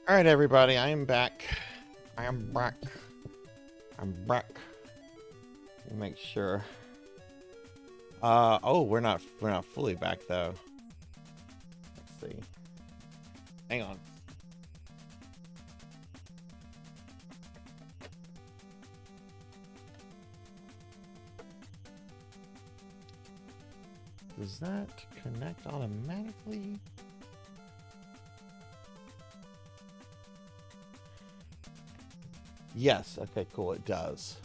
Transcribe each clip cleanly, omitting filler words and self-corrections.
All right, everybody, I am back. I am back. I'm back. Let me make sure. Oh, we're not fully back though. Let's see. Hang on. Does that connect automatically? Yes. Okay, cool. It does.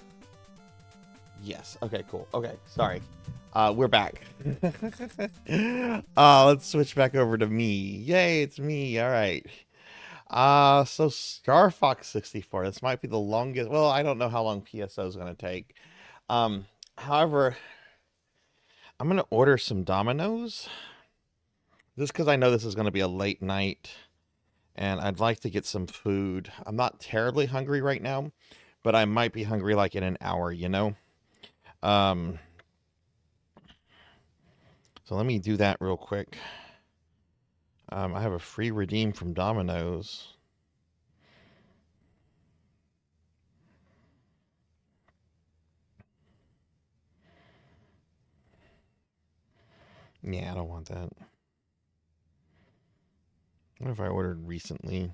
Yes. Okay, cool. Okay, sorry. We're back. Let's switch back over to me. Yay, it's me. All right. So Star Fox 64. This might be the longest. Well, I don't know how long PSO is going to take. However, I'm going to order some Domino's just because I know this is going to be a late night and I'd like to get some food. I'm not terribly hungry right now, but I might be hungry like in an hour, you know? Um, so let me do that real quick. I have a free redeem from Domino's. Yeah, I don't want that. What if I ordered recently?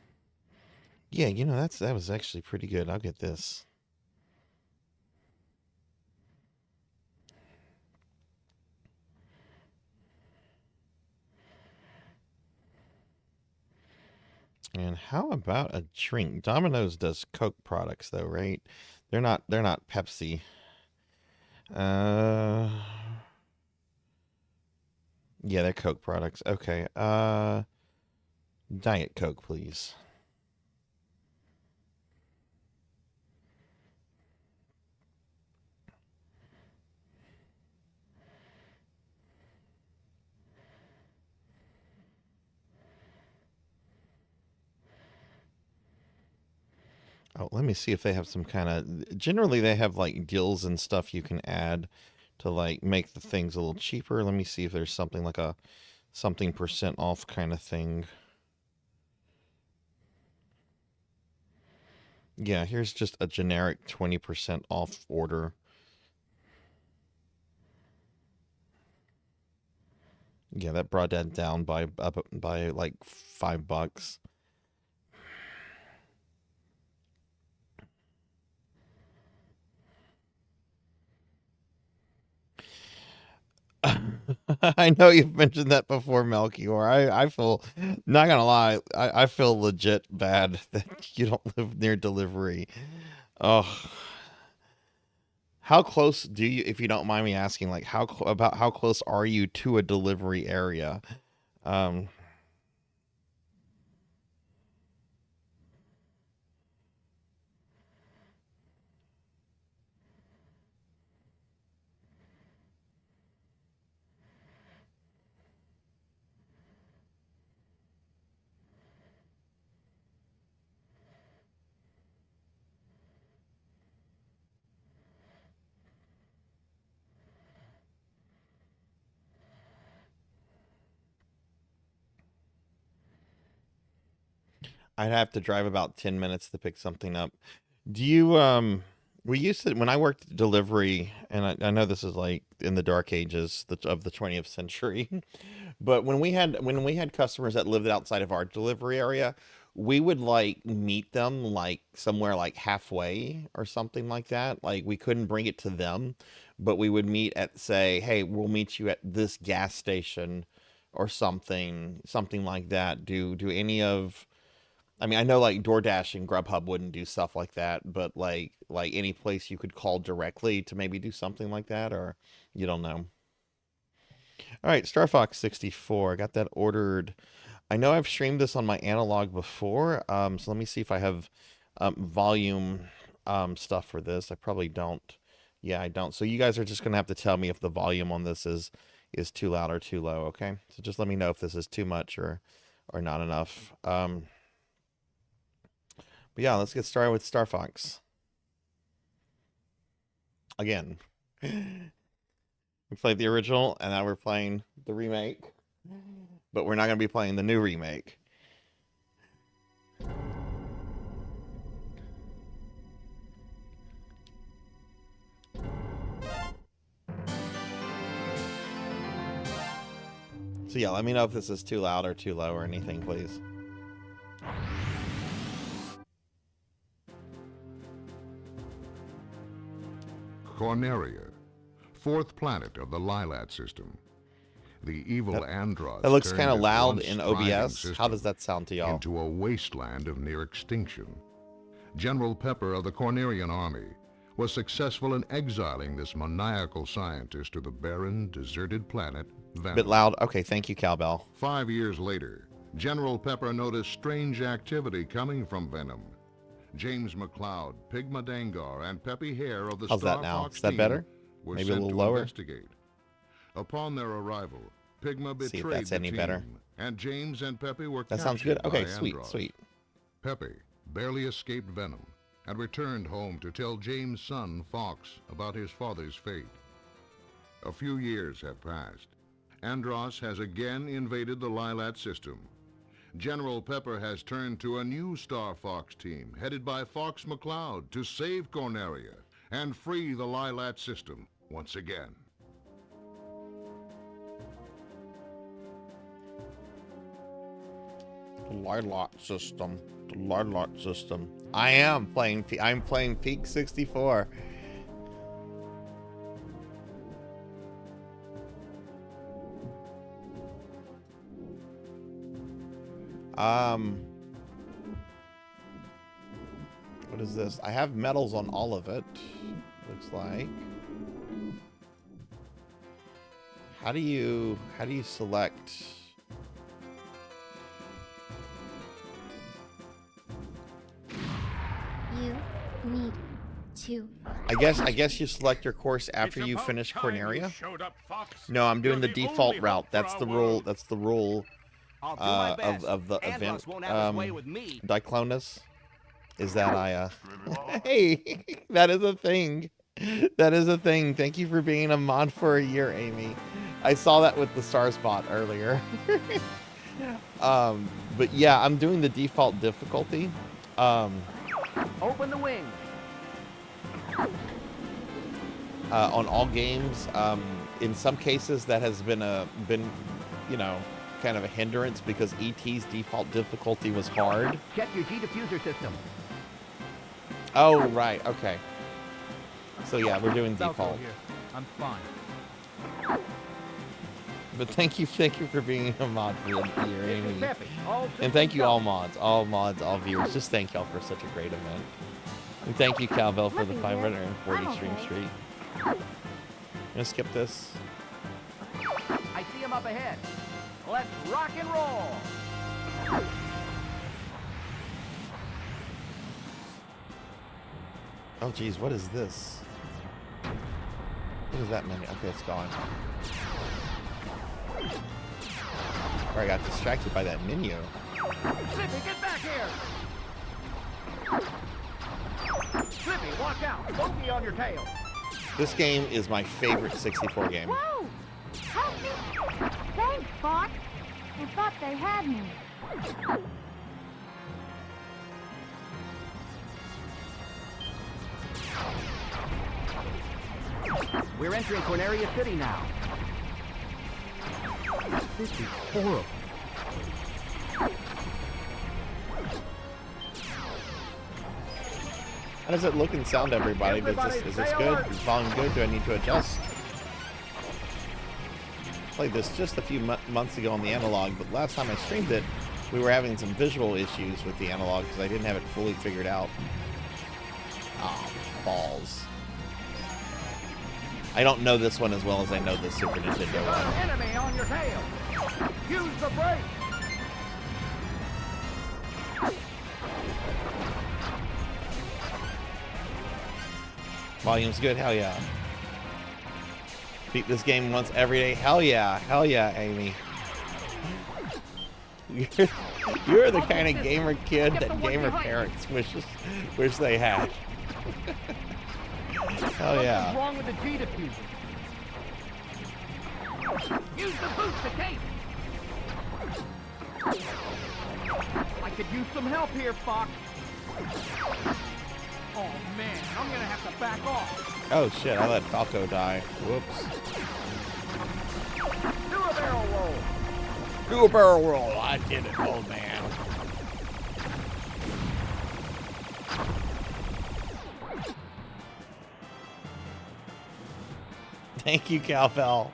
Yeah, you know, that was actually pretty good. I'll get this. And how about a drink? Domino's does Coke products though, right? They're not Pepsi. Uh yeah, they're Coke products. Okay. Diet Coke, please. Oh, let me see if they have some kind of. Generally, they have like deals and stuff you can add to like make the things a little cheaper. Let me see if there's something like a something percent off kind of thing. Yeah, here's just a generic 20% off order. Yeah, that brought that down by up by like $5. I know you've mentioned that before, Melchior. I feel, not gonna lie, I feel legit bad that you don't live near delivery. Oh, how close do you, if you don't mind me asking, like about how close are you to a delivery area? Um, I'd have to drive about 10 minutes to pick something up. Do you we used to when I worked delivery, and I know this is like in the dark ages of the 20th century, but when we had customers that lived outside of our delivery area, we would like meet them like somewhere like halfway or something like that. Like we couldn't bring it to them, but we would meet at say, "Hey, we'll meet you at this gas station or something like that." Do any of I mean, I know like DoorDash and Grubhub wouldn't do stuff like that, but like any place you could call directly to maybe do something like that, or you don't know. All right, Star Fox 64. I got that ordered. I know I've streamed this on my analog before, so let me see if I have volume stuff for this. I probably don't. Yeah, I don't. So you guys are just gonna have to tell me if the volume on this is too loud or too low. Okay, so just let me know if this is too much or not enough. But yeah, let's get started with Star Fox. Again, we played the original, and now we're playing the remake. But we're not going to be playing the new remake. So yeah, let me know if this is too loud or too low or anything, please. Corneria, fourth planet of the Lilat system. The evil Andross that looks kind of turned loud its in once thriving OBS. How system does that sound to y'all? into a wasteland of near extinction. General Pepper of the Cornerian army was successful in exiling this maniacal scientist to the barren, deserted planet Venom. Bit loud. Okay, thank you, Cowbell. 5 years later, General Pepper noticed strange activity coming from Venom. James McCloud, Pigma Dangar, and Peppy Hare of the How's Star that now? Fox Is that team better? were Maybe a sent little to lower? investigate. Upon their arrival, Pigma See if betrayed that's the any team, better. and James and Peppy were That sounds good. captured Okay, by sweet, Andross. sweet. Peppy barely escaped Venom and returned home to tell James' son, Fox, about his father's fate. A few years have passed. Andross has again invaded the Lilat system. General Pepper has turned to a new Star Fox team headed by Fox McCloud to save Corneria and free the Lilat system once again. The Lilat system. The Lilat system. I'm playing Peak 64. What is this? I have medals on all of it. Looks like. How do you select? You need to. I guess you select your course after you finish Corneria. No, I'm doing the default route. That's the rule. That's the rule of the event. Diclonus is that I hey, that is a thing. That is a thing. Thank you for being a mod for a year, Amy. I saw that with the Stars bot earlier. But yeah, I'm doing the default difficulty. Open the wings. On all games. In some cases, that has been you know, kind of a hindrance because ET's default difficulty was hard. Check your G diffuser system. Oh right, okay. So yeah, we're doing default. Here. I'm fine. But thank you for being a mod for the year, Amy. Peppy, And thank you all mods, all viewers. Just thank y'all for such a great event. And thank you, Calvel, for the 540 stream streak. I'm gonna skip this. I see him up ahead. Let's rock and roll. Oh geez, what is this? What is that menu? Okay, it's gone. Or I got distracted by that menu. Slippy, get back here. Slippy, watch out. Don't be on your tail. This game is my favorite 64 game. Whoa! Help me! Thanks, Fox. I thought they had me. We're entering Corneria City now. This is horrible. How does it look and sound, everybody? Is this good? Is volume good? Do I need to adjust? Played this just a few months ago on the analog, but last time I streamed it we were having some visual issues with the analog because I didn't have it fully figured out. Oh, balls. I don't know this one as well as I know the Super Nintendo one. Enemy on your tail. Use the brake. Volume's good, hell yeah. Beat this game once every day, hell yeah, Amy. You're the kind of gamer kid that gamer parents wish they had. Hell yeah. What's wrong with the G diffuser? Use the boost to case. I could use some help here, Fox. Oh man, I'm gonna have to back off. Oh shit, I let Falco die. Whoops. Do a barrel roll. Do a barrel roll. I did it, old man. Thank you, Calfell.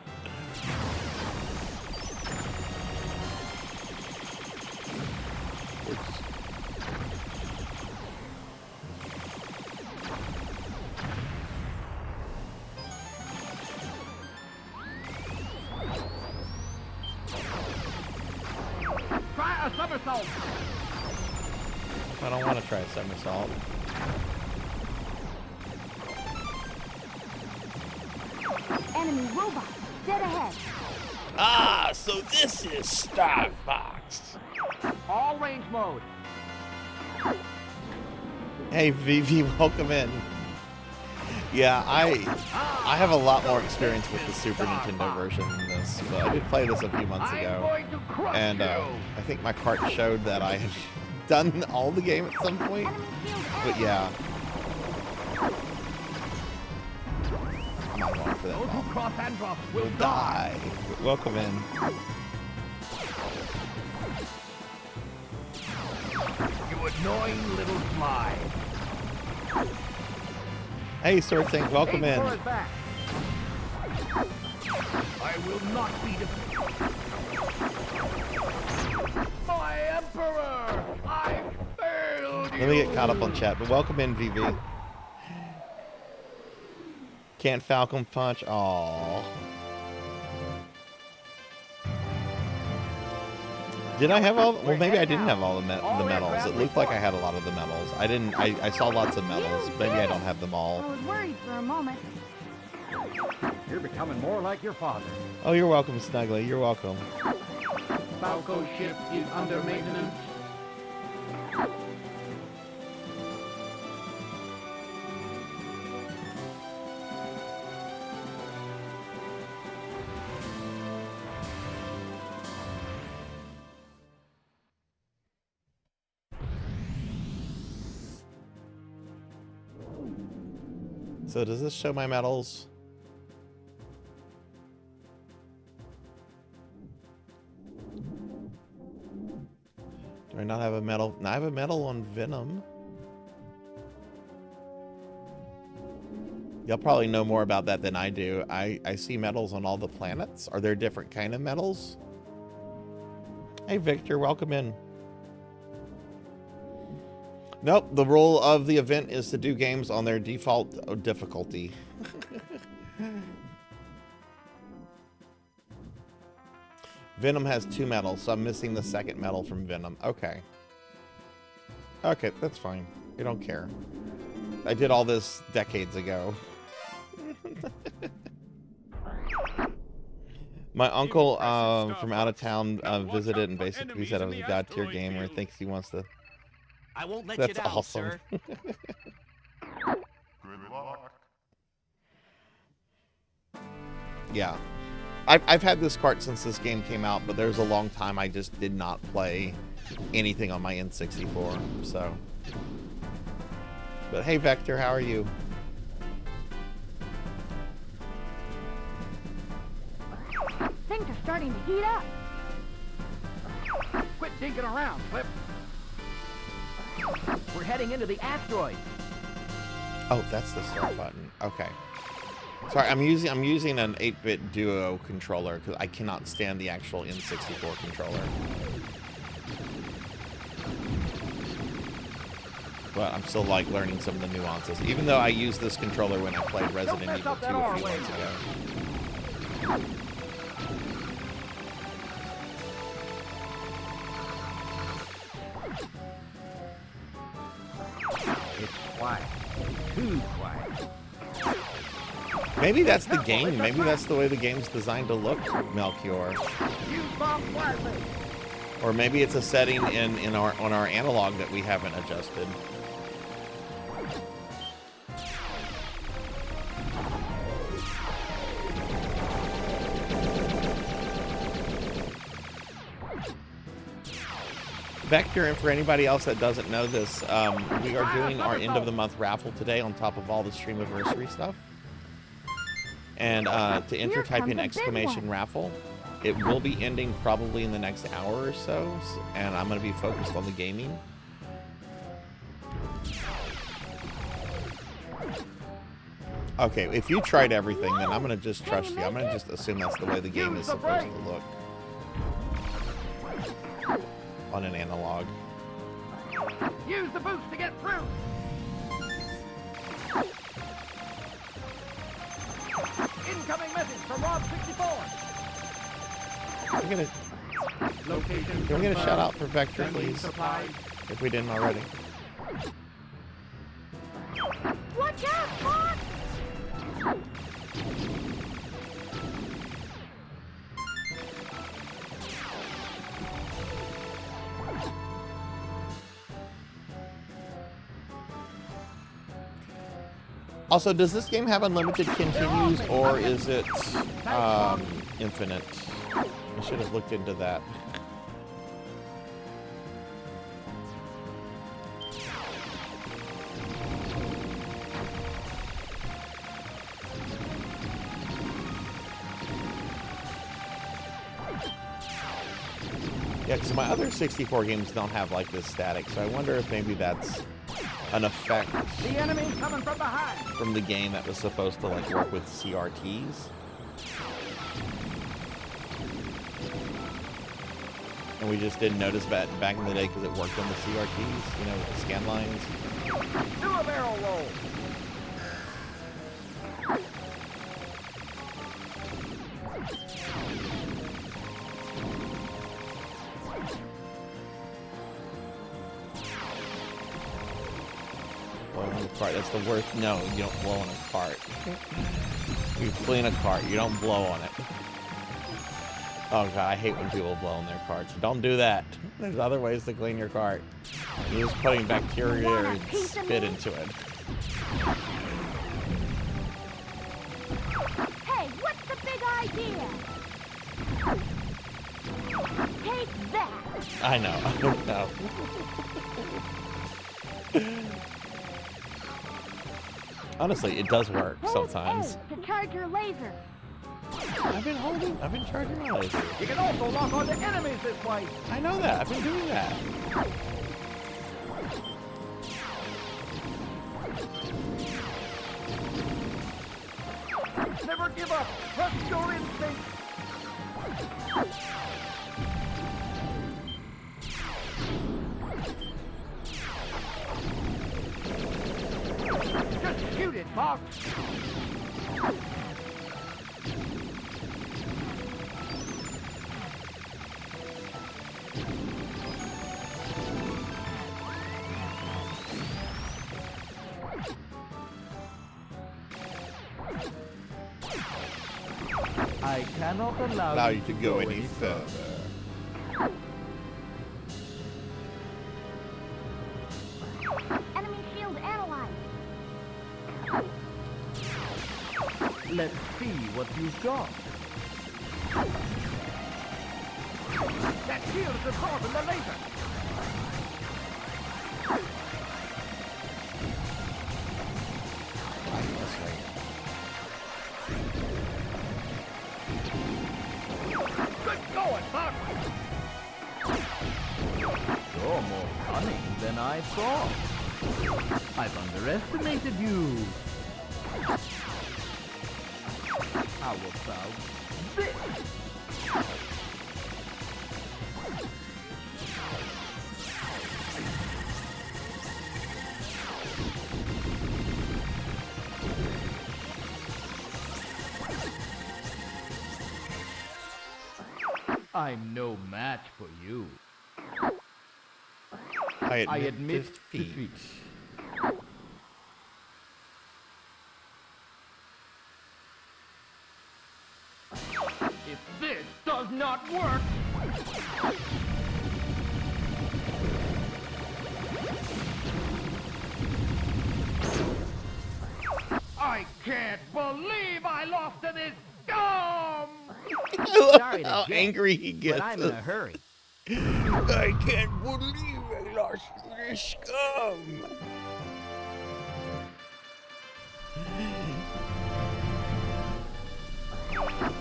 Try a somersault. I don't want to try a somersault. Enemy robot, dead ahead. Ah, so this is Star Fox. All range mode. Hey, VV, welcome in. Yeah, I have a lot more experience with the Super Nintendo version than this, but I did play this a few months I'm ago, going to crush and you. I think my cart showed that I had done all the game at some point. Enemy shield But yeah, I'm not going for that Those bomb. who cross Andros will Will die. die. But welcome in. You annoying little fly. Hey, Sword Saint, welcome Aim in. for his back. I will not be defeated. My Emperor! I failed you! Let me get caught up on chat, but welcome in, VV. Can't Falcon Punch? Aww. Did I have all? Well, maybe I didn't have all the medals. It looked like I had a lot of the medals. I didn't. I saw lots of medals. Maybe I don't have them I all. was worried for a moment. You're becoming more like your father. Oh, you're welcome, Snuggly. You're welcome. Falco ship is under maintenance. So does this show my medals? Do I not have a medal? No, I have a medal on Venom. You'll probably know more about that than I do. I see medals on all the planets. Are there different kind of medals? Hey, Victor, welcome in. Nope, the rule of the event is to do games on their default difficulty. Venom has 2 medals, so I'm missing the second medal from Venom. Okay. Okay, that's fine. We don't care. I did all this decades ago. My uncle from out of town visited and basically said I was a god tier gamer. Thinks he wants to. I won't let That's you down, awesome. sir. Yeah. I've had this cart since this game came out, but there's a long time I just did not play anything on my N64, so. But hey, Vector, how are you? Things are starting to heat up. Quit dinking around, Flip. We're heading into the asteroid. Oh, that's the start button. Okay. Sorry, I'm using an 8-bit Duo controller because I cannot stand the actual N64 controller. But I'm still like learning some of the nuances, even though I used this controller when I played Resident mess Evil up 2 that a R few way. months ago. It's quiet. Too quiet. Maybe that's the game. Maybe that's the way the game's designed to look, Melchior. Use bomb quietly. Or maybe it's a setting on our analog that we haven't adjusted. Vector, and for anybody else that doesn't know this, we are doing our end of the month raffle today on top of all the Streamiversary stuff. And to enter, type in exclamation raffle. It will be ending probably in the next hour or so, and I'm going to be focused on the gaming. Okay, if you tried everything, then I'm going to just trust you. I'm going to just assume that's the way the game is supposed to look on an analog. Use the boost to get through. Incoming message from Rob64. Can we get a shout out for Vector, please? If we didn't already. Watch out, Fox! Also, does this game have unlimited continues, or is it infinite? I should have looked into that. Yeah, because my other 64 games don't have like this static, so I wonder if maybe that's an effect The enemy coming from behind. from the game that was supposed to like work with CRTs. And we just didn't notice that back in the day because it worked on the CRTs, you know, with the scan lines. Do a barrel roll. Blowing on the cart, that's the worst. No, you don't blow on a cart. You clean a cart, you don't blow on it. Oh god, I hate when people blow on their carts. Don't do that. There's other ways to clean your cart. You're just putting bacteria or spit into it. Hey, what's the big idea? Take that! I know. No. Honestly, it does work Hold sometimes. A to charge your laser. I've been charging my laser. You can also lock on the enemies this way. I know that. I've been doing that. Never give up. Trust your instinct. Just shoot it, Fox. I cannot allow you to go any further. Enemy shield analyzed. Let's see what you've got. That shield is absorbing the laser. Good going, Fox. You're more cunning than I thought. I've underestimated you. How about this? I'm no match for you. I admit defeat. If this does not work... I can't believe I lost to this scum! I love Sorry to how get, angry he gets. But I'm in a hurry. I can't believe I lost to this scum.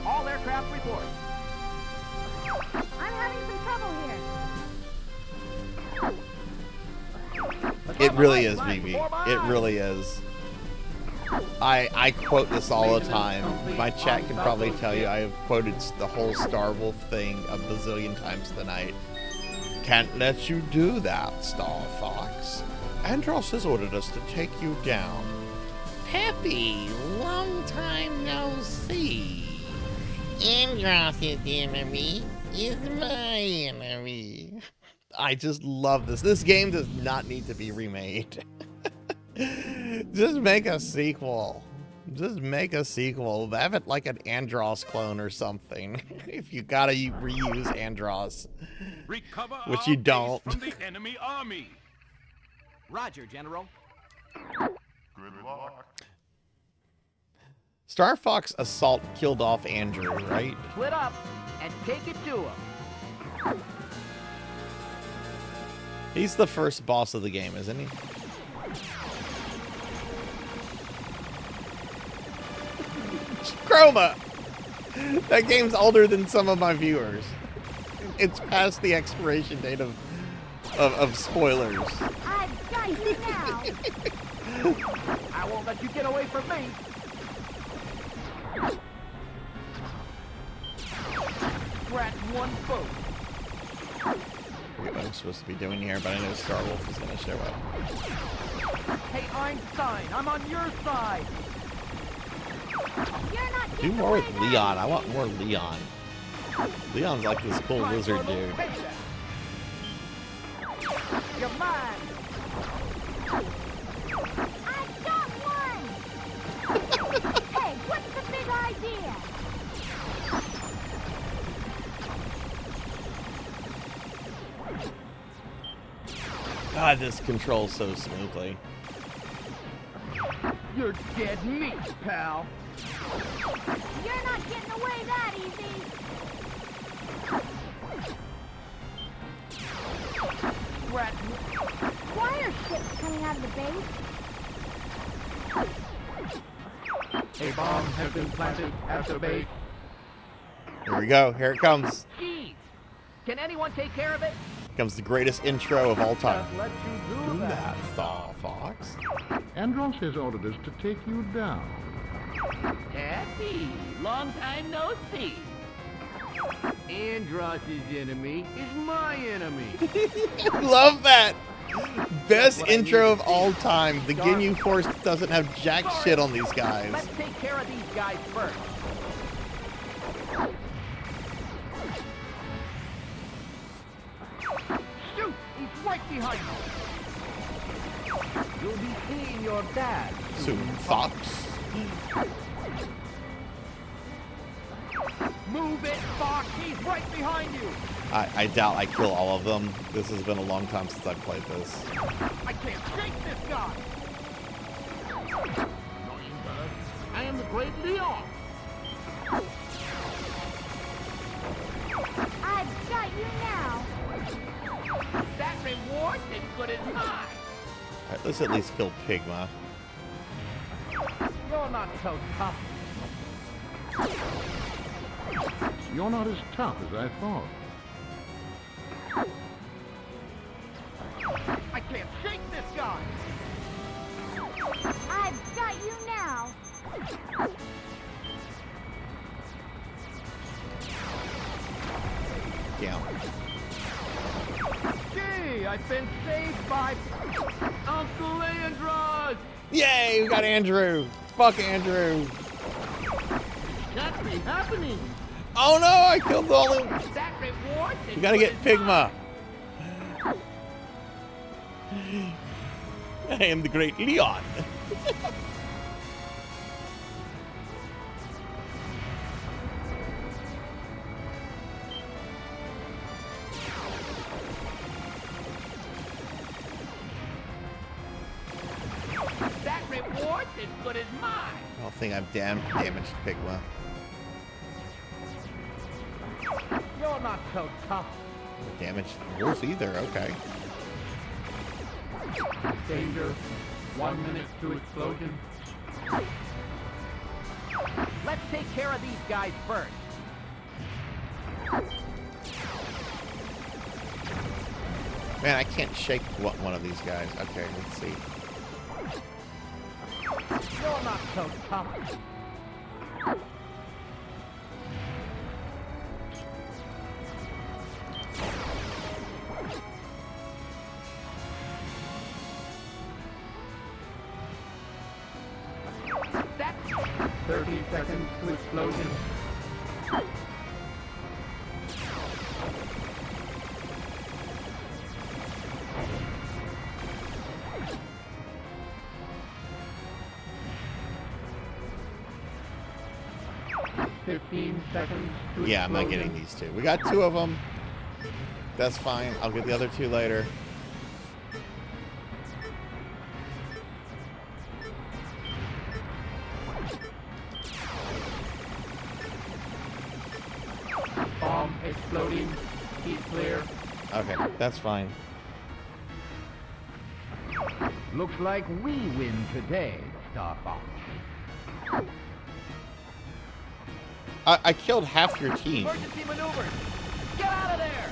All aircraft report. I'm having some trouble here. It really is, Vivi. It really is. I quote this all the time. My chat can probably tell you I have quoted the whole Star Wolf thing a bazillion times tonight. Can't let you do that, Star Fox. Andros has ordered us to take you down. Happy, long time no see. Andros' enemy is my enemy. I just love this. This game does not need to be remade. Just make a sequel. Just make a sequel. Have it like an Andros clone or something. If you gotta reuse Andros. Recover Which our you base don't. from the enemy army. Roger, General. Good luck. Star Fox Assault killed off Andrew, right? Split up and take it to him. He's the first boss of the game, isn't he? Chroma! That game's older than some of my viewers. It's past the expiration date of spoilers. I've got you now. I won't let you get away from me. Scratch one foot. I forget what I'm supposed to be doing here, but I know Star Wolf is going to show up. Hey, Einstein, I'm on your side. You're not Do getting more away with that Leon. I easy. want more Leon. Leon's like this cool Time lizard for a little dude. payback. You're mine. I've got one. Hey, what's the big idea? God, this controls so smoothly. You're dead meat, pal. You're not getting away that easy. Scratch. Why are ships coming out of the base? A bomb has been planted at the base. Here we go. Here it comes. Jeez. Can anyone take care of it? Comes the greatest intro of all time. Just let you do that. Star Fox. Andros has ordered us to take you down. Happy. Long time no see. Andros' enemy is my enemy. Love that. Best what I intro need of to all see. time. The Ginyu Force doesn't have jack shit on these guys. Let's take care of these guys first. Shoot! He's right behind you. You'll be seeing your dad. Soon, Fox. Move it, Fox! He's right behind you! I doubt I kill all of them. This has been a long time since I've played this. I can't shake this guy! I am the great Leon! I've got you now. That reward is good as mine! Alright, let's at least kill Pigma. You're not so tough. You're not as tough as I thought. I can't shake this guy! I've got you now. Down. Gee, I've been saved by Uncle Andros! Yay, we got Andrew. Fuck Andrew. Can't be happening! Oh no, I killed the only... That reward is You gotta get good. Pigma. I am the great Leon. That reward is good as mine. I don't think I've damaged Pigma. You're not so tough. Damaged Wolf either, okay. Danger. 1 minute to explosion. Let's take care of these guys first. Man, I can't shake one of these guys. Okay, let's see. You're not so tough. That's 30 seconds to explosion. Yeah, I'm not getting these two. We got two of them. That's fine. I'll get the other two later. Bomb exploding. Keep clear. Okay, that's fine. Looks like we win today, Star Fox. I killed half your team. Emergency maneuvers! Get out of there!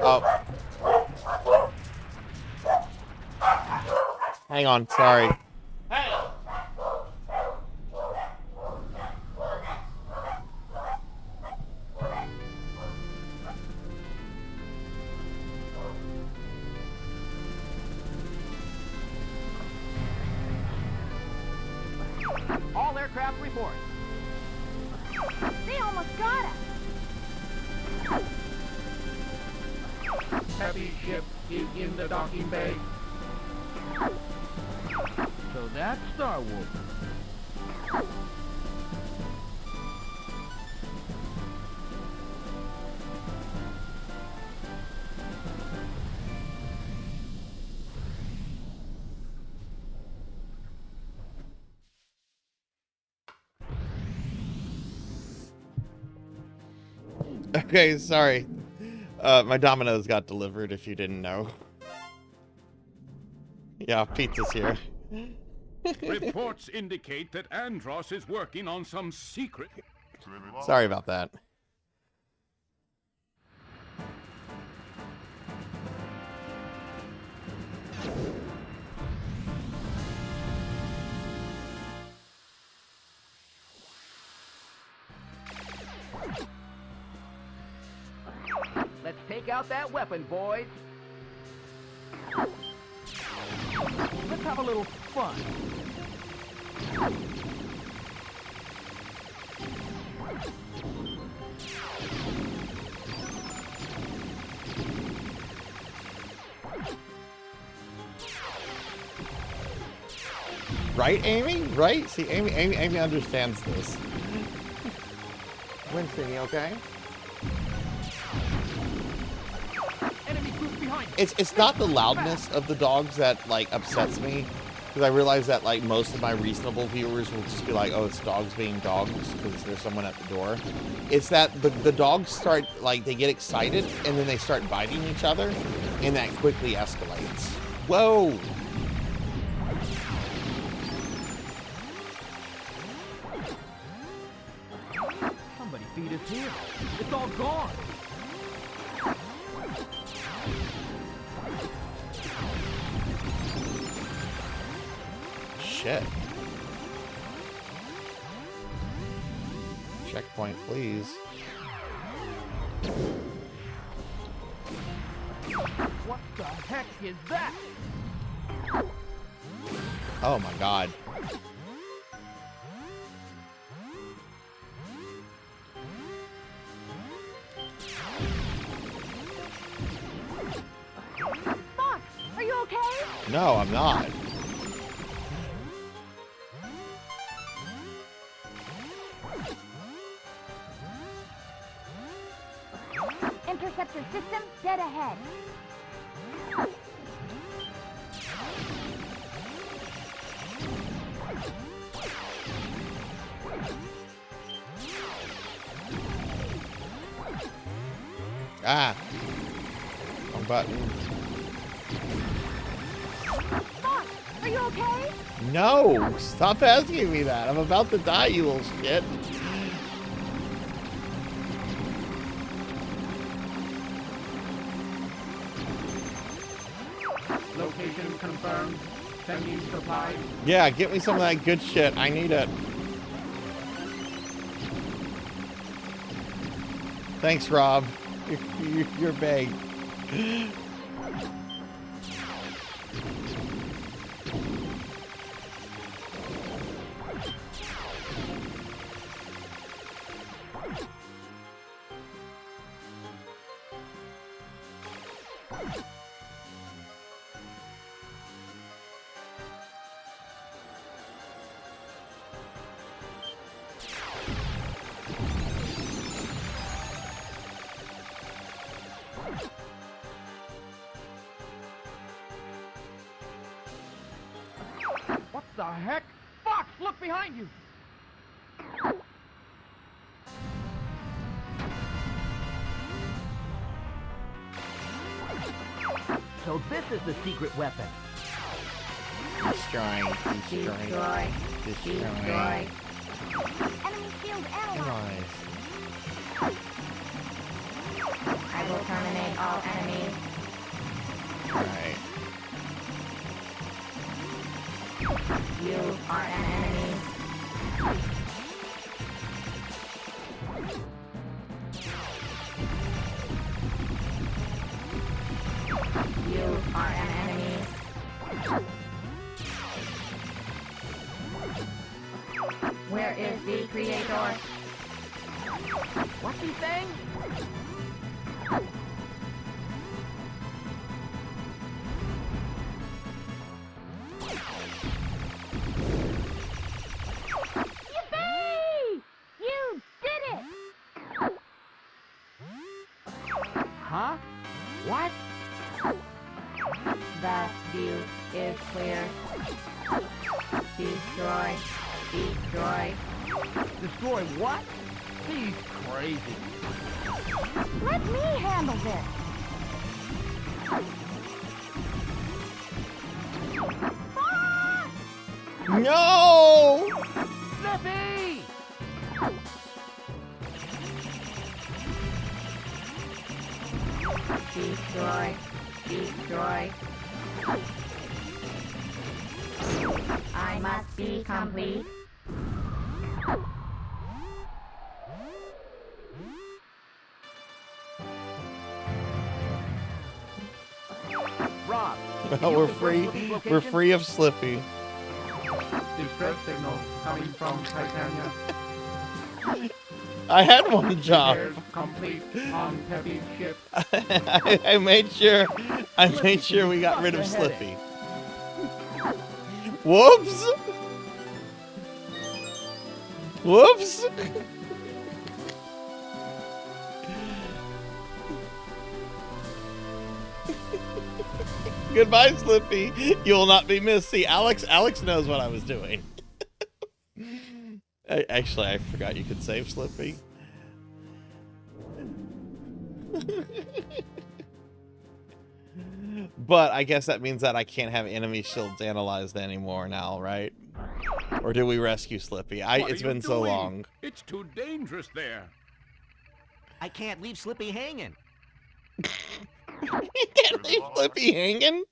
Oh. Hang on, sorry. Hey! All aircraft report. They almost got us. Heavy ship is in the docking bay. So that's Star Wolf. Okay, sorry. My Domino's got delivered, if you didn't know. Yeah, pizza's here. Reports indicate that Andros is working on some secret... Sorry about that. Let's take out that weapon, boys. Let's have a little fun. Right, Amy? Right? See, Amy understands this. Winston, you okay? Enemy troops behind us. It's not the loudness of the dogs that like upsets me, because I realize that like most of my reasonable viewers will just be like, oh, it's dogs being dogs because there's someone at the door. It's that the dogs start like they get excited and then they start biting each other, and that quickly escalates. Whoa! Somebody feed us here. It's all gone. Shit. Checkpoint, please. the heck is that? Oh my god. Fox, are you okay? No, I'm not. Interceptor system dead ahead. Ah. Wrong button. Fox, are you okay? No! Stop asking me that. I'm about to die, you little shit. Location confirmed. Sending supplies. Yeah, get me some of that good shit. I need it. Thanks, Rob. You're big. What the heck? Fox, look behind you! So this is the secret weapon. Destroying. Destroy. Destroying. Enemy shield analyzed. Analyze. I will terminate all enemies. Alright. You are an enemy. You are an enemy. Where is the creator? What's he saying? Yippee! You did it! Huh? What? The view is clear. Destroy. Destroy. Destroy what? He's crazy. Let me handle this. Ah! No! Slippy! Destroy. Destroy. I must be complete. Rob. Well, we're free. We're free of Slippy. Distress signal coming from Titania. I had one job. Repairs complete on Peppy's ship. I made sure we got rid of Slippy. Whoops! Whoops! Goodbye, Slippy. You will not be missed. See, Alex knows what I was doing. Actually, I forgot you could save Slippy. But I guess that means that I can't have enemy shields analyzed anymore now, right? Or do we rescue Slippy? What It's are you been so doing? long. It's too dangerous there. I can't leave Slippy hanging. You can't leave Slippy hanging.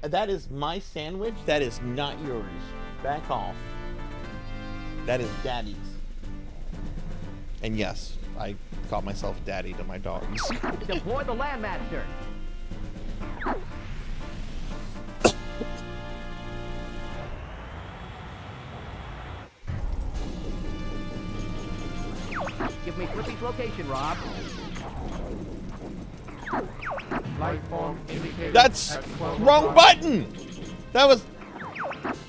That is my sandwich. That is not yours. Back off. That is Daddy's. And yes, I call myself daddy to my dogs. Deploy the Landmaster. Give me Flippy's location, Rob. Life form indicated. That's at 12 wrong o'clock. button! That was...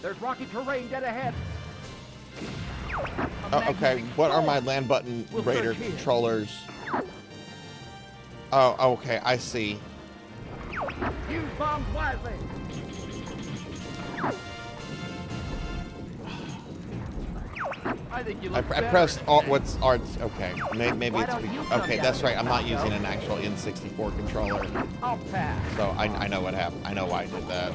There's rocky terrain dead ahead. Oh, okay, what are my land button raider controllers? Oh, okay, I see. Use bombs wisely. I think you I look better pressed today. alt, what's arts? Okay, maybe Why it's don't you come okay. down That's right. I'm not here, using Falco? an actual N64 controller, I'll pass. so I know what happened. I know why I did that.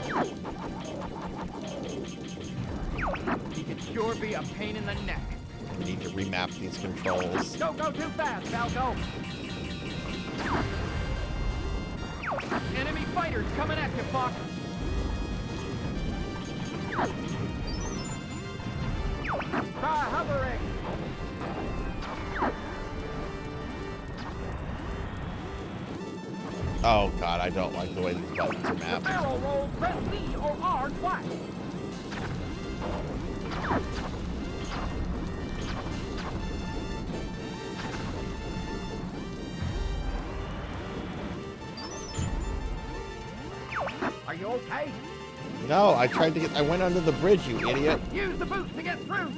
He could sure be a pain in the neck. I need to remap these controls. Don't go too fast, Falco. Enemy fighters coming at you, Fox. Try hovering. Oh god, I don't like the way these buttons are The mapped. barrel roll, press C or R twice. Are you okay? No, I tried to get. I went under the bridge, you idiot. Use the boots to get through.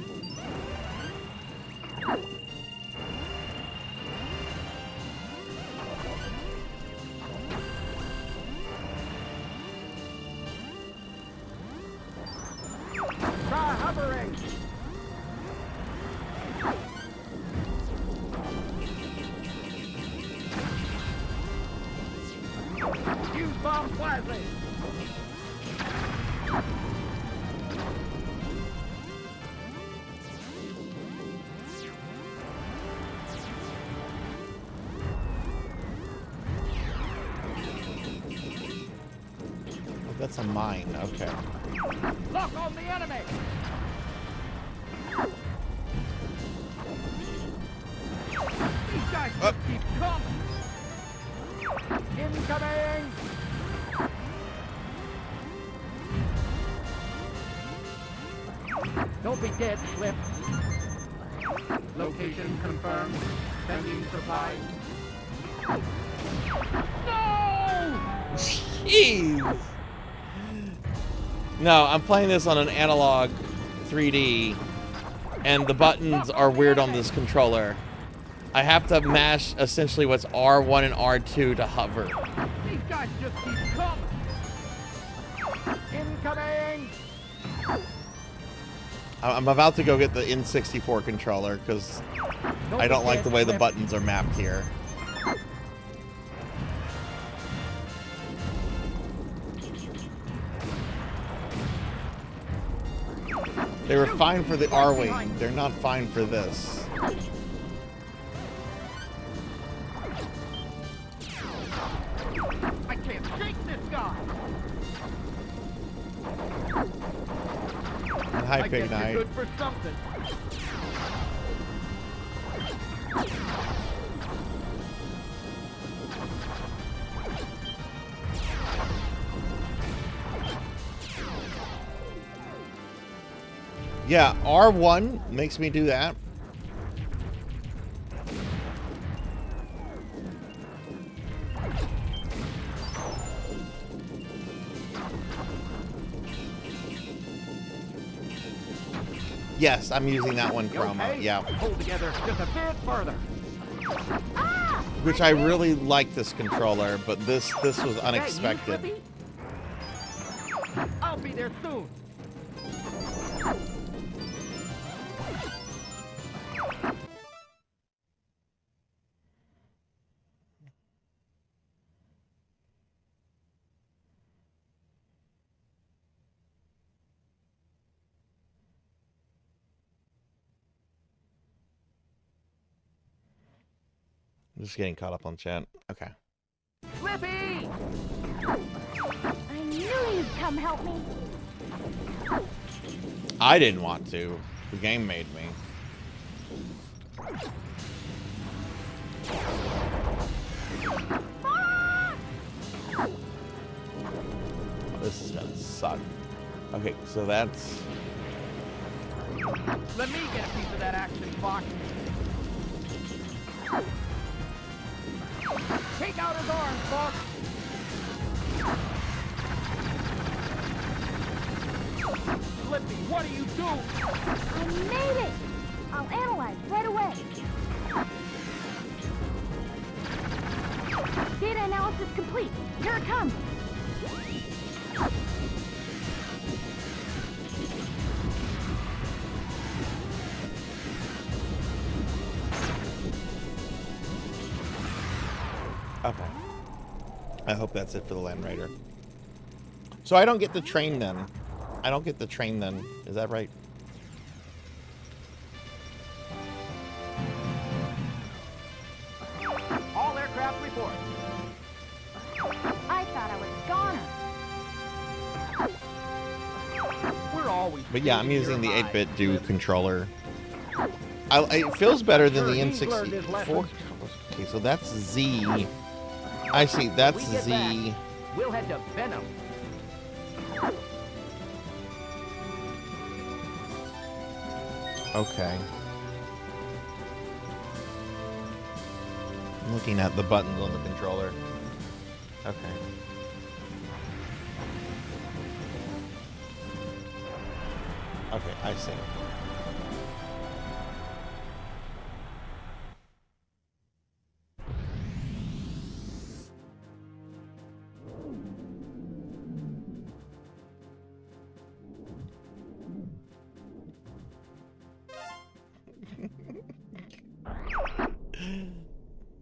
Try hovering. Use bombs wisely. Oh, that's a mine. Okay. Lock on the enemy. These guys just keep coming. Incoming. Don't be dead, Flip. Location confirmed. Sending supplies. No! Jeez. No, I'm playing this on an analog 3D, and the buttons are weird on this controller. I have to mash essentially what's R1 and R2 to hover. These guys just keep coming. Incoming. I'm about to go get the N64 controller because I don't like the way the buttons are mapped here. They were fine for the R-Wing. They're not fine for this. I can't shake this guy. And hi, I Big guess you're Knight. good for something. Yeah, R1 makes me do that. Yes, I'm using that one You promo. okay? Yeah. Hold together just a bit further. Which I really like this controller, but this was Hey, you unexpected. Flippy? I'll be there soon. I'm just getting caught up on chat. Okay. Flippy! I knew you'd come help me. I didn't want to. The game made me. this is gonna suck. Okay, so that's... Let me get a piece of that action, Fox. Take out his arms, Fox. Slippy, what are you doing? I made it! I'll analyze right away. Data analysis complete. Here it comes. Okay. I hope that's it for the Land Raider. So I don't get the train then. I don't get the train then. Is that right? All aircraft report. I thought I was goner. We're always... But yeah, I'm using the your 8-bit do mind. controller. It feels better than the Sure, he's learned his N64. lesson. Okay, so that's Z. I see, that's When we get Z. back, we'll head to Venom. Okay. I'm looking at the buttons on the controller. Okay. Okay, I see.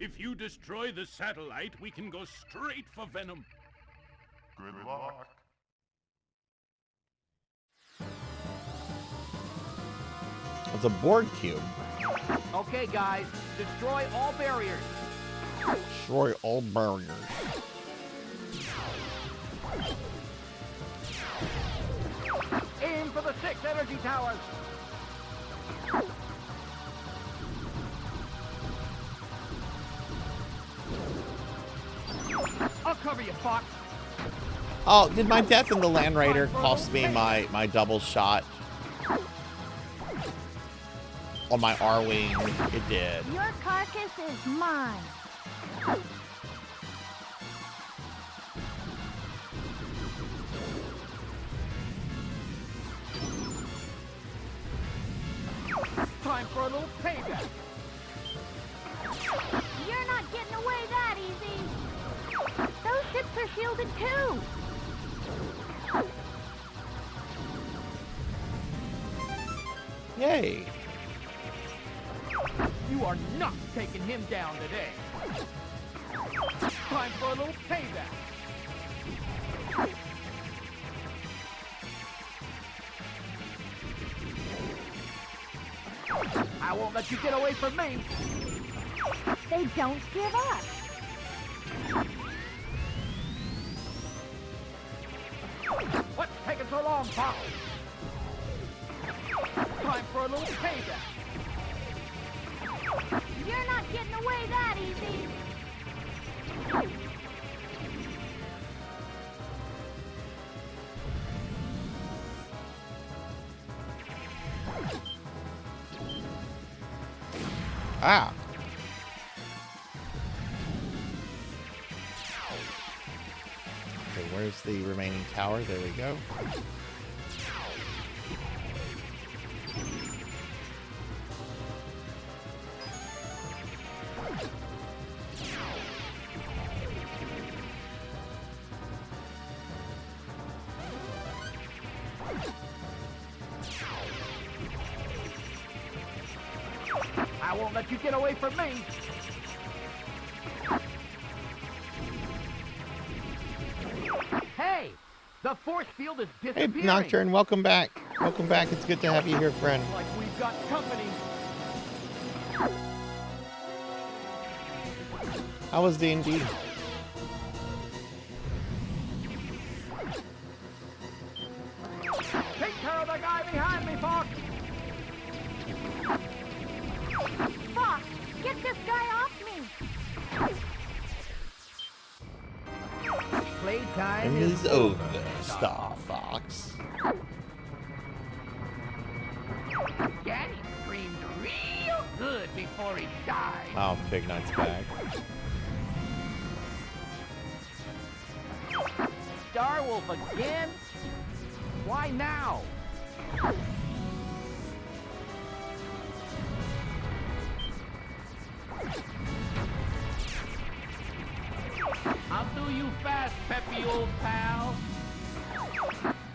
If you destroy the satellite, we can go straight for Venom. Good luck. It's a board cube. Okay, guys, destroy all barriers. Destroy all barriers. Aim for the 6 energy towers. I'll cover you, Fox. Oh, did my death in the Land Raider cost me my double shot on my R-Wing? It did. Your carcass is mine. Time for a little payback. You're not getting away that easy. Those ships are shielded too. Yay. You are not taking him down today. Time for a little payback. I won't let you get away from me. They don't give up. What's taking so long, Pop? Time for a little payback. You're not getting away that easy. Ah. Okay, where's the remaining tower? There we go. I won't let you get away from me. Hey, the force field is Hey, disappearing. Nocturne, welcome back. Welcome back. It's good to have you here, friend. Like we've got company. How was D&D? Take care of the guy behind me, Fox. Fox, get this guy off me. Playtime It is is is over, Star Fox. Daddy screamed real good before he died. Oh, Pig Knight's back. Starwolf again? Why now? I'll do you fast, peppy old pal.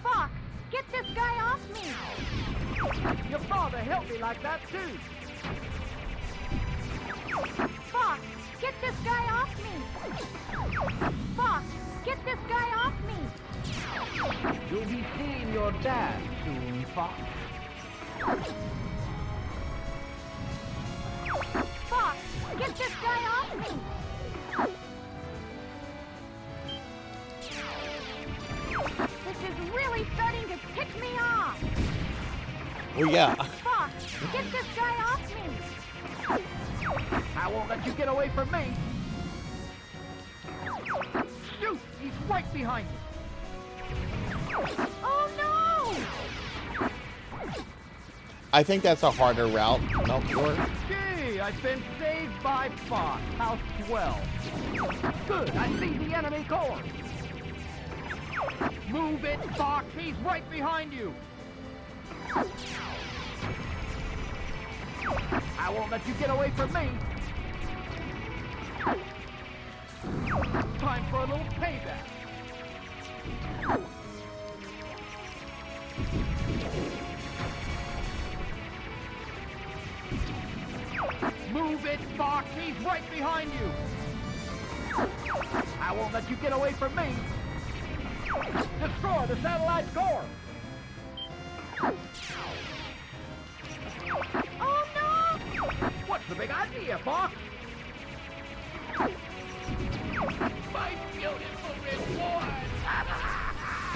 Fox, get this guy off me! Your father helped me like that too. Fox, get this guy off me! Fox, get this guy off me! You'll be seeing your dad soon, Fox. Fox, get this guy off me! This is really starting to tick me off! Well, yeah. Fox, get this guy off me! I won't let you get away from me. Shoot! He's right behind you. Oh no! I think that's a harder route, Melchior. Gee, I've been saved by Fox. How swell. Good, I see the enemy core. Move it, Fox. He's right behind you. I won't let you get away from me. Time for a little payback. Move it, Fox. He's right behind you. I won't let you get away from me. Destroy the satellite core. Oh no! What's the big idea, Fox? My beautiful reward.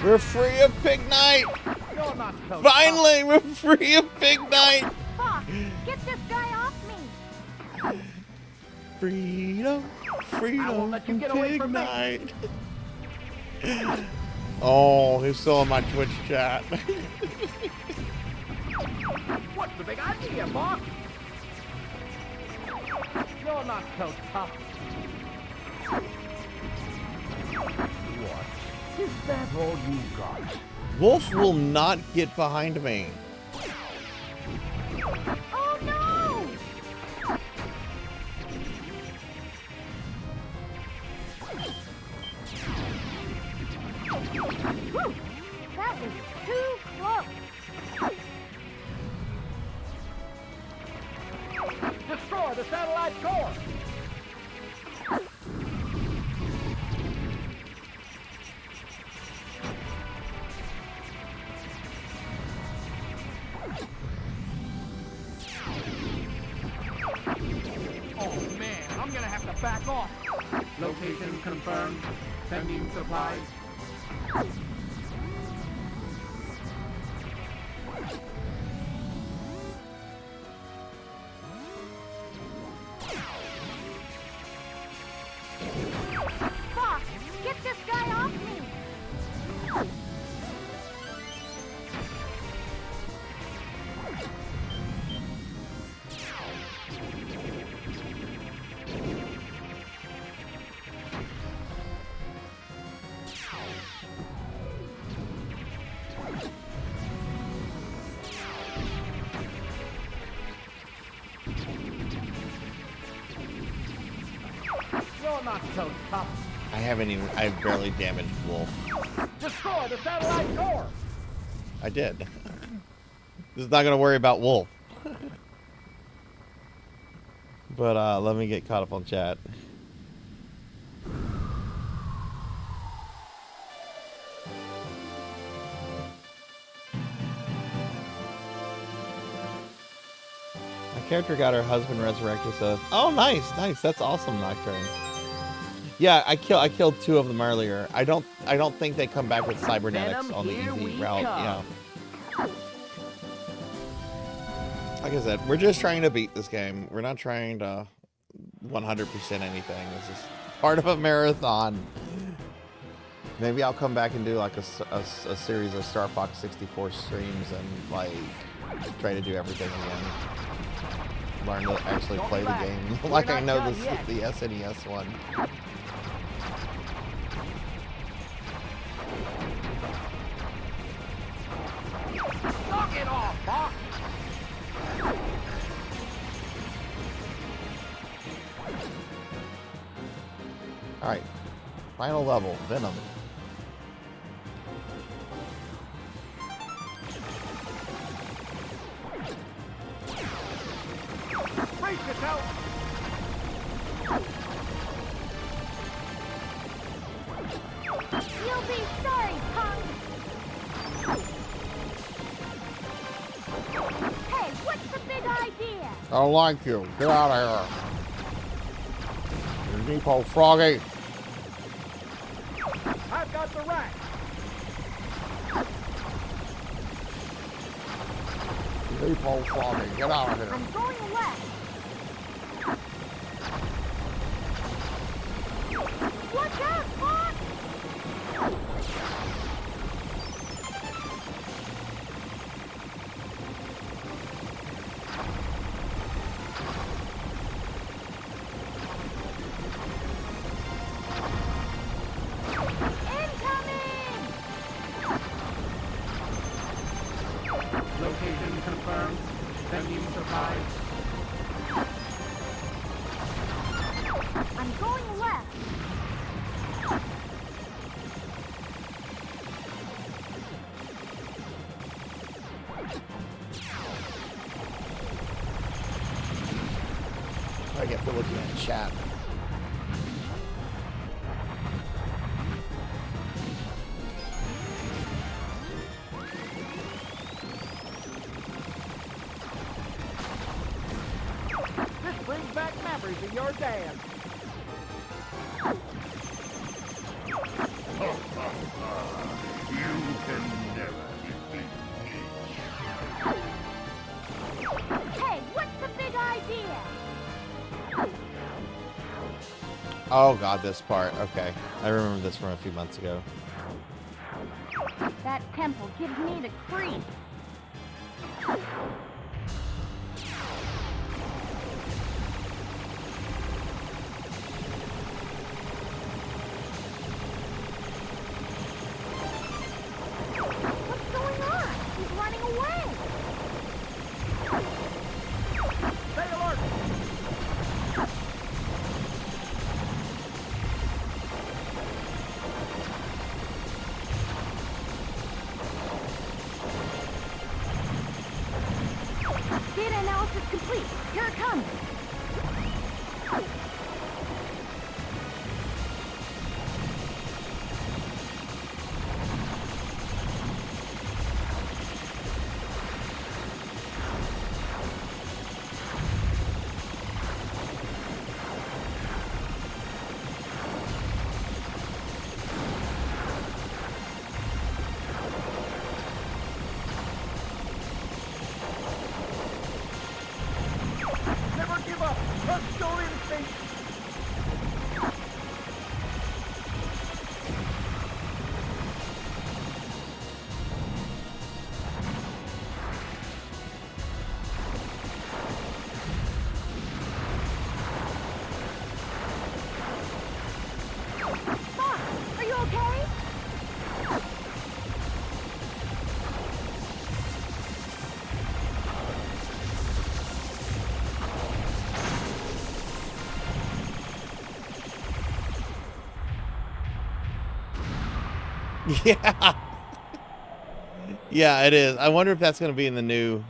We're free of Pig Knight! You're not so Finally, we're free of Pig Knight! Fox, get this guy off me! Freedom, I freedom won't let you from get away Pig from me. Knight. Oh, he's still in my Twitch chat. What's the big idea, Fox? You're not so tough. What? Is that all you got? Wolf will not get behind me. Oh no! Whew, that was too close! Destroy the satellite core. Oh man, I'm gonna have to back off. Location confirmed. Sending supplies. Fox, get this guy off me! You're not so tough. I've barely damaged Wolf. Destroy the satellite core. I did. This is not gonna worry about Wolf. But let me get caught up on chat. My character got her husband resurrected, so oh nice, nice, that's awesome, Nocturne. Yeah, I killed 2 of them earlier. I don't think they come back with cybernetics Venom, on the here easy we route. come. Yeah. Like I said, we're just trying to beat this game. We're not trying to 100% anything. This is part of a marathon. Maybe I'll come back and do like a series of Star Fox 64 streams and like try to do everything again. Learn to actually play the game like I know the SNES one. Knock it off, Fox! Alright. Final level, Venom. Brace yourself! You'll be sorry, punk! Hey, what's the big idea? I don't like you. Get out of here. You Depot Froggy. I've got the rack! Depot Froggy. Get out of here. I'm going left. Watch out, Fox! Location confirmed. Venue surprise. I'm going left. I get to looking at chat. This brings back memories of your dad. You can never defeat me. Hey, what's the big idea? Oh god, this part. Okay. I remember this from a few months ago. That temple gives me the creeps. What's going on? He's running away. Stay alert! Data analysis complete. Here it comes. Never give up! Trust your instinct! Fox, are you okay? Yeah. Yeah, it is. I wonder if that's going to be in the new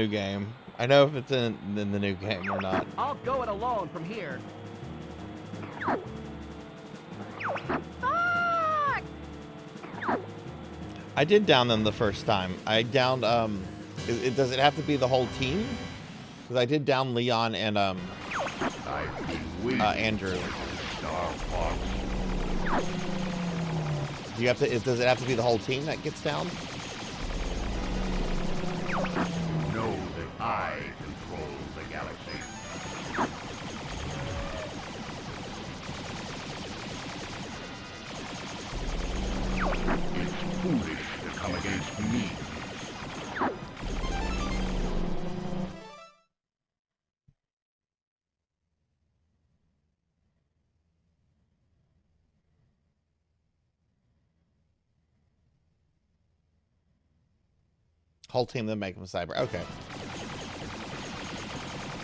game. I know if it's in the new game or not. I'll go it alone from here. Fox! I did down them the first time. I downed does it have to be the whole team? Because I did down Leon and I've been waiting Andrew. Star Fox. Do you have to? Does it have to be the whole team that gets down? Know that I control the galaxy. Whole team, then make them cyber. Okay.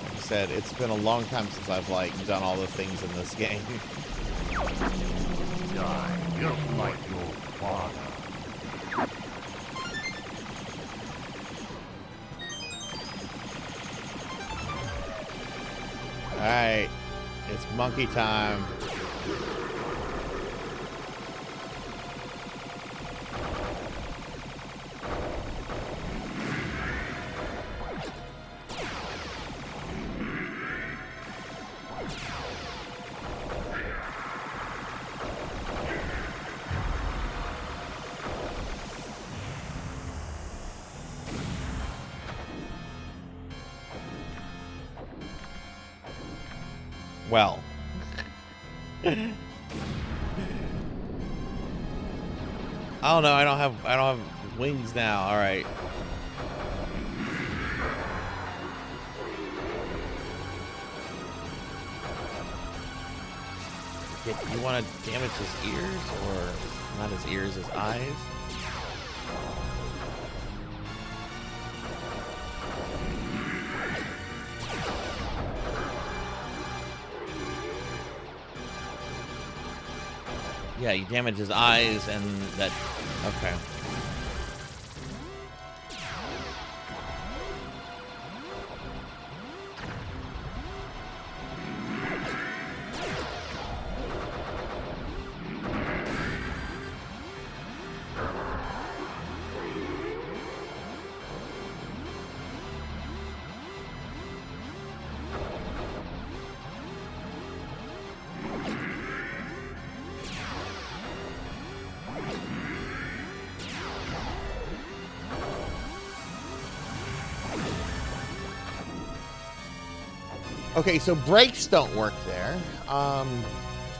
Like I said, it's been a long time since I've, like, done all the things in this game. Die just like your father. Alright. It's monkey time. Well. Oh no, I don't have wings now. All right. You want to damage his ears, or not his ears, his eyes? Yeah, you damage his eyes and that... Okay. Okay, so brakes don't work there. I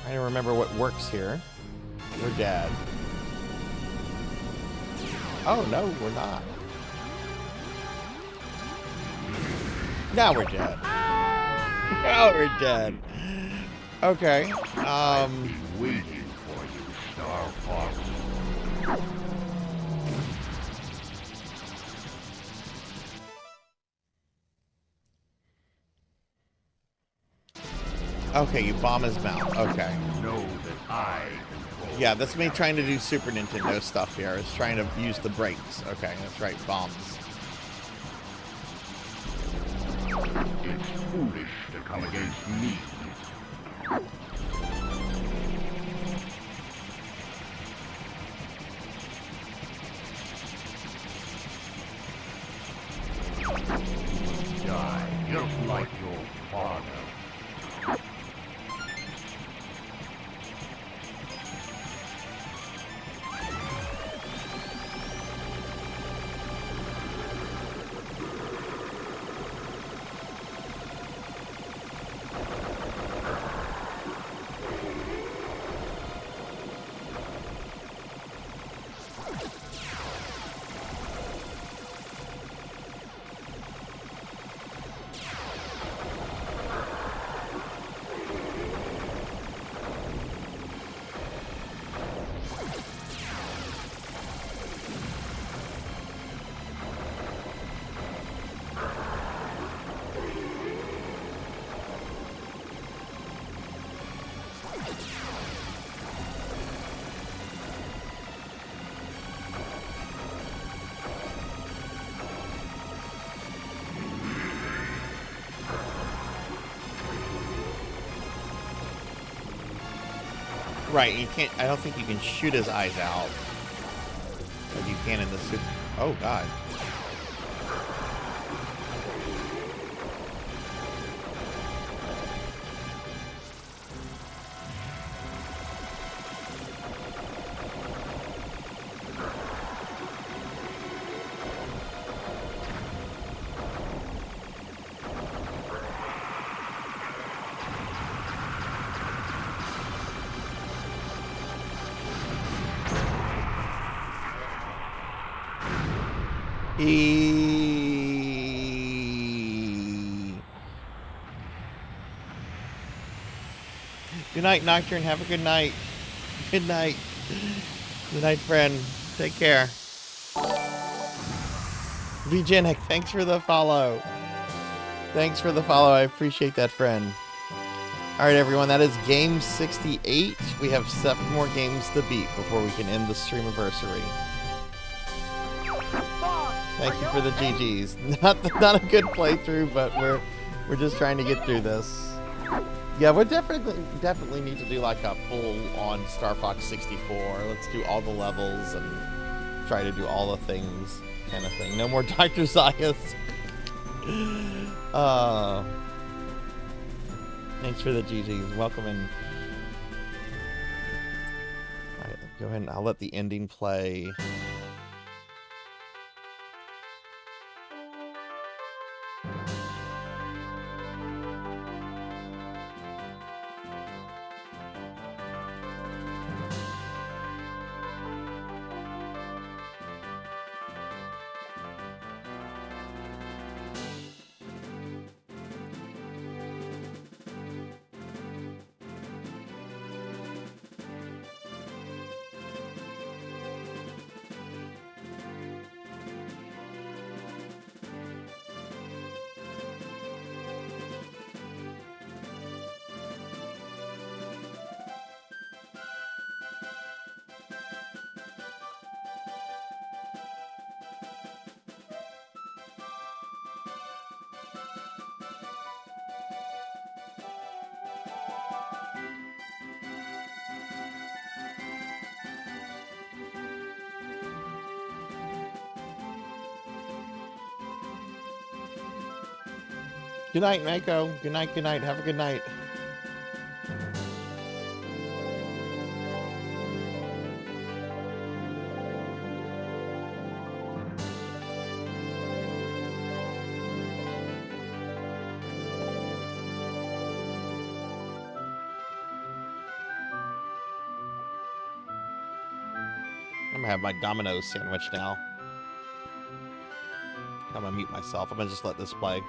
don't remember what works here. We're dead. Oh, no, we're not. Now we're dead. Now we're dead. Okay. Waiting for you, Star Fox. Okay, you bomb his mouth. Okay. Know that I control. Yeah, that's me trying to do Super Nintendo stuff here. Is trying to use the brakes. Okay, that's right, bombs. It's foolish to come against me. Die just like your father. Right, you can't... I don't think you can shoot his eyes out. Like you can in the Super... Oh, God. Good night, Nocturne. Have a good night. Good night. Good night, friend. Take care. VGenic, thanks for the follow. Thanks for the follow. I appreciate that, friend. All right, everyone, that is game 68. We have 7 more games to beat before we can end the Streamiversary. Thank you for the GGs. Not a good playthrough, but we're just trying to get through this. Yeah, we definitely need to do like a full-on Star Fox 64. Let's do all the levels and try to do all the things, kind of thing. No more Dr. Zayas. Thanks for the GGs. Welcome in. All right, go ahead and I'll let the ending play. Good night, Mako. Good night, good night. Have a good night. I'm gonna have my Domino's sandwich now. I'm gonna mute myself. I'm gonna just let this play.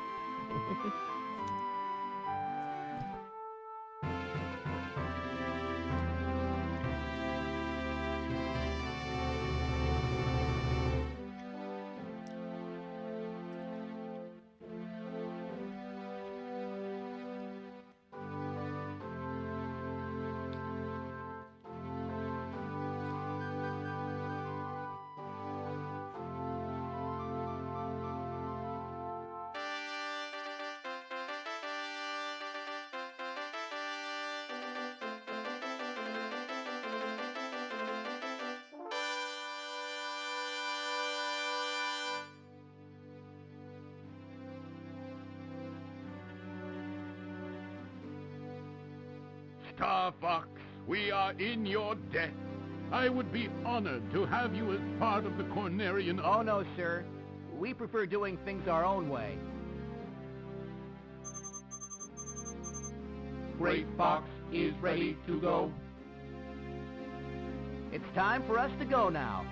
Star Fox, we are in your debt. I would be honored to have you as part of the Cornerian... Oh, no, sir. We prefer doing things our own way. Great Fox is ready to go. It's time for us to go now.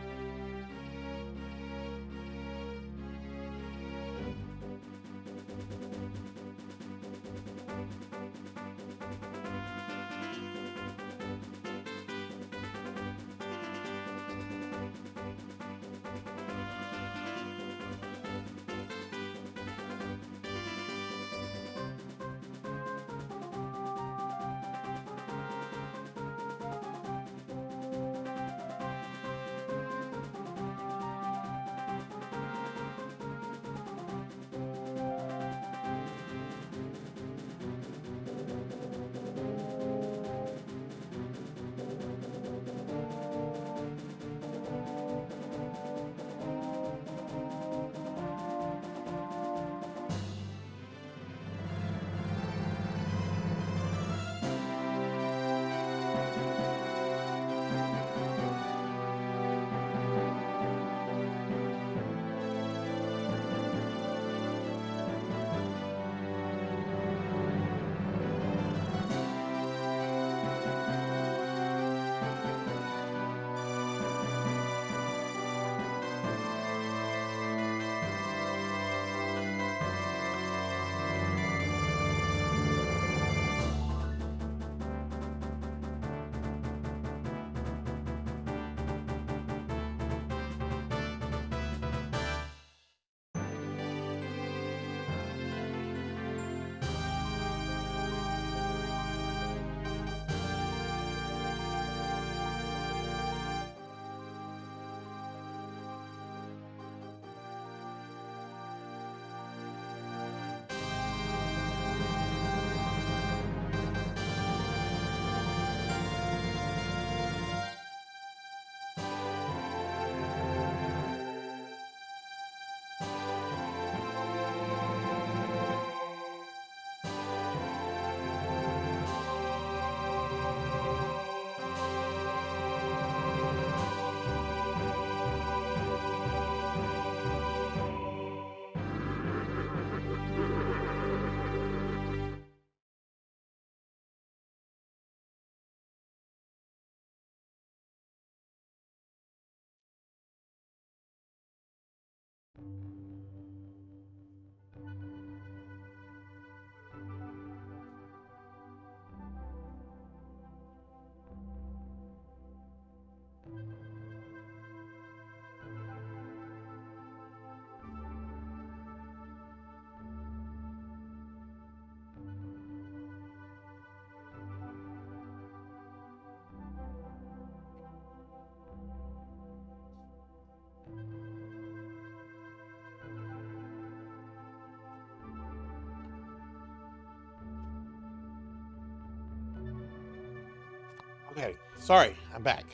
Okay, sorry, I'm back.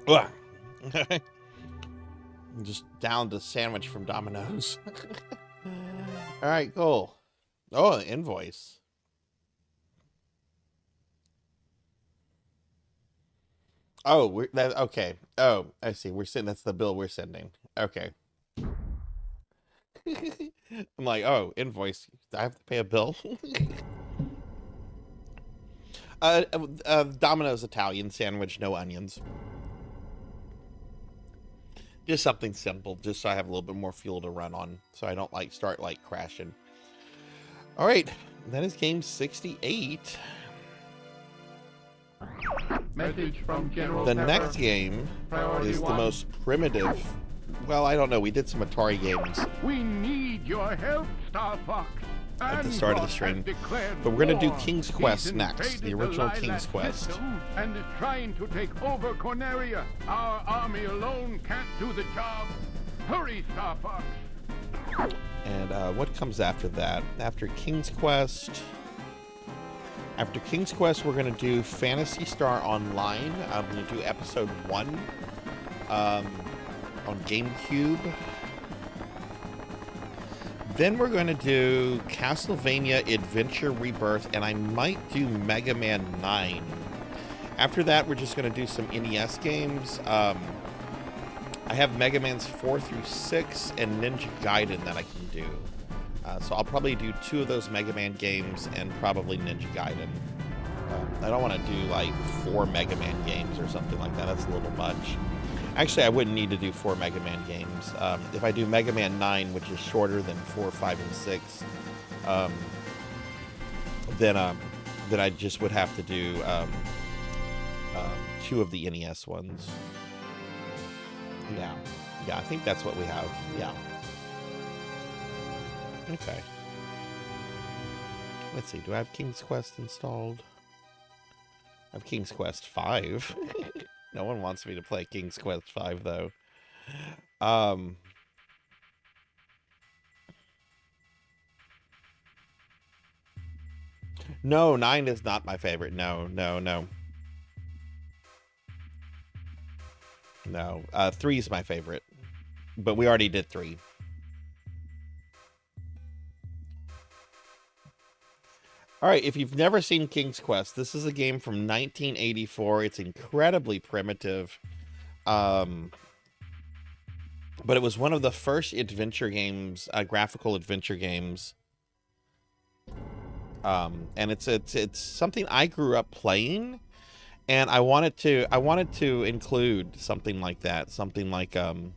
Ugh. I'm just downed a sandwich from Domino's. All right, cool. Oh, an invoice. Oh, okay. Oh, I see. We're sending. That's the bill we're sending. Okay. I'm like, oh, invoice. I have to pay a bill. Domino's Italian sandwich, no onions. Just something simple, just so I have a little bit more fuel to run on, so I don't start crashing. All right, that is game 68. Message from General The Pepper. next game Priority is the one. most primitive. Well, I don't know. We did some Atari games We need your help, Star Fox. at the start of the stream, but we're gonna do King's Quest next, the original King's Quest. And is trying to take over Corneria. Our army alone can't do the job. Hurry, Star Fox. And what comes after that? After King's Quest, we're gonna do Phantasy Star Online. I'm gonna do episode 1 on GameCube. Then we're going to do Castlevania Adventure Rebirth, and I might do Mega Man 9. After that, we're just going to do some NES games. I have Mega Mans 4 through 6 and Ninja Gaiden that I can do. So I'll probably do 2 of those Mega Man games and probably Ninja Gaiden. I don't want to do 4 Mega Man games or something like that. That's a little much. Actually, I wouldn't need to do 4 Mega Man games. If I do Mega Man 9, which is shorter than 4, 5, and 6, then I just would have to do 2 of the NES ones. Yeah, I think that's what we have. Yeah. Okay. Let's see. Do I have King's Quest installed? I have King's Quest 5. No one wants me to play King's Quest 5, though. No, 9 is not my favorite. No. No, 3 is my favorite. But we already did 3. All right, if you've never seen King's Quest, this is a game from 1984. It's incredibly primitive. But it was one of the first adventure games, graphical adventure games. And it's something I grew up playing, and I wanted to include something like that, something like one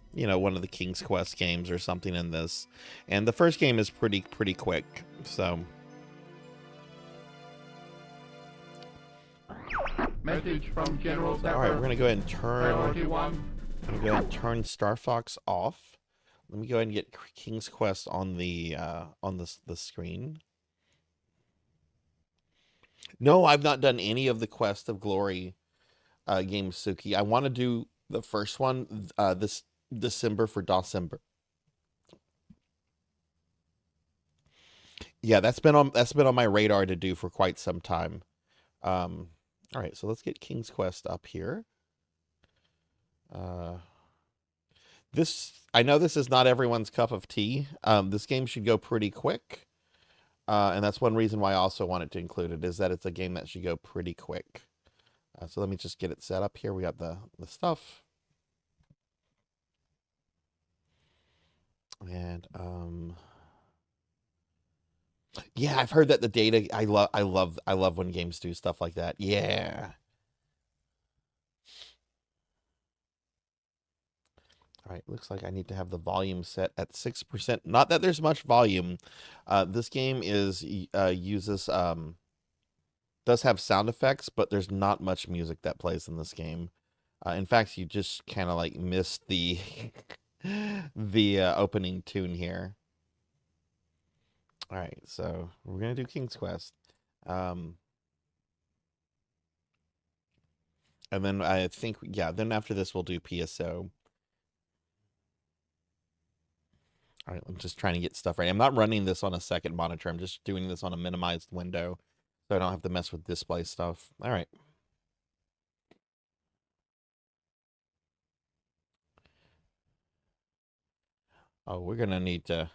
of the King's Quest games or something in this. And the first game is pretty quick, so. Message from General Pepper. All right, we're gonna go ahead and Priority 1. turn Star Fox off. Let me go ahead and get King's Quest on the screen. No, I've not done any of the Quest of Glory games, Suki. I want to do the first one this December for December. Yeah, that's been on my radar to do for quite some time. All right, so let's get King's Quest up here. I know this is not everyone's cup of tea. This game should go pretty quick. And that's one reason why I also wanted to include it, is that it's a game that should go pretty quick. So let me just get it set up here. We got the stuff. And yeah, I've heard that the data, I love when games do stuff like that. Yeah. All right, looks like I need to have the volume set at 6%. Not that there's much volume. This game does have sound effects, but there's not much music that plays in this game. In fact, you just kind of missed the the opening tune here. All right, so we're gonna do King's Quest, and then I think then after this we'll do PSO. All right, I'm just trying to get stuff right. I'm not running this on a second monitor. I'm just doing this on a minimized window, so I don't have to mess with display stuff. All right. Oh, we're gonna need to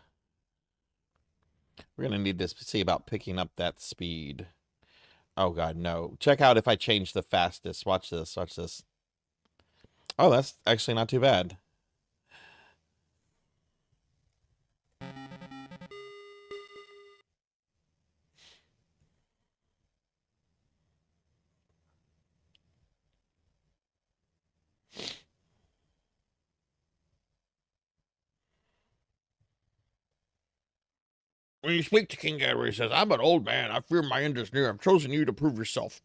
see about picking up that speed. Oh god, no. Check out if I change the fastest. Watch this, watch this. Oh, that's actually not too bad. When you speak to King Edward, he says, I'm an old man. I fear my end is near. I've chosen you to prove yourself.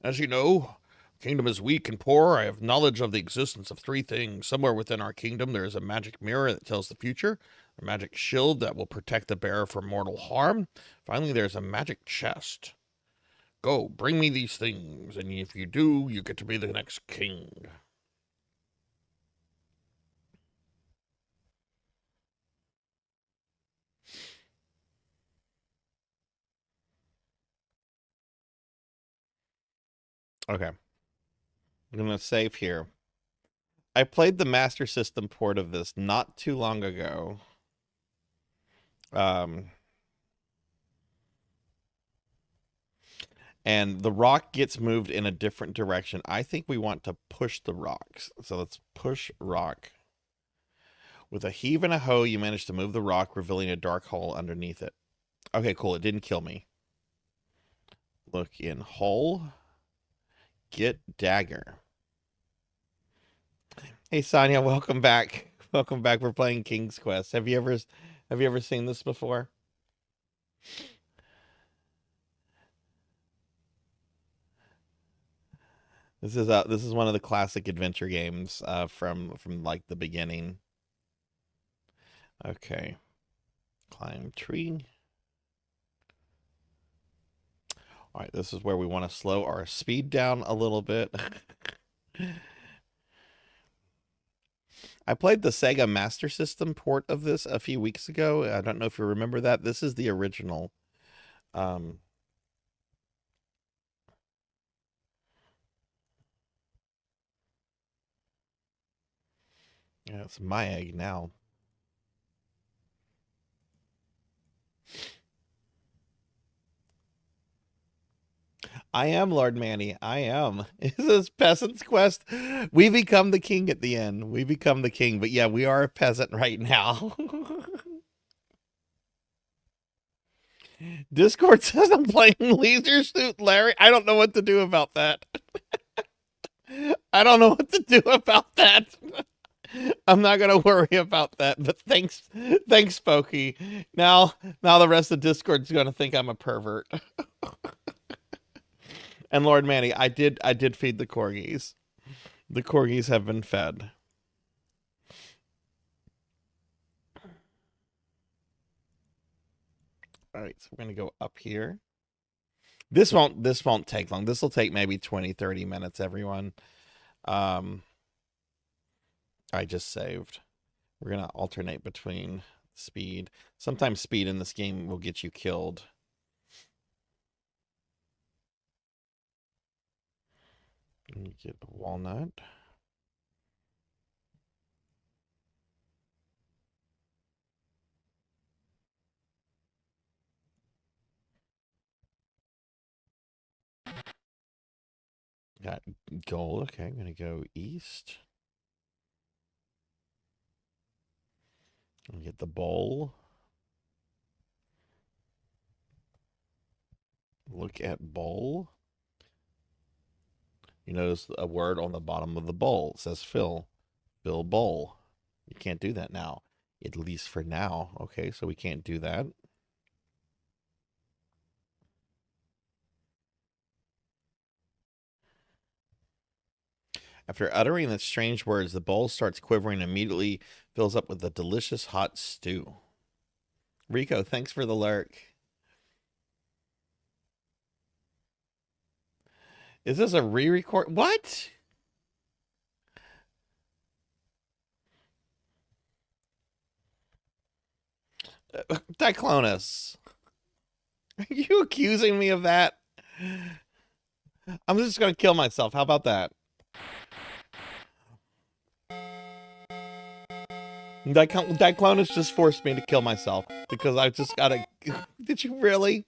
As you know, kingdom is weak and poor. I have knowledge of the existence of three things. Somewhere within our kingdom, there is a magic mirror that tells the future, a magic shield that will protect the bearer from mortal harm. Finally, there's a magic chest. Go, bring me these things, and if you do, you get to be the next king. Okay. I'm going to save here. I played the Master System port of this not too long ago. And the rock gets moved in a different direction. I think we want to push the rocks. So let's push rock. With a heave and a hoe, you manage to move the rock, revealing a dark hole underneath it. Okay, cool. It didn't kill me. Look in hole. Get dagger. Hey Sonia, welcome back. Welcome back. We're playing King's Quest. Have you ever seen this before? This is one of the classic adventure games from like the beginning. Okay. Climb tree. All right, this is where we want to slow our speed down a little bit. I played the Sega Master System port of this a few weeks ago. I don't know if you remember that. This is the original. Yeah, it's my egg now. I am Lord Manny. I am. Is this Peasant's Quest? We become the king at the end. We become the king. But yeah, we are a peasant right now. Discord says I'm playing Leisure Suit Larry. I don't know what to do about that. I don't know what to do about that. I'm not gonna worry about that. But thanks, Spooky. Now the rest of Discord's gonna think I'm a pervert. And Lord Manny, I did feed the corgis. The corgis have been fed. All right, so we're gonna go up here. This won't take long. This will take maybe 20-30 minutes, everyone. I just saved. We're gonna alternate between speed. Sometimes speed in this game will get you killed. Get a walnut. Got gold. Okay, I'm gonna go east. Get the bowl. Look at bowl. You notice a word on the bottom of the bowl. It says fill. Fill bowl. You can't do that now. At least for now. Okay, so we can't do that. After uttering the strange words, the bowl starts quivering and immediately fills up with a delicious hot stew. Rico, thanks for the lurk. Is this a re-record? What? Diclonus. Are you accusing me of that? I'm just going to kill myself. How about that? Diclonus just forced me to kill myself because I just gotta. Did you really?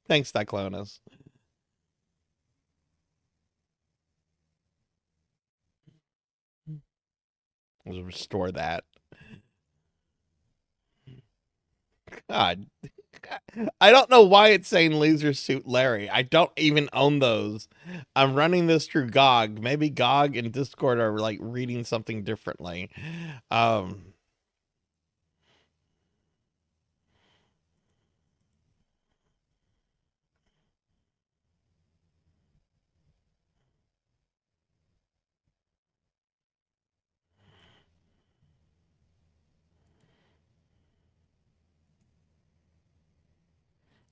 Thanks, Diclonus. Let's restore that. God. I don't know why it's saying Laser Suit Larry. I don't even own those. I'm running this through GOG. Maybe GOG and Discord are like reading something differently.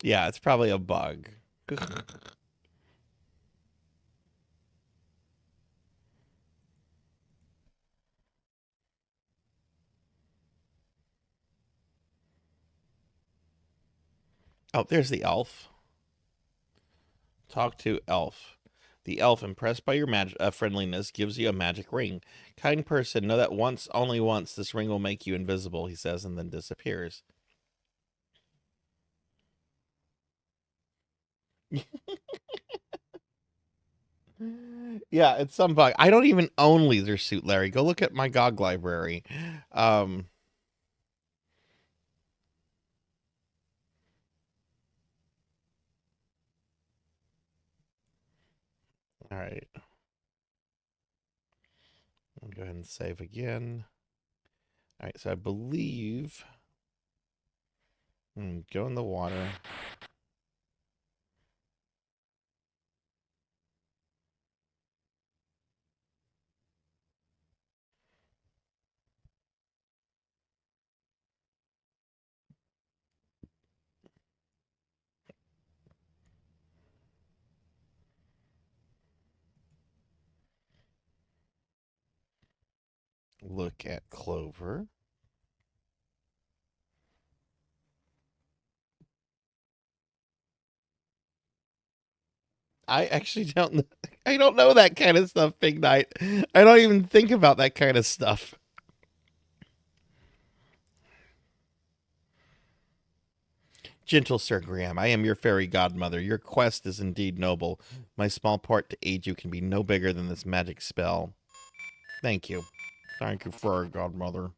Yeah, it's probably a bug. Oh, there's the elf. Talk to elf. The elf, impressed by your friendliness, gives you a magic ring. Kind person, know that once, only once, this ring will make you invisible, he says, and then disappears. Yeah, it's some bug. I don't even own Laser Suit Larry. Go look at my GOG library. All right. I'll go ahead and save again. All right, so I believe go in the water. Look at Clover. I actually don't know. I don't know that kind of stuff, Big Night. I don't even think about that kind of stuff. Gentle Sir Graham, I am your fairy godmother. Your quest is indeed noble. My small part to aid you can be no bigger than this magic spell. Thank you. Thank you, fairy godmother.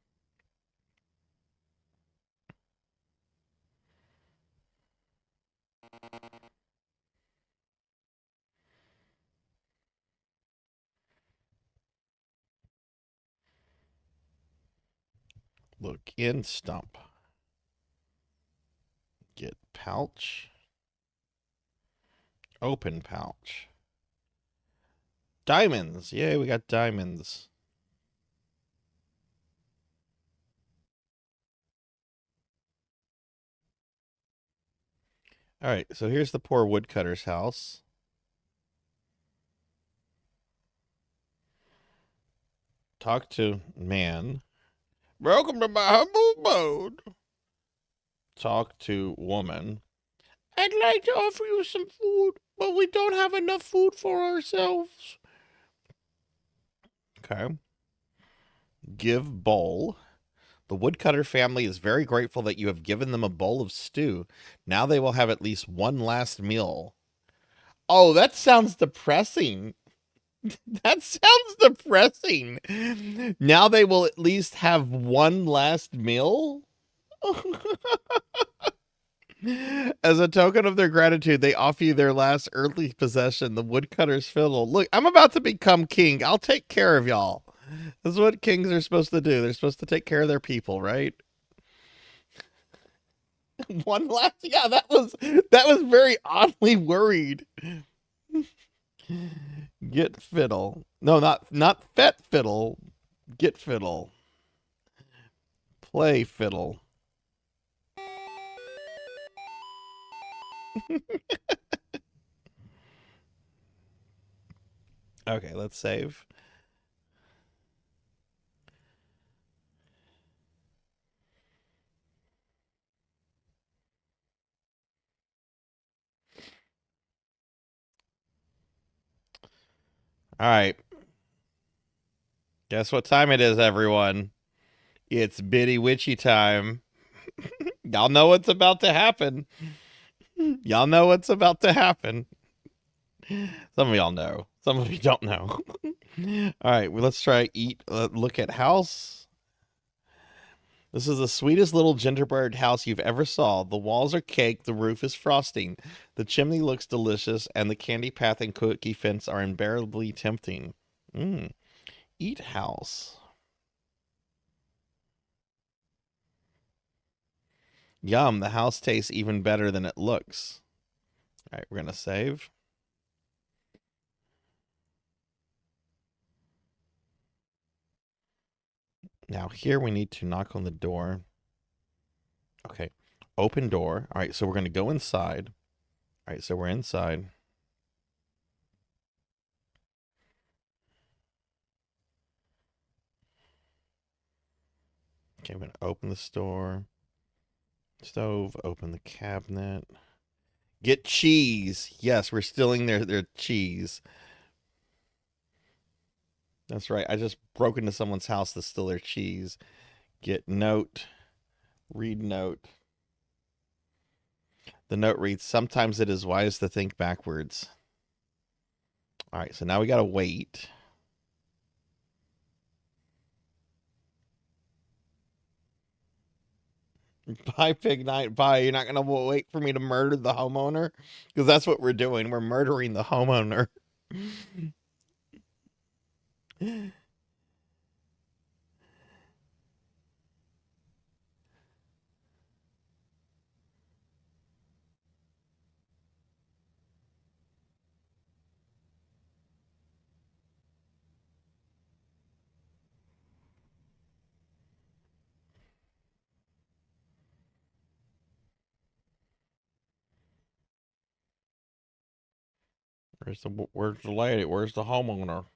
Look in stump. Get pouch. Open pouch. Diamonds. Yay, we got diamonds. All right, so here's the poor woodcutter's house. Talk to man. Welcome to my humble abode. Talk to woman. I'd like to offer you some food, but we don't have enough food for ourselves. Okay. Give bowl. The woodcutter family is very grateful that you have given them a bowl of stew. Now they will have at least one last meal. Oh, that sounds depressing. That sounds depressing. Now they will at least have one last meal? As a token of their gratitude, they offer you their last earthly possession, the woodcutter's fiddle. Look, I'm about to become king. I'll take care of y'all. This is what kings are supposed to do. They're supposed to take care of their people, right? One last, yeah, that was very oddly worried. Get fiddle. No, not fet fiddle. Get fiddle. Play fiddle. Okay, let's save. All right. Guess what time it is, everyone? It's bitty witchy time. Y'all know what's about to happen. Y'all know what's about to happen. Some of y'all know. Some of you don't know. All right, well, let's try look at house. This is the sweetest little gingerbread house you've ever saw. The walls are cake, the roof is frosting. The chimney looks delicious, and the candy path and cookie fence are unbearably tempting. Eat house. Yum, the house tastes even better than it looks. All right, we're going to save. Now here we need to knock on the door. Okay, open door. All right, so we're going to go inside. All right, so we're inside. Okay, I'm going to open the stove, open the cabinet. Get cheese. Yes, we're stealing their cheese. That's right. I just broke into someone's house to steal their cheese. Get note. Read note. The note reads, sometimes it is wise to think backwards. All right, so now we got to wait. Bye, Pig Night. Bye. You're not going to wait for me to murder the homeowner? Because that's what we're doing. We're murdering the homeowner. Where's the lady? Where's the homeowner?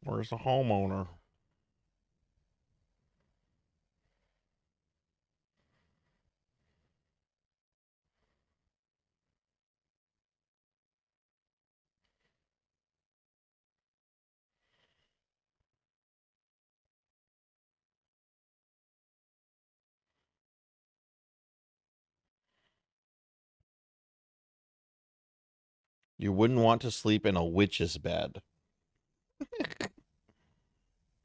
Where's the homeowner? You wouldn't want to sleep in a witch's bed.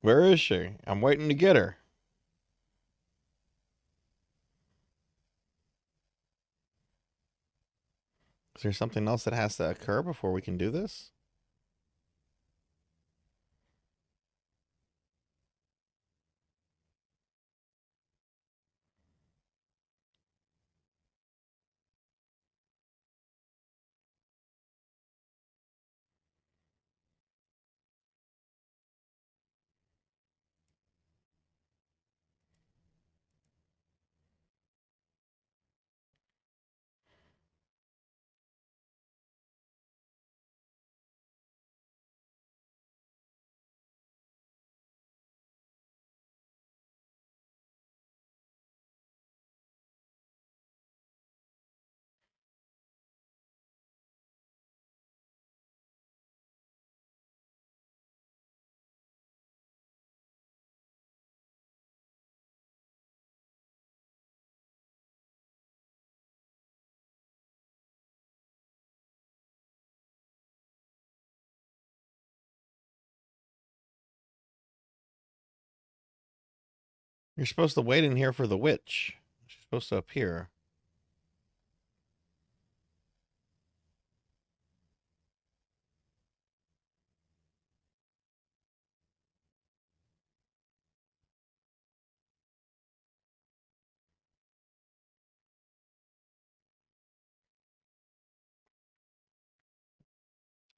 Where is she? I'm waiting to get her. Is there something else that has to occur before we can do this? You're supposed to wait in here for the witch. She's supposed to appear.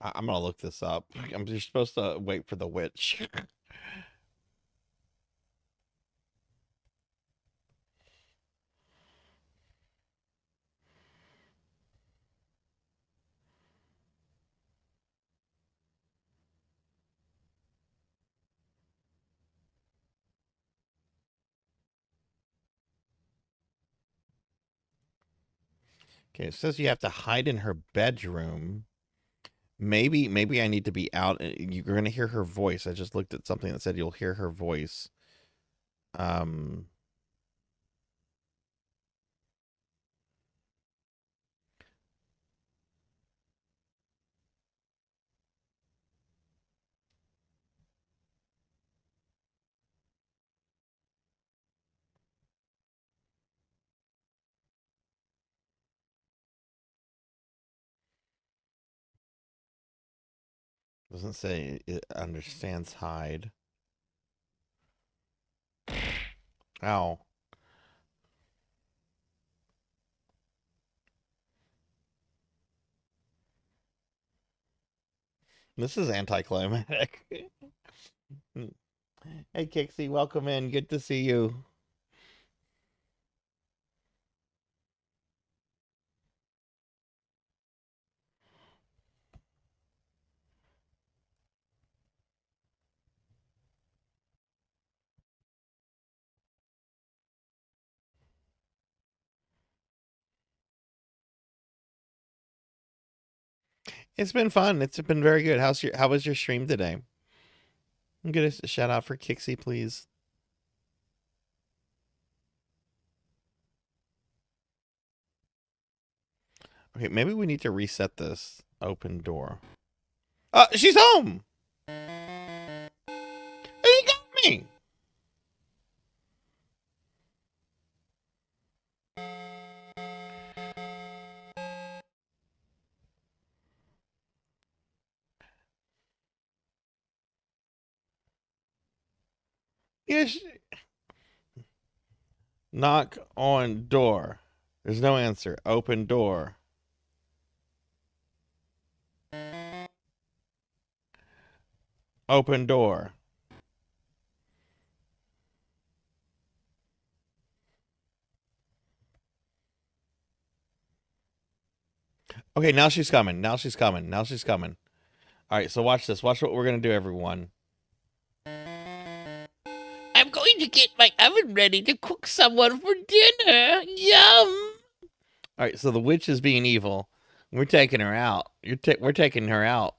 I'm gonna look this up. You're supposed to wait for the witch. Okay, it says you have to hide in her bedroom. Maybe I need to be out. You're gonna hear her voice. I just looked at something that said you'll hear her voice. Um. Doesn't say it understands hide. Ow. This is anticlimactic. Hey, Kixie, welcome in. Good to see you. It's been fun. It's been very good. How was your stream today? I'm gonna shout out for Kixie, please. Okay, maybe we need to reset this open door. She's home. And he got me. Yes. Knock on door. There's no answer. Open door. Open door. Okay, now she's coming. Now she's coming. Now she's coming. All right, so watch this. Watch what we're going to do, everyone. I'm going to get my oven ready to cook someone for dinner. Yum. All right, so the witch is being evil. We're taking her out. We're taking her out.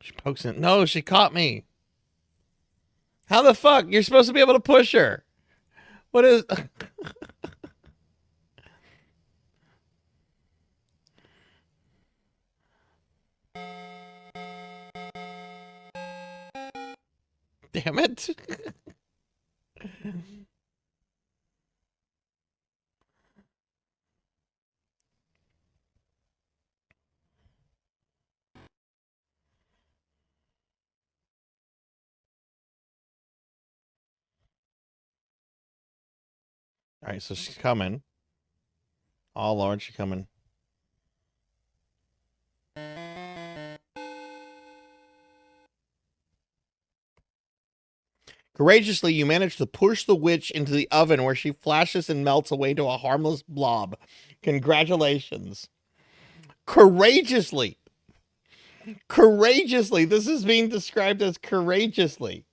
She pokes in. No, she caught me. How the fuck? You're supposed to be able to push her. What is... Damn it. All right, so she's coming. Oh, Lord, she's coming. Courageously, you manage to push the witch into the oven where she flashes and melts away to a harmless blob. Congratulations. Courageously. Courageously. This is being described as courageously.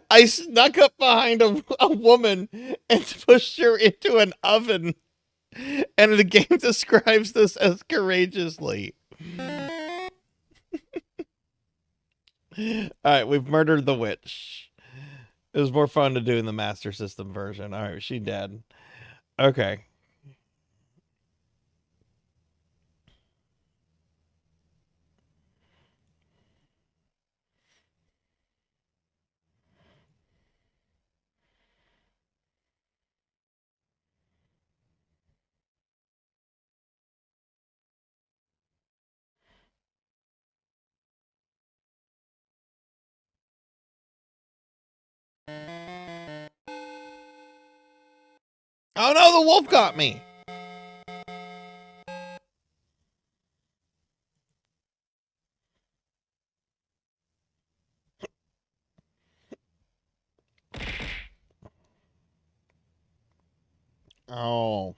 I snuck up behind a woman and pushed her into an oven. And the game describes this as courageously. Alright, we've murdered the witch. It was more fun to do in the Master System version. Alright, she dead. Okay. Oh no, the wolf got me. Oh.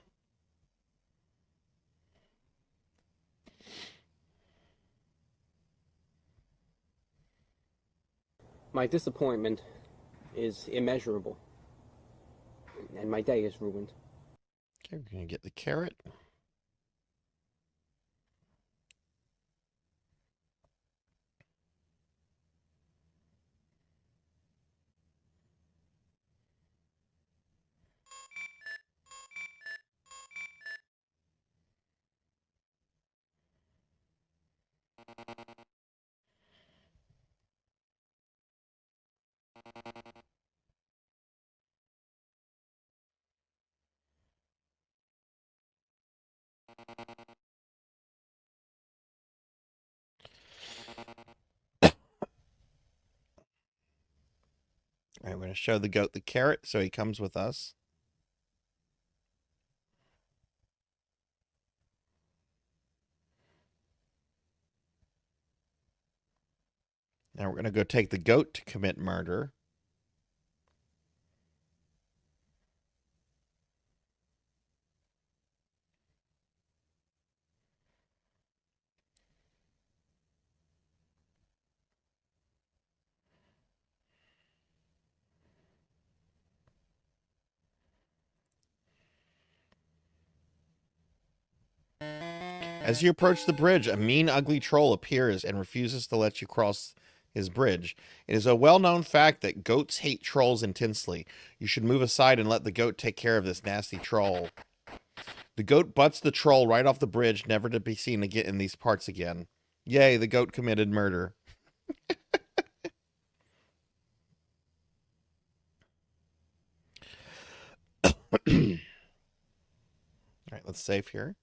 My disappointment is immeasurable, and my day is ruined. Okay, we're going to get the carrot. All right, we're going to show the goat the carrot so he comes with us. Now we're going to go take the goat to commit murder. As you approach the bridge, a mean, ugly troll appears and refuses to let you cross his bridge. It is a well-known fact that goats hate trolls intensely. You should move aside and let the goat take care of this nasty troll. The goat butts the troll right off the bridge, never to be seen again in these parts again. Yay, the goat committed murder. All right, let's save here.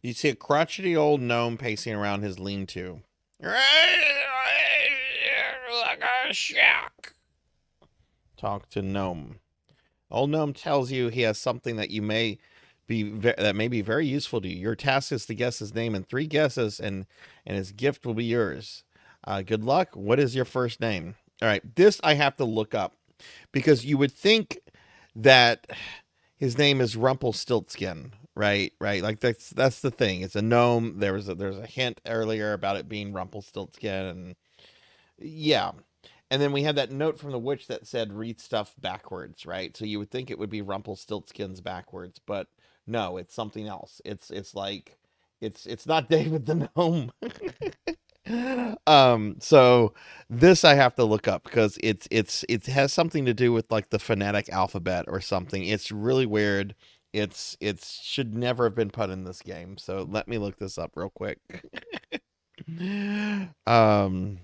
You see a crotchety old gnome pacing around his lean-to. Like a shack. Talk to gnome. Old gnome tells you he has something that may be very useful to you. Your task is to guess his name in 3 guesses, and his gift will be yours. Good luck. What is your first name? All right, this I have to look up because you would think that his name is Rumpelstiltskin, right? Right, like that's the thing. It's a gnome. There's a hint earlier about it being Rumpelstiltskin, and yeah. And then we had that note from the witch that said read stuff backwards, right? So you would think it would be Rumpelstiltskin's backwards, but no, it's something else. It's like it's not David the gnome. So this I have to look up because it has something to do with like the phonetic alphabet or something. It's really weird. It should never have been put in this game. So let me look this up real quick. um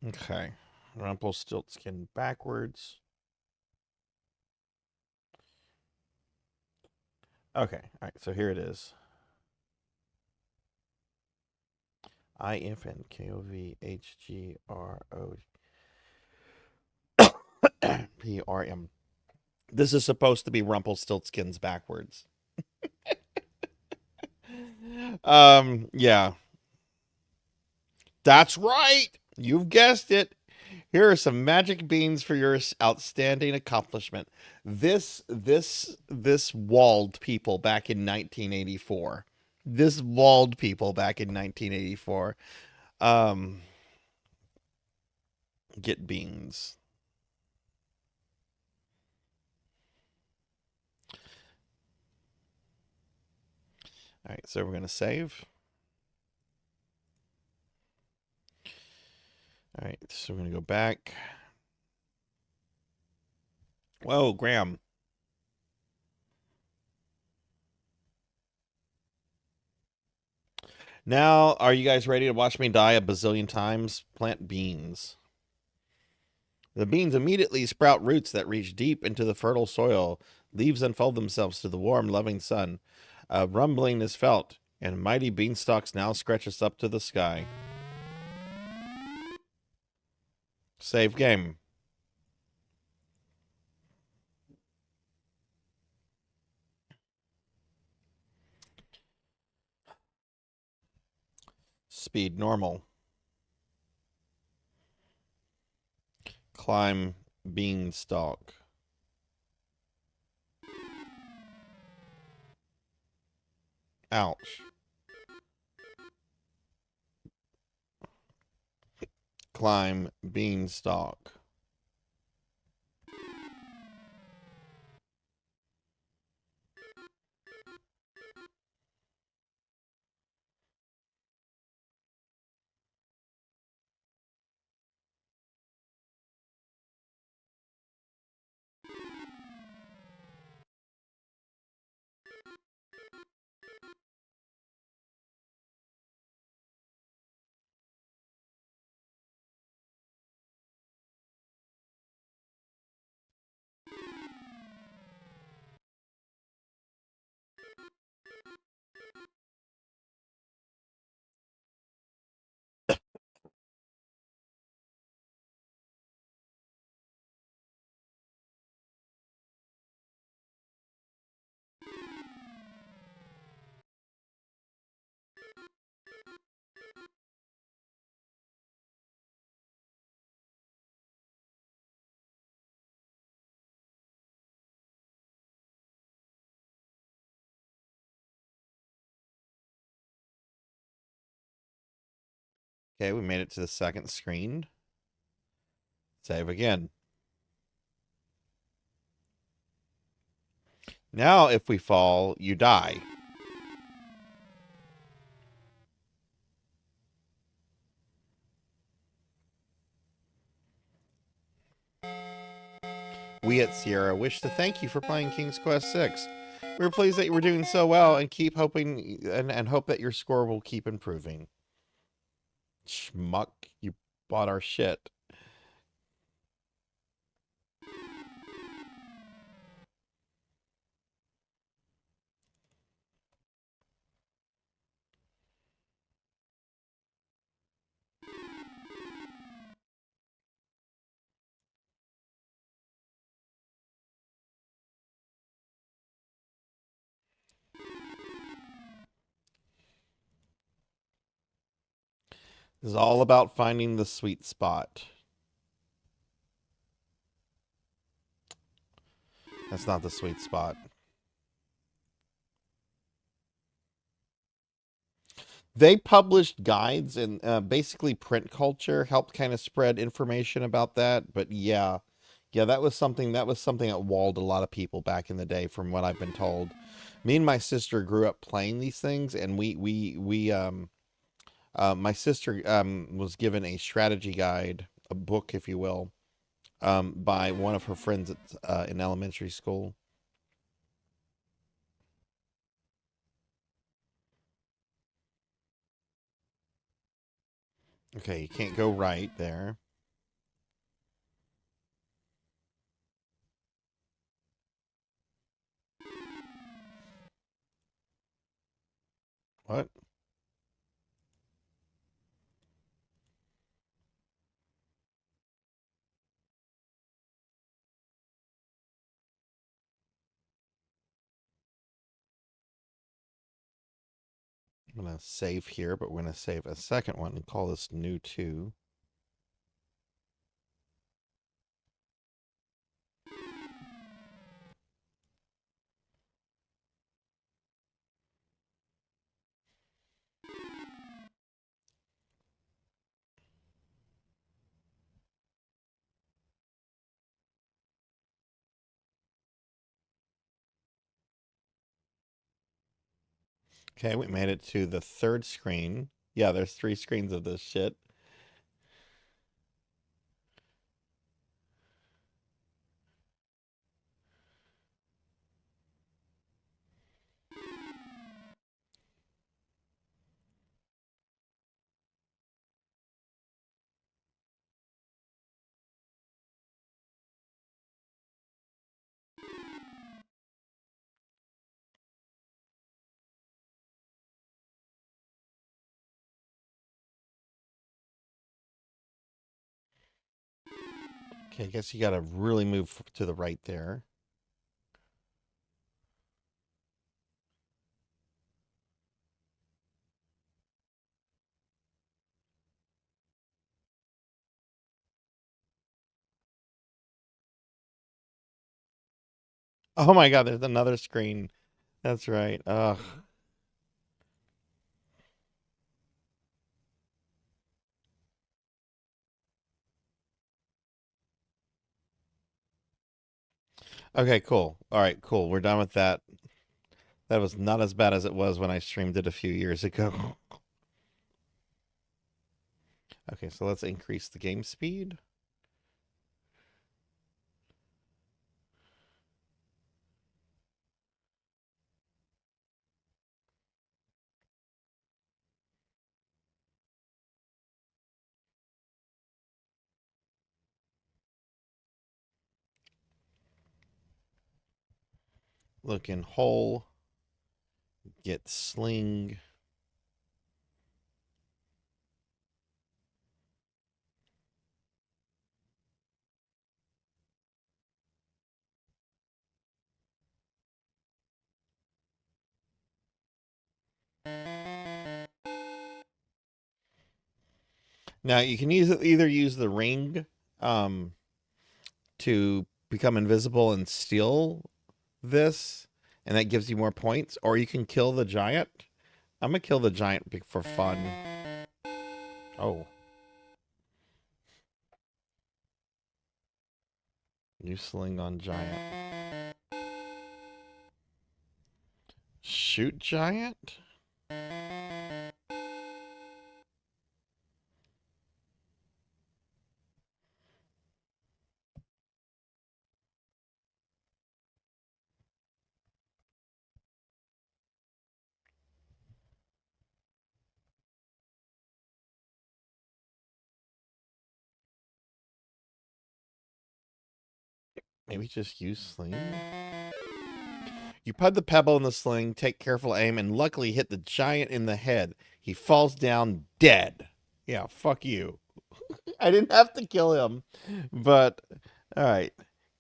Okay. Rumpelstiltskin backwards. Okay. All right. So here it is. INFNKOVHGROPRM. This is supposed to be Rumpelstiltskin's backwards. Yeah. That's right. You've guessed it. Here are some magic beans for your outstanding accomplishment. This walled people back in 1984. This walled people back in 1984. Get beans. All right, so we're going to save. All right, so we're going to go back. Whoa, Graham. Now, are you guys ready to watch me die a bazillion times? Plant beans. The beans immediately sprout roots that reach deep into the fertile soil. Leaves unfold themselves to the warm, loving sun. A rumbling is felt, and mighty beanstalks now stretches up to the sky. Save game. speed, normal. Climb beanstalk. Ouch. Climb beanstalk. Okay, we made it to the second screen. Save again. Now, if we fall, you die. We at Sierra wish to thank you for playing King's Quest VI. We're pleased that you were doing so well and keep hoping and hope that your score will keep improving. Schmuck, you bought our shit. This is all about finding the sweet spot. That's not the sweet spot. They published guides and basically print culture helped kind of spread information about that. But yeah, that was something that walled a lot of people back in the day, from what I've been told. Me and my sister grew up playing these things, and my sister was given a strategy guide, a book, if you will, by one of her friends in elementary school. Okay, you can't go right there. What? I'm going to save here, but we're going to save a second one and call this new 2. Okay, we made it to the third screen. Yeah, there's 3 screens of this shit. Okay, I guess you got to really move to the right there. Oh my god, there's another screen. That's right. Ugh. Okay, cool. All right, cool. We're done with that. That was not as bad as it was when I streamed it a few years ago. Okay, so let's increase the game speed. Looking whole. Get sling. Now you can either use the ring to become invisible and steal this, and that gives you more points, or you can kill the giant. I'm gonna kill the giant for fun. Oh. New sling on giant. Shoot giant? Maybe just use sling? You put the pebble in the sling, take careful aim, and luckily hit the giant in the head. He falls down dead. Yeah, fuck you. I didn't have to kill him. But, alright.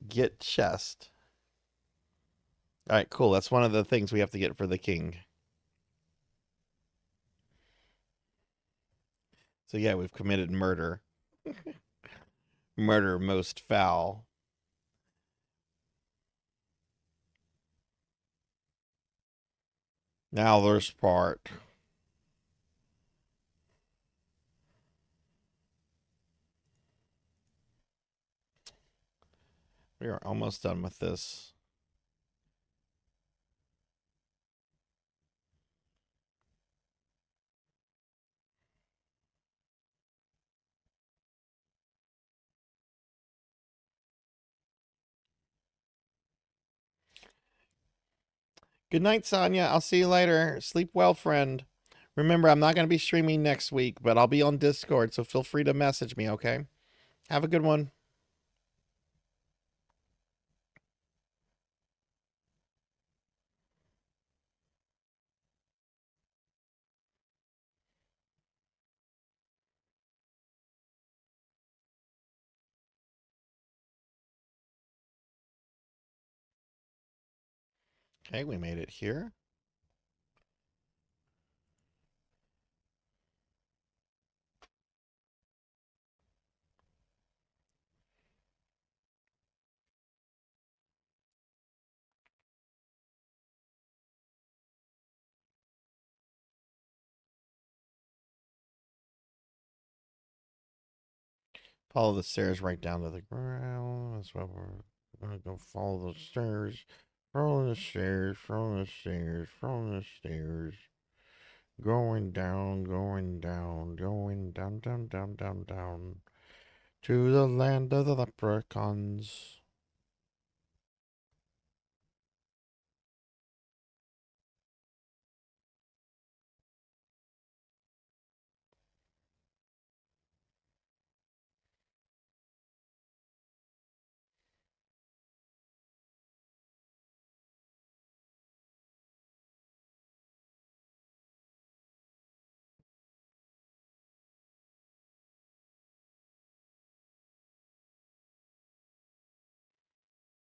Get chest. Alright, cool. That's one of the things we have to get for the king. So yeah, we've committed murder. Murder most foul. Now there's part. We are almost done with this. Good night, Sonia. I'll see you later. Sleep well, friend. Remember, I'm not going to be streaming next week, but I'll be on Discord, so feel free to message me, okay? Have a good one. Okay, we made it here. Follow the stairs right down to the ground. That's what we're going to go follow the stairs. Follow the stairs, follow the stairs, follow the stairs. Going down, going down, going down, down, down, down, down. To the land of the leprechauns.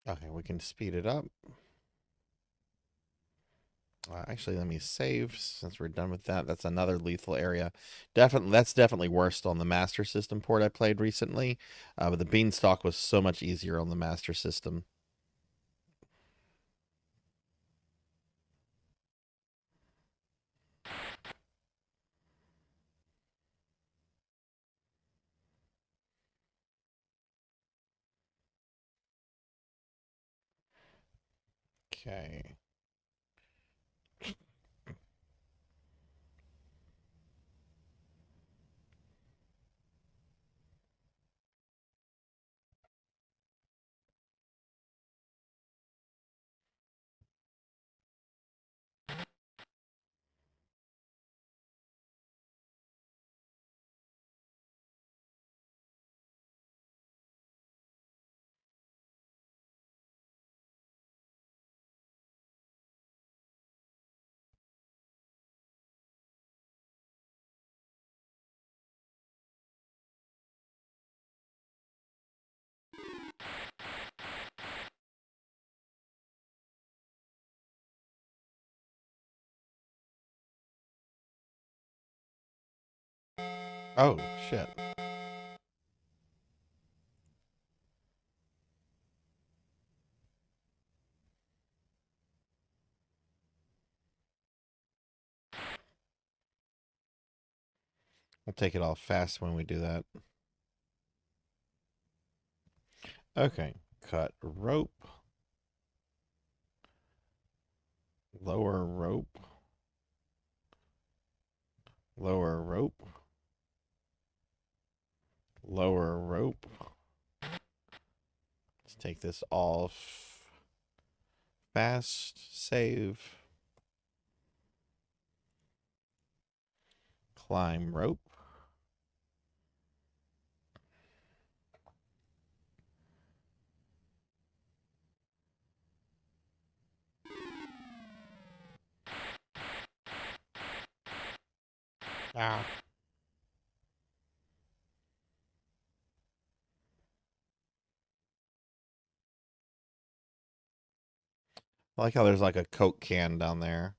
Okay, we can speed it up. Actually, let me save since we're done with that. That's another lethal area. That's definitely worse on the Master System port I played recently. But the Beanstalk was so much easier on the Master System. Okay. Oh, shit. We'll take it off fast when we do that. Okay. Cut rope. Lower rope. Lower rope. Lower rope. Let's take this off. Fast. Save. Climb rope. Ah. I like how there's like a Coke can down there.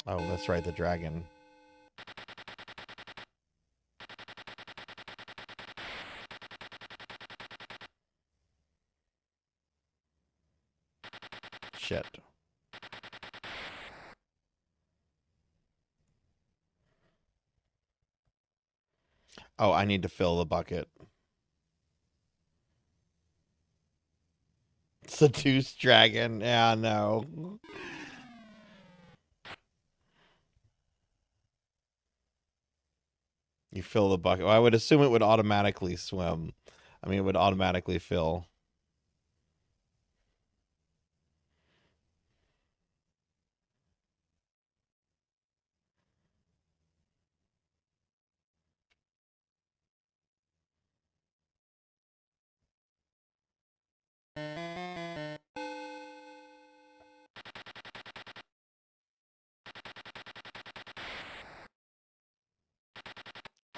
Oh, that's right, the dragon. Shit. Oh, I need to fill the bucket. Seduce dragon. Yeah, no. You fill the bucket. Well, I would assume it would automatically swim. I mean, it would automatically fill.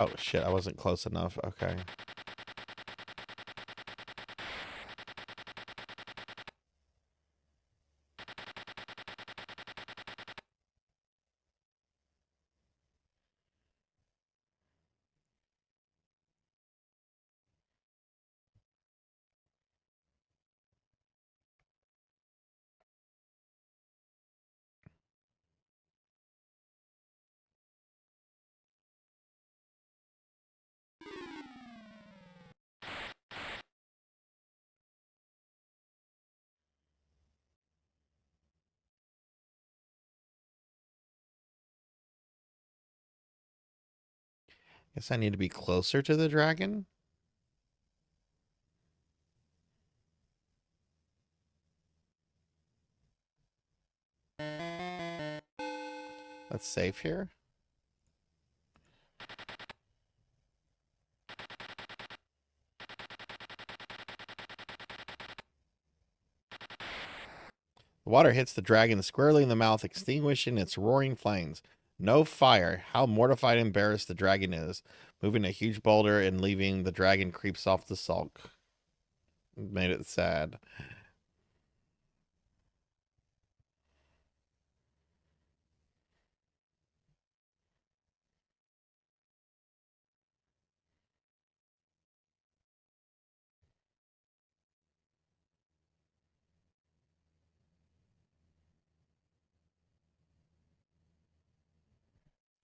Oh, shit. I wasn't close enough. Okay. Guess I need to be closer to the dragon. Let's save here. The water hits the dragon squarely in the mouth, extinguishing its roaring flames. No fire. How mortified and embarrassed the dragon is. Moving a huge boulder and leaving the dragon creeps off the sulk. Made it sad.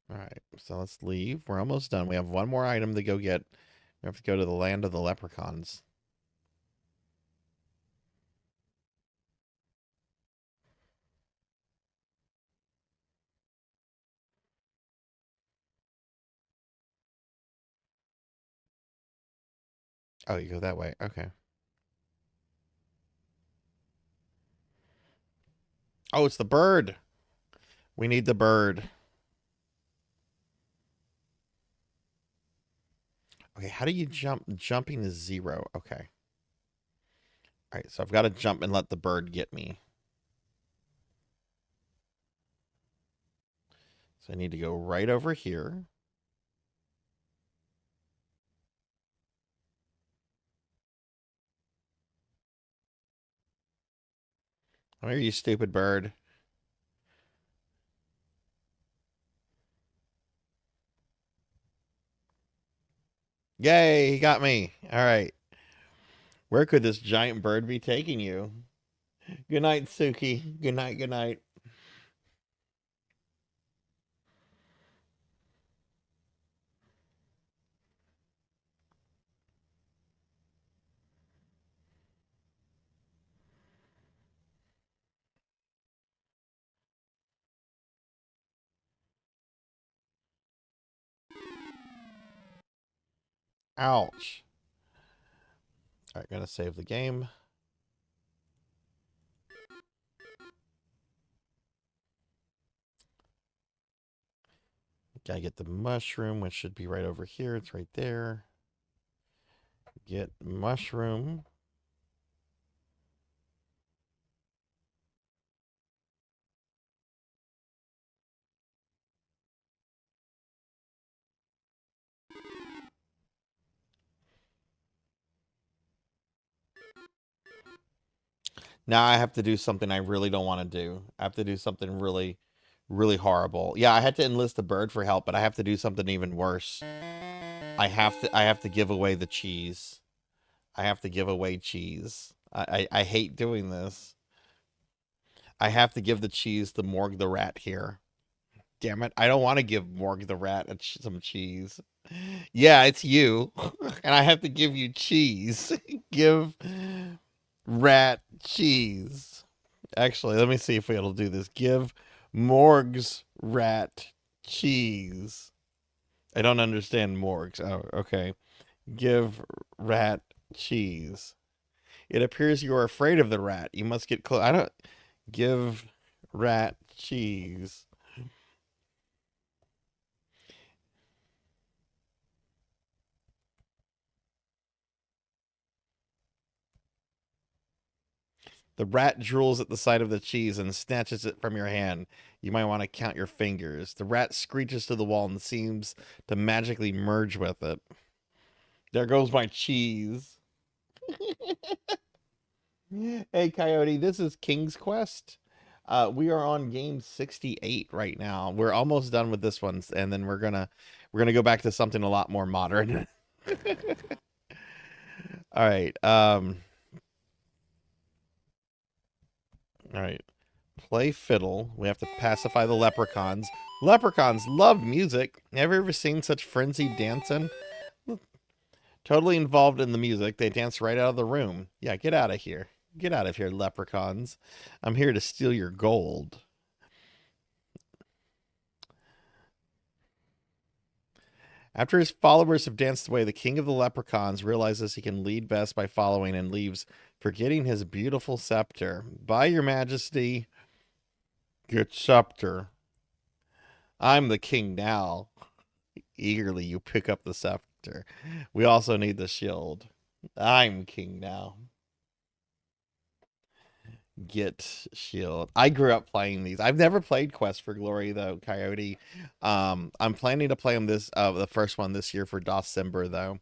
All right, so let's leave. We're almost done. We have one more item to go get We have to go to the land of the leprechauns. Oh, you go that way. Okay. Oh, it's the bird. We need the bird. Okay, how do you jump? Jumping is 0. Okay. All right, so I've got to jump and let the bird get me. So I need to go right over here. Come here, you stupid bird. Yay, he got me. All right. Where could this giant bird be taking you? Good night, Suki. Good night, good night. Ouch. All right, gonna save the game. Gotta get the mushroom, which should be right over here. It's right there. Get mushroom. Now I have to do something I really don't want to do. I have to do something really, really horrible. Yeah, I had to enlist a bird for help, but I have to do something even worse. I have to give away the cheese. I have to give away cheese. I hate doing this. I have to give the cheese to Morg the rat here. Damn it. I don't want to give Morg the rat some cheese. Yeah, it's you. And I have to give you cheese. Give rat cheese. Actually, let me see if it'll do this. Give Morg's rat cheese. I don't understand Morg's. Oh, okay. Give rat cheese. It appears you are afraid of the rat. You must get close. I don't. Give rat cheese. The rat drools at the sight of the cheese and snatches it from your hand. You might want to count your fingers. The rat screeches to the wall and seems to magically merge with it. There goes my cheese. Hey, Coyote, this is King's Quest. We are on game 68 right now. We're almost done with this one, and then we're gonna go back to something a lot more modern. All right. All right. Play fiddle. We have to pacify the leprechauns. Leprechauns love music. Have you ever seen such frenzied dancing? Totally involved in the music. They dance right out of the room. Yeah, get out of here. Get out of here, leprechauns. I'm here to steal your gold. After his followers have danced away, the king of the leprechauns realizes he can lead best by following and leaves, forgetting his beautiful scepter. By your majesty, get scepter. I'm the king now. Eagerly, you pick up the scepter. We also need the shield. I'm king now. Get shield. I grew up playing these. I've never played Quest for Glory though, Coyote. I'm planning to play them the first one this year for December though.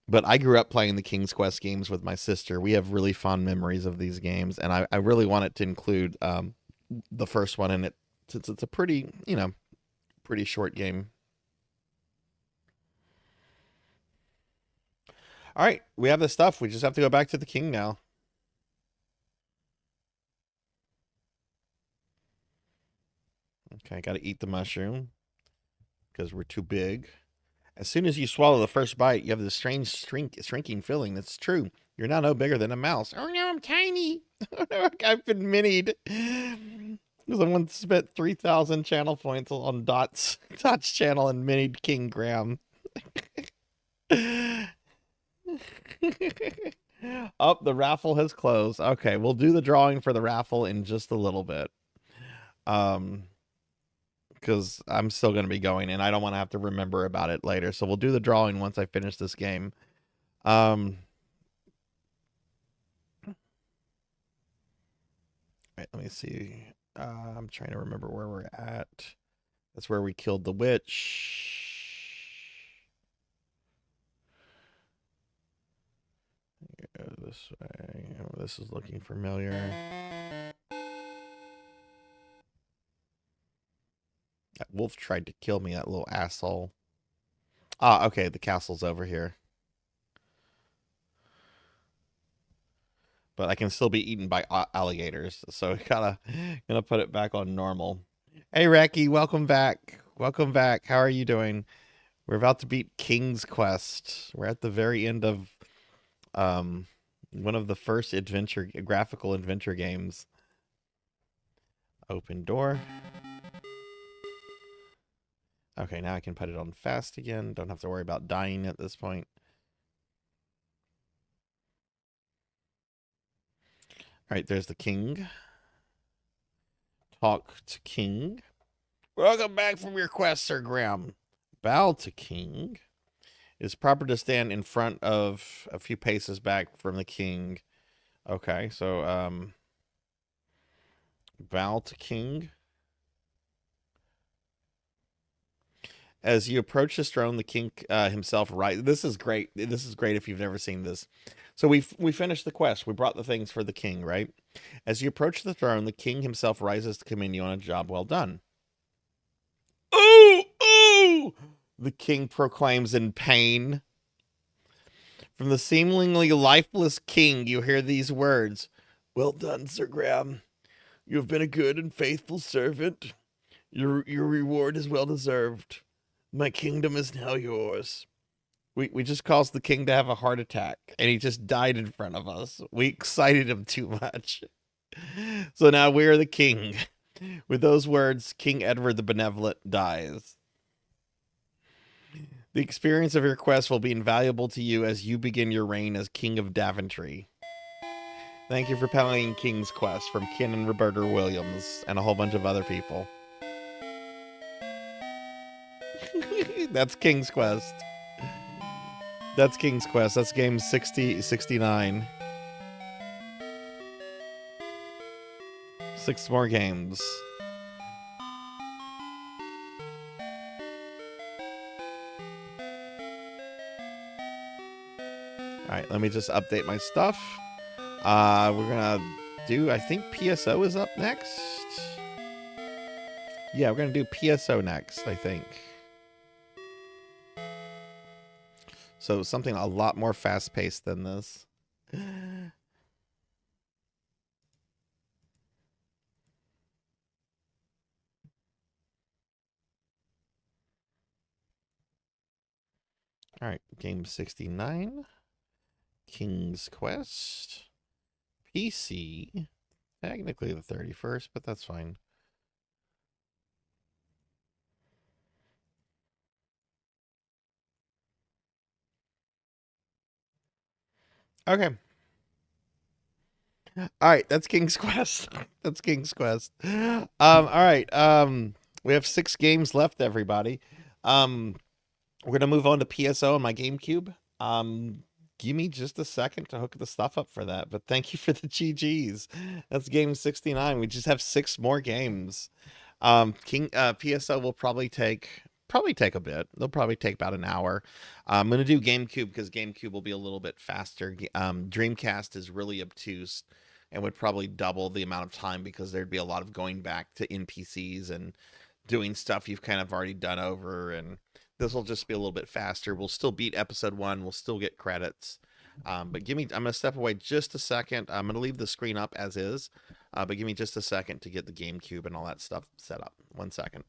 But I grew up playing the King's Quest games with my sister. We have really fond memories of these games, and I really want it to include the first one in it, since it's a pretty, pretty short game. All right, we have the stuff. We just have to go back to the king now. Okay, got to eat the mushroom because we're too big. As soon as you swallow the first bite, you have this strange shrinking feeling. That's true. You're now no bigger than a mouse. Oh no, I'm tiny. I've been minied. Someone spent 3,000 channel points on Dot's channel and minied King Graham. Oh, the raffle has closed. Okay, we'll do the drawing for the raffle in just a little bit. Because I'm still going to be going, and I don't want to have to remember about it later. So we'll do the drawing once I finish this game. Right, let me see. I'm trying to remember where we're at. That's where we killed the witch. Go this way. Oh, this is looking familiar. That wolf tried to kill me, that little asshole. Ah, okay, the castle's over here. But I can still be eaten by alligators, so we gonna put it back on normal. Hey, Reki, welcome back. Welcome back. How are you doing? We're about to beat King's Quest. We're at the very end of one of the first graphical adventure games. Open door. Okay, now I can put it on fast again. Don't have to worry about dying at this point. All right, there's the king. Talk to king. Welcome back from your quest, Sir Graham. Bow to king. It is proper to stand in front of a few paces back from the king. Okay, so bow to king. As you approach his throne, the king himself This is great. This is great if you've never seen this. So we finished the quest. We brought the things for the king, right? As you approach the throne, the king himself rises to commend you on a job well done. Ooh, ooh! The king proclaims in pain. From the seemingly lifeless king, you hear these words. Well done, Sir Graham. You have been a good and faithful servant. Your reward is well deserved. My kingdom is now yours. We just caused the king to have a heart attack, and he just died in front of us. We excited him too much. So now we are the king. With those words, King Edward the Benevolent dies. The experience of your quest will be invaluable to you as you begin your reign as King of Daventry. Thank you for playing King's Quest from Ken and Roberta Williams and a whole bunch of other people. That's King's Quest. That's King's Quest. That's game 69. 6 more games. Alright, let me just update my stuff. We're gonna do, I think PSO is up next. Yeah, we're gonna do PSO next, I think. So something a lot more fast-paced than this. All right, game 69. King's Quest. PC. Technically the 31st, but that's fine. Okay. All right, that's King's Quest. That's King's Quest. All right. We have 6 games left, everybody. We're gonna move on to PSO on my GameCube. Give me just a second to hook the stuff up for that. But thank you for the GGs. That's game 69. We just have 6 more games. PSO will probably take a bit. They'll probably take about an hour. I'm going to do GameCube because GameCube will be a little bit faster. Dreamcast is really obtuse and would probably double the amount of time because there'd be a lot of going back to NPCs and doing stuff you've kind of already done over. And this will just be a little bit faster. We'll still beat episode 1. We'll still get credits. But I'm going to step away just a second. I'm going to leave the screen up as is. But give me just a second to get the GameCube and all that stuff set up. 1 second.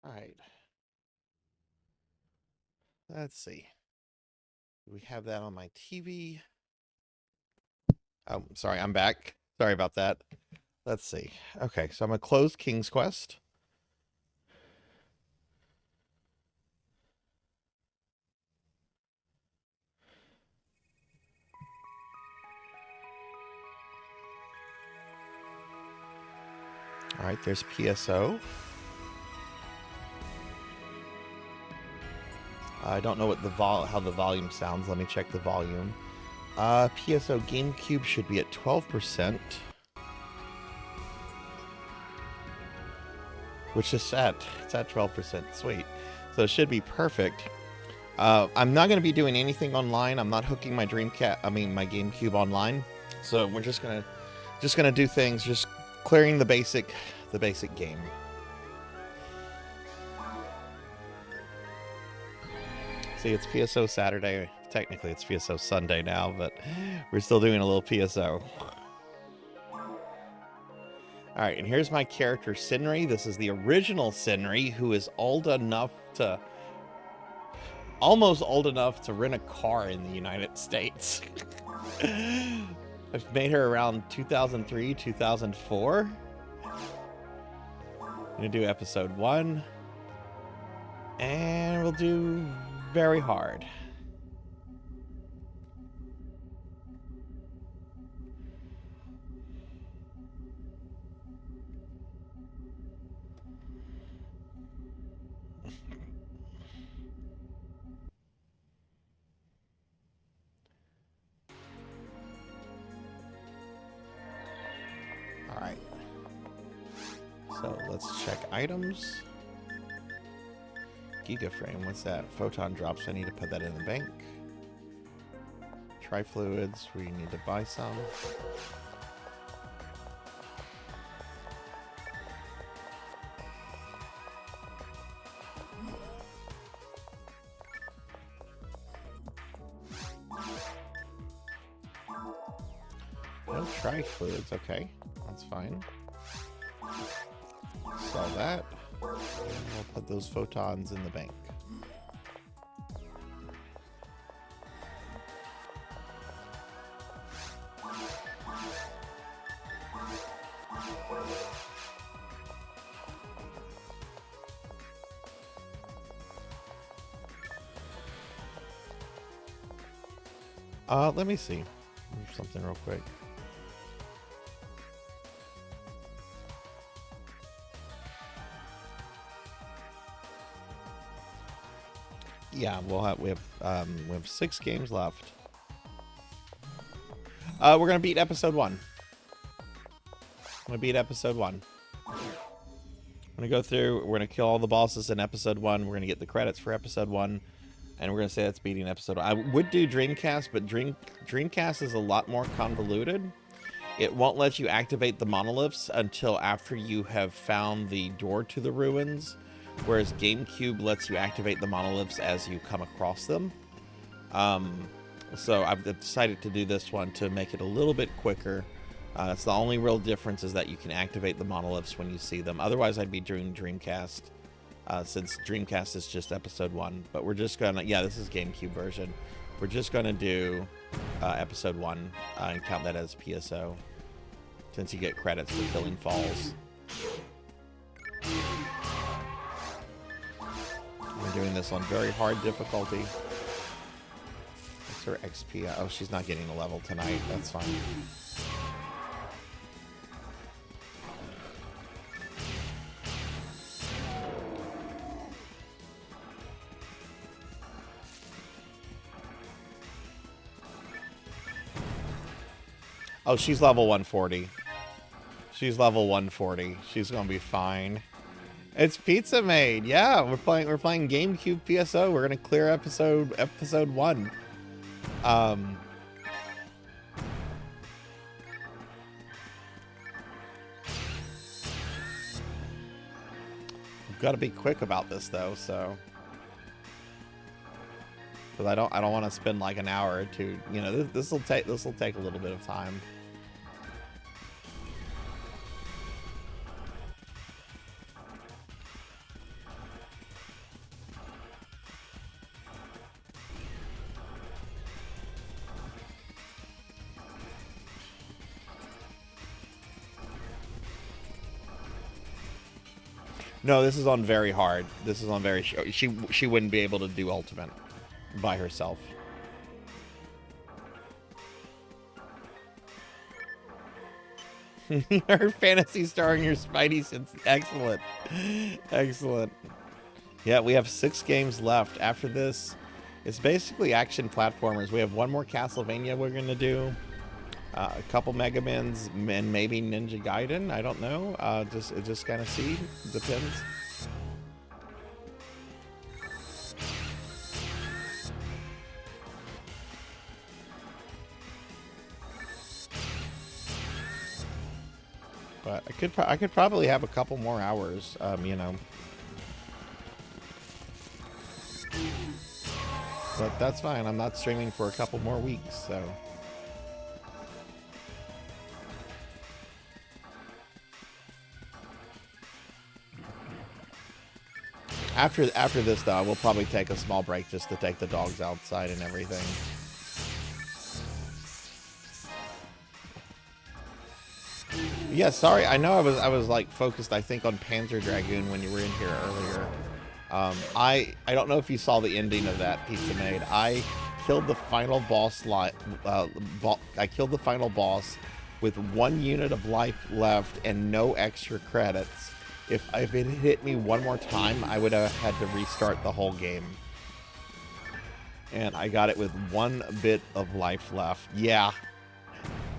All right. Let's see. We have that on my TV. Oh, sorry, I'm back. Sorry about that. Let's see. Okay, so I'm going to close King's Quest. All right, there's PSO. I don't know what how the volume sounds. Let me check the volume. PSO Gamecube should be at 12%. Which is set. It's at 12%. Sweet. So it should be perfect. I'm not going to be doing anything online. I'm not hooking my my GameCube online. So we're just gonna do things, just clearing the basic game. See, it's PSO Saturday. Technically, it's PSO Sunday now, but we're still doing a little PSO. All right, and here's my character, Sinri. This is the original Sinri, who is almost old enough to rent a car in the United States. I've made her around 2003, 2004. I'm gonna do episode 1. And we'll do very hard. All right. So let's check items. Gigaframe, what's that? Photon drops, I need to put that in the bank. Trifluids, we need to buy some. No trifluids, okay, that's fine. Sell that. And we'll put those photons in the bank. Let me see something real quick. Yeah, we have 6 games left. We're gonna beat episode 1. I'm gonna beat episode 1. I'm gonna go through. We're gonna kill all the bosses in episode 1. We're gonna get the credits for episode 1, and we're gonna say that's beating episode 1. I would do Dreamcast, but Dreamcast is a lot more convoluted. It won't let you activate the monoliths until after you have found the door to the ruins. Whereas GameCube lets you activate the monoliths as you come across them. So I've decided to do this one to make it a little bit quicker. It's the only real difference is that you can activate the monoliths when you see them. Otherwise, I'd be doing Dreamcast, since Dreamcast is just episode 1. But we're just gonna, yeah, this is GameCube version. We're just gonna do episode 1 and count that as PSO, since you get credits for killing falls. We're doing this on very hard difficulty. What's her XP? Oh, she's not getting a level tonight. That's fine. Oh, she's level 140. She's level 140. She's gonna be fine. It's Pizza Made. Yeah, we're playing GameCube PSO. We're gonna clear episode 1. We've got to be quick about this though, so because I don't want to spend like an hour or two. You know, this will take a little bit of time. No, this is on very hard. This is on very... She wouldn't be able to do ultimate by herself. Her fantasy starring your Spidey sense. Excellent. Excellent. Yeah, we have 6 games left. After this, it's basically action platformers. We have one more Castlevania we're going to do. A couple Mega Mans and maybe Ninja Gaiden. I don't know. Just kind of see. Depends. But I could probably have a couple more hours, you know. But that's fine. I'm not streaming for a couple more weeks, so. After this, though, we'll probably take a small break just to take the dogs outside and everything. Yeah, sorry. I know I was like focused, I think, on Panzer Dragoon when you were in here earlier. I don't know if you saw the ending of that Pizza Made. I killed the final boss. I killed the final boss with 1 unit of life left and no extra credits. If it hit me one more time, I would have had to restart the whole game. And I got it with 1 bit of life left. Yeah.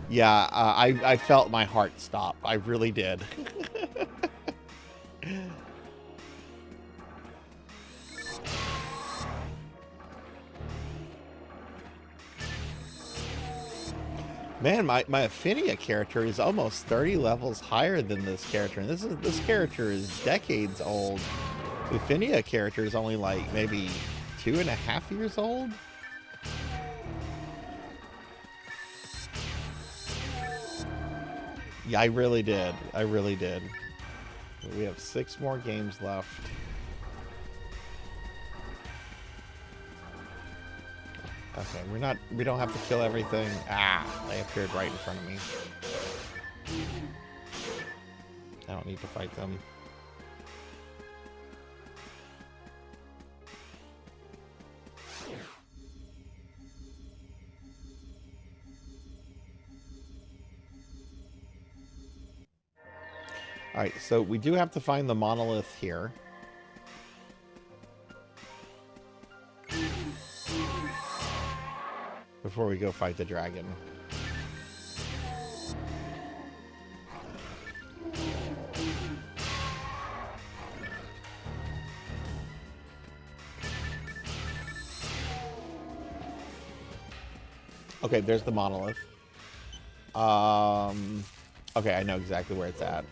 Yeah, I felt my heart stop. I really did. Man, my Affinia character is almost 30 levels higher than this character. And this character is decades old. The Affinia character is only like maybe 2.5 years old. Yeah, I really did. I really did. We have 6 more games left. Okay, we don't have to kill everything. Ah, they appeared right in front of me. I don't need to fight them. Alright, so we do have to find the monolith here. Before we go fight the dragon. Okay, there's the monolith. Okay, I know exactly where it's at.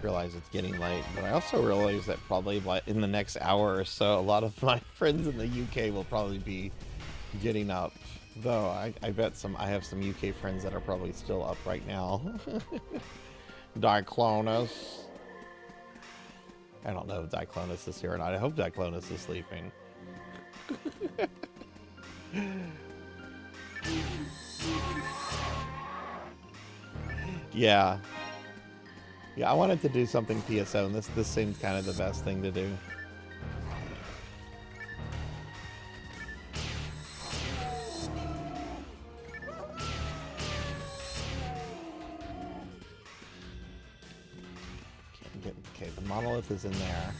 Realize it's getting late, but I also realize that probably like in the next hour or so, a lot of my friends in the UK will probably be getting up. Though I bet I have some UK friends that are probably still up right now. Diclonus. I don't know if Diclonus is here or not. I hope Diclonus is sleeping. Yeah. Yeah, I wanted to do something PSO, and this seems kind of the best thing to do. Okay, the monolith is in there.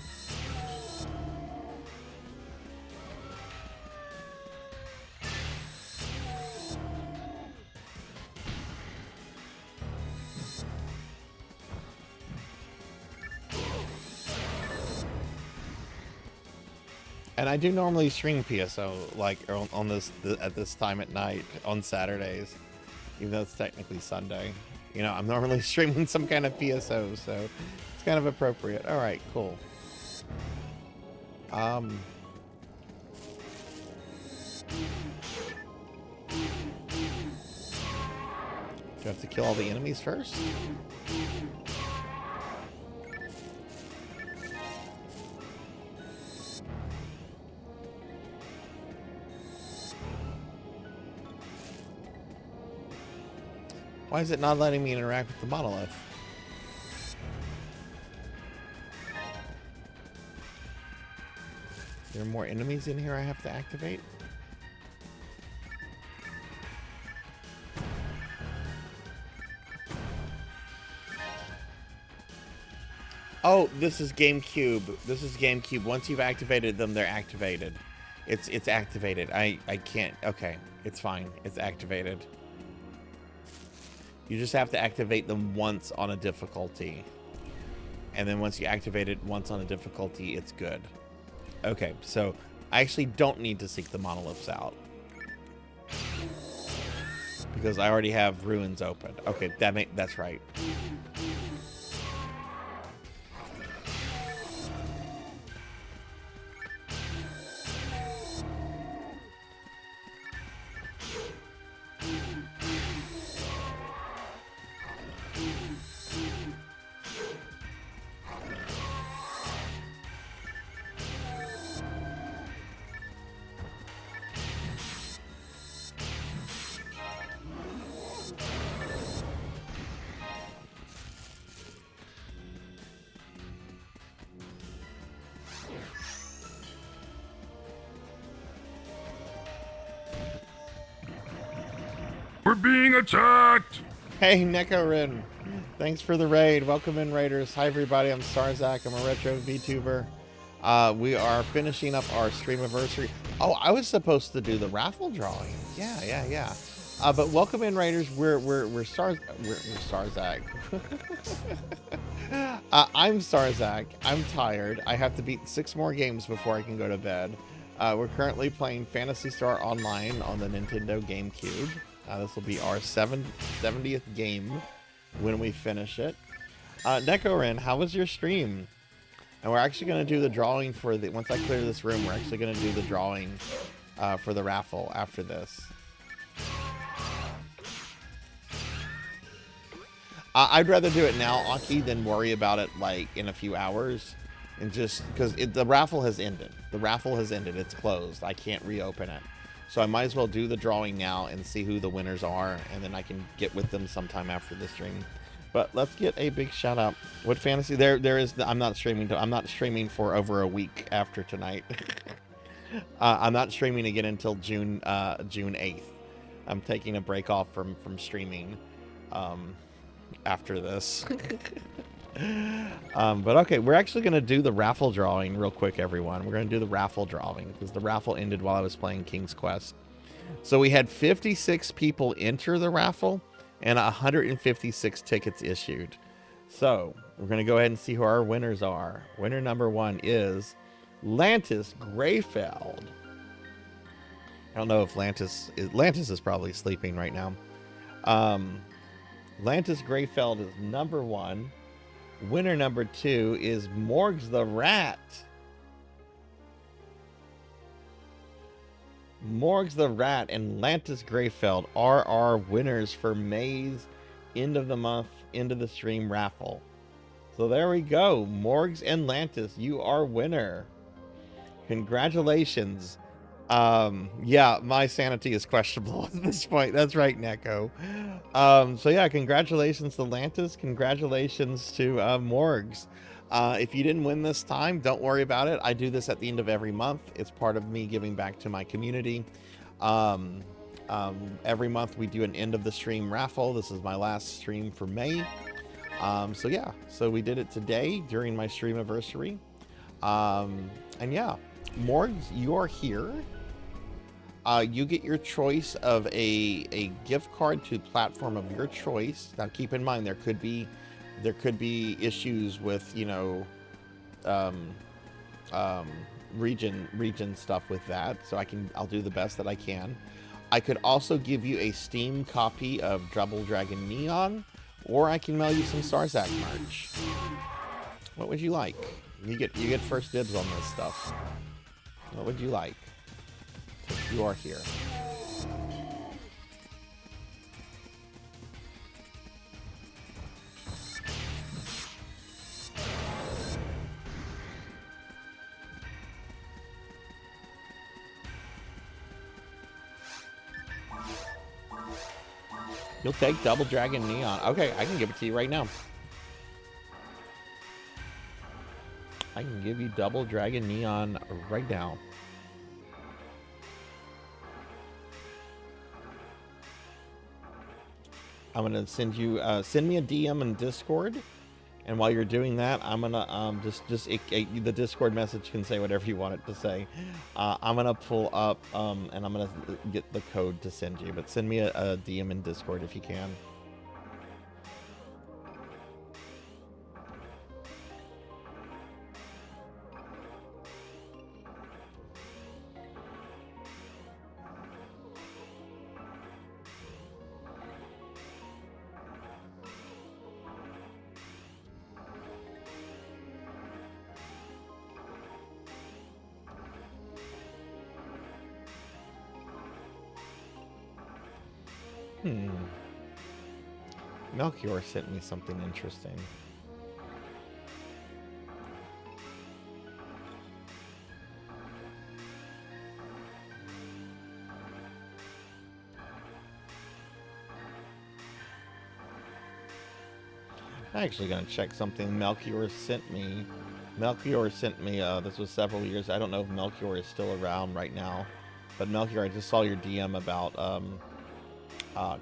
And I do normally stream PSO like on this at this time at night on Saturdays, even though it's technically Sunday. You know, I'm normally streaming some kind of PSO, so it's kind of appropriate. All right, cool. Do you have to kill all the enemies first? Why is it not letting me interact with the monolith? There are more enemies in here I have to activate? Oh, this is Gamecube. This is Gamecube. Once you've activated them, they're activated. It's activated. I can't. Okay, it's fine. It's activated. You just have to activate them once on a difficulty. And then once you activate it once on a difficulty, it's good. Okay, so I actually don't need to seek the monoliths out. Because I already have ruins open. Okay, that's right. We're being attacked! Hey, Nekorin. Thanks for the raid. Welcome in, Raiders. Hi, everybody. I'm Sarzac. I'm a retro VTuber. We are finishing up our Streamiversary. Oh, I was supposed to do the raffle drawing. Yeah. But welcome in, Raiders. We're Sarzac. I'm Sarzac. I'm tired. I have to beat 6 more games before I can go to bed. We're currently playing Phantasy Star Online on the Nintendo Gamecube. This will be our 70th game when we finish it. Nekorin, how was your stream? And we're actually going to do the drawing for the... Once I clear this room, we're actually going to do the drawing for the raffle after this. I'd rather do it now, Aki, than worry about it, like, in a few hours. And just... Because the raffle has ended. The raffle has ended. It's closed. I can't reopen it. So I might as well do the drawing now and see who the winners are, and then I can get with them sometime after the stream. But let's get a big shout out. What fantasy? There is. I'm not streaming for over a week after tonight. I'm not streaming again until June 8th. I'm taking a break off from streaming after this. But okay, we're actually going to do the raffle drawing real quick, everyone. We're going to do the raffle drawing because the raffle ended while I was playing King's Quest. So we had 56 people enter the raffle and 156 tickets issued. So we're going to go ahead and see who our winners are. Winner number 1 is Lantis Greyfeld. I don't know if Lantis is probably sleeping right now. Lantis Greyfeld is number 1. Winner number 2 is Morgs the Rat. Morgs the Rat and Lantis Greyfeld are our winners for May's end of the month, end of the stream raffle. So there we go. Morgs and Lantis, you are winner. Congratulations. Yeah, my sanity is questionable at this point. That's right, Neko. So yeah, congratulations to Lantis. Congratulations to Morgs. If you didn't win this time, don't worry about it. I do this at the end of every month. It's part of me giving back to my community. Every month we do an end of the stream raffle. This is my last stream for May. So yeah, so we did it today during my Streamiversary. And yeah, Morgs, you are here. You get your choice of a gift card to platform of your choice. Now keep in mind there could be issues with, you know, region stuff with that, so I'll do the best that I can. I could also give you a Steam copy of Double Dragon Neon, or I can mail you some Sarzac merch. What would you like? You get first dibs on this stuff. What would you like? Since you are here. You'll take Double Dragon Neon. Okay, I can give it to you right now. I can give you Double Dragon Neon right now. I'm gonna send you send me a DM in Discord, and while you're doing that, I'm gonna the Discord message can say whatever you want it to say. I'm gonna pull up and I'm gonna get the code to send you, but send me a DM in Discord if you can. Melchior sent me something interesting. I'm actually going to check something Melchior sent me. This was several years. I don't know if Melchior is still around right now. But Melchior, I just saw your DM about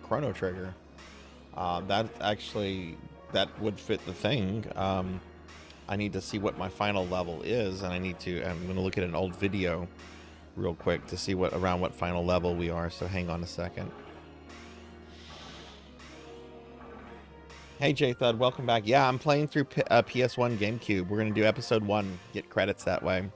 Chrono Trigger. That would fit the thing. I need to see what my final level is, and I'm going to look at an old video real quick to see around what final level we are, so hang on a second. Hey J-Thud, welcome back. Yeah, I'm playing through PS1 Gamecube. We're going to do episode 1, get credits that way.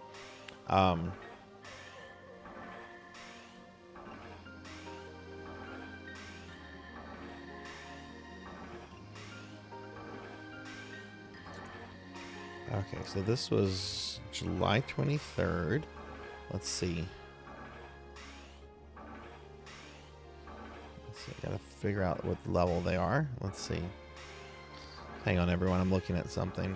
Okay, so this was July 23rd. Let's see. I gotta figure out what level they are. Let's see. Hang on, everyone. I'm looking at something.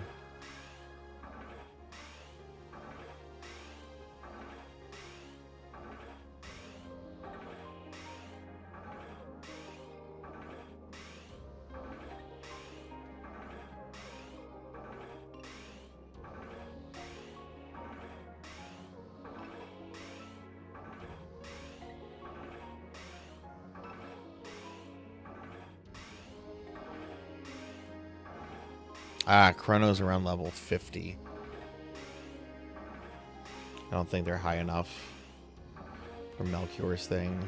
Chrono's around level 50. I don't think they're high enough for Melchior's thing.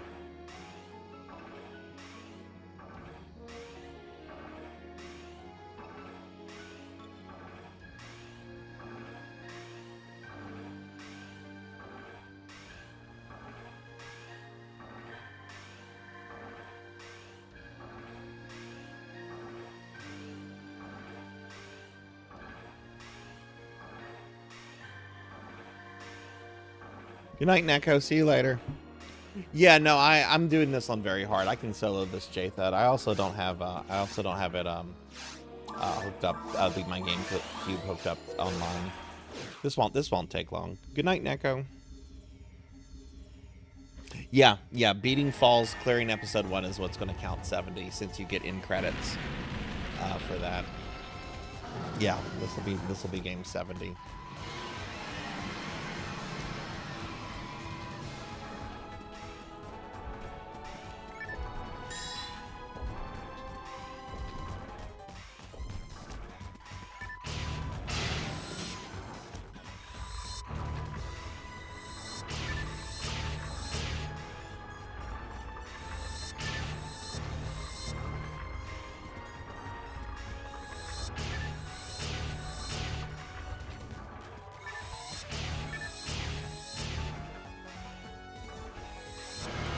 Good night, Neko. See you later. Yeah, no, I'm doing this on very hard. I can solo this J-Thud. I also don't have it hooked up. My Gamecube hooked up online. This won't take long. Good night, Neko. Yeah. Beating Falls, clearing episode 1 is what's going to count 70 since you get in credits for that. Yeah, this will be game 70.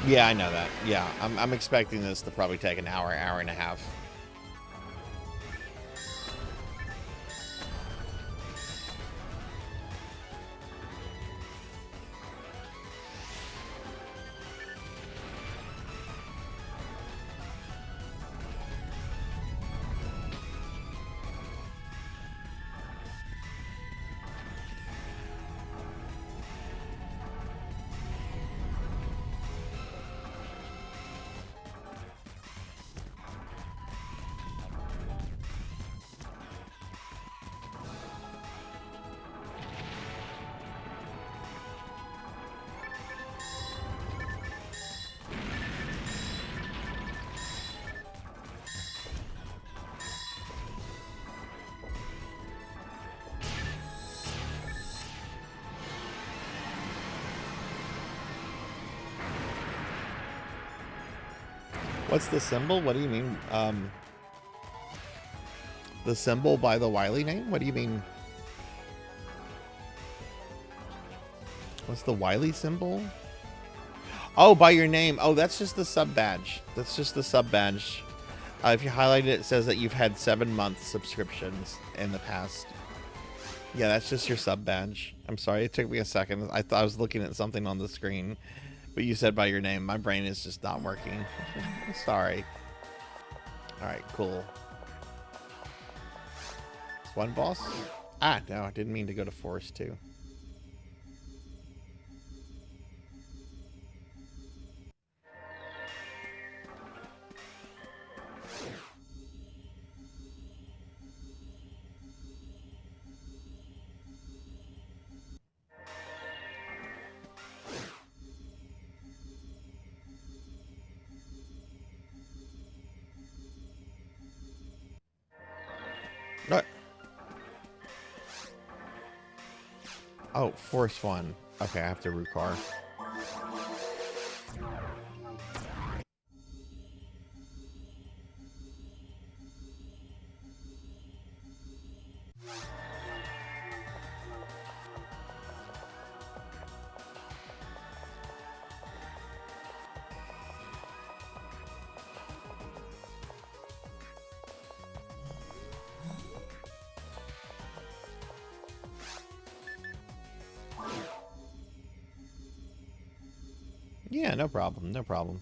Yeah, I know that. Yeah, I'm expecting this to probably take an hour, hour and a half. What's the symbol? What do you mean? The symbol by the Wily name? What do you mean? What's the Wily symbol? Oh, by your name. Oh, that's just the sub badge. That's just the sub badge. If you highlight it, it says that you've had 7-month subscriptions in the past. Yeah, that's just your sub badge. I'm sorry, it took me a second. I thought I was looking at something on the screen, but you said by your name. My brain is just not working. Sorry. All right, cool. It's one boss? Ah, no, I didn't mean to go to Forest 2. What? Oh, Forest 1. Okay, I have to root car. Yeah, no problem, no problem.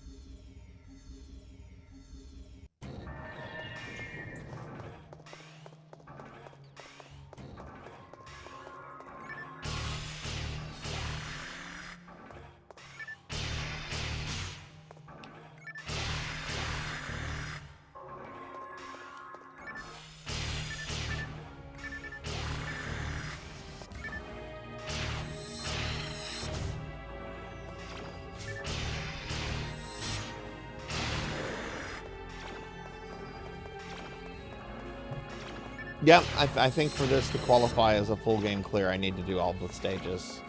Yeah, I think for this to qualify as a full game clear, I need to do all the stages.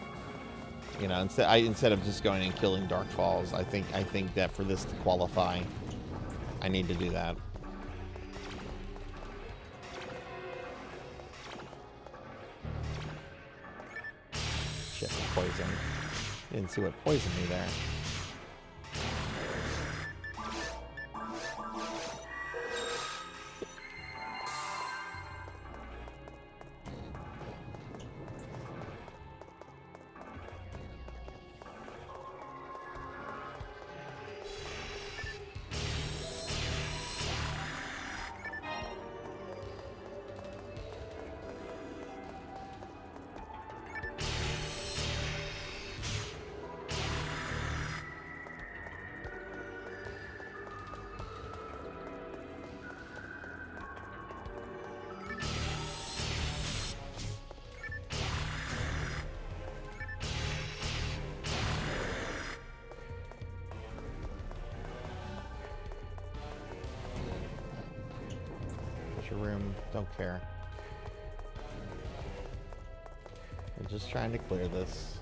You know, instead of just going and killing Dark Falls, I think that for this to qualify, I need to do that. Shit, poison. Didn't see what poisoned me there. Room, don't care. I'm just trying to clear this.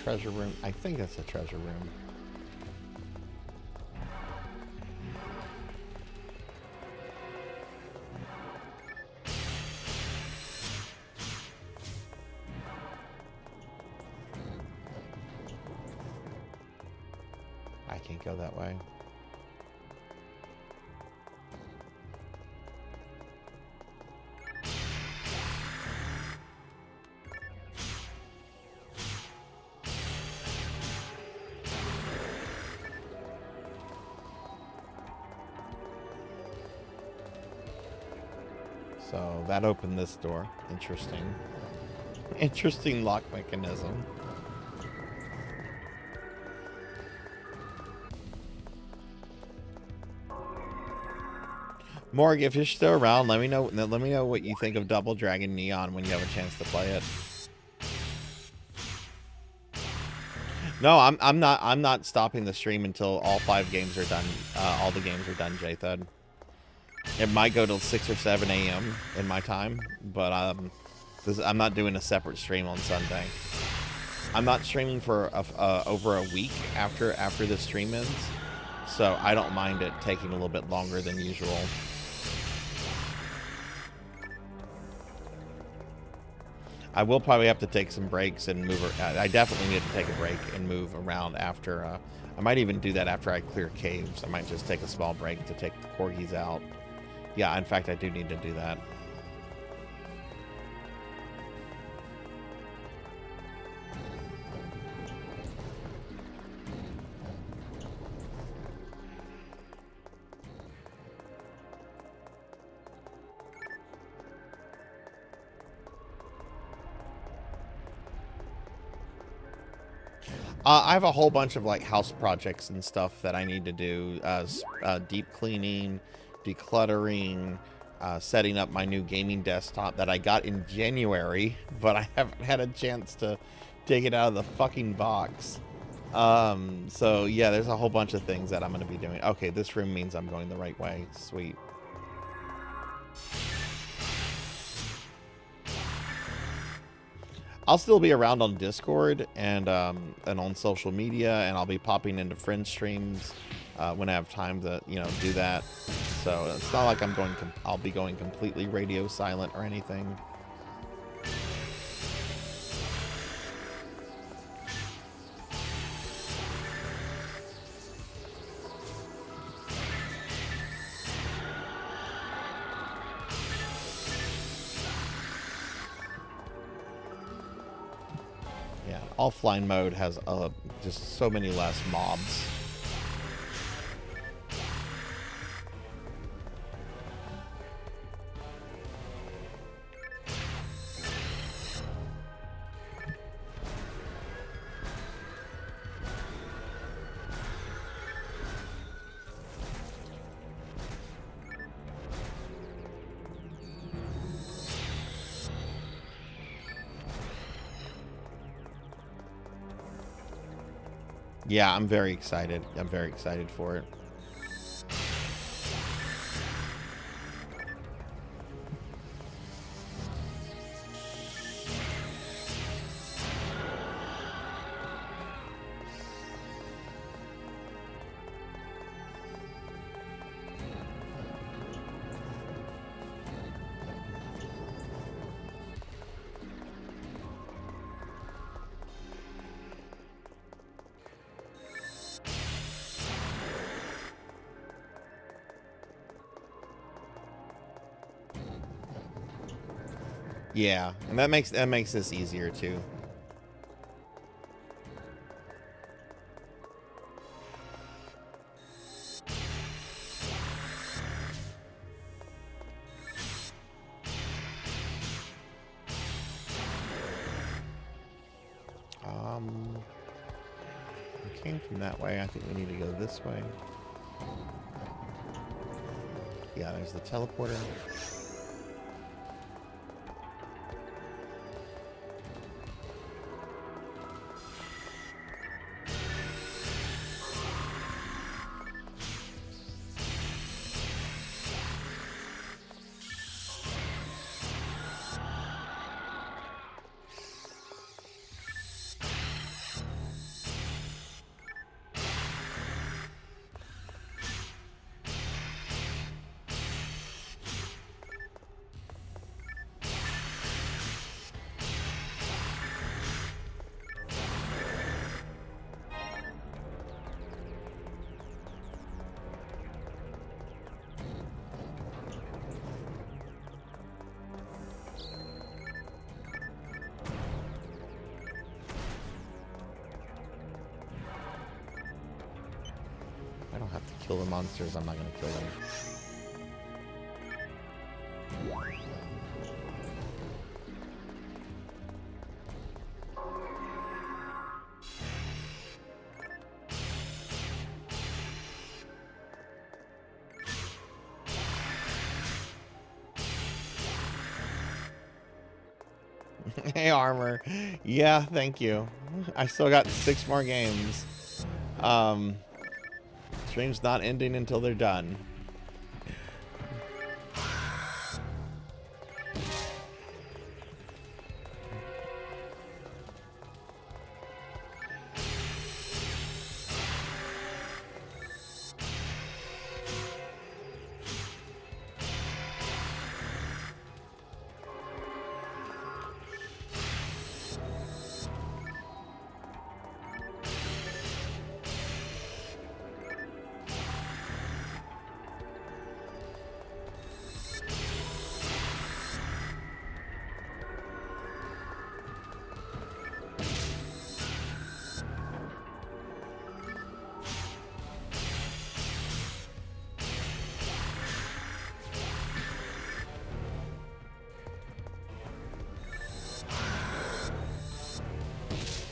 treasure room? I think that's a treasure room. I can't go that way. So that opened this door. Interesting. Interesting lock mechanism. Morg, if you're still around, let me know what you think of Double Dragon Neon when you have a chance to play it. No, I'm not stopping the stream until all 5 games are done. All the games are done, Jthud. It might go till 6 or 7 a.m. in my time, but I'm not doing a separate stream on Sunday. I'm not streaming for over a week after the stream ends, so I don't mind it taking a little bit longer than usual. I will probably have to take some breaks and move. I definitely need to take a break and move around after. I might even do that after I clear caves. I might just take a small break to take the corgis out. Yeah, in fact, I do need to do that. I have a whole bunch of like house projects and stuff that I need to do. Deep cleaning, decluttering, setting up my new gaming desktop that I got in January, but I haven't had a chance to take it out of the fucking box. So yeah, there's a whole bunch of things that I'm going to be doing. Okay, this room means I'm going the right way. Sweet. I'll still be around on Discord and on social media, and I'll be popping into friend streams when I have time to, do that. So it's not like I'll be going completely radio silent or anything. Offline mode has just so many less mobs. Yeah, I'm very excited. I'm very excited for it. Yeah, and that makes this easier too. We came from that way. I think we need to go this way. Yeah, there's the teleporter. I don't have to kill the monsters. I'm not going to kill them. Hey, Armor. Yeah, thank you. I still got 6 more games. Stream's not ending until they're done.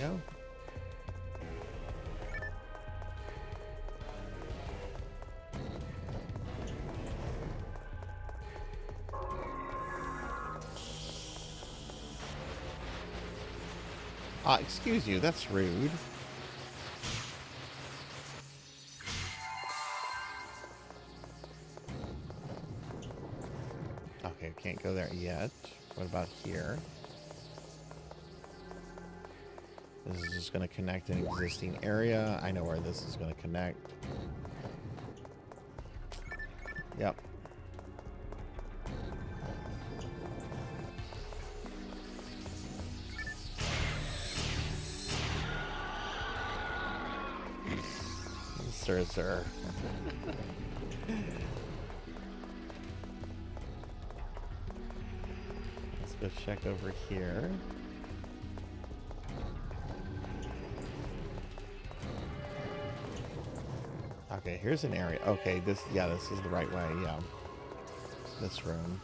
Go. Excuse you, that's rude. Okay, can't go there yet. What about here? This is just going to connect an existing area. I know where this is going to connect. Yep. Sir. Let's go check over here. Okay, here's an area. Okay, this is the right way, yeah. This room.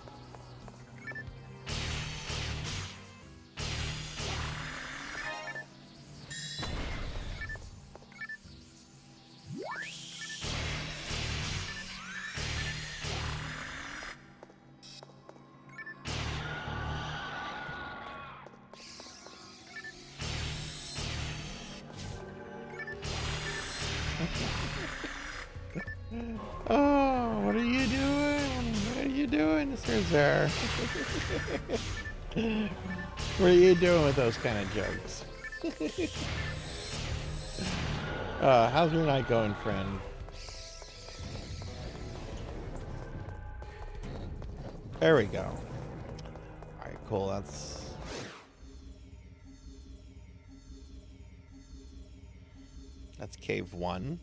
Oh, what are you doing? What are you doing, Sarzac? What are you doing with those kind of jokes? How's your night going, friend? There we go. Alright, cool, that's cave 1.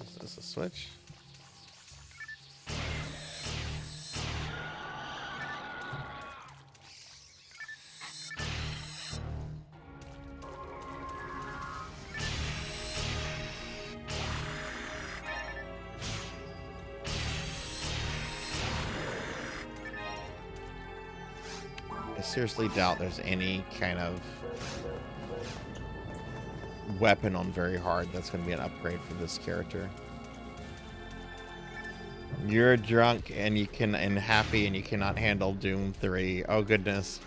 Is this a switch? I seriously doubt there's any kind of weapon on very hard that's going to be an upgrade for this character. You're drunk and happy and you cannot handle Doom 3. Oh goodness.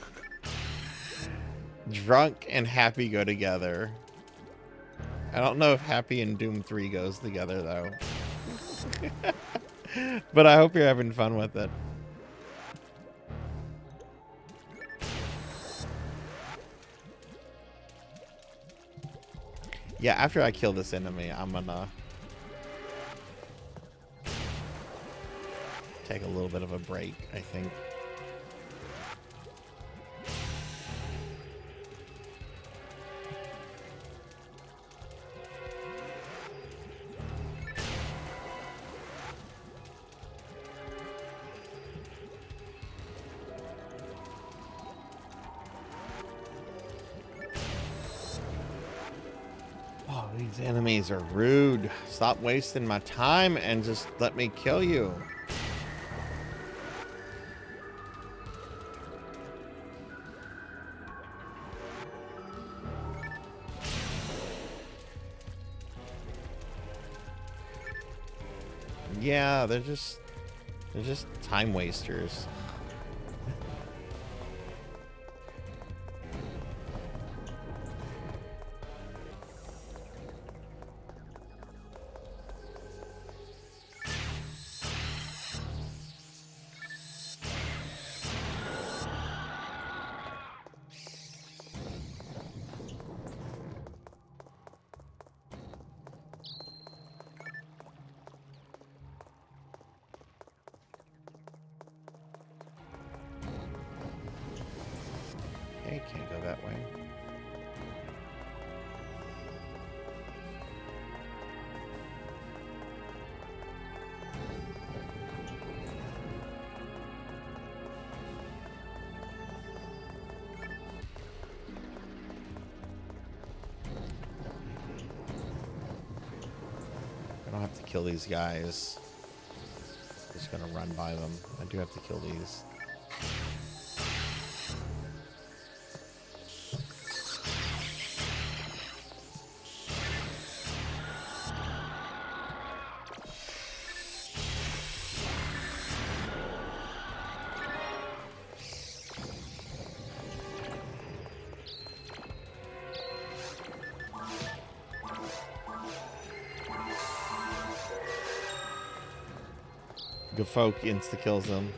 Drunk and happy go together. I don't know if happy and Doom 3 goes together though. But I hope you're having fun with it. Yeah, after I kill this enemy, I'm gonna take a little bit of a break, I think. These enemies are rude. Stop wasting my time and just let me kill you. Yeah, they're just time wasters. Okay, can't go that way. I don't have to kill these guys. Just gonna run by them. I do have to kill these. Good folk insta kills them.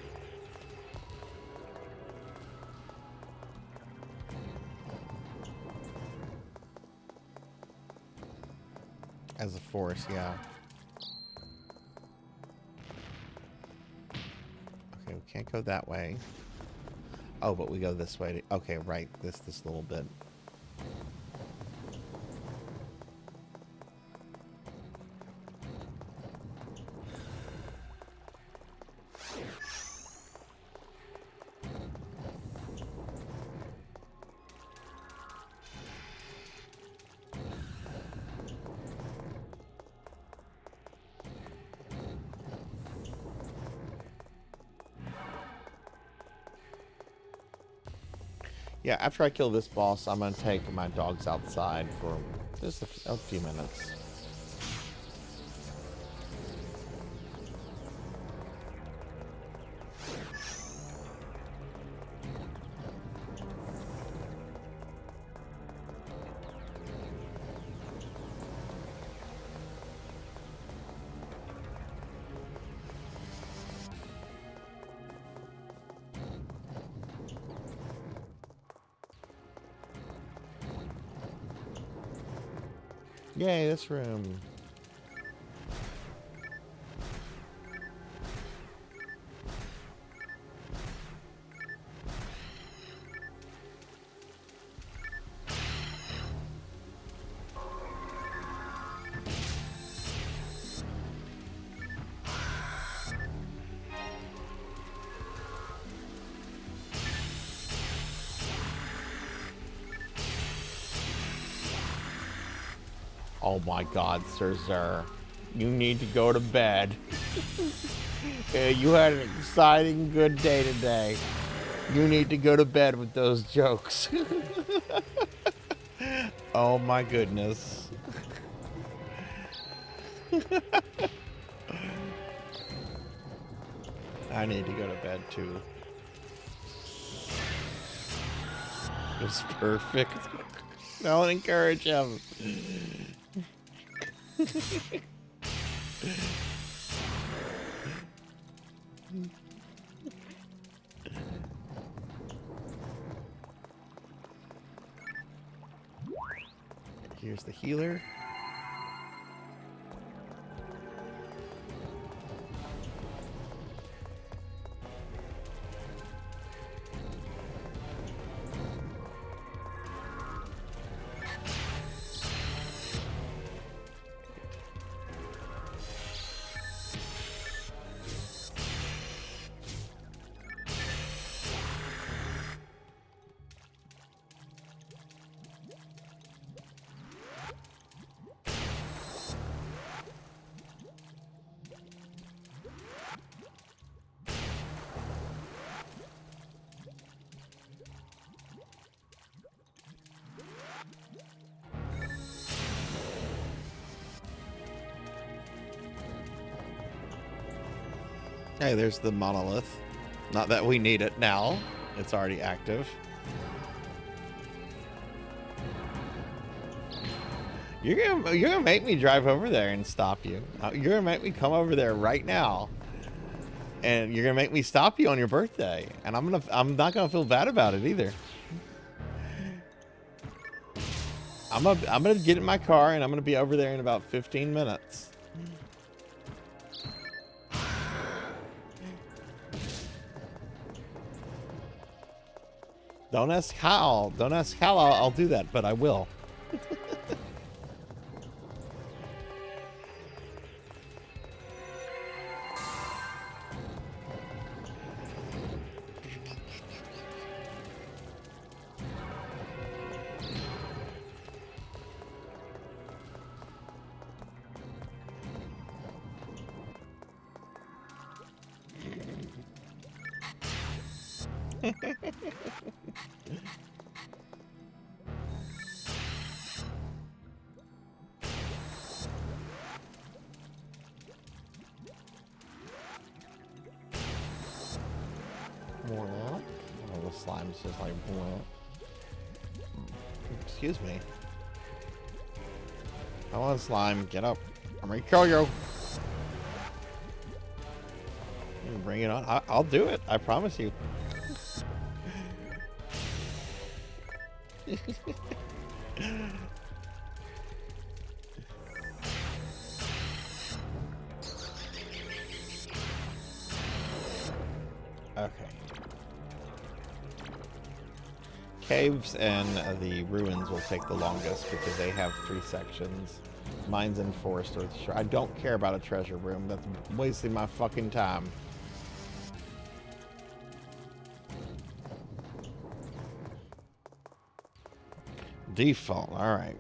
As a force, yeah. Okay, we can't go that way. Oh, but we go this way. Okay, right. This little bit. Yeah, after I kill this boss, I'm gonna take my dogs outside for just a few minutes. Yay, this room. Oh my God, Sarzac. You need to go to bed. You had an exciting, good day today. You need to go to bed with those jokes. Oh my goodness. I need to go to bed too. It's perfect. Don't encourage him. Here's the healer. Hey, there's the monolith. Not that we need it now. It's already active. You're gonna make me drive over there and stop you. You're gonna make me come over there right now, and you're gonna make me stop you on your birthday, and I'm not gonna feel bad about it either. I'm gonna get in my car and I'm gonna be over there in about 15 minutes. Don't ask how. Don't ask how I'll do that, but I will. Oh, the slime's just like, excuse me. Come on, slime, get up. I'm ready to kill you. Bring it on. I'll do it. I promise you. Okay. Caves and the ruins will take the longest because they have 3 sections. Mines and forest or I don't care about a treasure room. That's wasting my fucking time. Default, all right.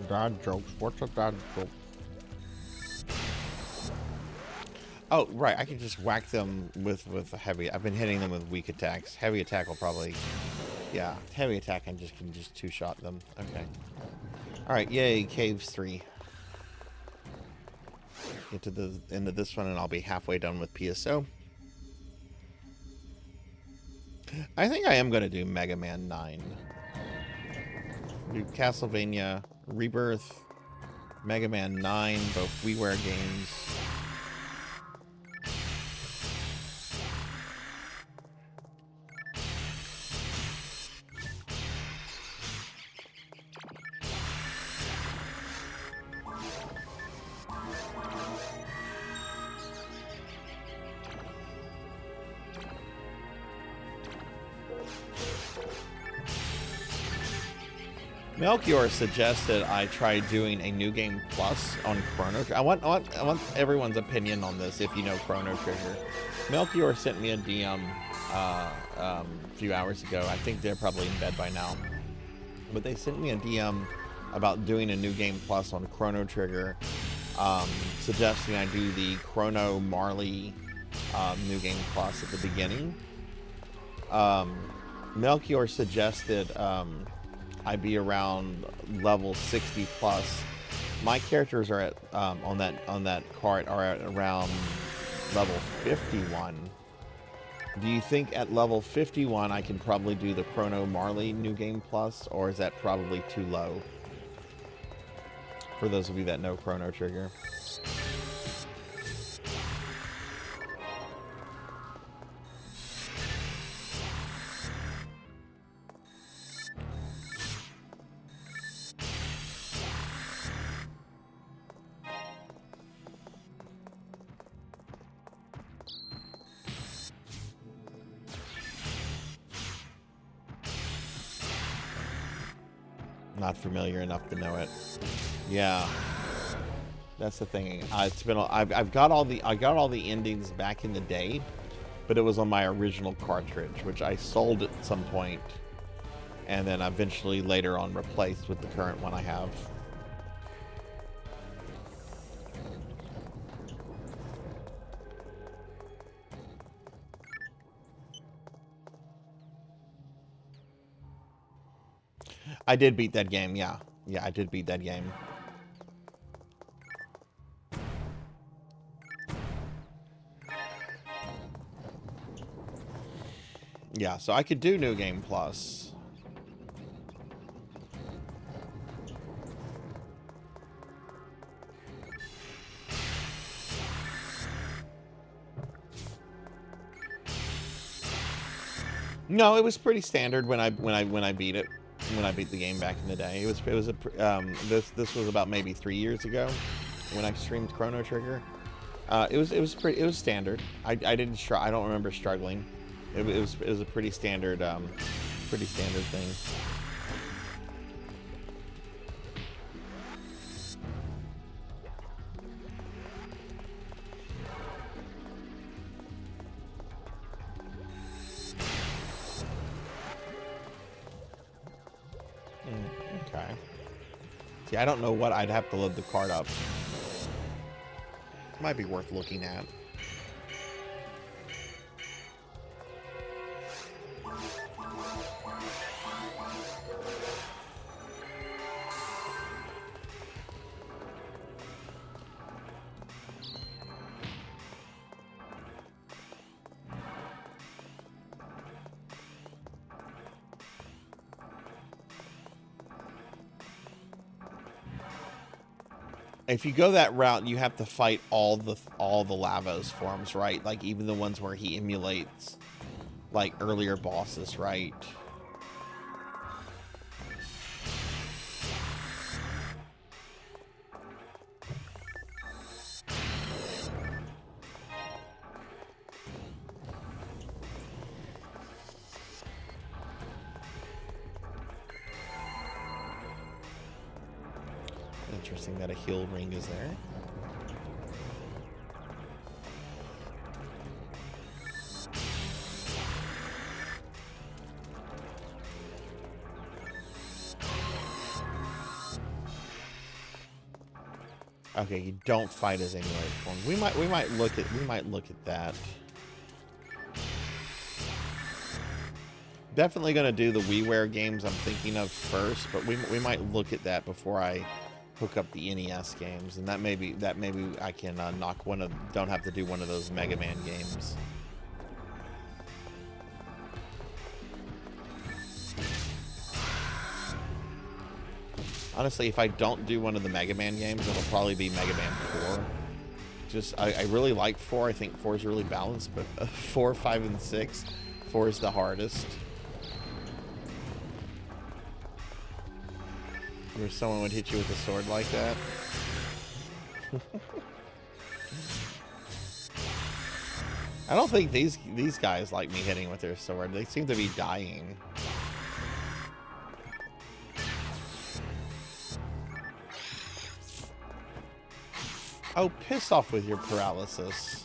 Dad jokes. What's a dad joke? Oh, right. I can just whack them with heavy. I've been hitting them with weak attacks. Heavy attack will probably... Yeah, heavy attack and can just two-shot them. Okay. Alright, yay, Caves 3. Get to the end of this one and I'll be halfway done with PSO. I think I am going to do Mega Man 9. Do Castlevania, ReBirth, Mega Man 9, both WiiWare games. Melchior suggested I try doing a New Game Plus on Chrono Trigger. I want everyone's opinion on this if you know Chrono Trigger. Melchior sent me a DM a few hours ago. I think they're probably in bed by now. But they sent me a DM about doing a New Game Plus on Chrono Trigger, suggesting I do the Chrono Marley New Game Plus at the beginning. Melchior suggested I be around level 60 plus. My characters are at on that cart are at around level 51. Do you think at level 51 I can probably do the Chrono Marley New Game Plus, or is that probably too low? For those of you that know Chrono Trigger. Not familiar enough to know it. Yeah. That's the thing. It's been. I've got all the. I got all the endings back in the day, but it was on my original cartridge, which I sold at some point, and then eventually later on replaced with the current one I have. I did beat that game. Yeah, yeah, I did beat that game. Yeah, so I could do New Game Plus. No, it was pretty standard when I beat it. When I beat the game back in the day, it was a this was about maybe 3 years ago when I streamed Chrono Trigger. It was standard. I don't remember struggling. It was a pretty standard thing. Okay. See, I don't know what I'd have to load the card up. Might be worth looking at. If you go that route, you have to fight all the Lavos forms, right? Like even the ones where he emulates like earlier bosses, right? Interesting that a heal ring is there. Okay, you don't fight as emulated form. We might look at that. Definitely gonna do the WiiWare games I'm thinking of first, but we might look at that before I hook up the NES games, and that maybe I can knock one of. Don't have to do one of those Mega Man games. Honestly, if I don't do one of the Mega Man games, it'll probably be Mega Man 4. Just I really like 4. I think 4 is really balanced, but 4, 5, and 6, 4 is the hardest. Where someone would hit you with a sword like that. I don't think these guys like me hitting with their sword. They seem to be dying. Oh, piss off with your paralysis.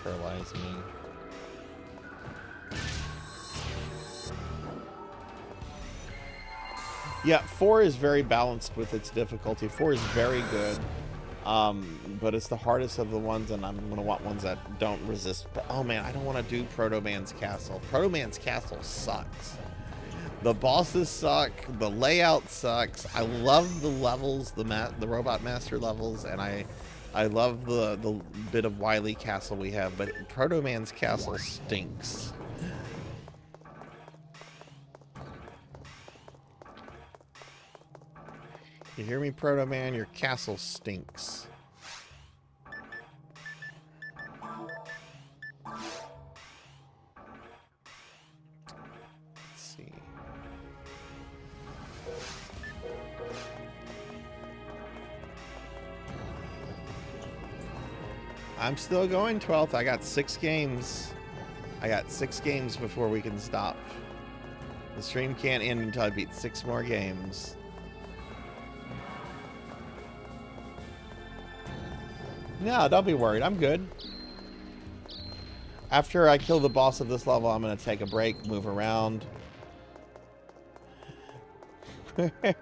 Paralyze me. Yeah, 4 is very balanced with its difficulty. 4 is very good, but it's the hardest of the ones, and I'm gonna want ones that don't resist. But, oh man, I don't want to do Proto Man's Castle. Proto Man's Castle sucks. The bosses suck. The layout sucks. I love the levels, the Robot Master levels, and I love the bit of Wily Castle we have, but Proto Man's Castle stinks. You hear me, Proto Man? Your castle stinks. I'm still going 12th. I got 6 games. I got 6 games before we can stop. The stream can't end until I beat 6 more games. No, don't be worried. I'm good. After I kill the boss of this level, I'm going to take a break, move around.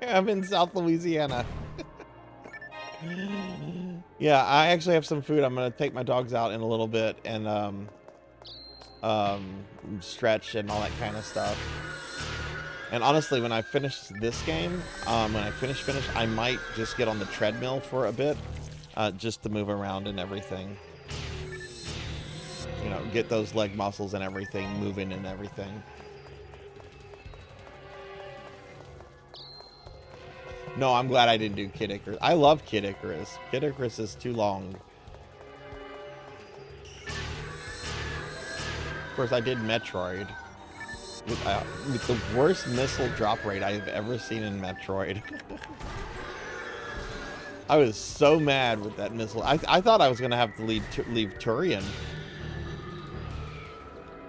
I'm in South Louisiana. Yeah, I actually have some food. I'm going to take my dogs out in a little bit and stretch and all that kind of stuff. And honestly, when I finish this game, when I finish, I might just get on the treadmill for a bit, just to move around and everything. You know, get those leg muscles and everything moving and everything. No, I'm glad I didn't do Kid Icarus. I love Kid Icarus. Kid Icarus is too long. Of course, I did Metroid. With the worst missile drop rate I've ever seen in Metroid. I was so mad with that missile. I thought I was going to have to leave Turian.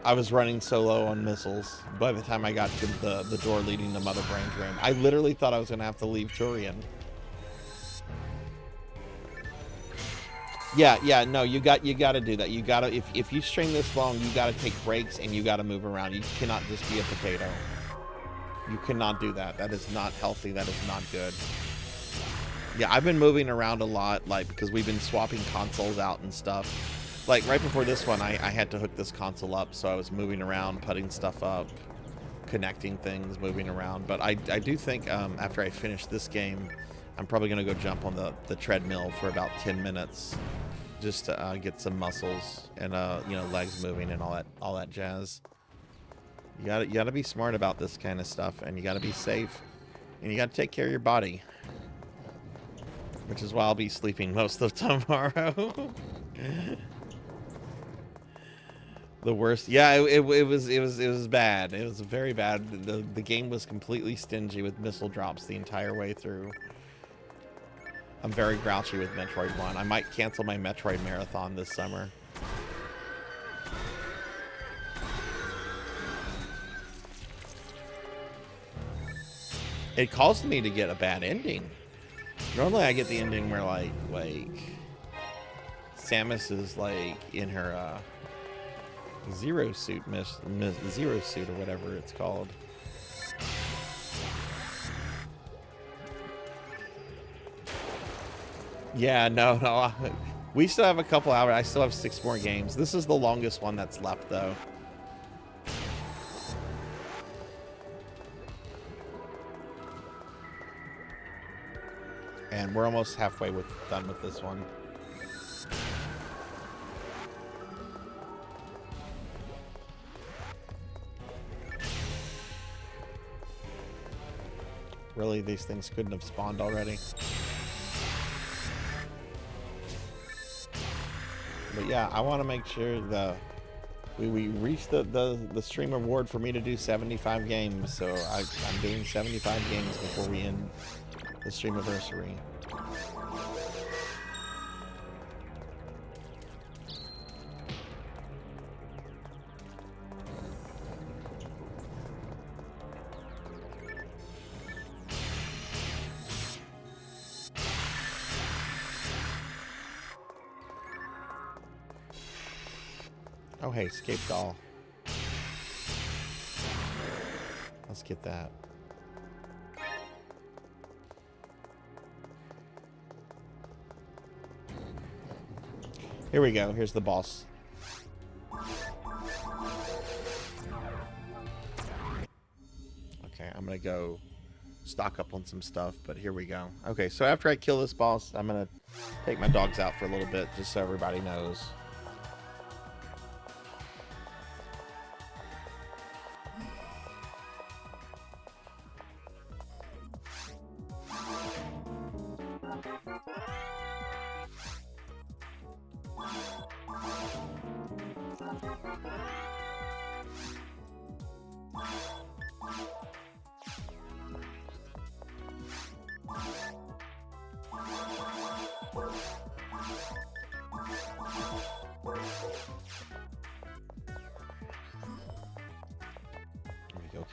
I was running so low on missiles by the time I got to the door leading to Mother Brain's room. I literally thought I was going to have to leave Turian. Yeah, no, you got to do that. You got to, if you stream this long, you got to take breaks and you got to move around. You cannot just be a potato. You cannot do that. That is not healthy. That is not good. Yeah, I've been moving around a lot, like, because we've been swapping consoles out and stuff. Like, right before this one, I had to hook this console up, so I was moving around, putting stuff up, connecting things, moving around. But I do think after I finish this game, I'm probably going to go jump on the treadmill for about 10 minutes just to get some muscles and, you know, legs moving and all that jazz. You gotta be smart about this kind of stuff, and you gotta be safe, and you gotta take care of your body. Which is why I'll be sleeping most of tomorrow. The worst. Yeah, it was bad. It was very bad. The game was completely stingy with missile drops the entire way through. I'm very grouchy with Metroid 1. I might cancel my Metroid marathon this summer. It caused me to get a bad ending. Normally I get the ending where like Samus is like in her Zero Suit Zero Suit or whatever it's called. Yeah, no. We still have a couple hours. I still have 6 more games. This is the longest one that's left though. And we're almost halfway done with this one. Really, these things couldn't have spawned already. But yeah, I want to make sure we reached the stream reward for me to do 75 games. So I'm doing 75 games before we end the Streamiversary. Oh hey, escape doll. Let's get that. Here we go. Here's the boss. Okay, I'm gonna go stock up on some stuff, but here we go. Okay, so after I kill this boss, I'm gonna take my dogs out for a little bit, just so everybody knows.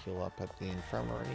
heal up at the infirmary.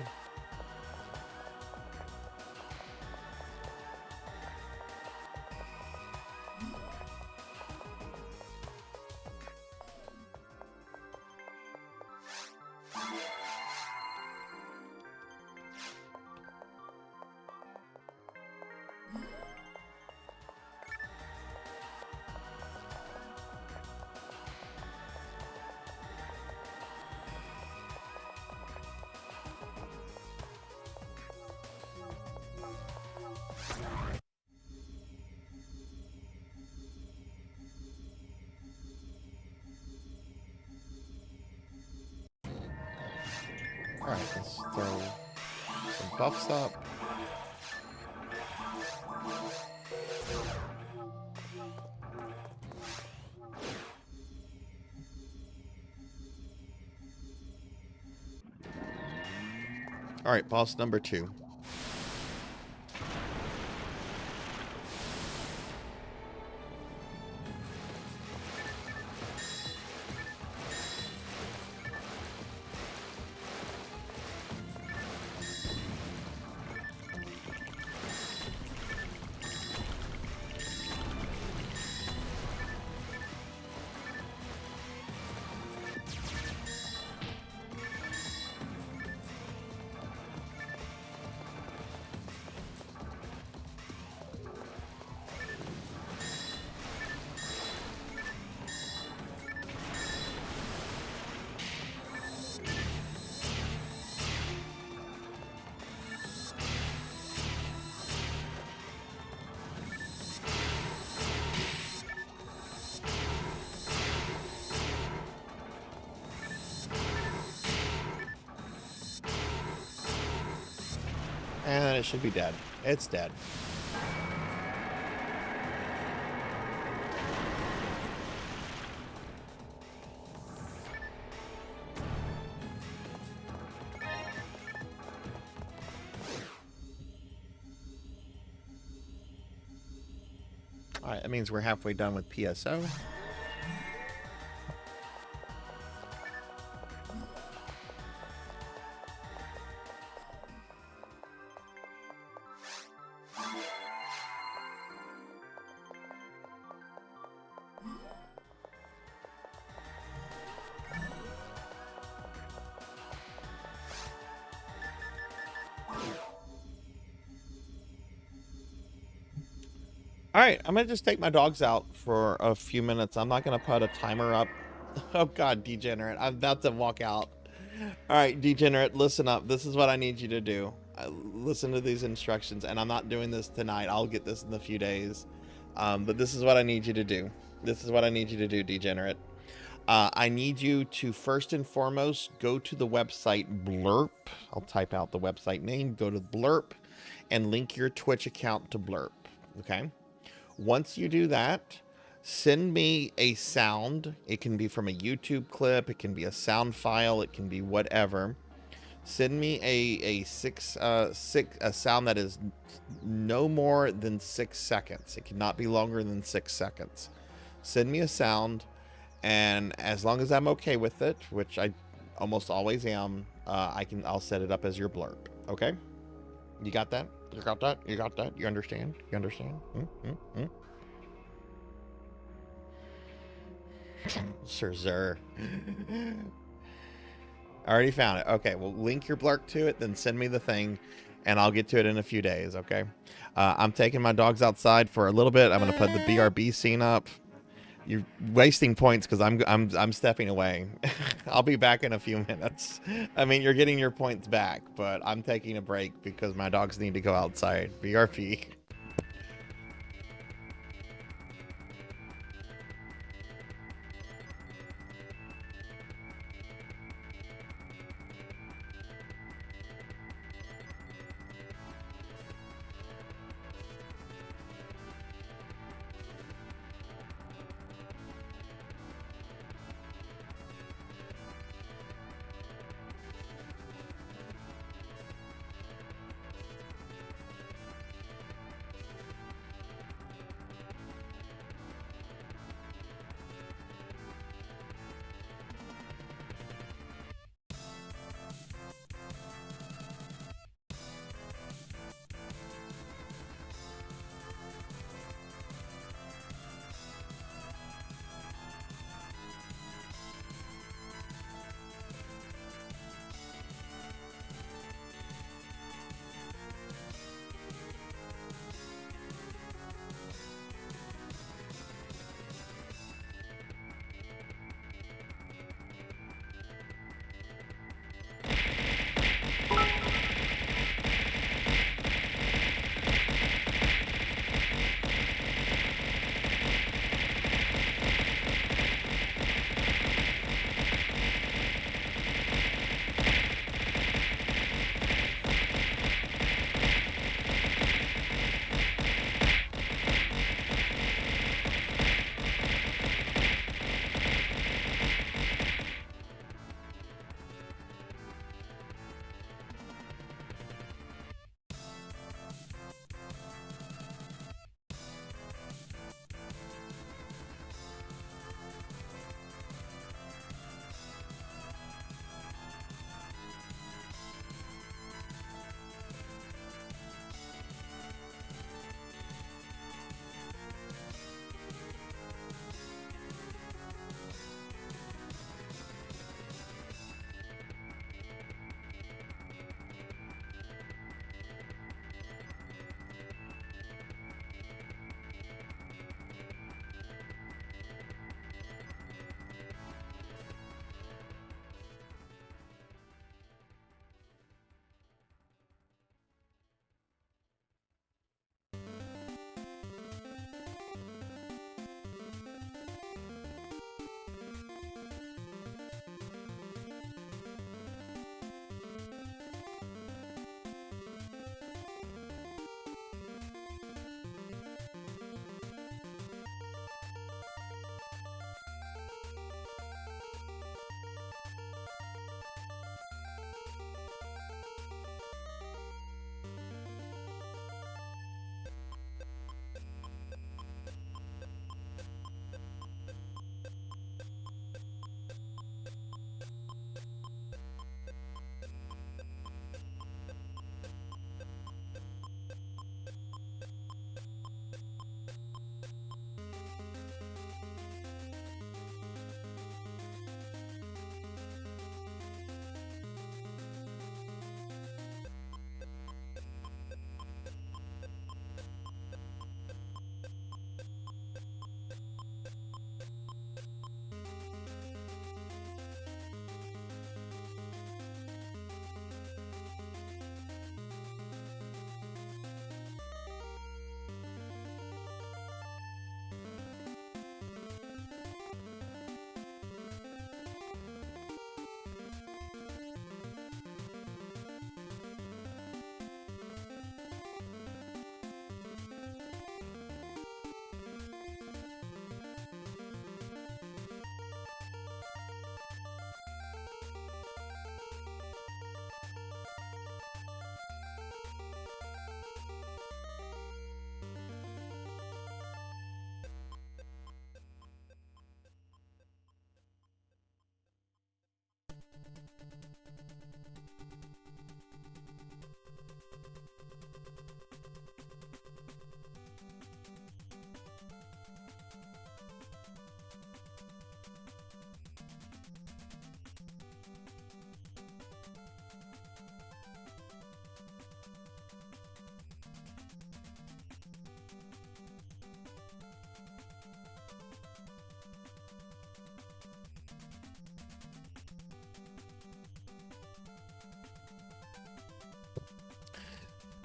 Alright, let's throw some buffs up. Alright, boss number 2. And it should be dead. It's dead. Alright, that means we're halfway done with PSO. Alright, I'm gonna just take my dogs out for a few minutes. I'm not gonna put a timer up. Oh god, Degenerate. I'm about to walk out. Alright, Degenerate, listen up. This is what I need you to do. Listen to these instructions, and I'm not doing this tonight. I'll get this in a few days. But this is what I need you to do. This is what I need you to do, Degenerate. I need you to first and foremost go to the website Blurp. I'll type out the website name. Go to Blurp and link your Twitch account to Blurp. Okay? Once you do that, send me a sound. It can be from a YouTube clip. It can be a sound file. It can be whatever. Send me a sound that is no more than 6 seconds. It cannot be longer than 6 seconds. Send me a sound, and as long as I'm okay with it, which I almost always am, I'll set it up as your blurb. Okay? You got that? You got that? You got that? You understand? You understand? Sarzac. I already found it. Okay, well, link your blurk to it, then send me the thing, and I'll get to it in a few days, okay? I'm taking my dogs outside for a little bit. I'm going to put the BRB scene up. You're wasting points because I'm stepping away. I'll be back in a few minutes. I mean, you're getting your points back, but I'm taking a break because my dogs need to go outside. BRP.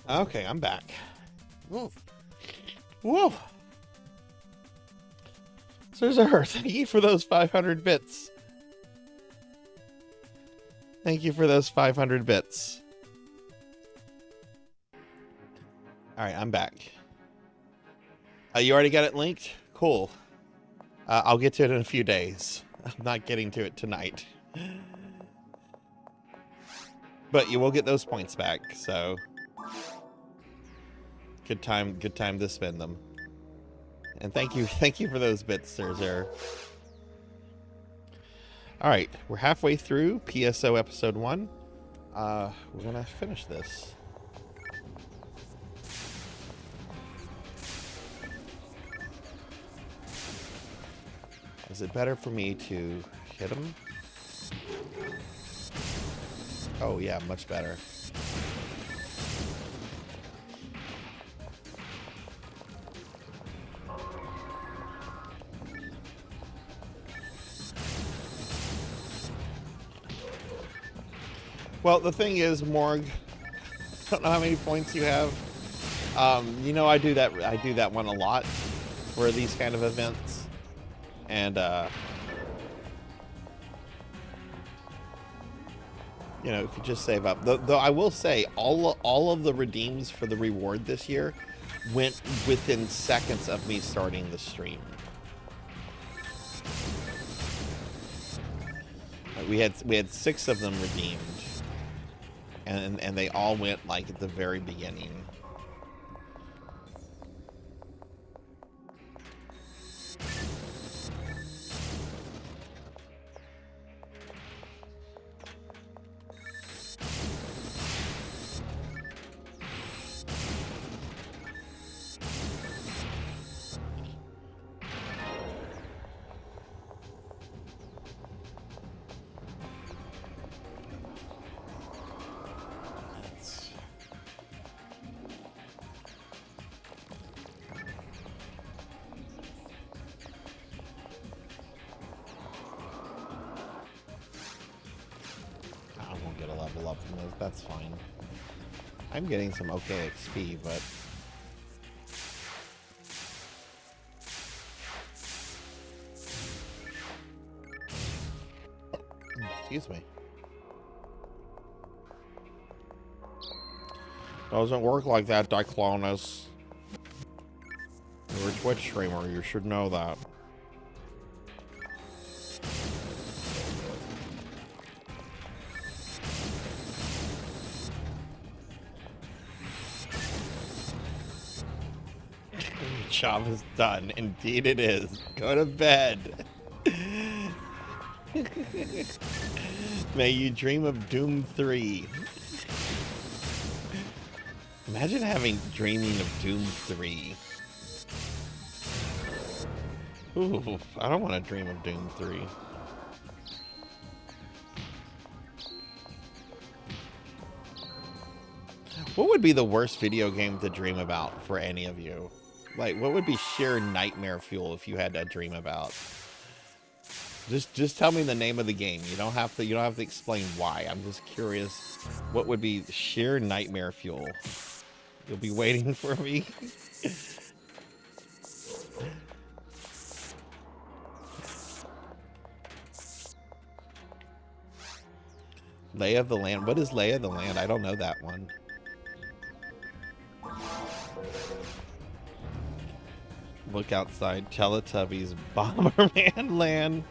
Okay, I'm back. Whoa. Whoa. Sarzac, thank you for those 500 bits. Thank you for those 500 bits. Alright, I'm back. You already got it linked? Cool. I'll get to it in a few days. I'm not getting to it tonight. But you will get those points back, so... Good time to spend them. And thank you for those bits, Sarzac. Alright, we're halfway through PSO episode 1. We're gonna finish this. Is it better for me to hit him? Oh yeah, much better. Well, the thing is, Morg, I don't know how many points you have. You know, I do that one a lot for these kind of events. And, you know, if you just save up. Though I will say, all of the redeems for the reward this year went within seconds of me starting the stream. We had 6 of them redeemed. And they all went, like, at the very beginning. That's fine. I'm getting some okay XP, but... Excuse me. Doesn't work like that, Diclonus. You're a Twitch streamer, you should know that. Job is done. Indeed it is. Go to bed. May you dream of Doom 3. Imagine dreaming of Doom 3. Ooh, I don't want to dream of Doom 3. What would be the worst video game to dream about for any of you? Like, what would be sheer nightmare fuel if you had to dream about? Just tell me the name of the game. You don't have to explain why. I'm just curious. What would be sheer nightmare fuel? You'll be waiting for me. Lay of the Land. What is Lay of the Land? I don't know that one. Look outside. Teletubbies. Bomberman Land.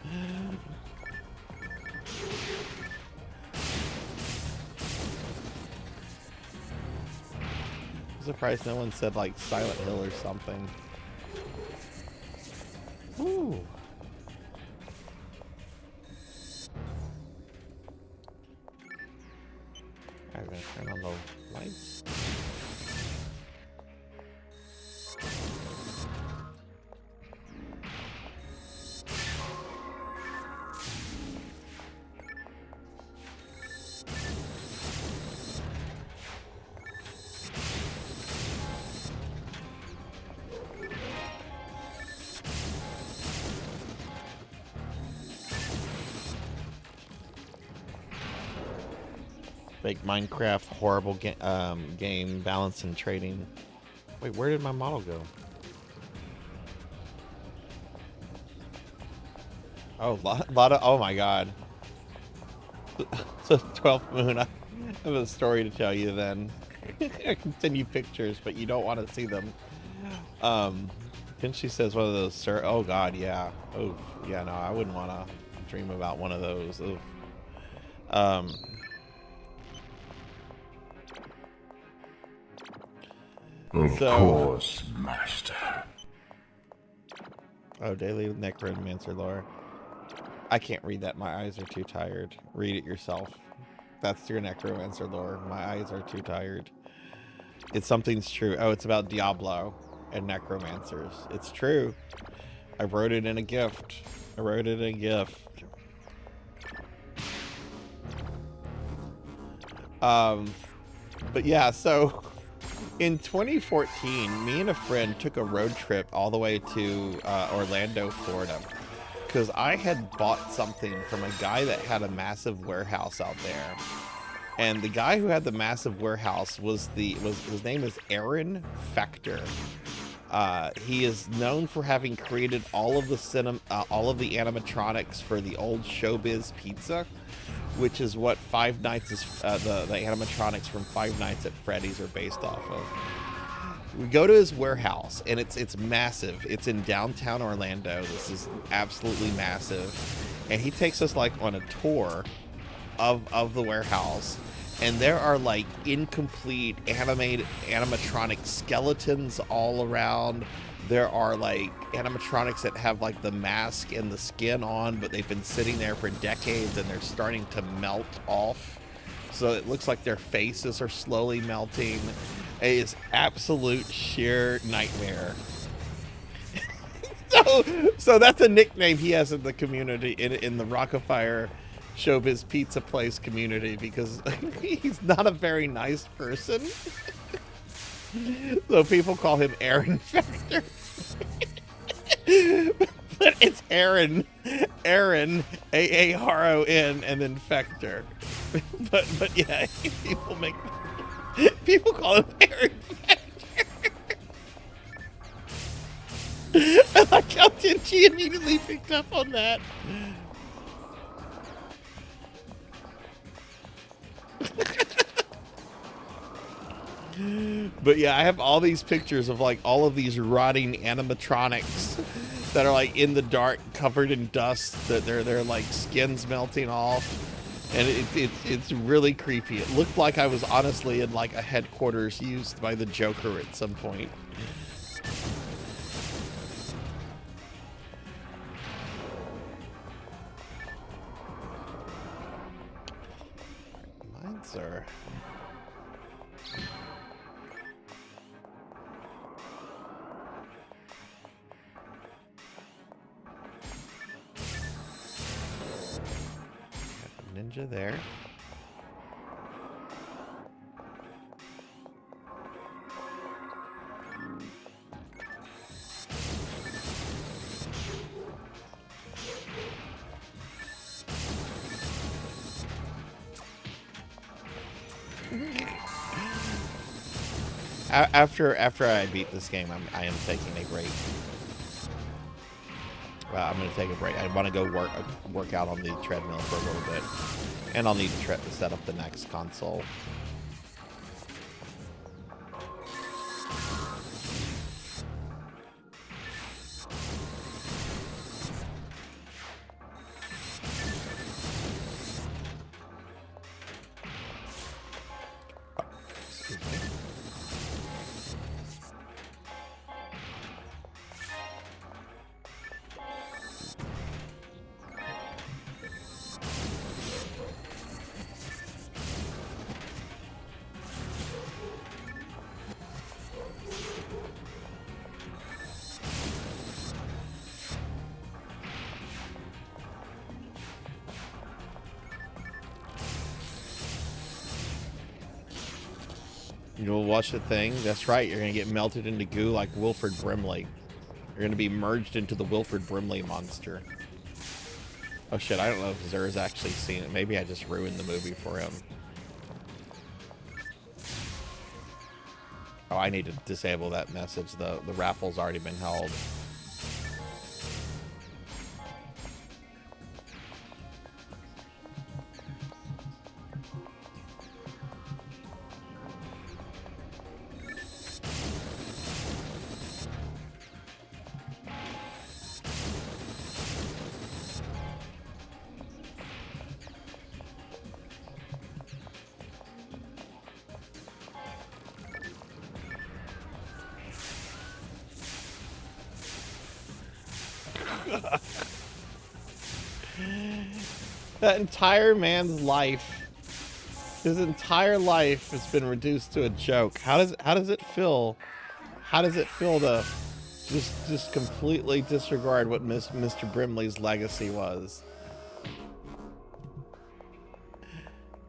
I'm surprised no one said like Silent Hill or something. Ooh. Fake Minecraft, horrible game, balance and trading. Wait, where did my model go? Oh, lot of, oh my god. So 12th moon, I have a story to tell you then. I can send you pictures, but you don't want to see them. Pinchy says one of those, sir. Oh god, yeah. Oh, yeah, no, I wouldn't want to dream about one of those. Oof. Of course, master. Oh, Daily Necromancer lore. I can't read that. My eyes are too tired. Read it yourself. That's your Necromancer lore. My eyes are too tired. It's something's true. Oh, it's about Diablo and Necromancers. It's true. I wrote it in a gift. I wrote it in a gift. But yeah, so in 2014, me and a friend took a road trip all the way to Orlando, Florida, because I had bought something from a guy that had a massive warehouse out there. And the guy who had the massive warehouse his name is Aaron Fector. He is known for having created all of the animatronics for the old Showbiz Pizza, which is what Five Nights is, the animatronics from Five Nights at Freddy's are based off of. We go to his warehouse, and it's massive. It's in downtown Orlando. This is absolutely massive. And he takes us like on a tour of the warehouse, and there are like incomplete animatronic skeletons all around. There are like animatronics that have like the mask and the skin on, but they've been sitting there for decades and they're starting to melt off. So it looks like their faces are slowly melting. It is absolute sheer nightmare. So that's a nickname he has in the community, in the Rockafire Showbiz Pizza Place community, because he's not a very nice person. So people call him Aaron Fector. But it's Aaron, Aaron, and then Fector. But yeah, people call him Aaron Fector. I like how Tinchi immediately picked up on that. But yeah, I have all these pictures of like all of these rotting animatronics that are like in the dark, covered in dust, that they're like skins melting off, and it's really creepy. It looked like I was honestly in like a headquarters used by the Joker at some point. Mines are... Ninja there. After I beat this game, I am taking a break. Well, I'm going to take a break. I want to go work out on the treadmill for a little bit, and I'll need to set up the next console. Excuse me. You'll watch the thing. That's right. You're going to get melted into goo like Wilford Brimley. You're going to be merged into the Wilford Brimley monster. Oh shit, I don't know if Zer's actually seen it. Maybe I just ruined the movie for him. Oh, I need to disable that message. The raffle's already been held. That entire man's life, his entire life has been reduced to a joke. How does it feel? How does it feel to just completely disregard what Mr. Brimley's legacy was,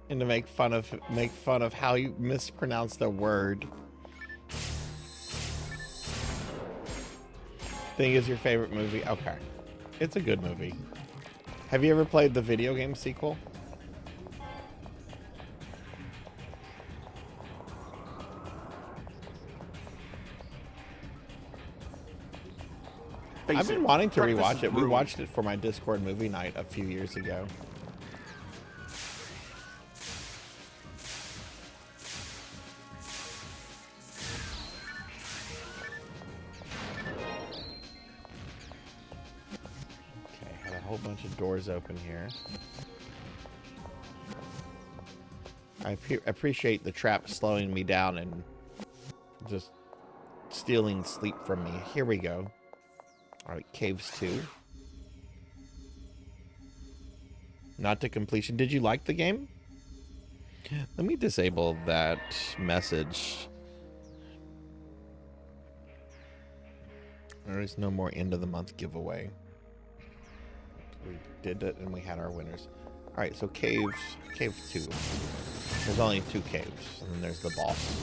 and to make fun of how you mispronounced a word? Thing is your favorite movie? Okay, it's a good movie. Have you ever played the video game sequel? I've been wanting to rewatch it. We watched it for my Discord movie night a few years ago. Whole bunch of doors open here. I appreciate the trap slowing me down and just stealing sleep from me. Here we go. Alright, Caves 2. Not to completion. Did you like the game? Let me disable that message. There is no more end of the month giveaway. We did it and we had our winners. Alright, so cave 2. There's only 2 caves, and then there's the boss.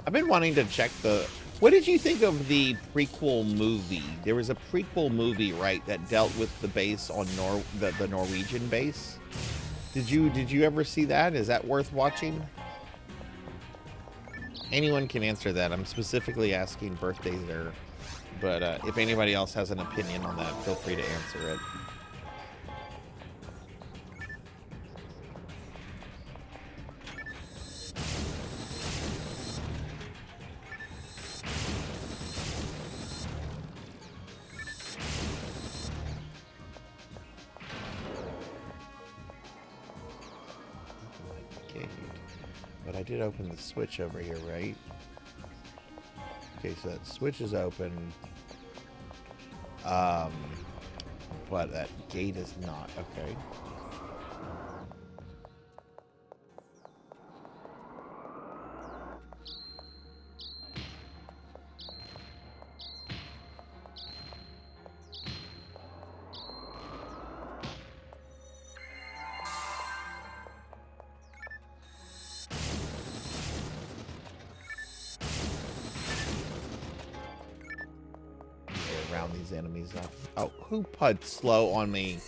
I've been wanting to check the... What did you think of the prequel movie? There was a prequel movie, right, that dealt with the base on the Norwegian base. Did you ever see that? Is that worth watching? Anyone can answer that. I'm specifically asking birthdays there. But if anybody else has an opinion on that, feel free to answer it. But I did open the switch over here, right? Okay, so that switch is open. But that gate is not. Okay. Round these enemies up. Oh, who put slow on me?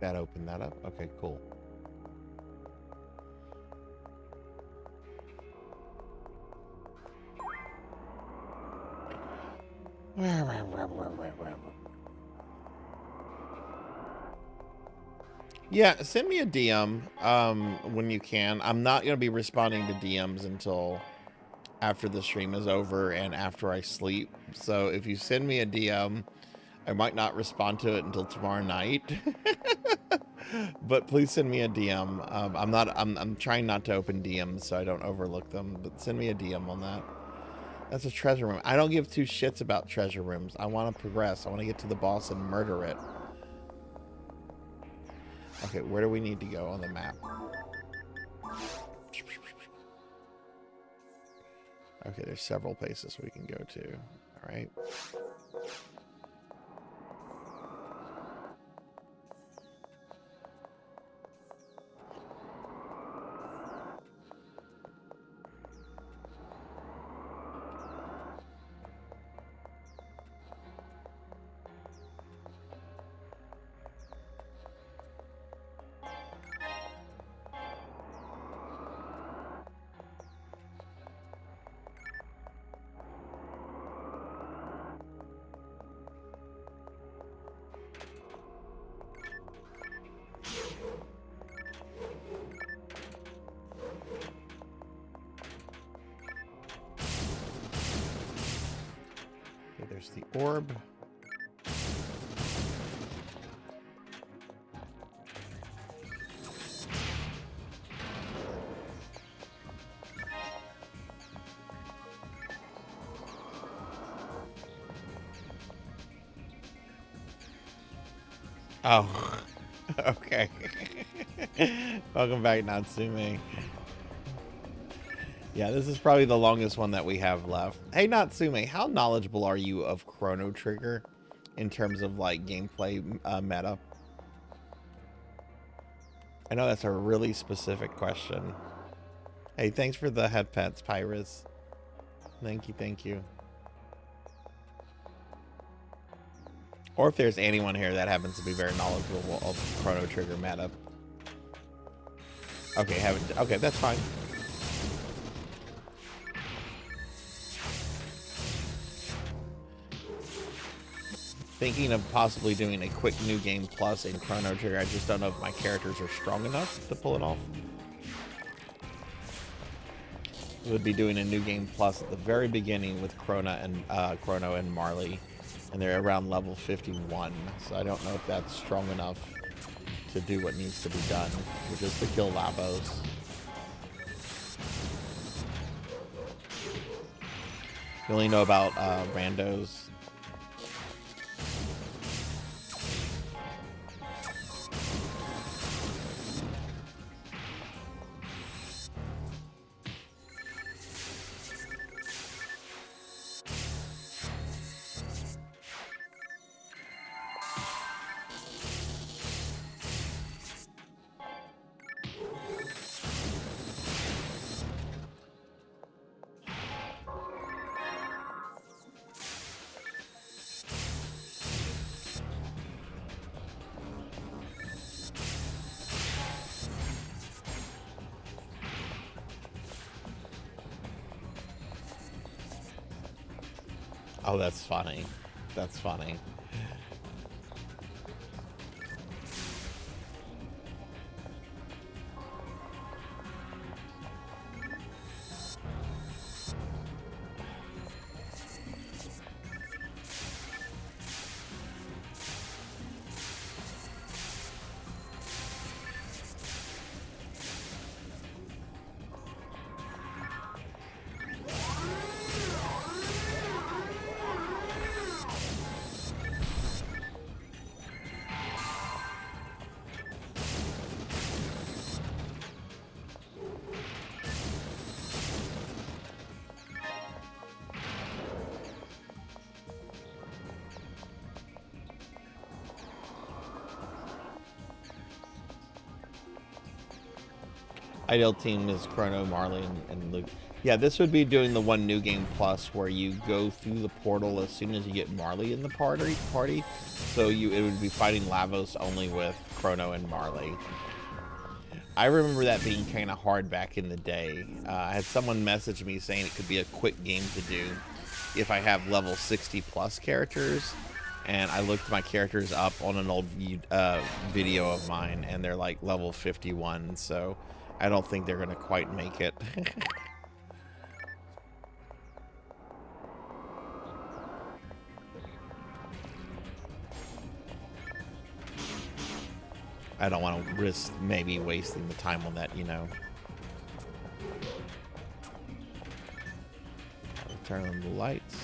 That opened that up. Okay, cool. Yeah, send me a DM when you can. I'm not going to be responding to DMs until after the stream is over and after I sleep. So if you send me a DM, I might not respond to it until tomorrow night. But please send me a DM. I'm trying not to open DMs so I don't overlook them, but send me a DM on that. That's a treasure room. I don't give two shits about treasure rooms. I want to progress. I want to get to the boss and murder it. Okay, where do we need to go on the map? Okay, there's several places we can go to. All right. There's the orb. Oh, okay. Welcome back, Natsume. Yeah, this is probably the longest one that we have left. Hey, Natsume, how knowledgeable are you of Chrono Trigger in terms of, like, gameplay meta? I know that's a really specific question. Hey, thanks for the head pets, Pyrus. Thank you, thank you. Or if there's anyone here that happens to be very knowledgeable of Chrono Trigger meta. Okay, okay, that's fine. Thinking of possibly doing a quick new game plus in Chrono Trigger. I just don't know if my characters are strong enough to pull it off. We would be doing a new game plus at the very beginning with Chrono and Marley, and they're around level 51. So I don't know if that's strong enough to do what needs to be done, which is to kill Labos. We only know about randos. Oh, that's funny. That's funny. Ideal team is Chrono, Marley, and Luke. Yeah, this would be doing the one new game plus where you go through the portal as soon as you get Marley in the party. So it would be fighting Lavos only with Chrono and Marley. I remember that being kind of hard back in the day. I had someone message me saying it could be a quick game to do if I have level 60 plus characters. And I looked my characters up on an old video of mine, and they're like level 51. So I don't think they're going to quite make it. I don't want to risk maybe wasting the time on that, you know. I'll turn on the lights.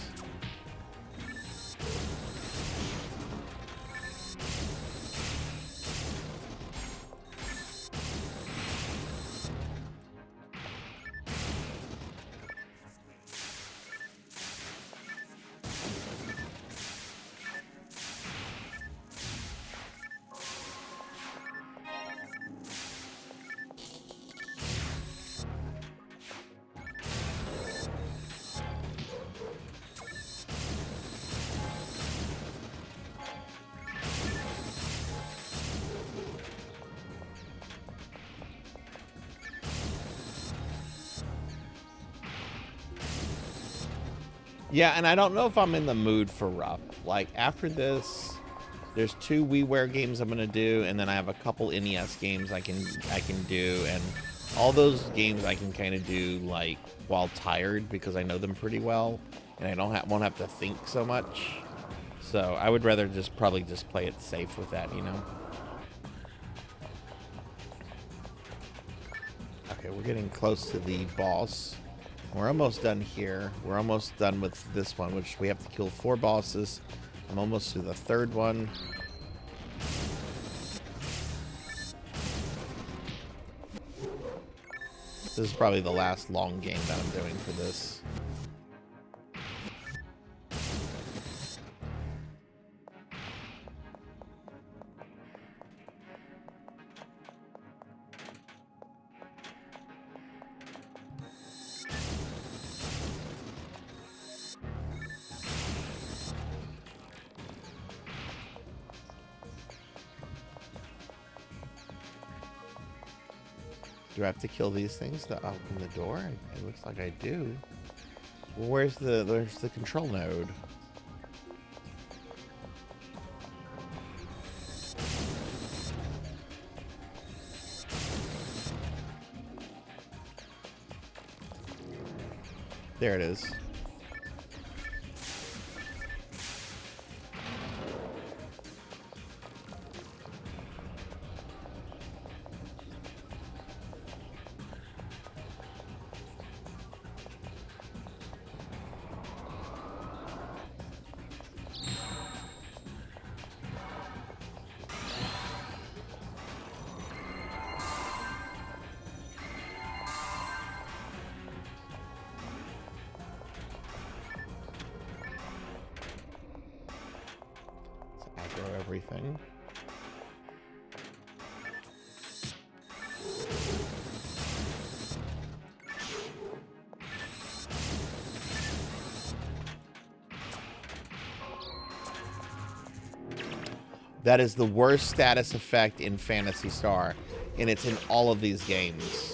Yeah, and I don't know if I'm in the mood for rough. Like, after this, there's 2 WiiWare games I'm gonna do, and then I have a couple NES games I can do, and all those games I can kind of do like while tired because I know them pretty well, and I won't have to think so much. So I would rather probably just play it safe with that, you know. Okay, we're getting close to the boss. We're almost done here. We're almost done with this one, which we have to kill 4 bosses. I'm almost to the 3rd one. This is probably the last long game that I'm doing for this. Do I have to kill these things to open the door? It looks like I do. Well, where's the control node? There it is. Everything. That is the worst status effect in Phantasy Star, and it's in all of these games.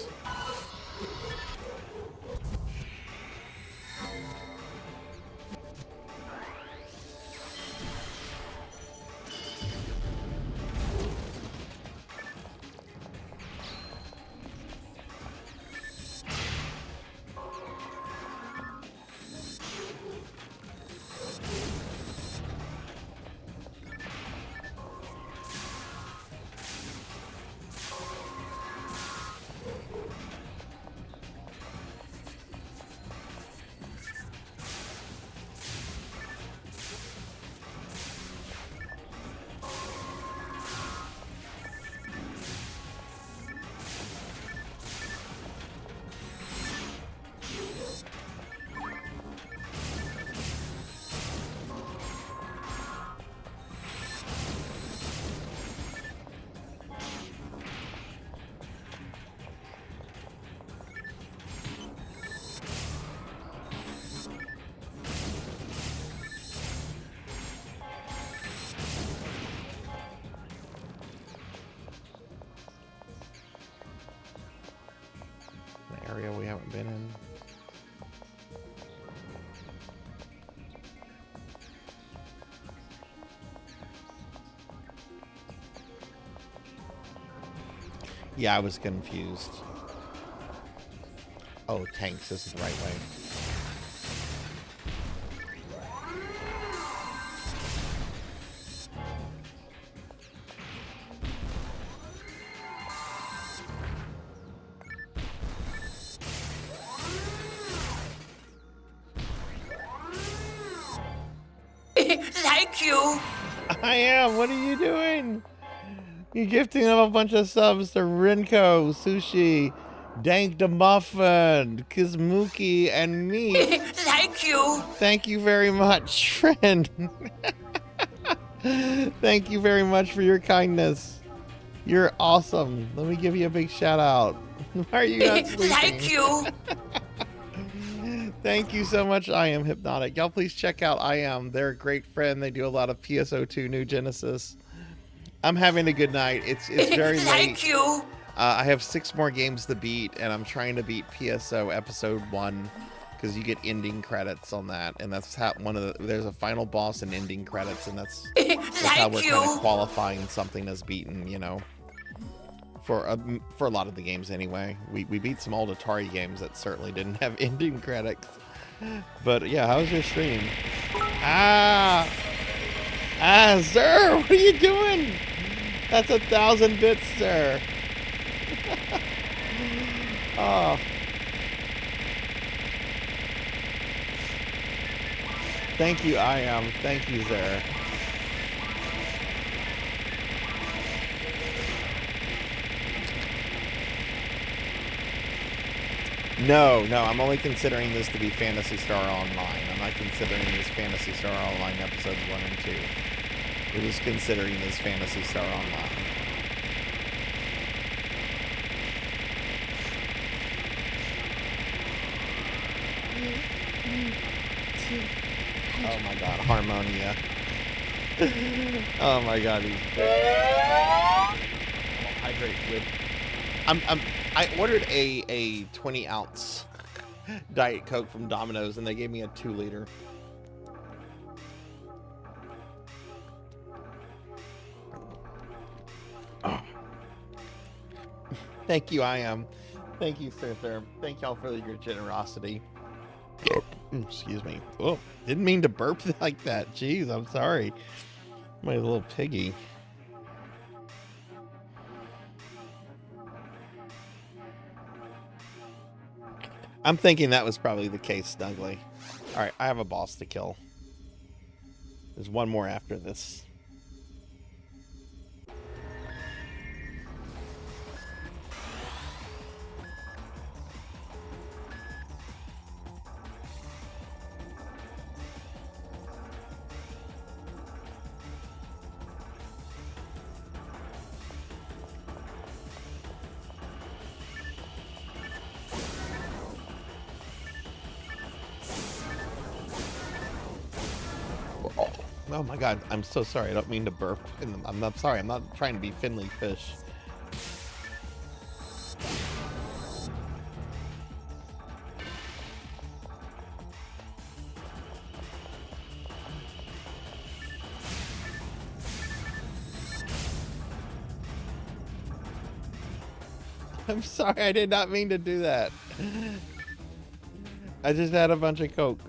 haven't been in. Yeah, I was confused. Oh, tanks. This is the right way. Thank you. I am. What are you doing? You're gifting them a bunch of subs to Rinko, Sushi, Dank the Muffin, Kizmuki, and me. Thank you. Thank you very much, friend. Thank you very much for your kindness. You're awesome. Let me give you a big shout out. Why are you not sleeping? Thank you. Thank you so much, I Am Hypnotic. Y'all please check out I Am. They're a great friend. They do a lot of PSO2 New Genesis. I'm having a good night. It's very late. Thank you. I have 6 more games to beat, and I'm trying to beat PSO Episode 1 because you get ending credits on that, and that's how there's a final boss and ending credits, and that's how we're kind of qualifying something as beaten, you know. For a lot of the games anyway. We beat some old Atari games that certainly didn't have ending credits. But yeah, how was your stream? Sir, what are you doing? That's 1,000 bits, sir. Oh. Thank you, I Am. Thank you, sir. No, I'm only considering this to be Phantasy Star Online. I'm not considering this Phantasy Star Online episodes 1 and 2. We're just considering this Phantasy Star Online. Oh my god, Harmonia. Oh my god, hydrate with. I ordered a 20-ounce Diet Coke from Domino's, and they gave me a 2-liter. Oh. Thank you, I Am. Thank you, sir. Thank y'all for your generosity. Excuse me. Oh, didn't mean to burp like that. Jeez, I'm sorry. My little piggy. I'm thinking that was probably the case, Snuggly. Alright, I have a boss to kill. There's one more after this. Oh my god, I'm so sorry. I don't mean to burp. I'm not sorry. I'm not trying to be Finley Fish. I'm sorry. I did not mean to do that. I just had a bunch of Coke.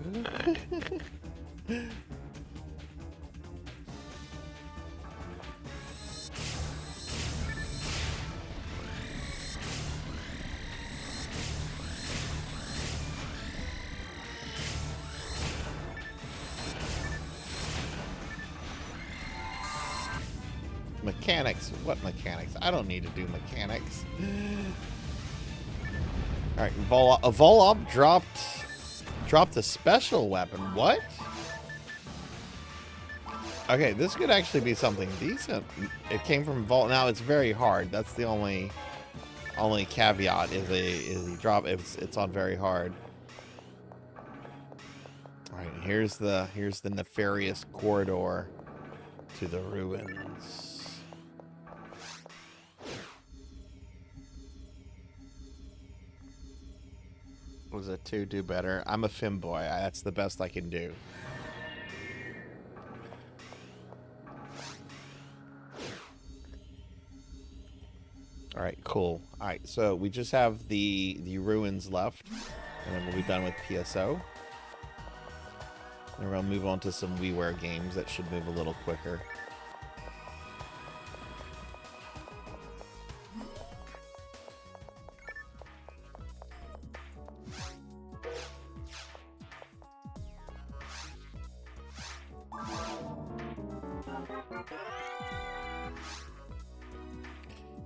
Mechanics? What mechanics? I don't need to do mechanics. Alright, Volop dropped a special weapon. What? Okay, this could actually be something decent. It came from Vol. Now it's very hard. That's the only caveat is a drop. It's on very hard. Alright, here's the nefarious corridor to the ruins. Was it 2? Do better. I'm a femboy. That's the best I can do. All right, cool. All right, so we just have the ruins left, and then we'll be done with PSO. And we'll move on to some WiiWare games that should move a little quicker.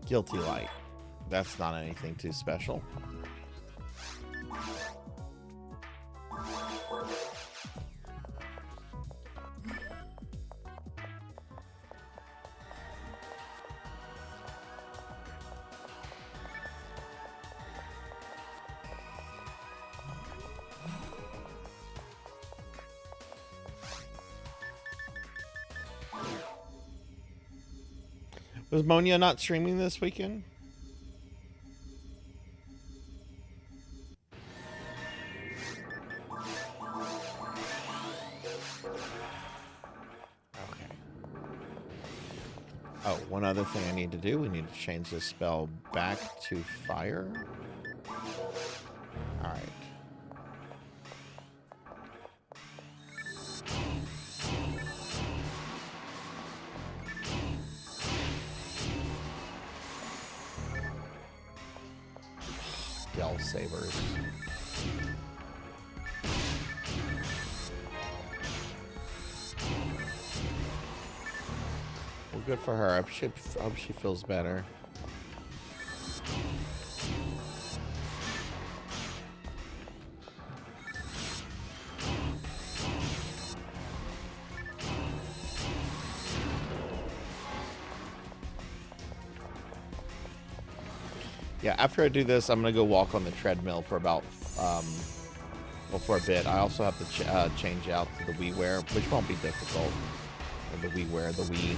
Guilty Light. That's not anything too special. Was Monia not streaming this weekend? Okay. Oh, one other thing I need to do. We need to change this spell back to fire. All right. Sabers. Well, good for her. I hope she feels better. Yeah, after I do this, I'm gonna go walk on the treadmill for about, well, for a bit. I also have to change out to the WiiWare, which won't be difficult. Or the WiiWare, the Wii.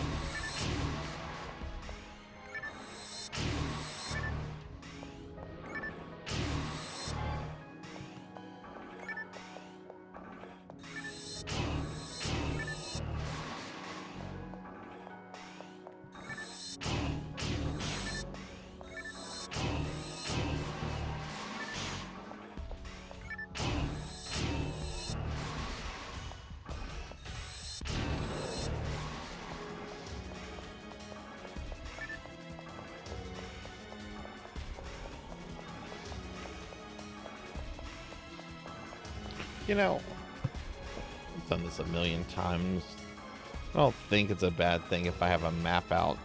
You know, I've done this a million times. I don't think it's a bad thing if I have a map out.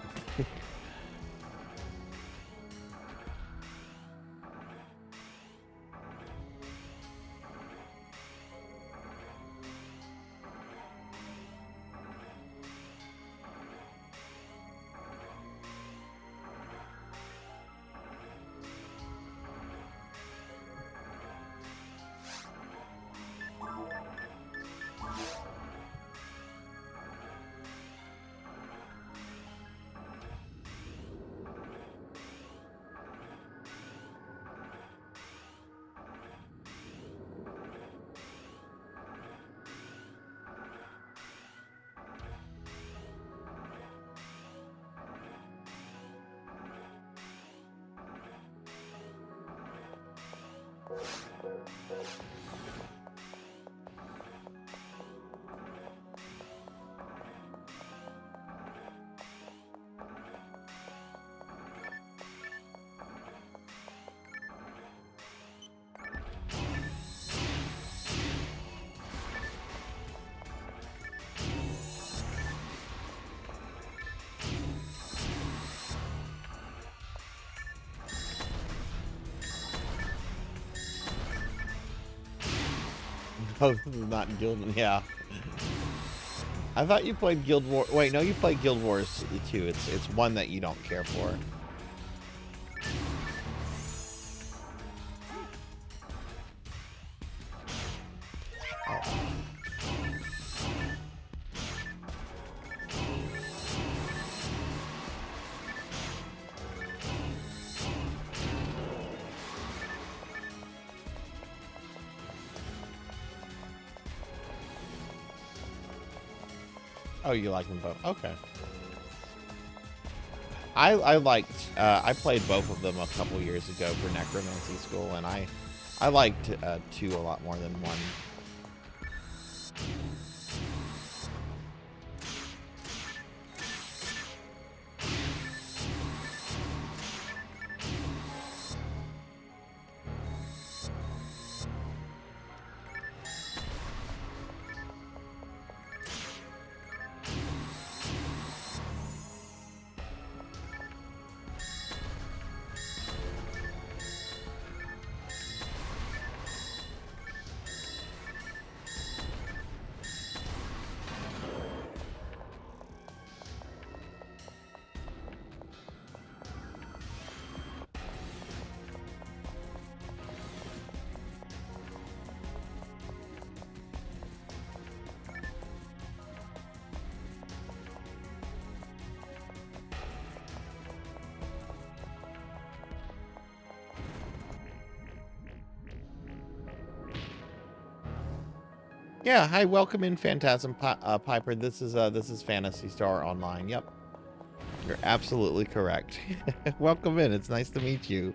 Oh, this is not Guild. Yeah. I thought you played Guild War. Wait, no, you played Guild Wars 2. It's one that you don't care for. Oh, you like them both? Okay. I liked I played both of them a couple years ago for Necromancy School, and I liked 2 a lot more than 1. Yeah, hi, welcome in, Phantasm Piper. This is Phantasy Star Online. Yep, you're absolutely correct. Welcome in. It's nice to meet you.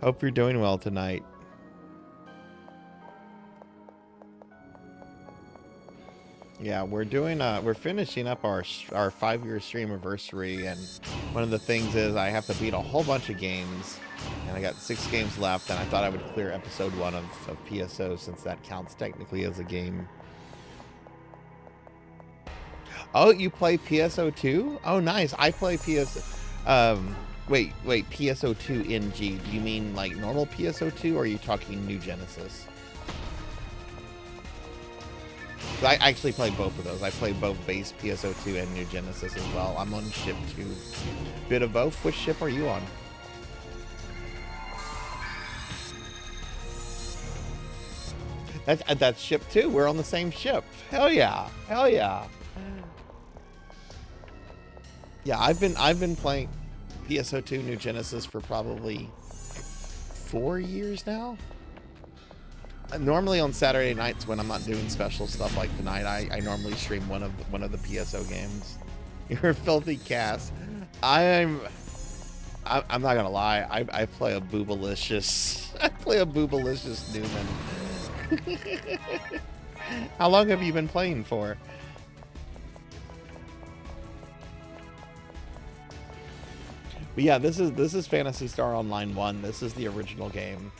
Hope you're doing well tonight. Yeah, we're finishing up our 5-year streamiversary, and one of the things is I have to beat a whole bunch of games, and I got 6 games left, and I thought I would clear episode 1 of PSO, since that counts technically as a game. Oh, you play PSO 2? Oh, nice. I play wait, PSO 2 NG. Do you mean like normal PSO 2, or are you talking New Genesis? I actually played both of those. I played both base PSO2 and New Genesis as well. I'm on ship 2. Bit of both. Which ship are you on? That's ship 2. We're on the same ship. Hell yeah. Hell yeah. Yeah, I've been playing PSO2 New Genesis for probably 4 years now. Normally on Saturday nights when I'm not doing special stuff like tonight, I normally stream one of the PSO games. You're a filthy Cass. I'm not gonna lie. I play a boobalicious. I play a boobalicious Newman. How long have you been playing for? But yeah, this is Phantasy Star Online 1. This is the original game.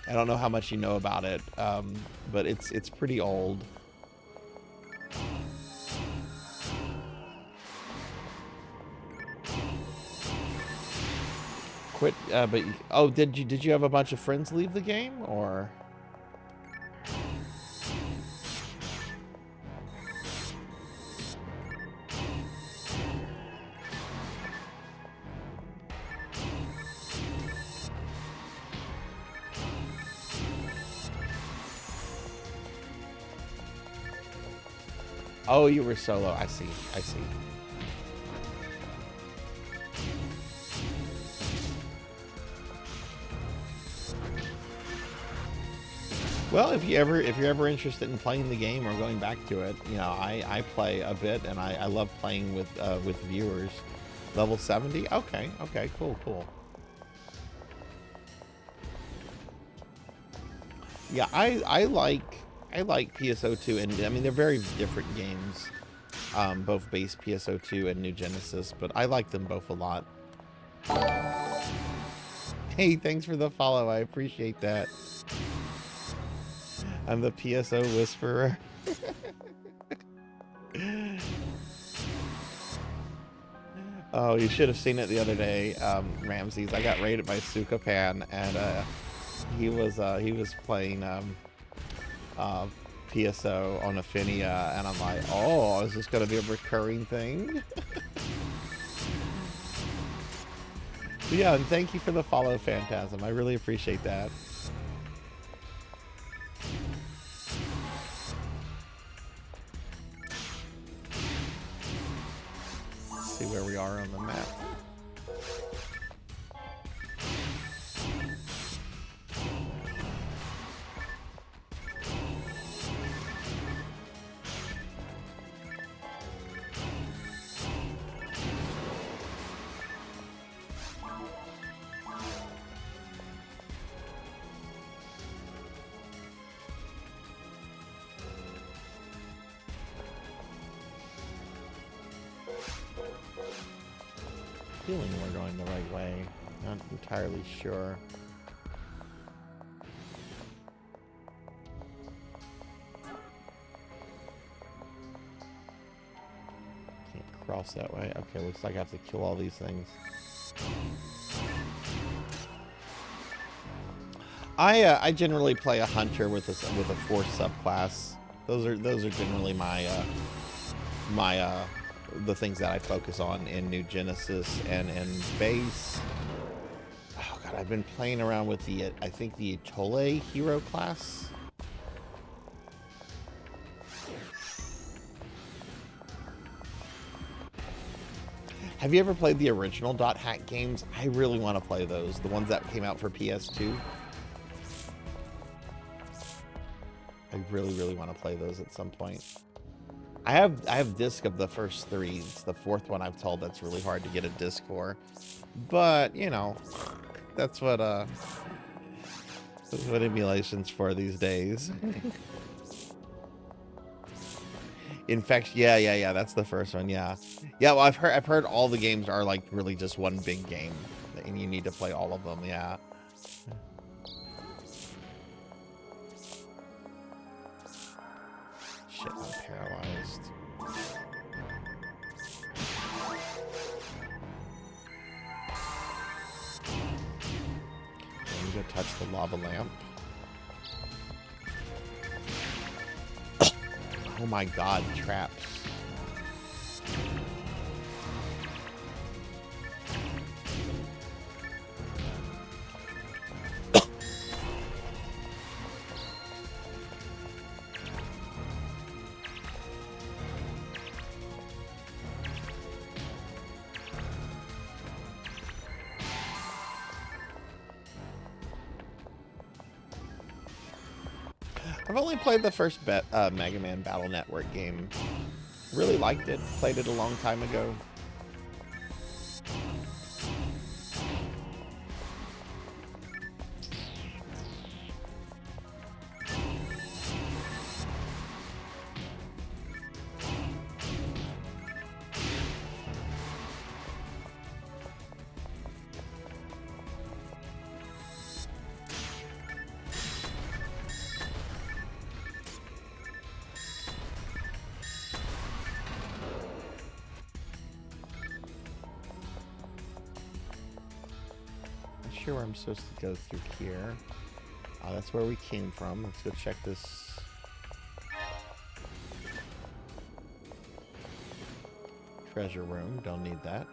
I don't know how much you know about it, but it's pretty old. Quit, but oh, did you have a bunch of friends leave the game, or? Oh, you were solo. I see. I see. Well, if you're ever interested in playing the game or going back to it, you know, I play a bit, and I love playing with viewers. Level 70? Okay, okay, cool, cool. Yeah, I like PSO2, and I mean they're very different games, both base PSO2 and New Genesis, but I like them both a lot. Hey, thanks for the follow. I appreciate that. I'm the PSO whisperer. Oh, you should have seen it the other day, Ramses. I got raided by Sukapan, and he was playing PSO on Affinia, and I'm like, oh, is this gonna be a recurring thing? But yeah, and thank you for the follow, Phantasm. I really appreciate that. Let's see where we are on the map. feeling we're going the right way. Not entirely sure. Can't cross that way. Okay, looks like I have to kill all these things. I generally play a hunter with a force subclass. Those are generally my the things that I focus on in New Genesis and in base. Oh god, I've been playing around with the I think the Itolle hero class. Have you ever played the original Dot Hack games? I really want to play those, the ones that came out for PS2. I really want to play those at some point. I have disc of the first three. It's the fourth one I've told that's really hard to get a disc for. But, you know, that's what emulation's for these days. In fact, yeah, that's the first one, yeah. Yeah, well, I've heard all the games are like really just one big game and you need to play all of them, yeah. Shit, I'm paralyzed. I'm gonna touch the lava lamp. Oh my god, traps. I've only played the first Mega Man Battle Network game. Really liked it. Played it a long time ago. Where I'm supposed to go through here. That's where we came from. Let's go check this. Treasure room. Don't need that.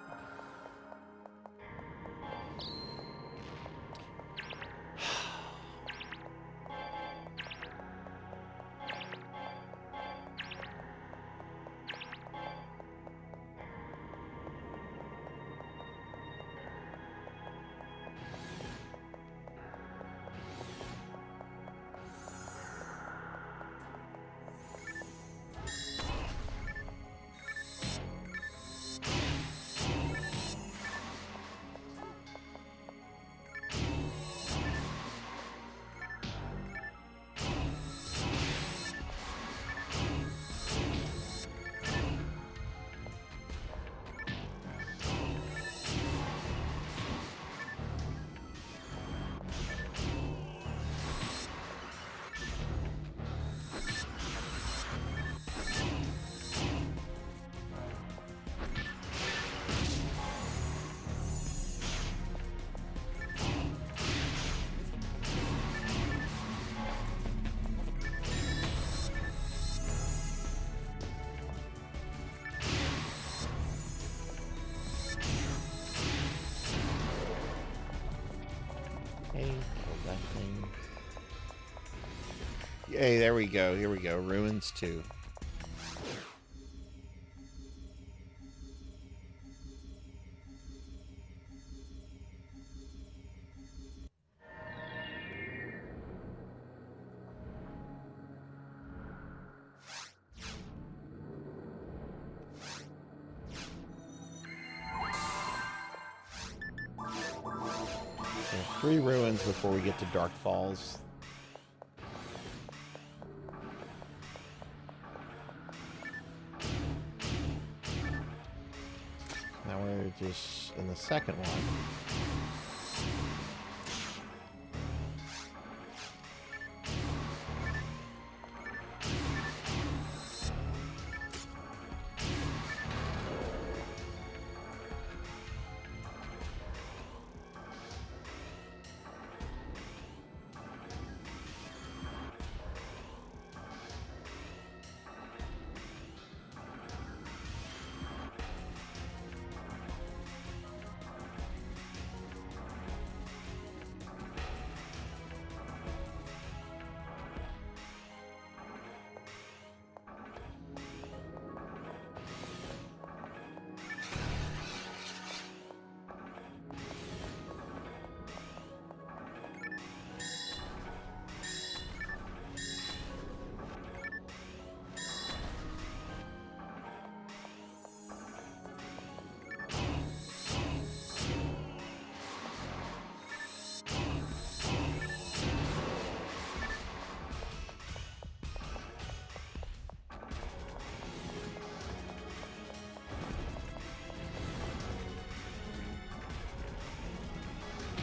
Hey, there we go. Here we go. Ruins 2. So 3 ruins before we get to Dark Falls. Now we're which is in the second one.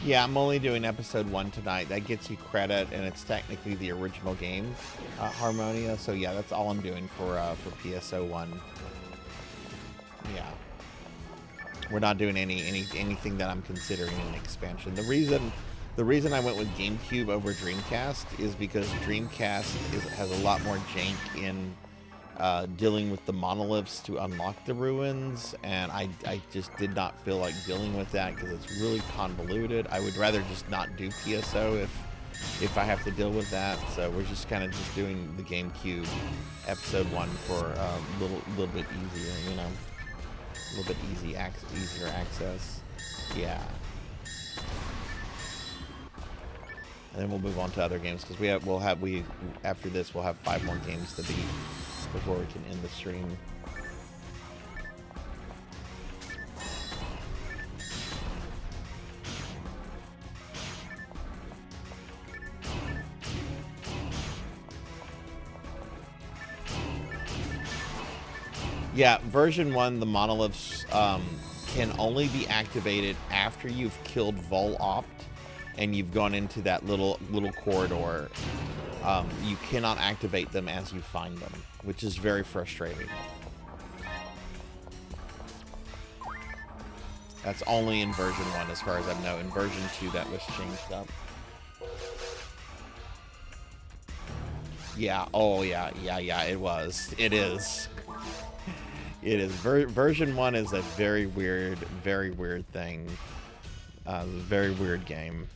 Yeah, I'm only doing episode 1 tonight. That gets you credit, and it's technically the original game, Harmonia. So yeah, that's all I'm doing for PSO 1. Yeah, we're not doing anything that I'm considering an expansion. The reason I went with GameCube over Dreamcast is because Dreamcast has a lot more jank in dealing with the monoliths to unlock the ruins, and I just did not feel like dealing with that because it's really convoluted. I would rather just not do PSO if I have to deal with that. So we're just kind of just doing the GameCube episode 1 for a little bit easier, you know, a little bit easier access. Yeah. And then we'll move on to other games because after this we'll have 5 more games to beat before we can end the stream. Yeah, version 1, the monoliths can only be activated after you've killed Vol Opt and you've gone into that little corridor. You cannot activate them as you find them, which is very frustrating. That's only in version 1 as far as I know. In version 2 that was changed up. Yeah, oh yeah, it was. It is. It is. Version 1 is a very weird thing. Very weird game.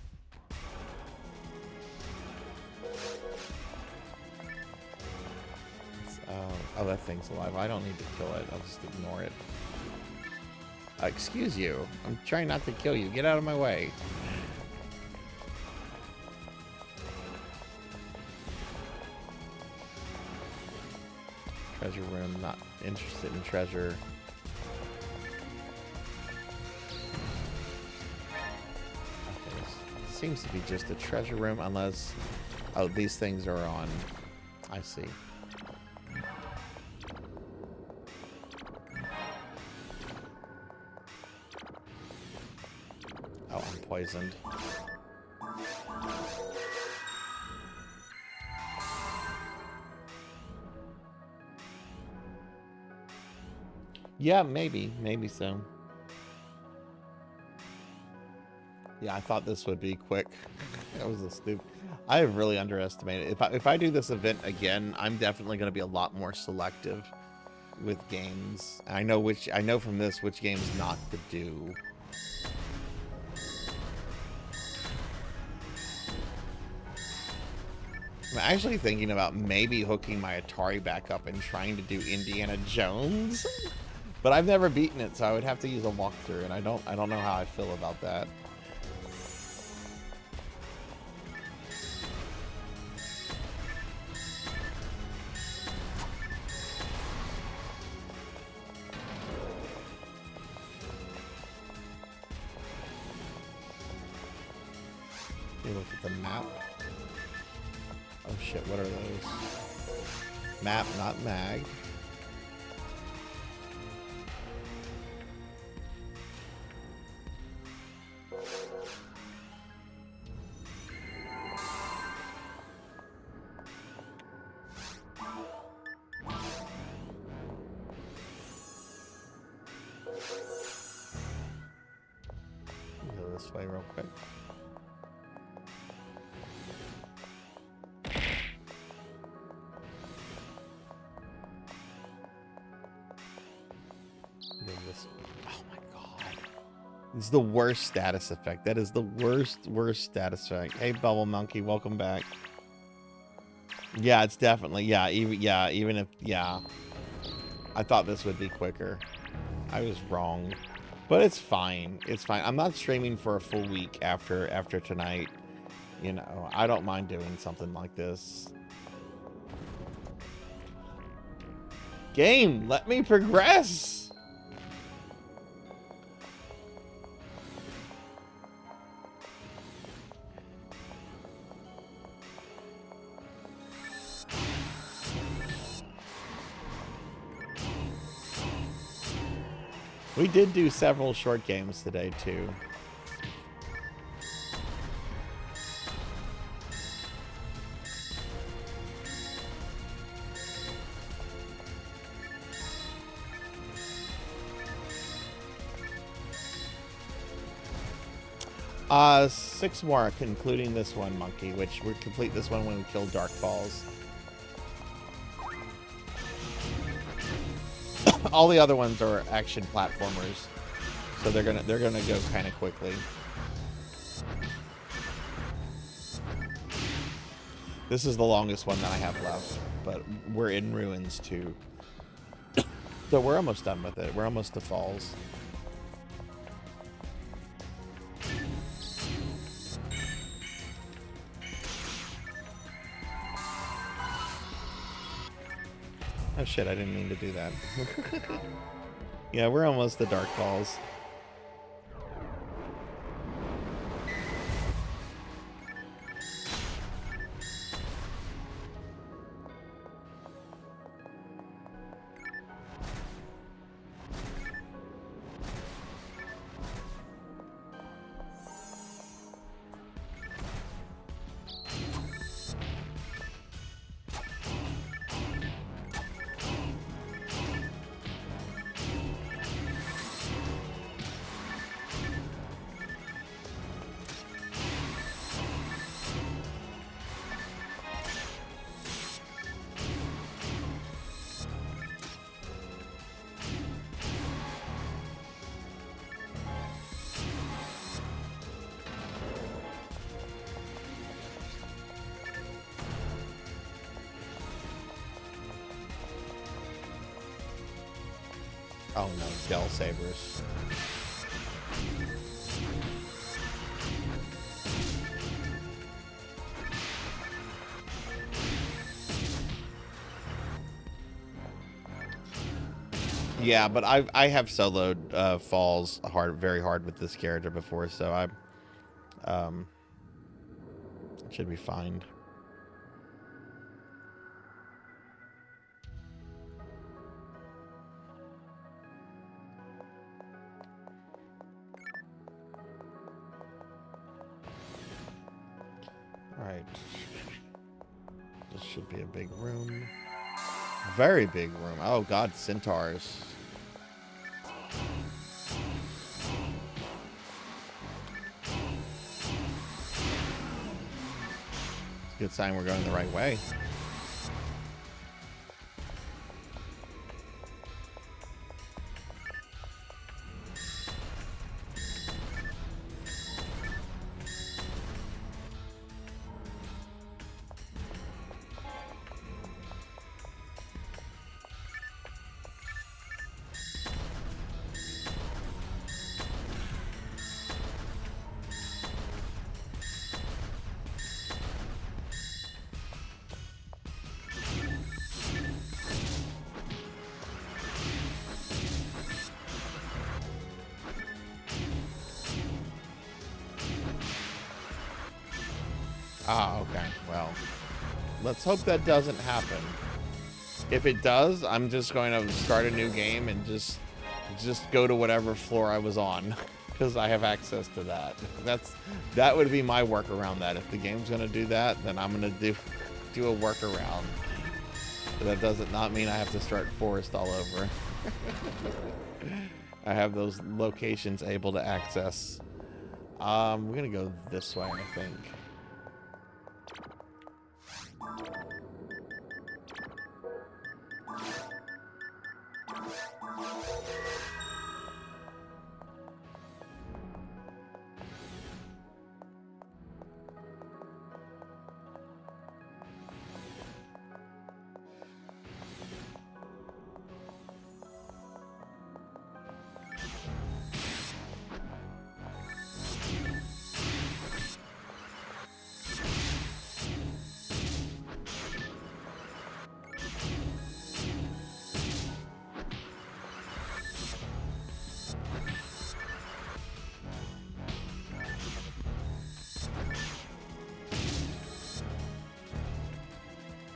Oh, that thing's alive. I don't need to kill it. I'll just ignore it. Excuse you. I'm trying not to kill you. Get out of my way. Treasure room. Not interested in treasure. Okay, this seems to be just a treasure room unless... Oh, these things are on. I see. Oh, I'm poisoned. Yeah, maybe so. Yeah, I thought this would be quick. That was a stupid. I have really underestimated. If I do this event again, I'm definitely going to be a lot more selective with games. I know from this which games not to do. I'm actually thinking about maybe hooking my Atari back up and trying to do Indiana Jones, but I've never beaten it, so I would have to use a walkthrough, and I don't know how I feel about that. You look at the map. Oh shit, what are those? Map, not mag. way real quick. Oh my god. It's the worst status effect. That is the worst status effect. Hey, Bubble Monkey, welcome back. Yeah, it's definitely, even if, I thought this would be quicker. I was wrong. But it's fine. It's fine. I'm not streaming for a full week after tonight. You know, I don't mind doing something like this. Game, let me progress. We did do several short games today, too. Six more, including this one, Monkey, which we complete this one when we kill Dark Falls. All the other ones are action platformers, so they're gonna go kind of quickly. This is the longest one that I have left, but we're in Ruins too, so we're almost done with it. We're almost to Falls. Oh shit, I didn't mean to do that. Yeah, we're almost to Dark Falls. Oh no, Gel Sabers. Yeah, but I have soloed Falls very hard with this character before, so I should be fine. Alright. This should be a big room. Very big room. Oh god, centaurs. It's a good sign we're going the right way. Ah, okay. Well, let's hope that doesn't happen. If it does, I'm just going to start a new game and just go to whatever floor I was on, because I have access to that. That would be my workaround. That if the game's going to do that, then I'm going to do a workaround. But that doesn't not mean I have to start Forest all over. I have those locations able to access We're gonna go this way, I think.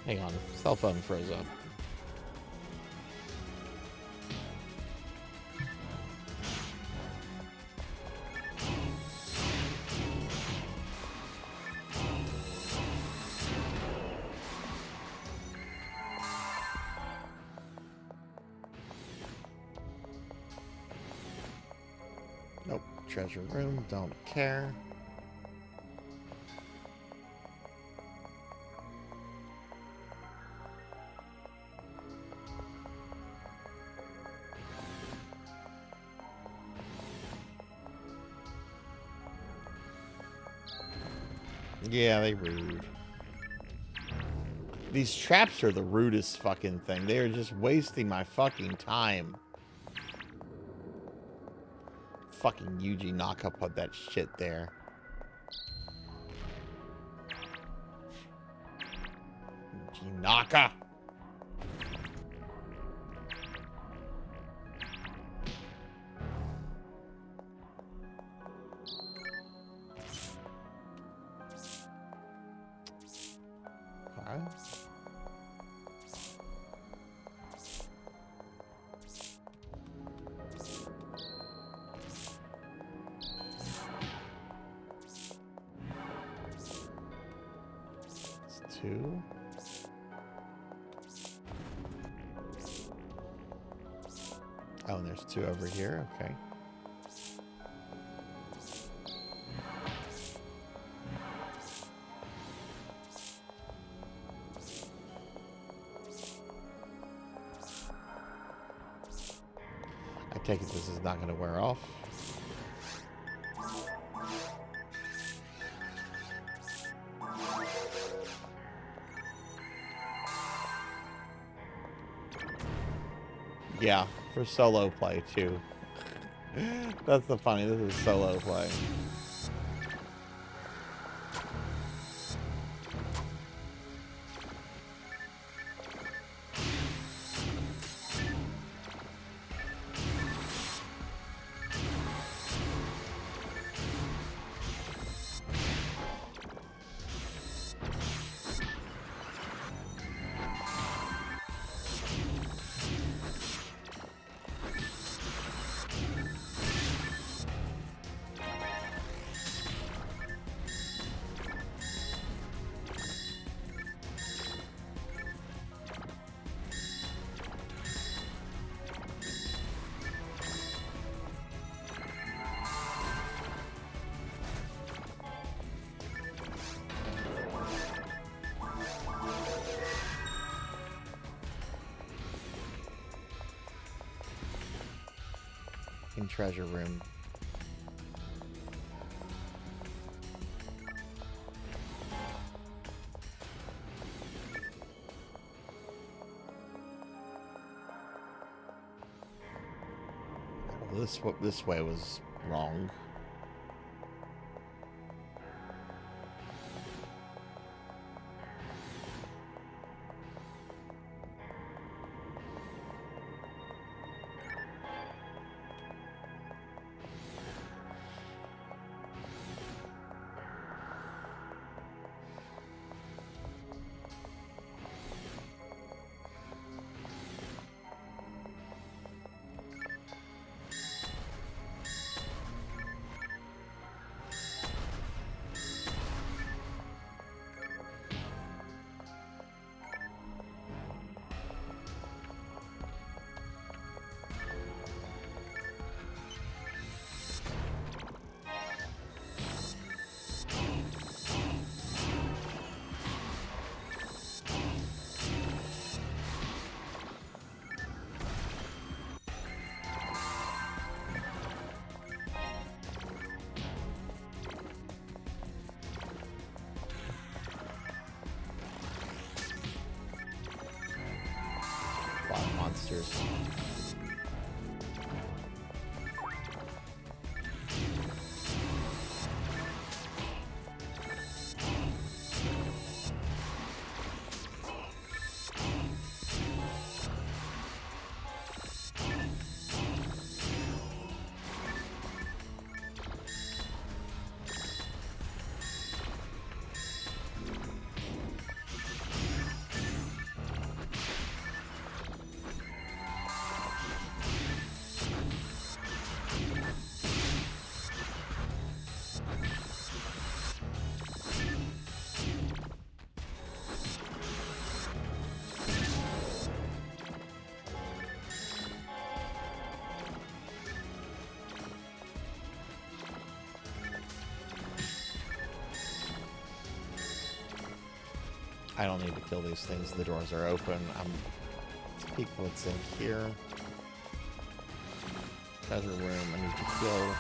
Hang on, cell phone froze up. Nope, treasure room, don't care. Yeah, they rude. These traps are the rudest fucking thing. They are just wasting my fucking time. Fucking Yuji Naka put that shit there. Yuji Naka! Two. Oh, and there's two over here. Okay. I take it this is not going to wear off. Yeah, for solo play too. That's the funny. This is solo play. Treasure room. Well, this way was wrong. monsters. I don't need to kill these things. The doors are open. Let's peek what's in here. Treasure room. I need to kill.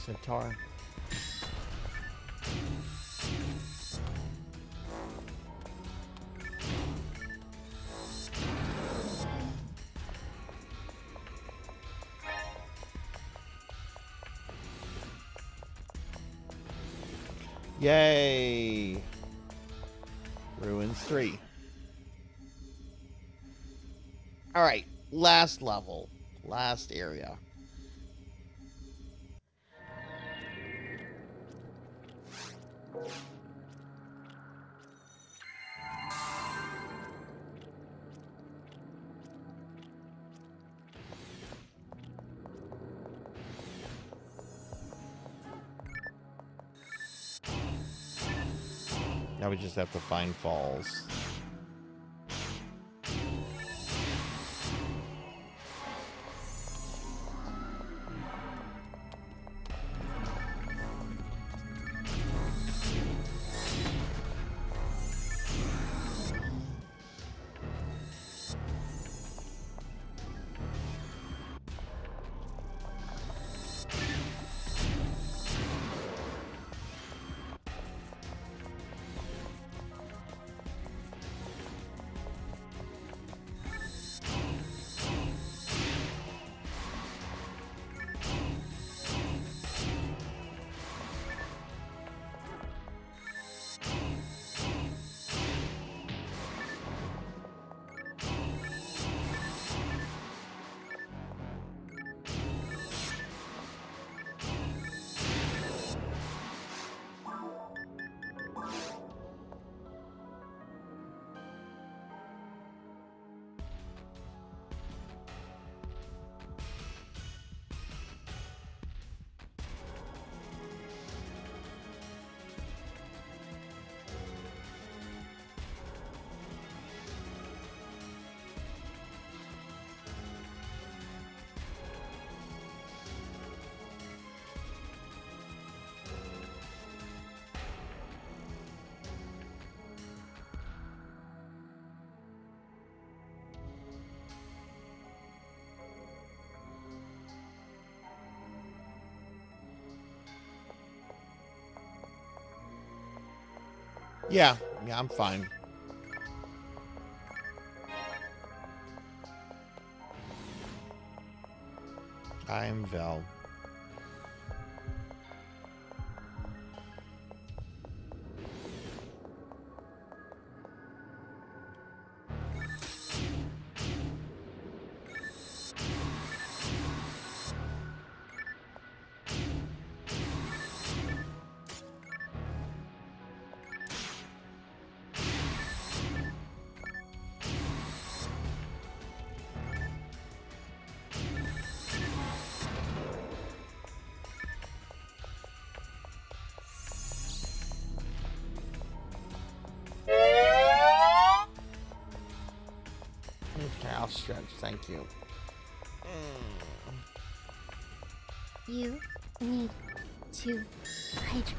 Centaur. Yay! Ruins 3. Alright, last level. Last area. Now we just have to find falls. Yeah, I'm fine. I'm Vel. stretch. Thank you. You need to hydrate.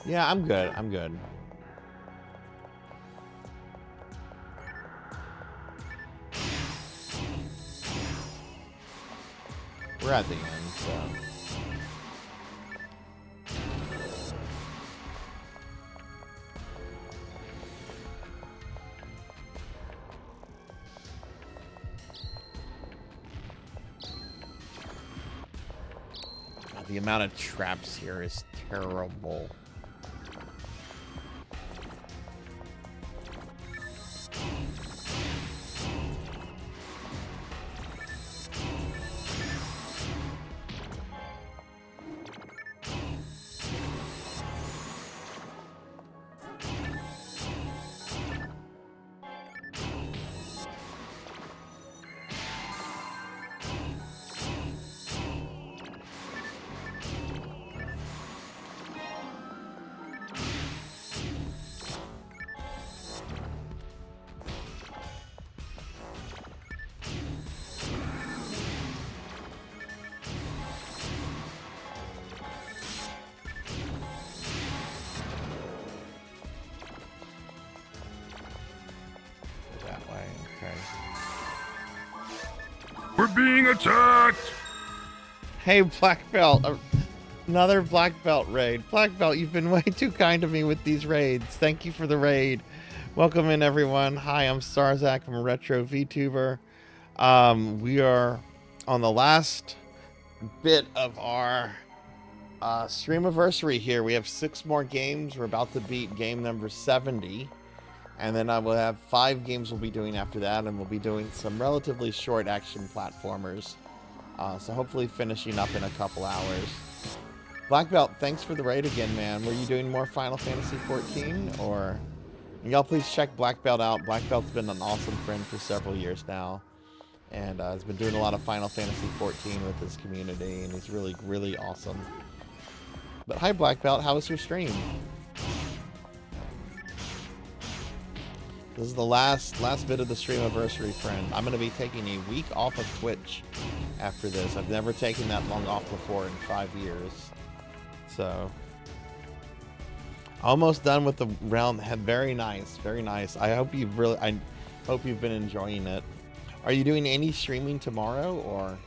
Yeah, I'm good. I'm good. We're at the end, so. God, the amount of traps here is terrible. We're being attacked! Hey, Black Belt. Another Black Belt raid. Black Belt, you've been way too kind to me with these raids. Thank you for the raid. Welcome in, everyone. Hi, I'm Sarzac. I'm a retro VTuber. We are on the last bit of our Streamiversary here. We have 6 more games. We're about to beat game number 70. And then I will have 5 games we'll be doing after that, and we'll be doing some relatively short action platformers. So hopefully finishing up in a couple hours. Black Belt, thanks for the raid again, man. Were you doing more Final Fantasy 14, or... And y'all please check Black Belt out. Black Belt's been an awesome friend for several years now. And has been doing a lot of Final Fantasy 14 with his community, and he's really, really awesome. But hi, Black Belt, how was your stream? This is the last bit of the Streamiversary, friend. I'm going to be taking a week off of Twitch after this. I've never taken that long off before in 5 years. So, almost done with the round. Very nice, very nice. I hope you've been enjoying it. Are you doing any streaming tomorrow, or?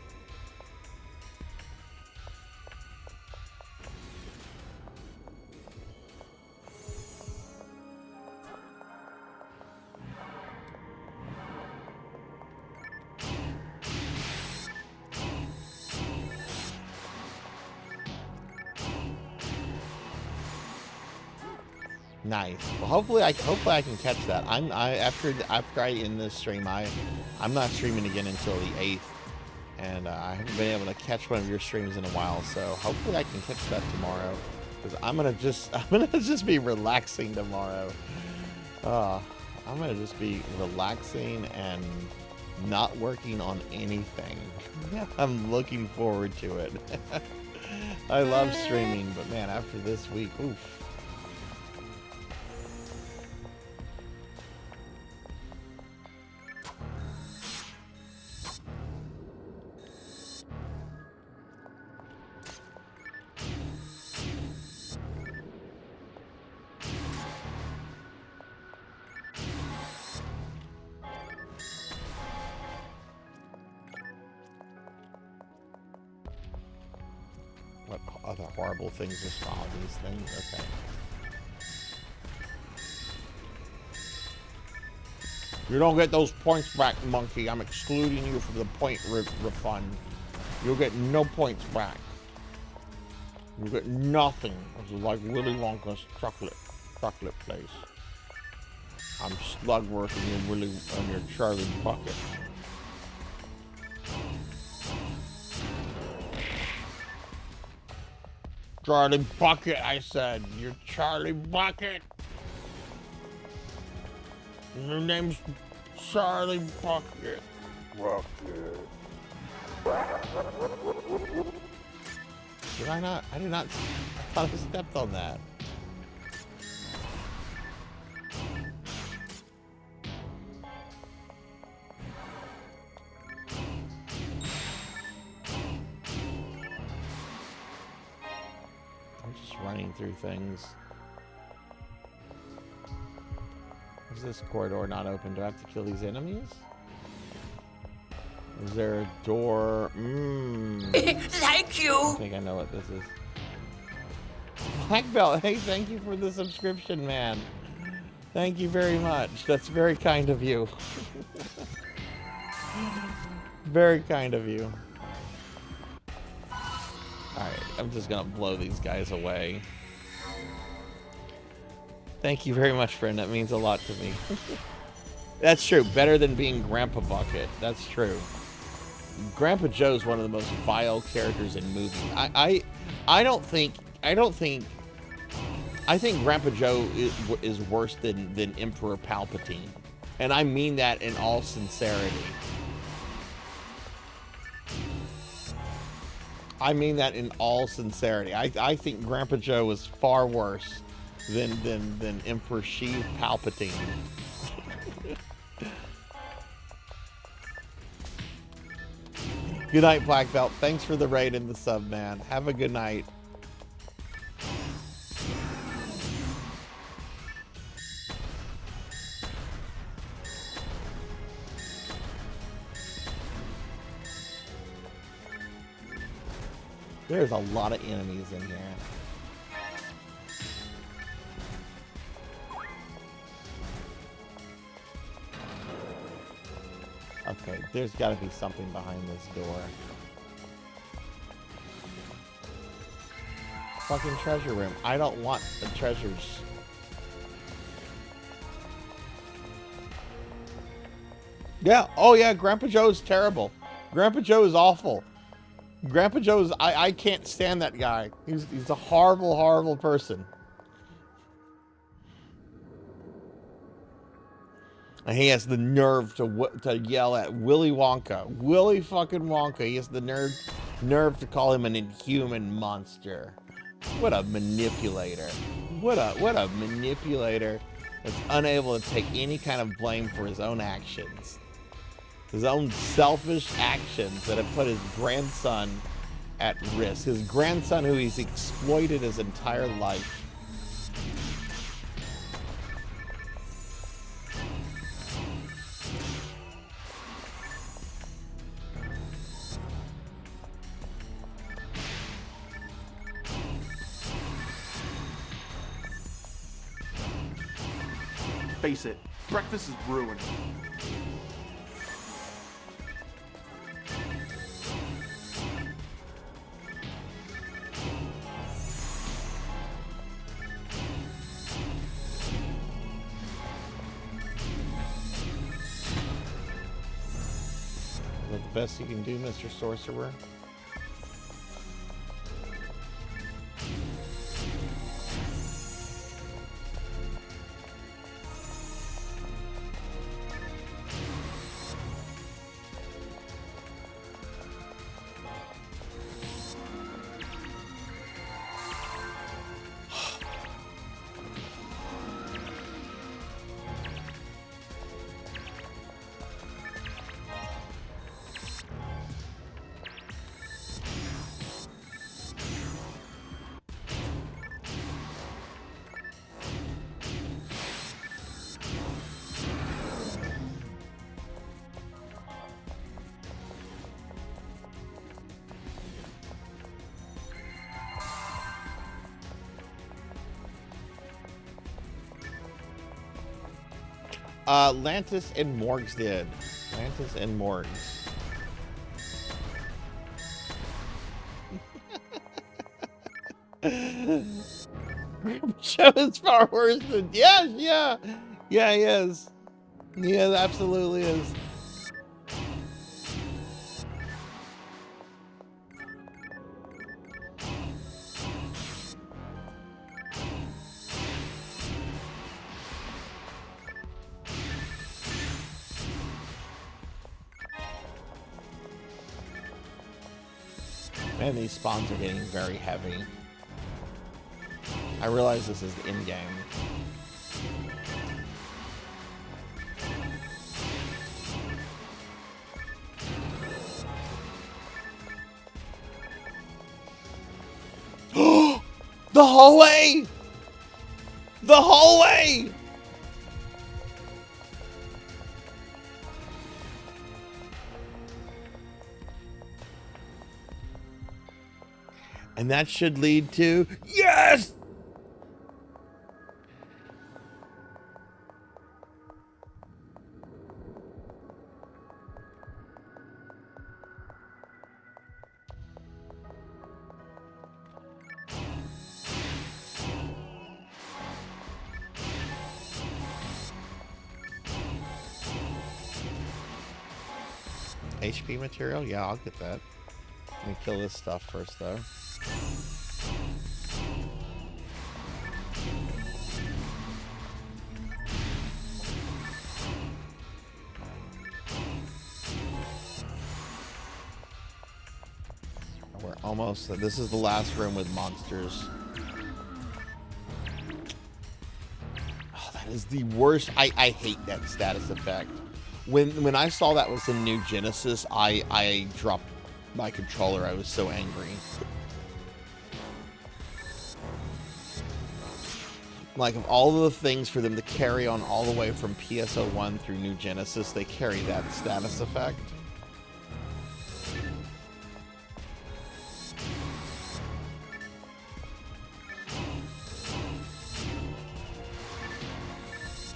Nice. Well, hopefully I can catch that. After I end this stream, I'm not streaming again until the 8th, and I haven't been able to catch one of your streams in a while. So hopefully I can catch that tomorrow, because I'm gonna just be relaxing tomorrow. I'm gonna just be relaxing and not working on anything. I'm looking forward to it. I love streaming, but man, after this week, oof. What other horrible things are small these things? Okay. You don't get those points back, monkey. I'm excluding you from the point refund. You'll get no points back. You'll get nothing. This is like Willy Wonka's chocolate place. I'm Slugworth and you're Willy and you're Charlie Bucket. Charlie Bucket, I said. You're Charlie Bucket. Your name's Charlie Bucket. Did I not? I did not. I thought I stepped on that. I'm just running through things. Is this corridor not open? Do I have to kill these enemies? Is there a door? Thank you. I think I know what this is. Black Belt, hey, thank you for the subscription, man. Thank you very much. That's very kind of you. Very kind of you. Alright, I'm just gonna blow these guys away. Thank you very much, friend. That means a lot to me. That's true. Better than being Grandpa Bucket. That's true. Grandpa Joe's one of the most vile characters in movies. I think Grandpa Joe is worse than Emperor Palpatine. And I mean that in all sincerity. I mean that in all sincerity. I think Grandpa Joe is far worse than Emperor Sheev Palpatine. Good night, Black Belt. Thanks for the raid and the sub, man. Have a good night. There's a lot of enemies in here. Okay, there's got to be something behind this door. Fucking treasure room. I don't want the treasures. Yeah, oh yeah, Grandpa Joe's terrible. Grandpa Joe is awful. Grandpa Joe's, I can't stand that guy. He's a horrible, horrible person. And he has the nerve to yell at Willy Wonka. Willy fucking Wonka. He has the nerve to call him an inhuman monster. What a manipulator. What a manipulator that's unable to take any kind of blame for his own actions. His own selfish actions that have put his grandson at risk. His grandson who he's exploited his entire life. Face it, breakfast is ruined. Is that the best you can do, Mr. Sorcerer? Lantis and Morgs did. Lantis and Morgs. Grandpa Joe is far worse than... Yeah, he is. He absolutely is. Man, these spawns are getting very heavy. I realize this is in-game. The hallway! The hallway! And that should lead to... Yes! HP material? Yeah, I'll get that. Let me kill this stuff first, though. We're almost... This is the last room with monsters. Oh, that is the worst. I hate that status effect. When I saw that was the new Genesis, I dropped my controller. I was so angry. Like, of all of the things for them to carry on all the way from PSO1 through New Genesis, they carry that status effect.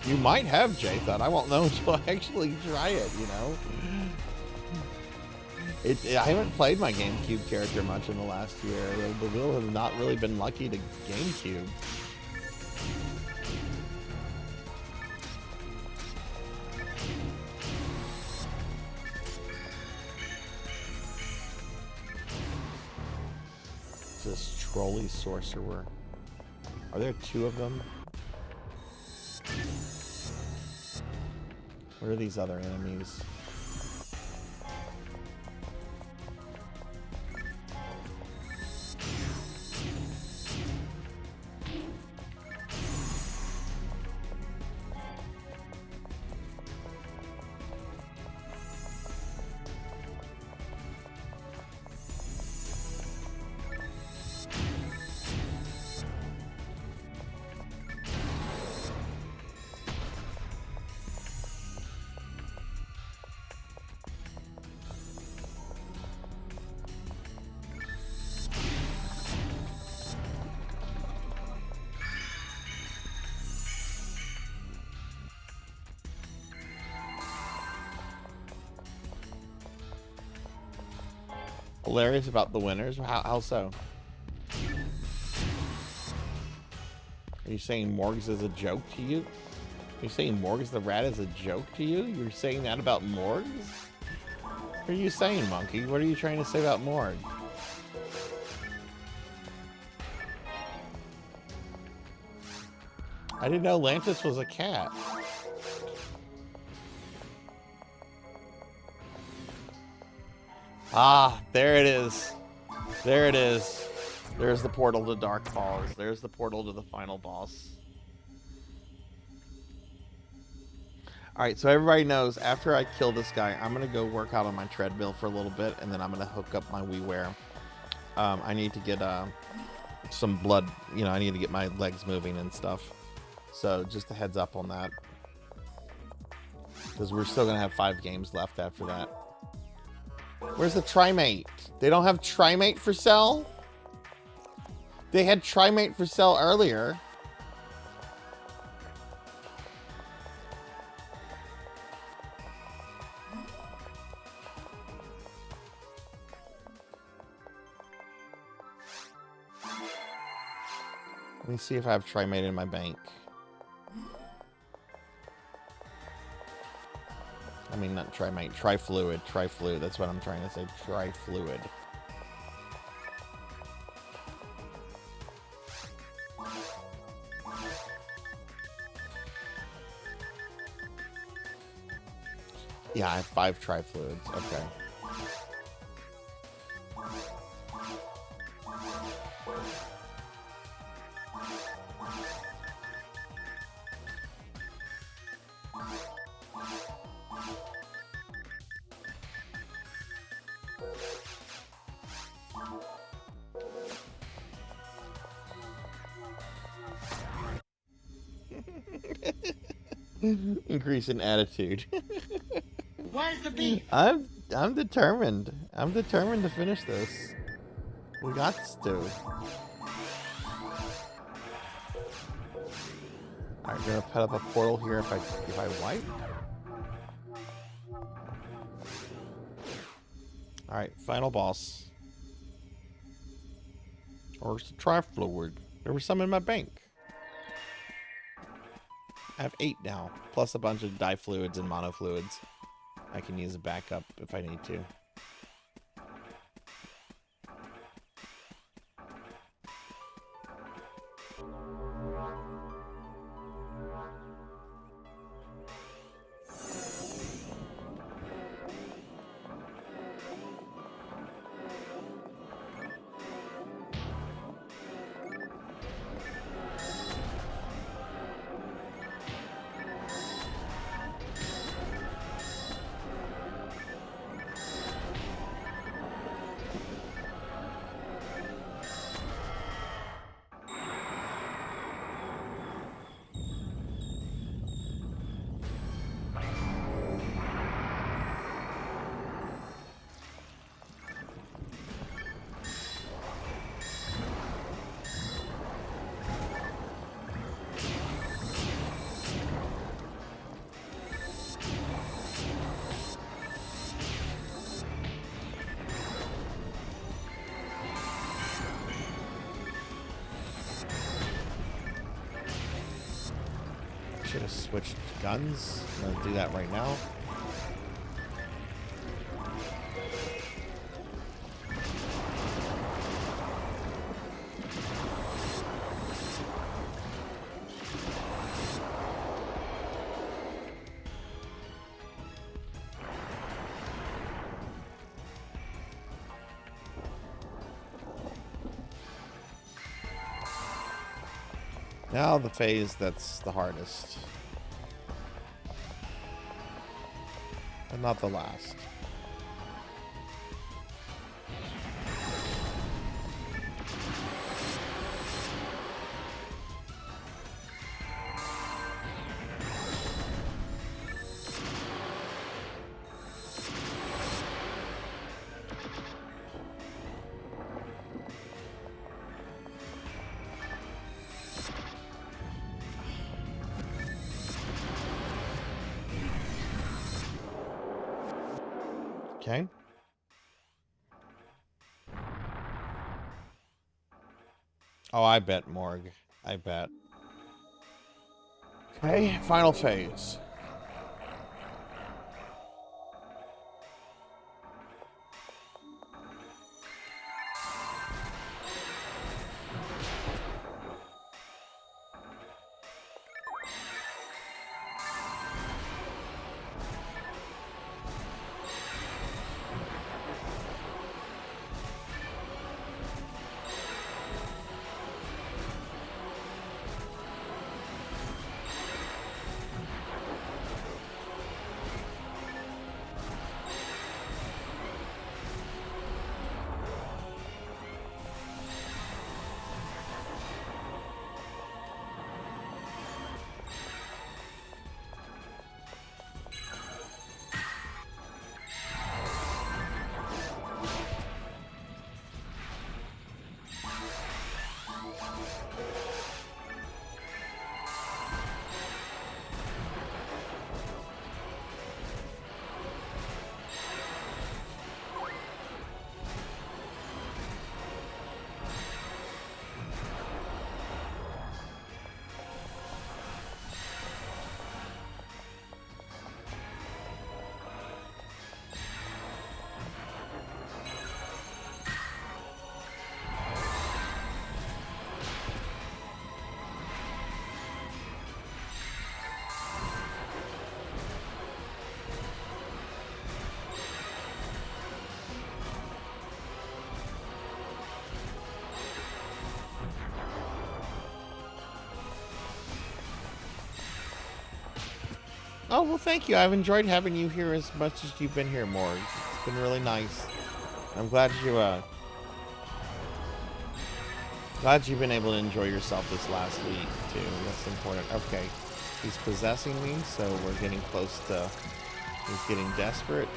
You might have Jathan. I won't know until I actually try it, you know? I haven't played my GameCube character much in the last year. The wheel have not really been lucky to GameCube. This trolley sorcerer. Are there two of them? What are these other enemies? Hilarious about the winners? How so? Are you saying Morgs is a joke to you? Are you saying Morgs the rat is a joke to you? You're saying that about Morgs? What are you saying, Monkey? What are you trying to say about Morg? I didn't know Lantis was a cat. Ah, there it is. There it is. There's the portal to Dark Falls. There's the portal to the final boss. Alright, so everybody knows after I kill this guy, I'm going to go work out on my treadmill for a little bit, and then I'm going to hook up my WiiWare. I need to get some blood, you know, I need to get my legs moving and stuff. So just a heads up on that. Because we're still going to have 5 games left after that. Where's the Trimate? They don't have Trimate for sale? They had Trimate for sale earlier. Let me see if I have Trimate in my bank. I mean, not Trimate, Trifluid. Trifluid, that's what I'm trying to say. Trifluid. Yeah, I have 5 Trifluids. Okay. Increase in attitude. Where's the beef? I'm determined. I'm determined to finish this. We got to. Alright, I'm gonna put up a portal here if I wipe. Alright, final boss. Or it's a Trifluid. There was some in my bank. I have 8 now, plus a bunch of difluids and monofluids. I can use a backup if I need to. Should have switched guns. I'm gonna do that right now. Now the phase that's the hardest. But not the last. Okay. Oh, I bet, Morg. I bet. Okay, final phase. Oh, well, thank you. I've enjoyed having you here as much as you've been here, Morg. It's been really nice. I'm glad you've been able to enjoy yourself this last week, too. That's important. Okay. He's possessing me, so we're getting close to... He's getting desperate.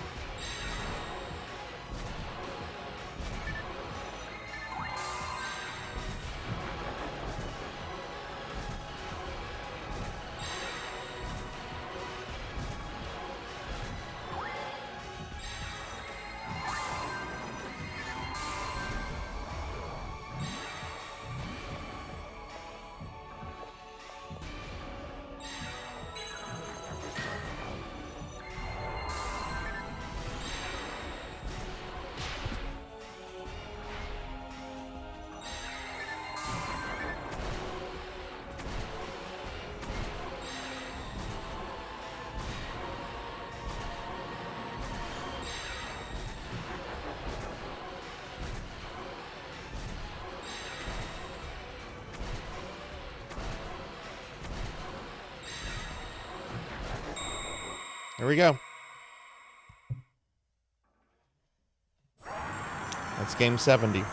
Here we go. That's game 70.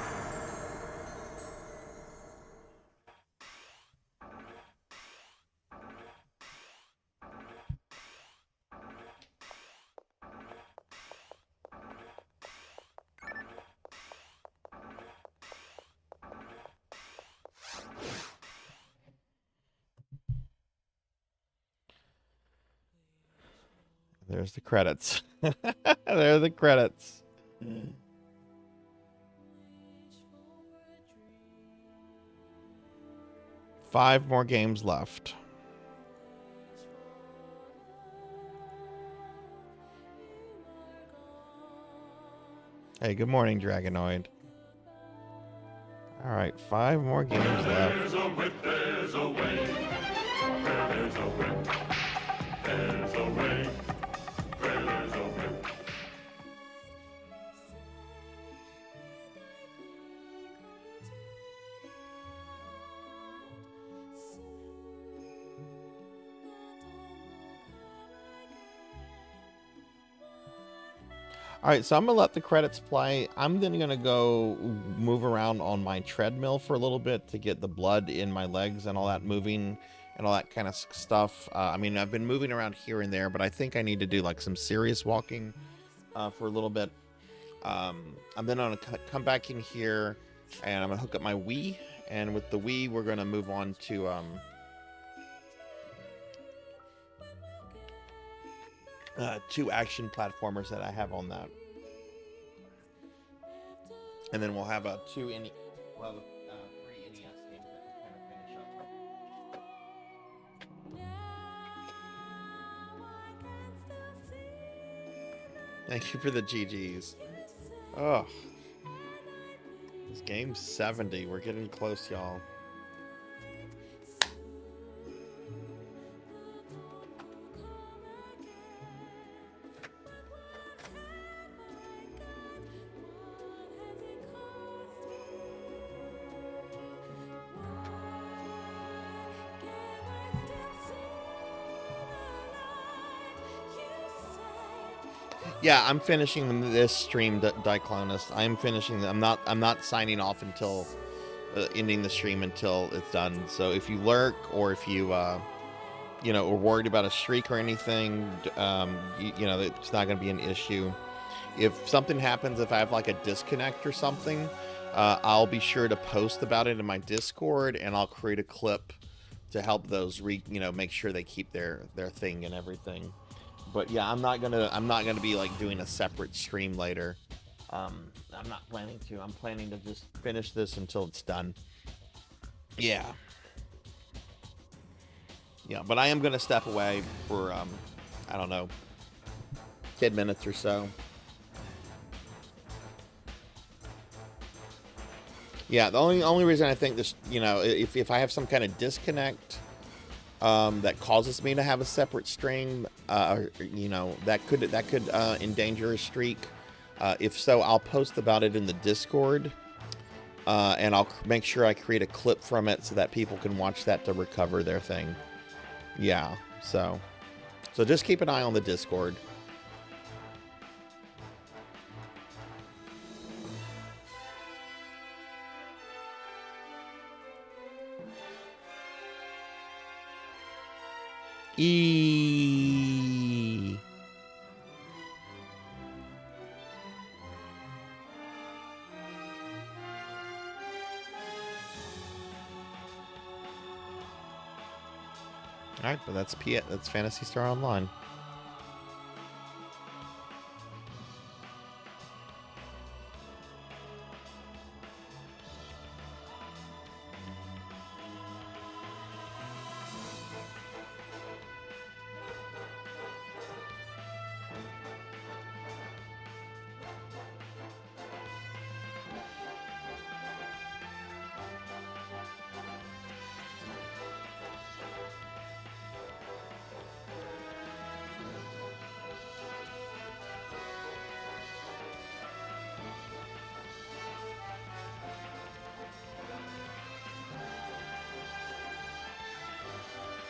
There's the credits. There are the credits. 5 more games left. Hey, good morning, Dragonoid. All right, 5 more games left. There's a way, there's a way. There's a way. There's a way. There's a way. All right, so I'm gonna let the credits play. I'm then gonna go move around on my treadmill for a little bit to get the blood in my legs and all that moving and all that kind of stuff. I mean, I've been moving around here and there, but I think I need to do like some serious walking for a little bit. I'm then gonna come back in here and I'm gonna hook up my Wii, and with the Wii, we're gonna move on to two action platformers that I have on that, and then we'll have three NES games that we kind of finish up. Thank you for the GGs. Oh, this game's 70. We're getting close, y'all. Yeah, I'm finishing this stream, Diclonus. I'm finishing. I'm not signing off until ending the stream until it's done. So if you lurk or if you you know, are worried about a streak or anything, you know, it's not going to be an issue. If something happens, if I have like a disconnect or something, I'll be sure to post about it in my Discord, and I'll create a clip to help those you know, make sure they keep their thing and everything. But yeah, I'm not gonna be like doing a separate stream later. I'm not planning to. I'm planning to just finish this until it's done. Yeah. Yeah, but I am gonna step away for I don't know, 10 minutes or so. Yeah, the only reason I think this, you know, if I have some kind of disconnect that causes me to have a separate stream, you know, that could endanger a streak. If so, I'll post about it in the Discord, and I'll make sure I create a clip from it so that people can watch that to recover their thing. Yeah, so just keep an eye on the Discord. E. All right, but that's That's Phantasy Star Online.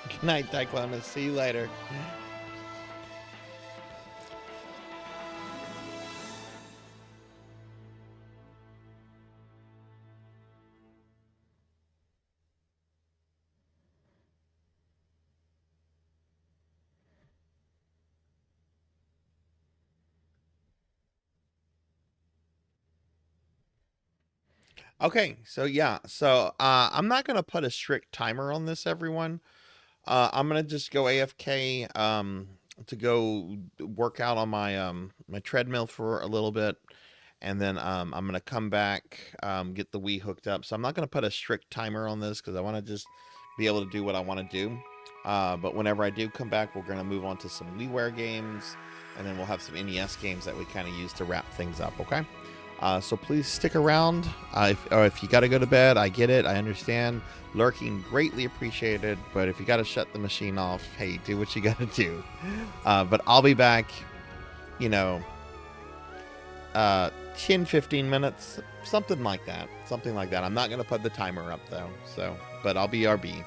Good night, Cyclonus. See you later. Okay, so yeah, I'm not gonna put a strict timer on this, everyone. I'm gonna just go AFK to go work out on my treadmill for a little bit, and then I'm gonna come back, get the Wii hooked up. So I'm not gonna put a strict timer on this because I want to just be able to do what I want to do. But whenever I do come back, we're gonna move on to some WiiWare games, and then we'll have some NES games that we kind of use to wrap things up. Okay. So please stick around. If you got to go to bed, I get it. I understand. Lurking, greatly appreciated. But if you got to shut the machine off, hey, do what you got to do. But I'll be back, you know, 10, 15 minutes, something like that. Something like that. I'm not going to put the timer up, though. So, but I'll be RB.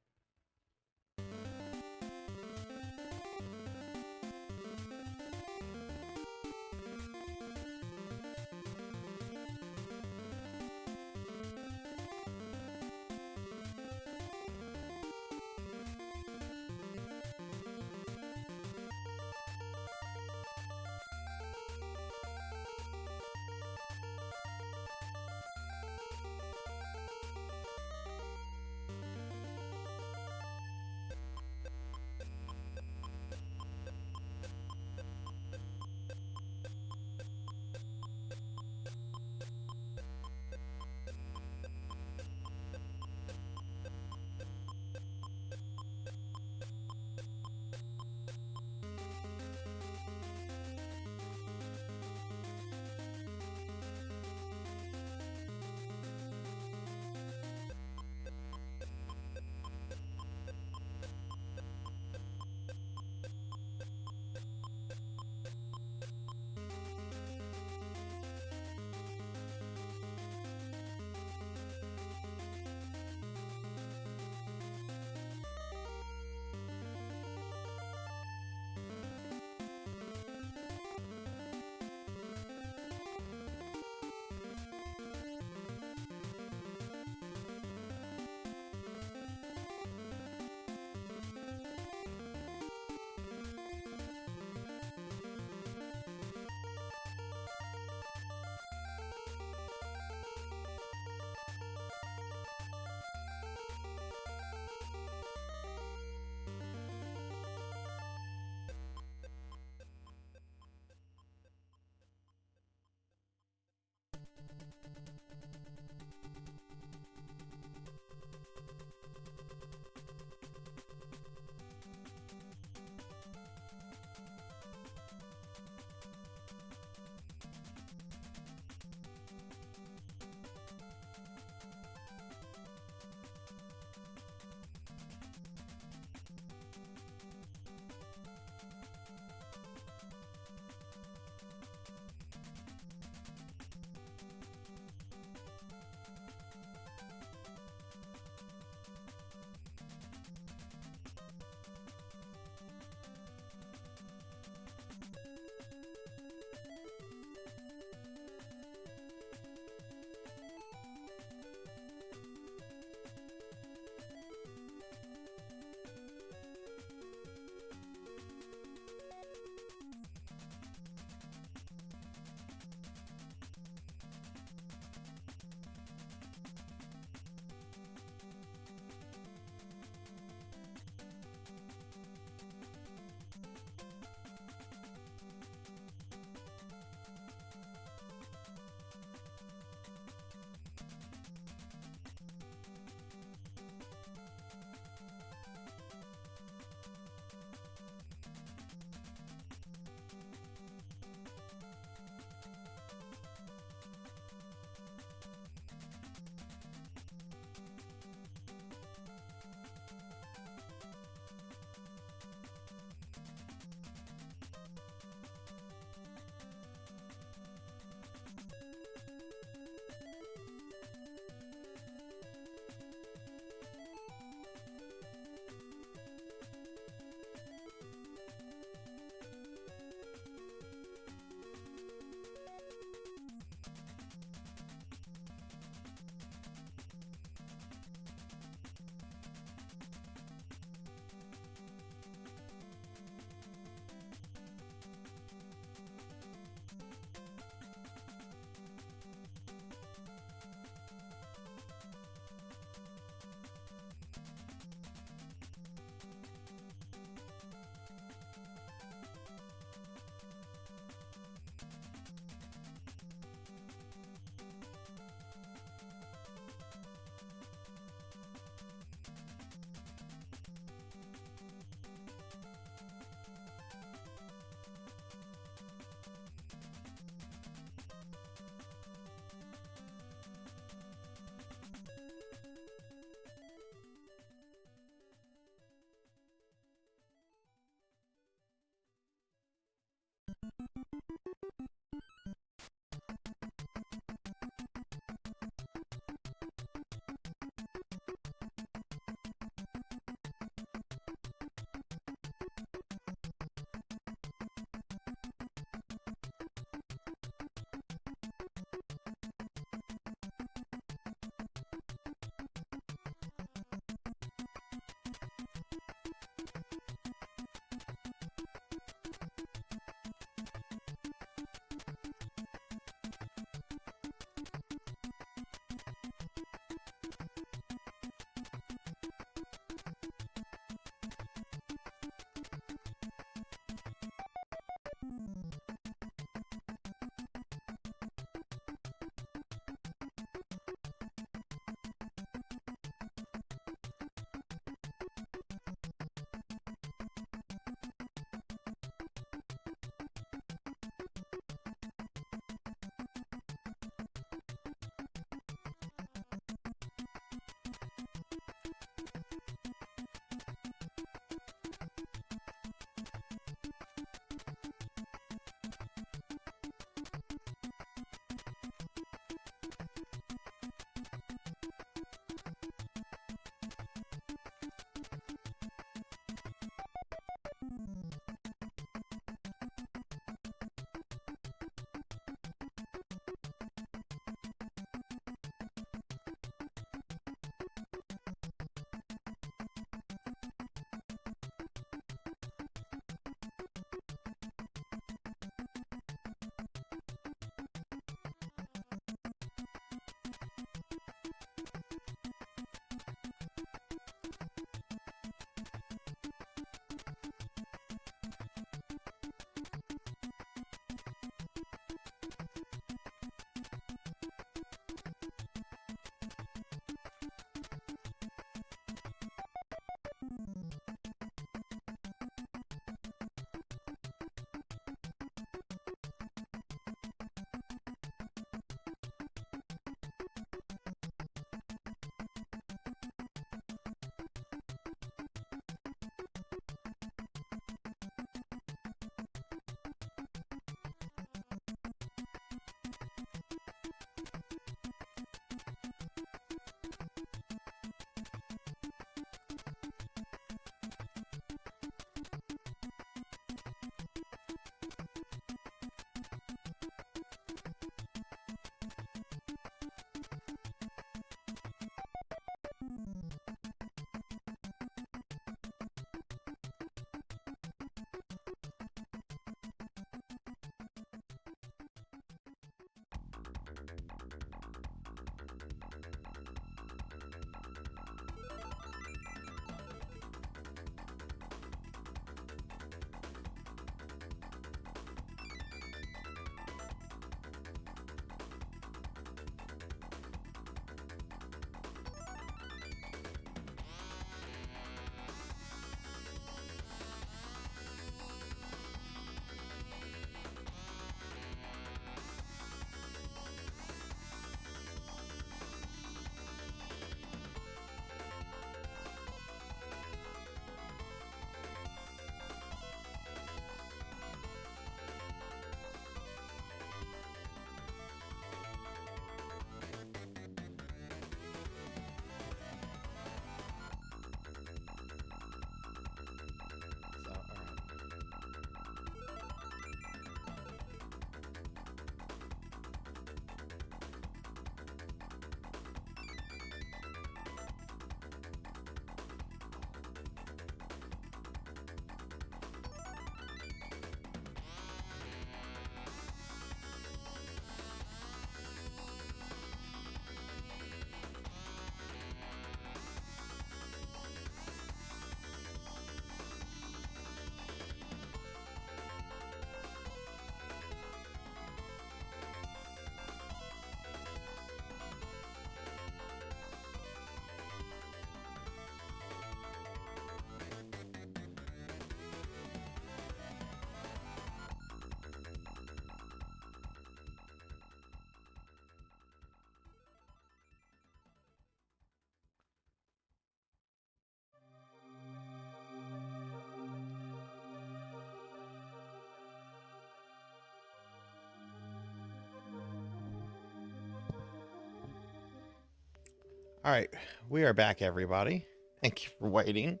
All right, we are back, everybody. Thank you for waiting.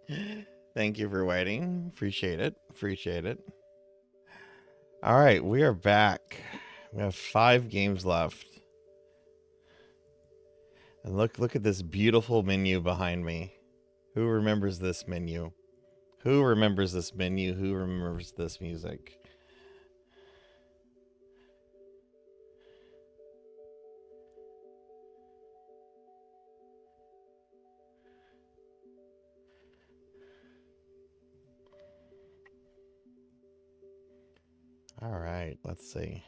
Thank you for waiting. Appreciate it. Appreciate it. All right, we are back. We have 5 games left. And look at this beautiful menu behind me. Who remembers this menu? Who remembers this menu? Who remembers this music? All right, let's see.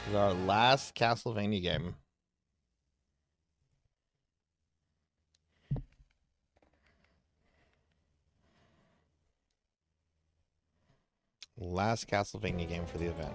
This is our last Castlevania game. Last Castlevania game for the event.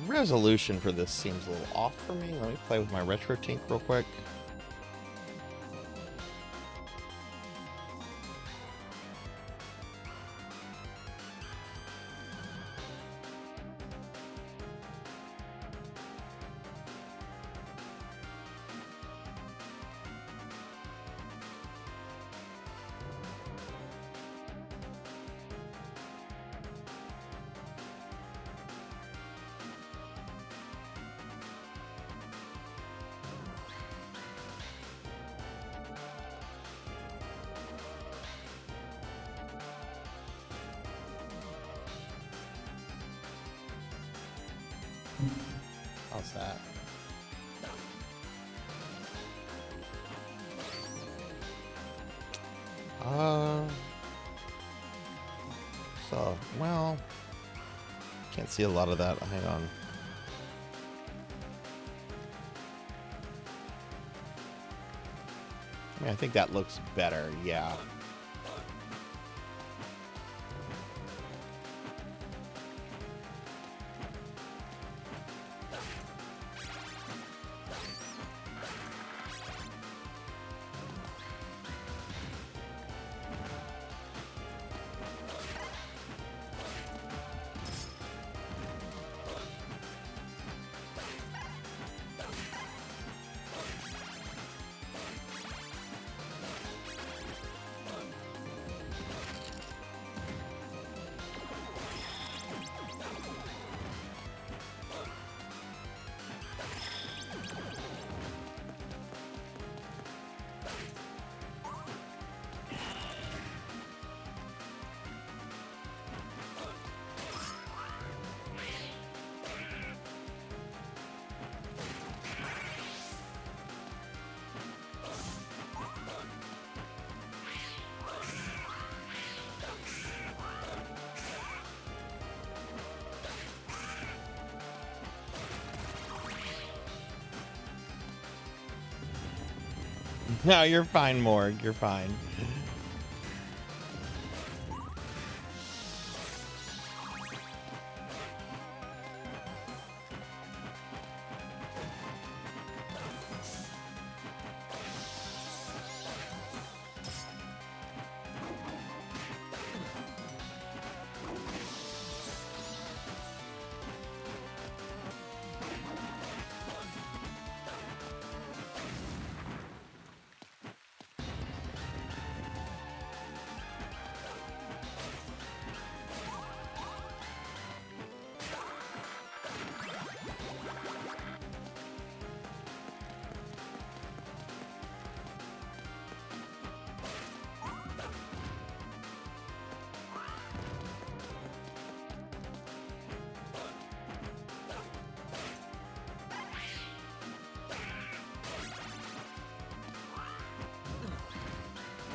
Resolution for this seems a little off for me. Let me play with my retro tink real quick. How's that? So, well, can't see a lot of that. Hang on. I mean, I think that looks better, yeah. No, you're fine, Morg. You're fine.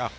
Oh.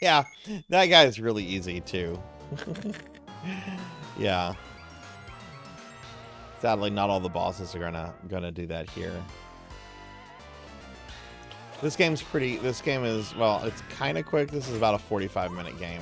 Yeah, that guy's really easy too. Yeah. Sadly, not all the bosses are gonna do that here. This game is, well, it's kind of quick. This is about a 45-minute game.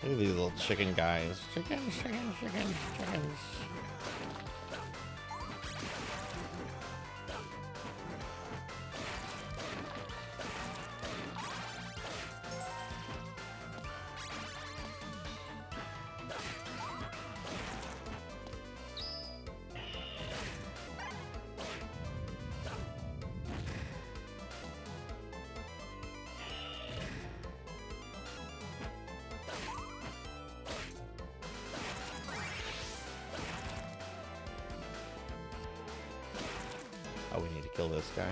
Look at these little chicken guys. Chickens, chickens, chickens, chickens. Oh, we need to kill this guy.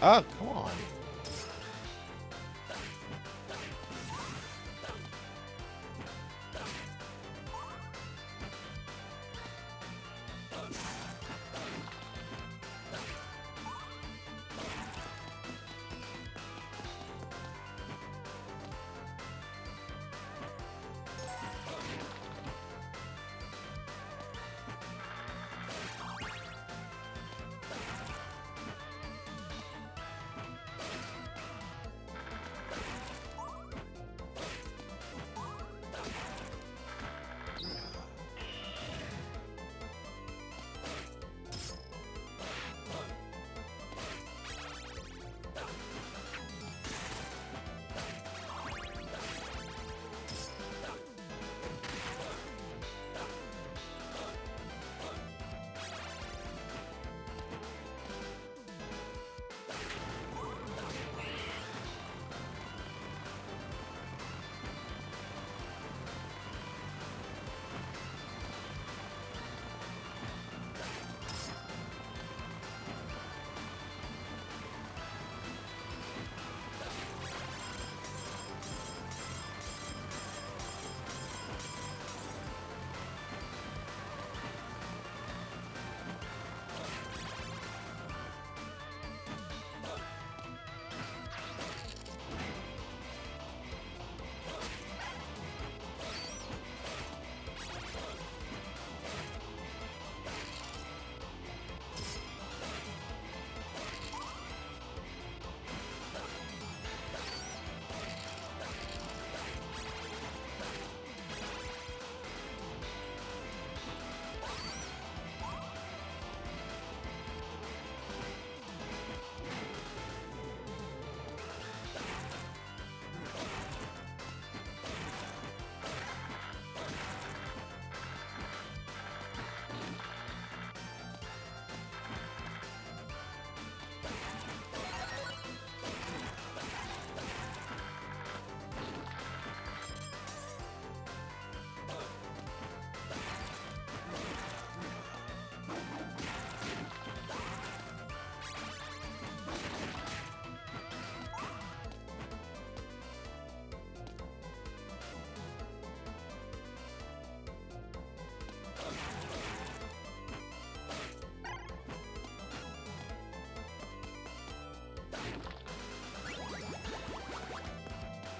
Oh, come on.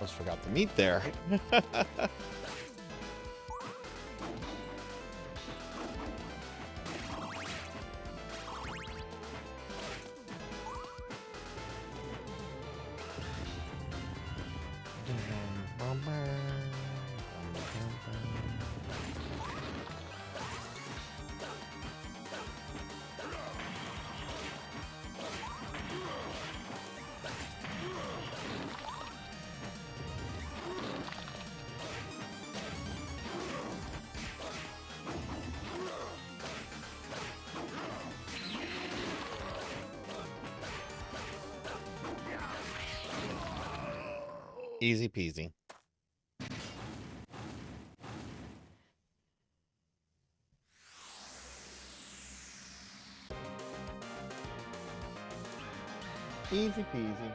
almost forgot the meat there. Easy peasy. Easy peasy.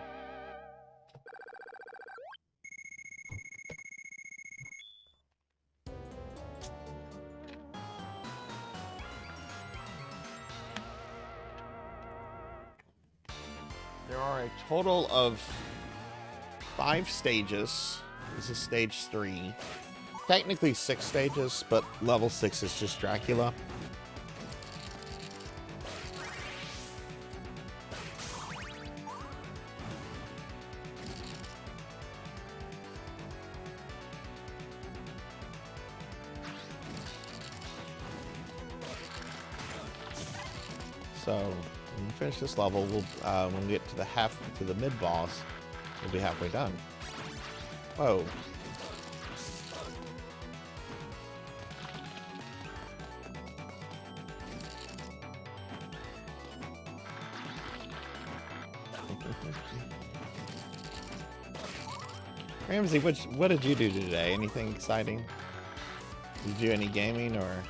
There are a total of 5 stages. This is stage 3. Technically 6 stages, but level 6 is just Dracula. So when we finish this level, we'll when we get to the mid boss, we'll be halfway done. Whoa. Ramsey, what did you do today? Anything exciting? Did you do any gaming or?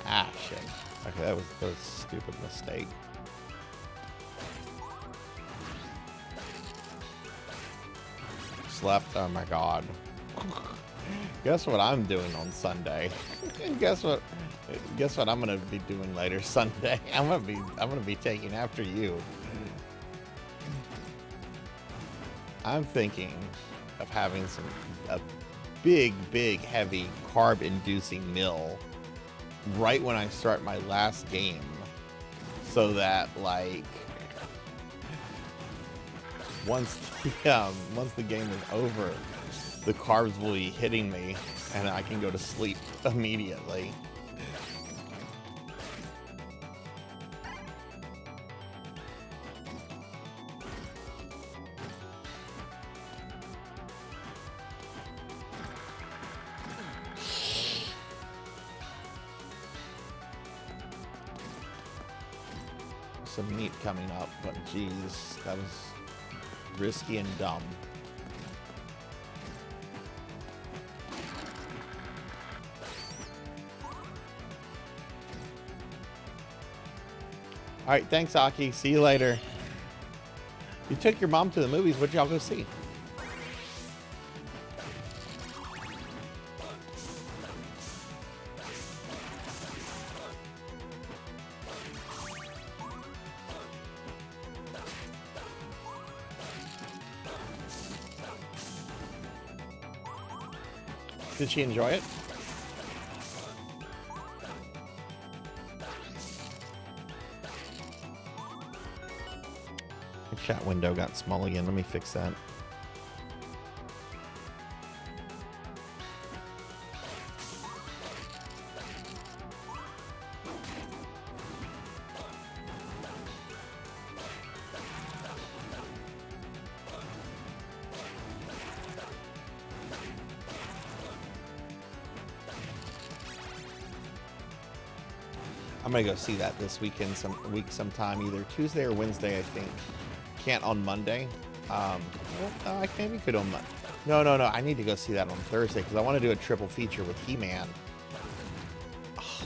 Ah, shit. Okay, that was a stupid mistake. Slept? Oh my god. Guess what I'm doing on Sunday? Guess what I'm gonna be doing later Sunday? I'm gonna be taking after you. I'm thinking of having a big, heavy carb-inducing meal right when I start my last game, so that like once the game is over, the carbs will be hitting me and I can go to sleep immediately. Some meat coming up, but geez, that was risky and dumb. All right, thanks, Aki. See you later. You took your mom to the movies. What'd y'all go see? Did she enjoy it? The chat window got small again. Let me fix that. I'm gonna go see that this weekend, sometime, either Tuesday or Wednesday, I think. Can't on Monday. Well, I maybe could on Monday. No. I need to go see that on Thursday because I want to do a triple feature with He-Man. Oh.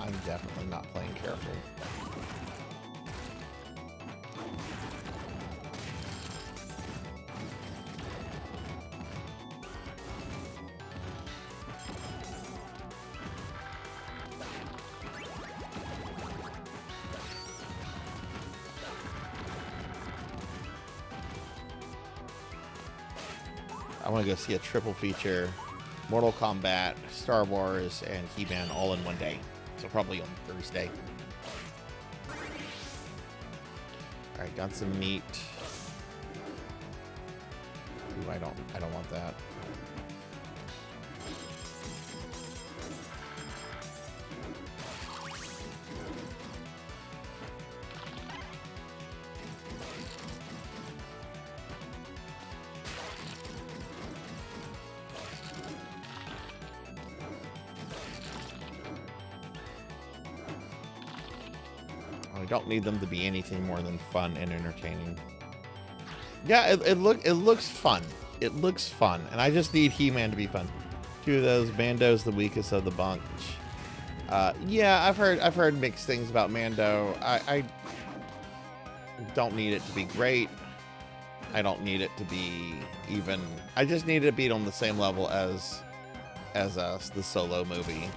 I'm definitely not playing careful. I want to go see a triple feature: Mortal Kombat, Star Wars, and He-Man all in one day. So probably on Thursday. All right, got some meat. Ooh, I don't want that. I don't need them to be anything more than fun and entertaining. Yeah, it looks fun. It looks fun, and I just need He-Man to be fun. Two of those. Mando's the weakest of the bunch. Yeah, I've heard mixed things about Mando. I don't need it to be great. I don't need it to be even. I just need it to be on the same level as the Solo movie.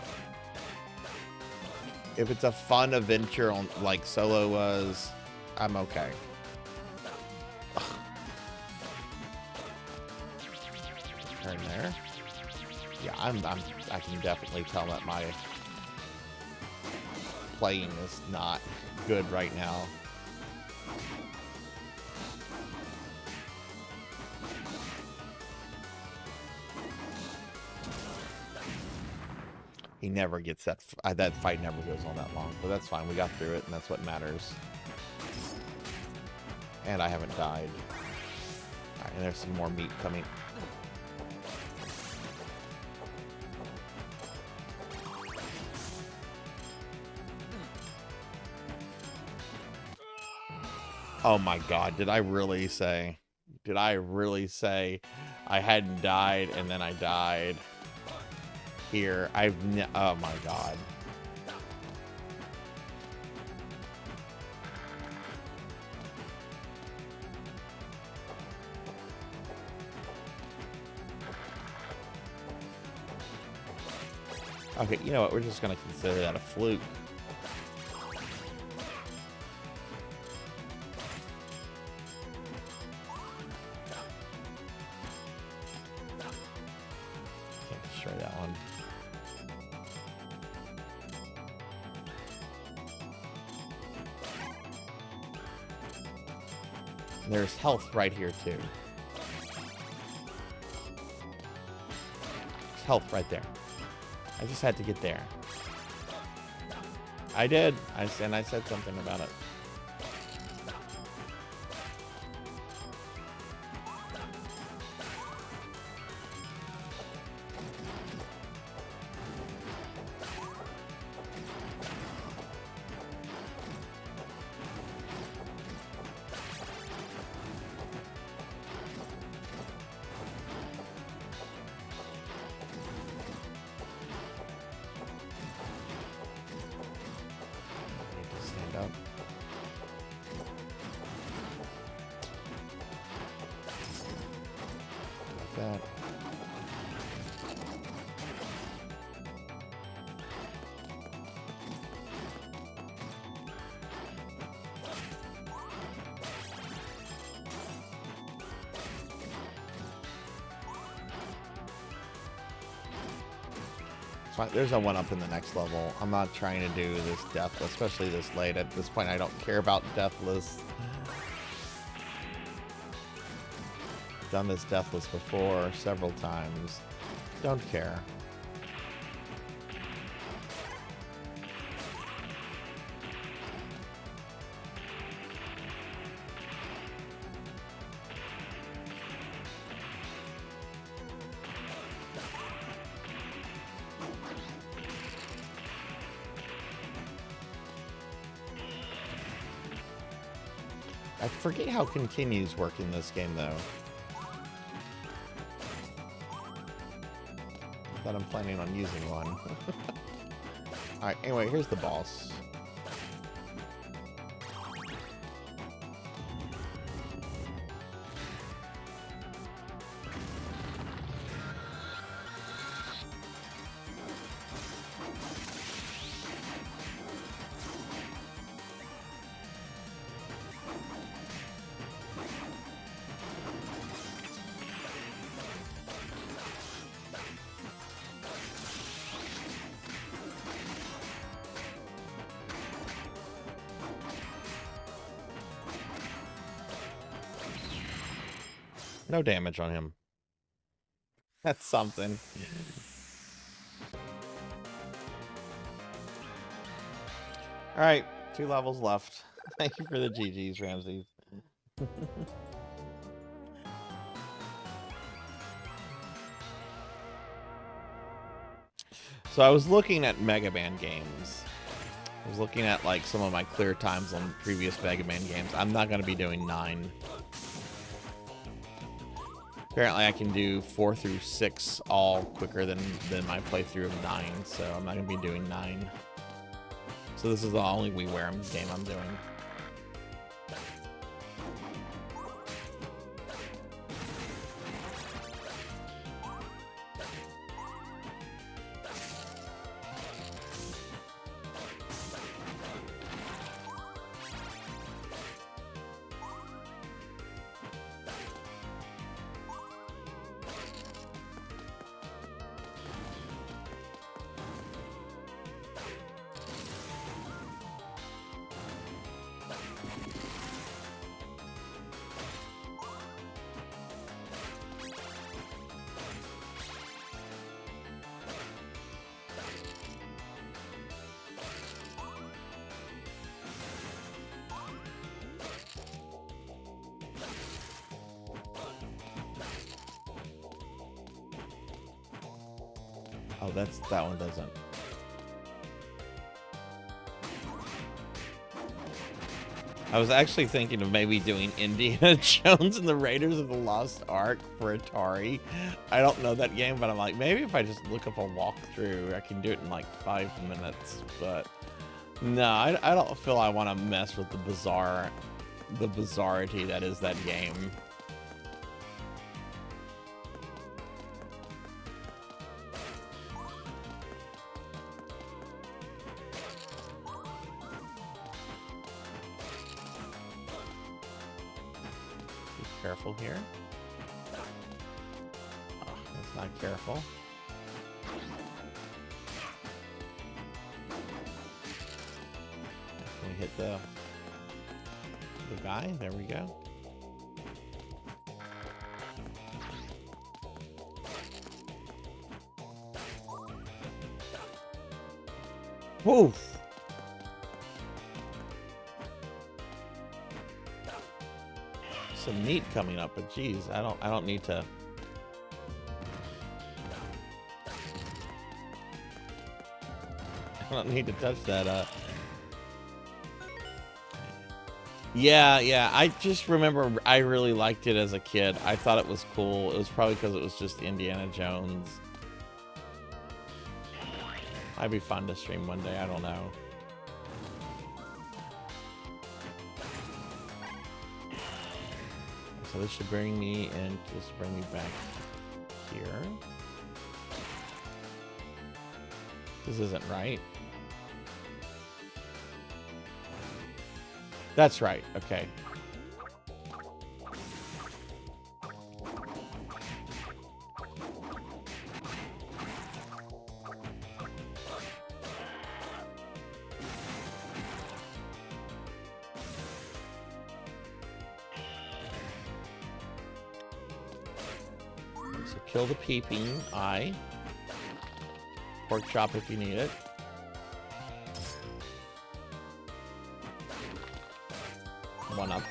If it's a fun adventure on like Solo was, I'm okay. Turn there. Yeah, I can definitely tell that my playing is not good right now. He never gets that fight never goes on that long, but that's fine. We got through it, and that's what matters. And I haven't died. All right, and there's some more meat coming. Oh my God, did I really say I hadn't died and then I died? Here, oh my God. Okay, you know what? We're just gonna consider that a fluke. Can't destroy that one. There's health right here, too. There's health right there. I just had to get there. I did. I said something about it. There's a one up in the next level. I'm not trying to do this deathless, especially this late. At this point, I don't care about deathless. Done this deathless before several times. Don't care. I forget how continues work in this game, though. But I'm planning on using one. Alright, anyway, here's the boss. No damage on him. That's something. Alright, 2 levels left. Thank you for the GGs, Ramses. So I was looking at Mega Man games. I was looking at like some of my clear times on previous Mega Man games. I'm not going to be doing 9. Apparently I can do 4 through 6 all quicker than my playthrough of 9, so I'm not going to be doing 9. So this is the only WiiWare game I'm doing. Oh, that one doesn't. I was actually thinking of maybe doing Indiana Jones and the Raiders of the Lost Ark for Atari. I don't know that game, but I'm like, maybe if I just look up a walkthrough, I can do it in like 5 minutes. But no, I don't feel I want to mess with the bizarrity that is that game. Careful here. Oh, that's not careful. Can we hit the guy? There we go. Woof. Some meat coming up, but geez, I don't need to. I don't need to touch that. Yeah. I just remember I really liked it as a kid. I thought it was cool. It was probably because it was just Indiana Jones. Might be fun to stream one day. I don't know. So this should bring me and just bring me back here. This isn't right. That's right. Okay. Kill the peeping eye. Pork chop if you need it. One up.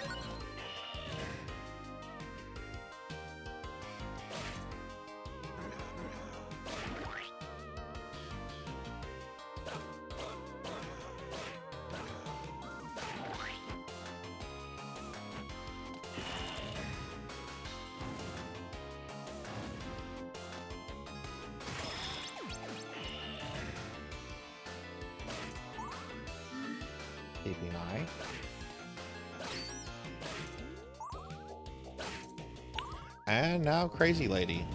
Peeping eye. And now Crazy Lady.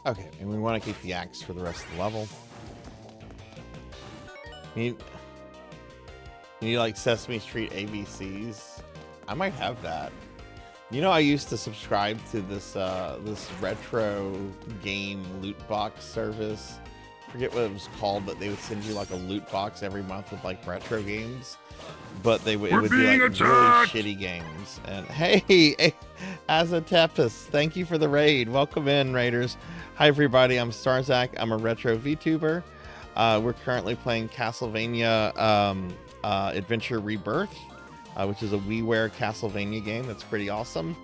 Okay, and we want to keep the axe for the rest of the level. You need like Sesame Street ABCs. I might have that. You know, I used to subscribe to this this retro game loot box service. I forget what it was called, but they would send you like a loot box every month with like retro games. But it would be like really shitty games. And hey, Azatepis, thank you for the raid. Welcome in, raiders. Hi everybody, I'm Sarzac. I'm a retro VTuber. We're currently playing Castlevania Adventure ReBirth, which is a WiiWare Castlevania game that's pretty awesome.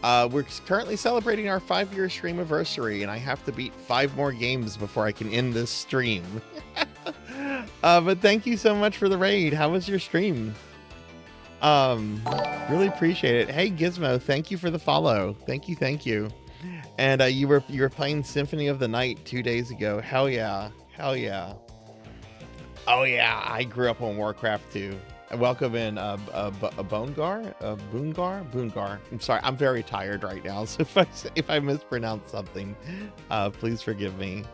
We're currently celebrating our 5-year streamiversary, and I have to beat 5 more games before I can end this stream. But thank you so much for the raid. How was your stream? Really appreciate it. Hey Gizmo, thank you for the follow. Thank you. And you were playing Symphony of the Night 2 days ago. Hell yeah. Oh yeah, I grew up on Warcraft 2. Welcome in Boongar. I'm sorry, I'm very tired right now, so if I mispronounce something, please forgive me.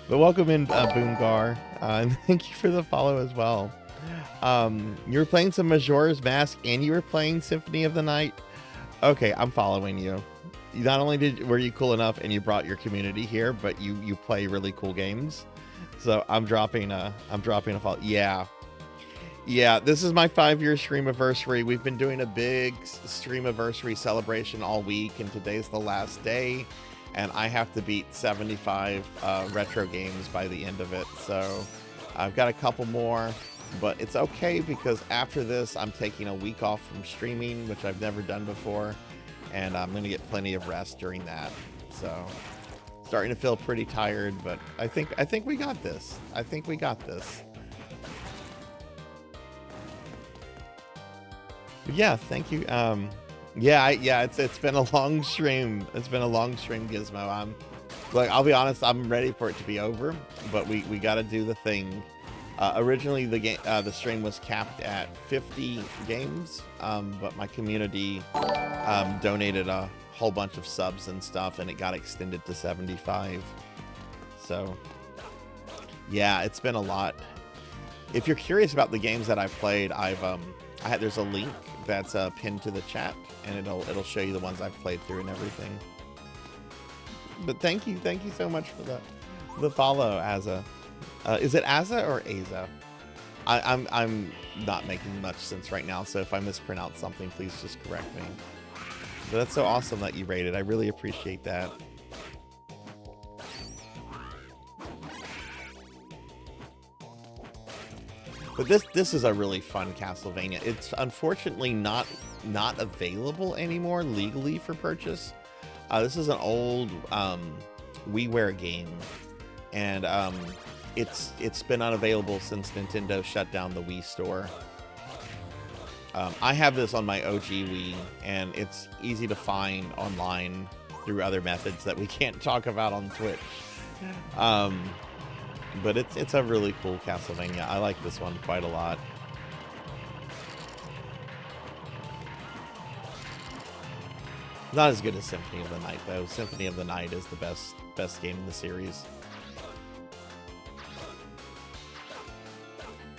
But welcome in Boongar, and thank you for the follow as well. You were playing some Majora's Mask, and you were playing Symphony of the Night. Okay, I'm following you. Not only were you cool enough and you brought your community here, but you play really cool games. So I'm dropping a follow. Yeah, this is my 5-year streamiversary. We've been doing a big streamiversary celebration all week, and today's the last day, and I have to beat 75 retro games by the end of it. So I've got a couple more, but it's okay because after this I'm taking a week off from streaming, which I've never done before, and I'm gonna get plenty of rest during that. So starting to feel pretty tired, but I think we got this. But yeah, thank you. It's been a long stream. It's been a long stream, Gizmo. I'll be honest, I'm ready for it to be over, but we got to do the thing. Originally the stream was capped at 50 games, but my community donated a whole bunch of subs and stuff, and it got extended to 75. So yeah, it's been a lot. If you're curious about the games that I've played, there's a link that's pinned to the chat, and it'll show you the ones I've played through and everything. But thank you so much for the follow, Aza. Is it Aza or Aza? I'm not making much sense right now, so if I mispronounce something, please just correct me. But that's so awesome that you rated. I really appreciate that. But this is a really fun Castlevania. It's unfortunately not available anymore legally for purchase. This is an old WiiWare game, and it's been unavailable since Nintendo shut down the Wii store. I have this on my OG Wii, and it's easy to find online through other methods that we can't talk about on Twitch. But it's a really cool Castlevania. I like this one quite a lot. Not as good as Symphony of the Night, though. Symphony of the Night is the best game in the series.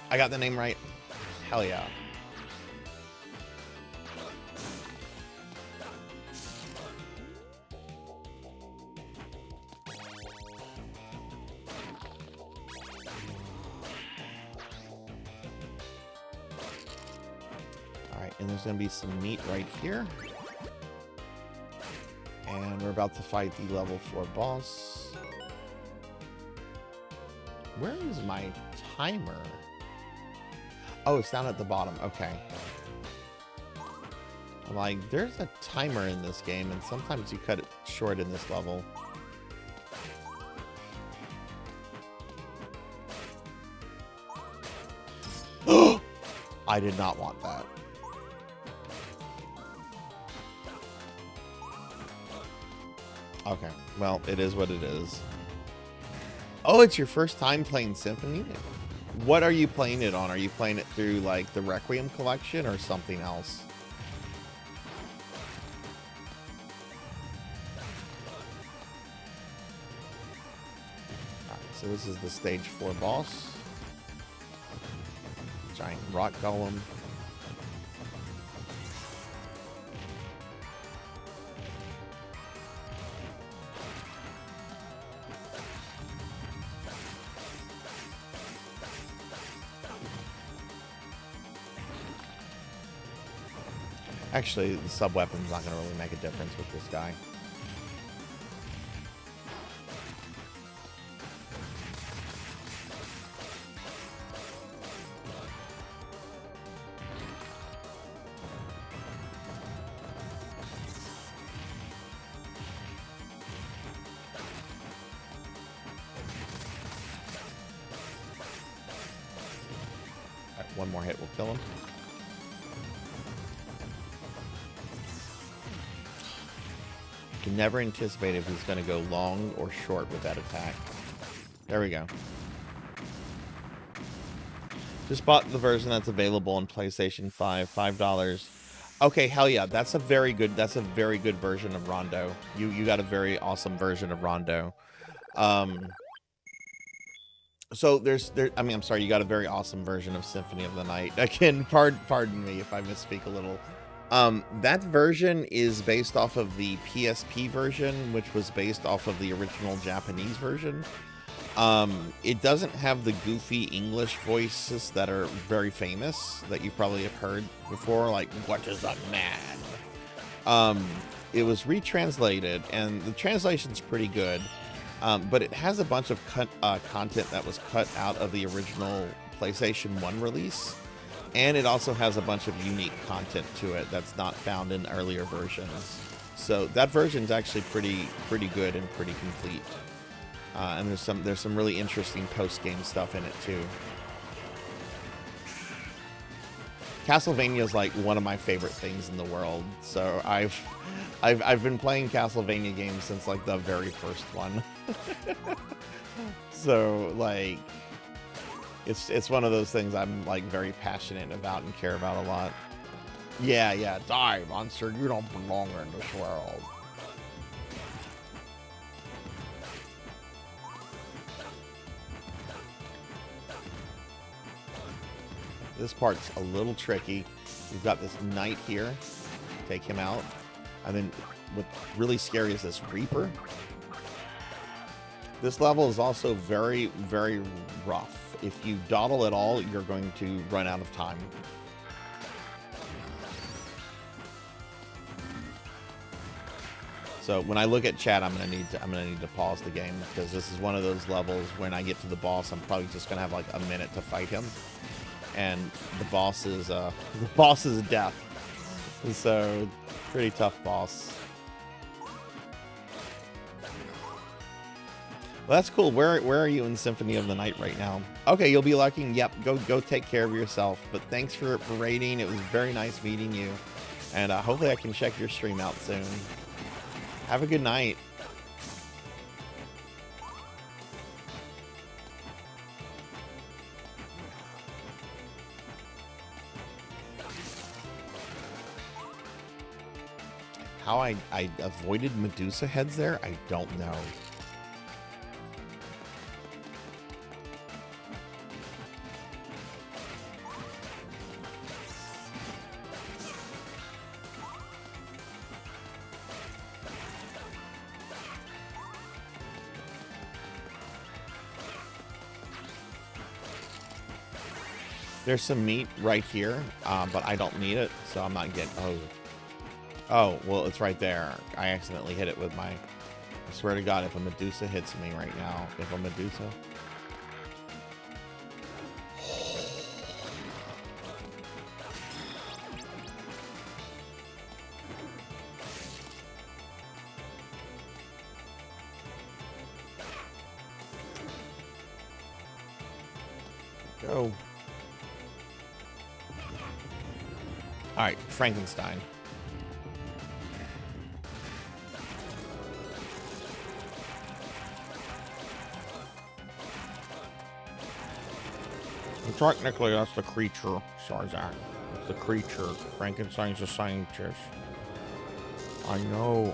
I got the name right? Hell yeah. Alright, and there's going to be some meat right here. And we're about to fight the level 4 boss. Where is my timer? Oh, it's down at the bottom. Okay. I'm like, there's a timer in this game, and sometimes you cut it short in this level. I did not want that. Okay, well, it is what it is. Oh, it's your first time playing Symphony? What are you playing it on? Are you playing it through, like, the Requiem collection or something else? So this is the stage 4 boss. Giant rock golem. Actually, the sub-weapon's not going to really make a difference with this guy. All right, one more hit will kill him. You can never anticipate if he's going to go long or short with that attack. There we go. Just bought the version that's available on PlayStation 5, $5. Okay, hell yeah, that's a very good version of Rondo. You got a very awesome version of Rondo. So I'm sorry, you got a very awesome version of Symphony of the Night. Again, pardon me if I misspeak a little. That version is based off of the PSP version, which was based off of the original Japanese version. It doesn't have the goofy English voices that are very famous, that you probably have heard before, like, what is a man? It was retranslated, and the translation's pretty good, but it has a bunch of content that was cut out of the original PlayStation 1 release. And it also has a bunch of unique content to it that's not found in earlier versions. So that version's actually pretty good and pretty complete. And there's some really interesting post-game stuff in it too. Castlevania is like one of my favorite things in the world. So I've been playing Castlevania games since like the very first one. So like, it's one of those things I'm like very passionate about and care about a lot. Yeah, die, monster. You don't belong in this world. This part's a little tricky. We've got this knight here. Take him out. And then what's really scary is this Reaper. This level is also very, very rough. If you dawdle at all, you're going to run out of time. So when I look at chat, I'm gonna need to pause the game, because this is one of those levels when I get to the boss, I'm probably just gonna have like a minute to fight him, and the boss is death. So pretty tough boss. Well, that's cool. Where are you in Symphony of the Night right now? Okay, you'll be lucky. Yep, go take care of yourself. But thanks for raiding. It was very nice meeting you. And hopefully I can check your stream out soon. Have a good night. How I avoided Medusa heads there, I don't know. There's some meat right here, but I don't need it, so I'm not getting... Oh, well, it's right there. I accidentally hit it with my... I swear to God, if a Medusa hits me right now... If a Medusa... Go. All right, Frankenstein. Technically, that's the creature, Sarzac. It's the creature. Frankenstein's a scientist. I know.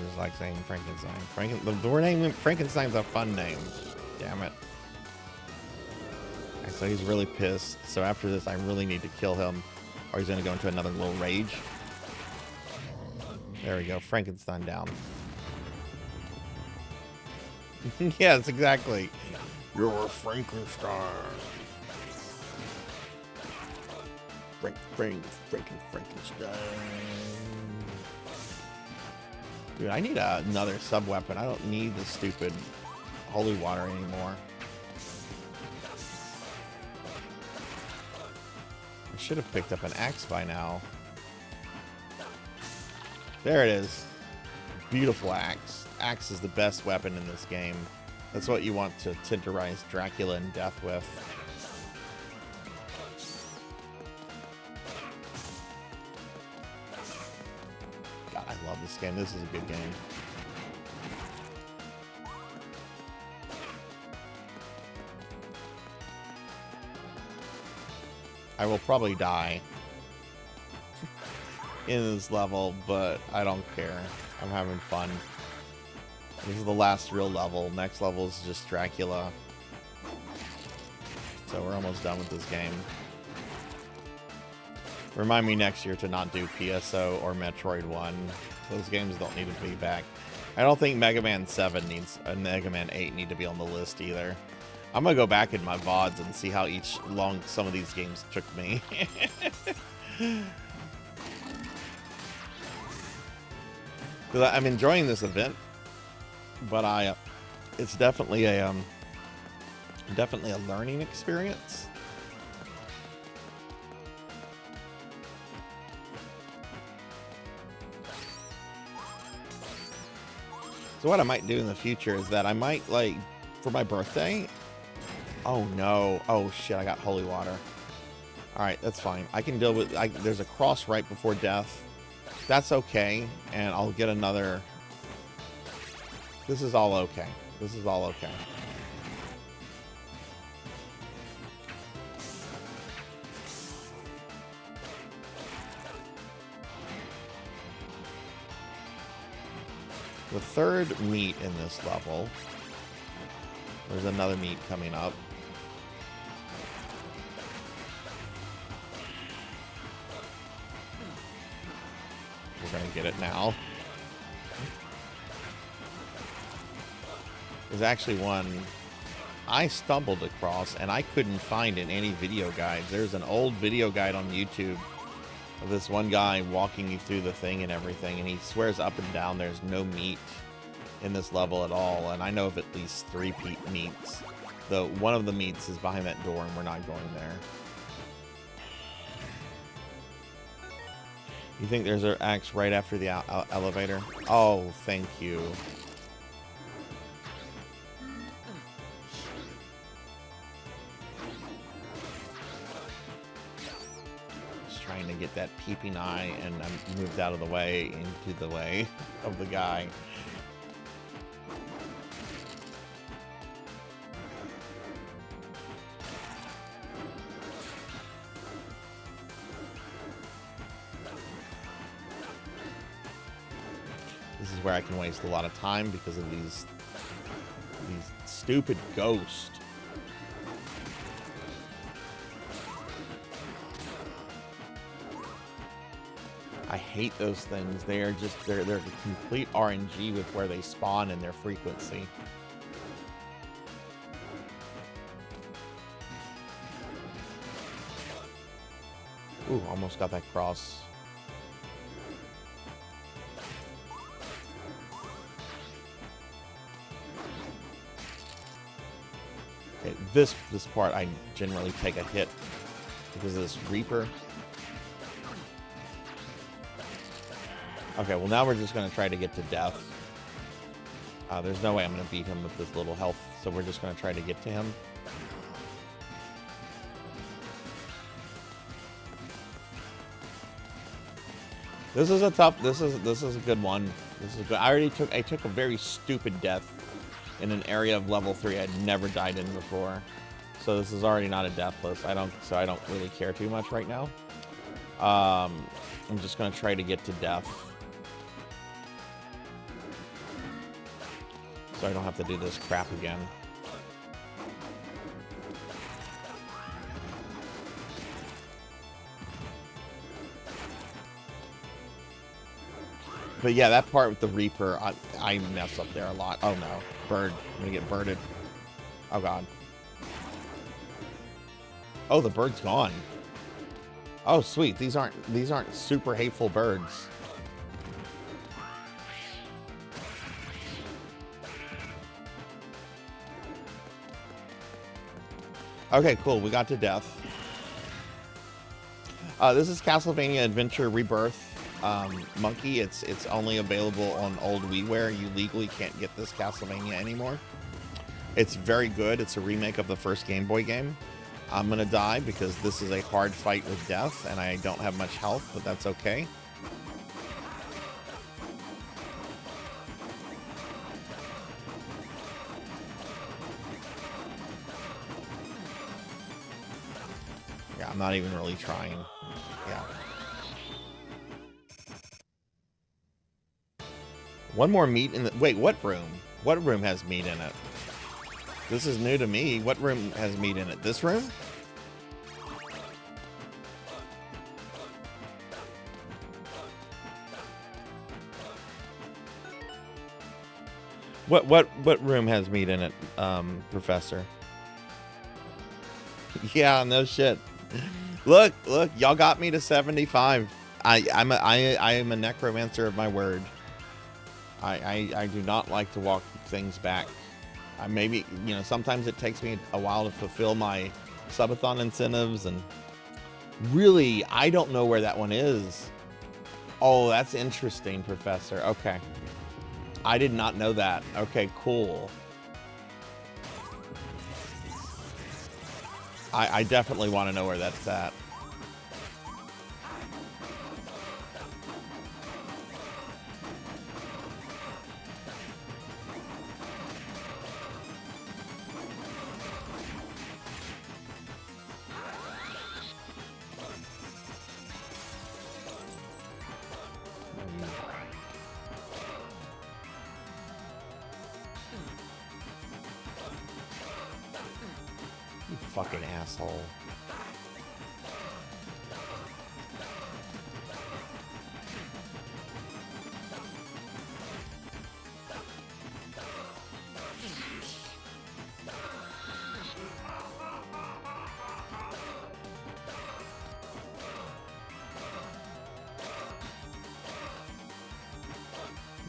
just like saying Frankenstein. The word name Frankenstein's a fun name. Damn it. Okay, so he's really pissed. So after this, I really need to kill him, or he's gonna go into another little rage. There we go, Frankenstein down. Yes, exactly. You're a Frankenstein. Frankenstein. Dude, I need another sub-weapon. I don't need the stupid holy water anymore. I should have picked up an axe by now. There it is. Beautiful axe. Axe is the best weapon in this game. That's what you want to tenderize Dracula and death with. God, I love this game. This is a good game. I will probably die in this level, but I don't care. I'm having fun. This is the last real level. Next level is just Dracula. So we're almost done with this game. Remind me next year to not do PSO or Metroid 1. Those games don't need to be back. I don't think Mega Man 7 needs, Mega Man 8 need to be on the list either. I'm gonna go back in my VODs and see how long some of these games took me. Because I'm enjoying this event, but it's definitely a learning experience. So what I might do in the future is that I might, like, for my birthday. Oh no! Oh shit! I got holy water. All right, that's fine. I can deal with. There's a cross right before death. That's okay, and I'll get another. This is all okay. This is all okay. The third meat in this level. There's another meat coming up. We're gonna get it now. There's actually one I stumbled across and I couldn't find in any video guides. There's an old video guide on YouTube of this one guy walking you through the thing and everything, and he swears up and down there's no meat in this level at all, and I know of at least 3 meats. Though one of the meats is behind that door and we're not going there. You think there's an axe right after the elevator? Oh, thank you. Just trying to get that peeping eye, and I'm moved out of the way into the way of the guy. This is where I can waste a lot of time because of these stupid ghosts. I hate those things. They are just they're complete RNG with where they spawn and their frequency. Ooh, almost got that cross. Okay, this part I generally take a hit because of this Reaper. Okay, well now we're just going to try to get to death. There's no way I'm going to beat him with this little health, so we're just going to try to get to him. This is a tough. This is a good one. This is good. I took a very stupid death in an area of level 3 I'd never died in before. So this is already not a deathless. I don't really care too much right now. I'm just gonna try to get to death. so I don't have to do this crap again. But yeah, that part with the Reaper, I mess up there a lot. Oh no, bird. I'm gonna get birded. Oh god. Oh, the bird's gone. Oh sweet, these aren't super hateful birds. Okay, cool. We got to death. This is Castlevania Adventure Rebirth. Monkey, it's only available on old WiiWare. You legally can't get this Castlevania anymore. It's very good. It's a remake of the first Game Boy game. I'm gonna die because this is a hard fight with death, and I don't have much health, but that's okay. Yeah, I'm not even really trying. Yeah. One more meat in the... Wait, what room? What room has meat in it? This is new to me. What room has meat in it? This room? What room has meat in it, Professor? Yeah, no shit. Look, y'all got me to 75. I am a necromancer of my word. I do not like to walk things back. Maybe, you know, sometimes it takes me a while to fulfill my Subathon incentives, and really, I don't know where that one is. Oh, that's interesting, Professor. Okay. I did not know that. Okay, cool. I definitely want to know where that's at. Fucking asshole.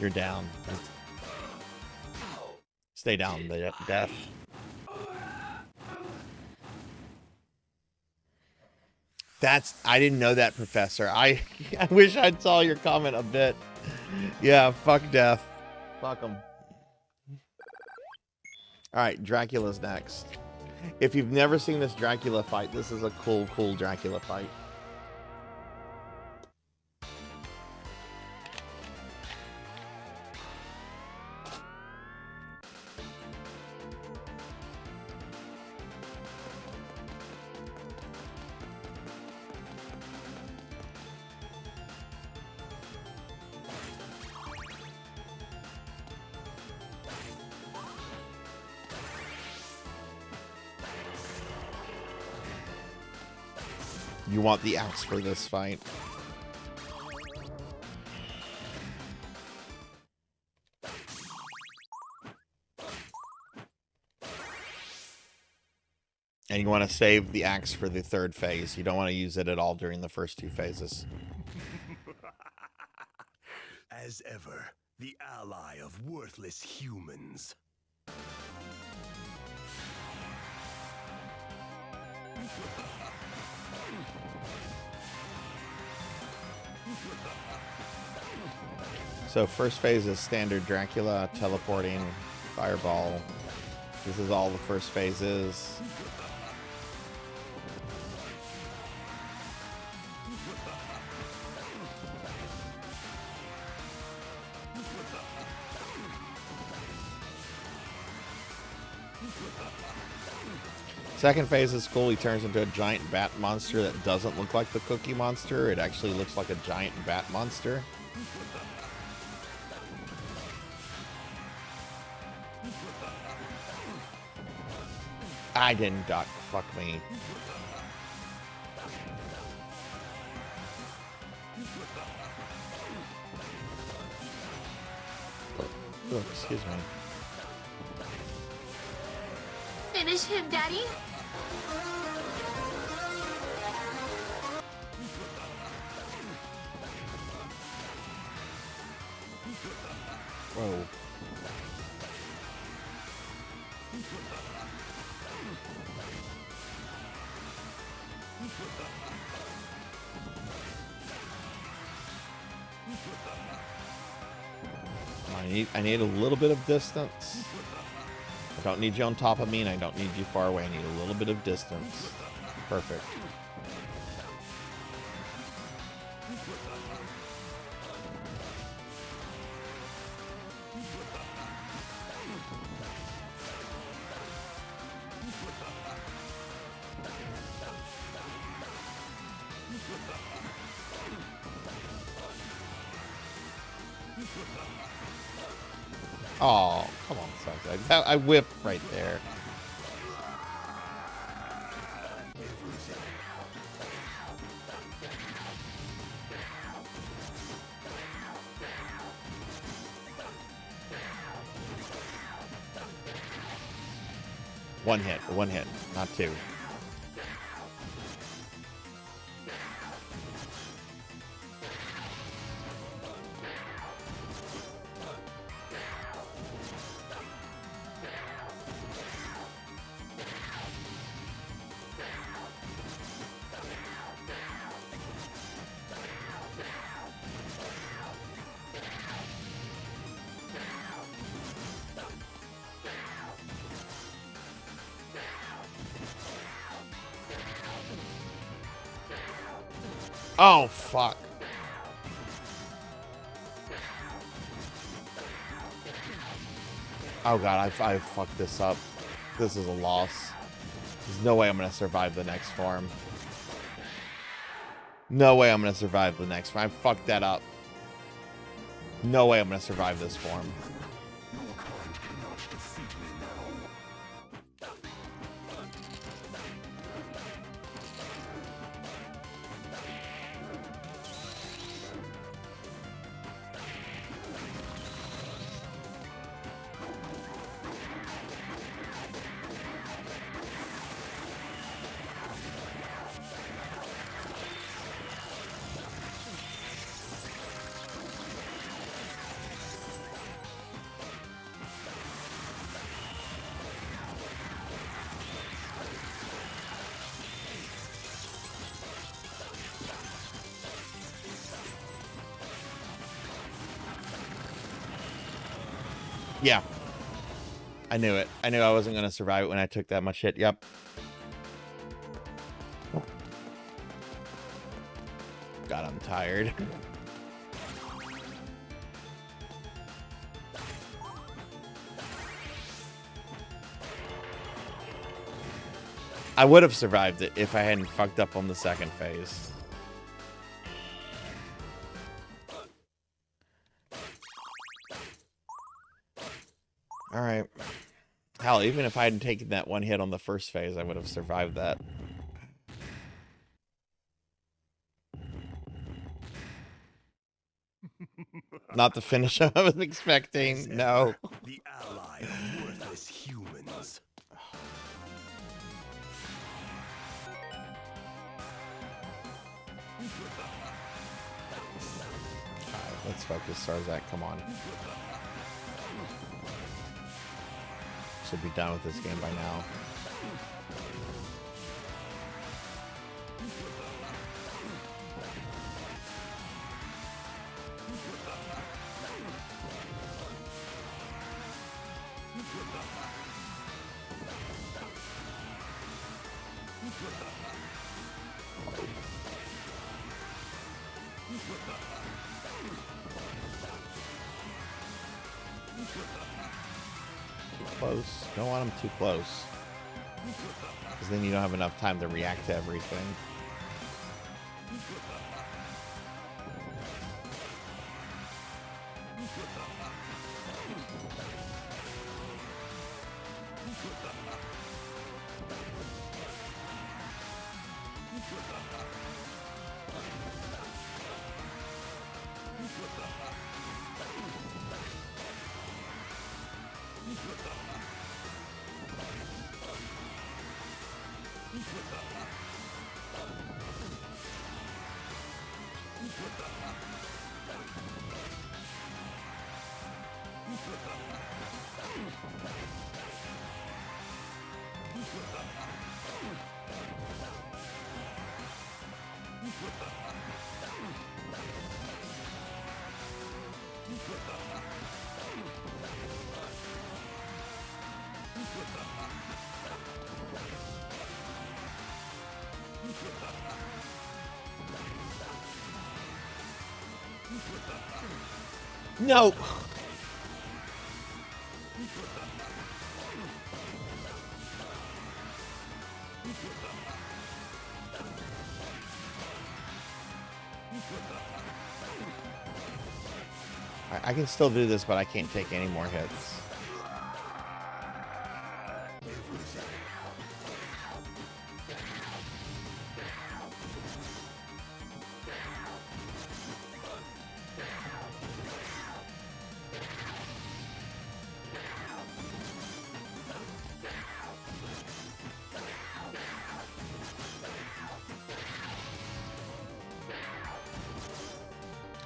You're down. Stay down, the death. I didn't know that, Professor. I wish I'd saw your comment a bit. Yeah, fuck death. Fuck them. Alright, Dracula's next. If you've never seen this Dracula fight, this is a cool Dracula fight. You want the axe for this fight. And you want to save the axe for the third phase. You don't want to use it at all during the first two phases. As ever, the ally of worthless humans. So first phase is standard Dracula, teleporting, fireball. This is all the first phases. Second phase is cool. He turns into a giant bat monster that doesn't look like the Cookie Monster. It actually looks like a giant bat monster. I didn't duck. Fuck me. Oh, excuse me. Finish him, Daddy. Whoa. I need a little bit of distance. I don't need you on top of me, and I don't need you far away. I need a little bit of distance. Perfect. Oh, come on, Sarzac. I whipped right there. One hit, not two. Oh, fuck. Oh, God, I fucked this up. This is a loss. There's no way I'm going to survive the next form. No way I'm going to survive the next form. I fucked that up. No way I'm going to survive this form. Yeah. I knew it. I knew I wasn't going to survive it when I took that much hit. Yep. Oh. God, I'm tired. I would have survived it if I hadn't fucked up on the second phase. Alright. Hell, even if I hadn't taken that one hit on the first phase, I would have survived that. Not the finish I was expecting. No. The ally of worthless humans. Alright, let's focus, Sarzac. Come on. Should be done with this game by now. Close. Don't want them too close. Because then you don't have enough time to react to everything. No. I can still do this, but I can't take any more hits.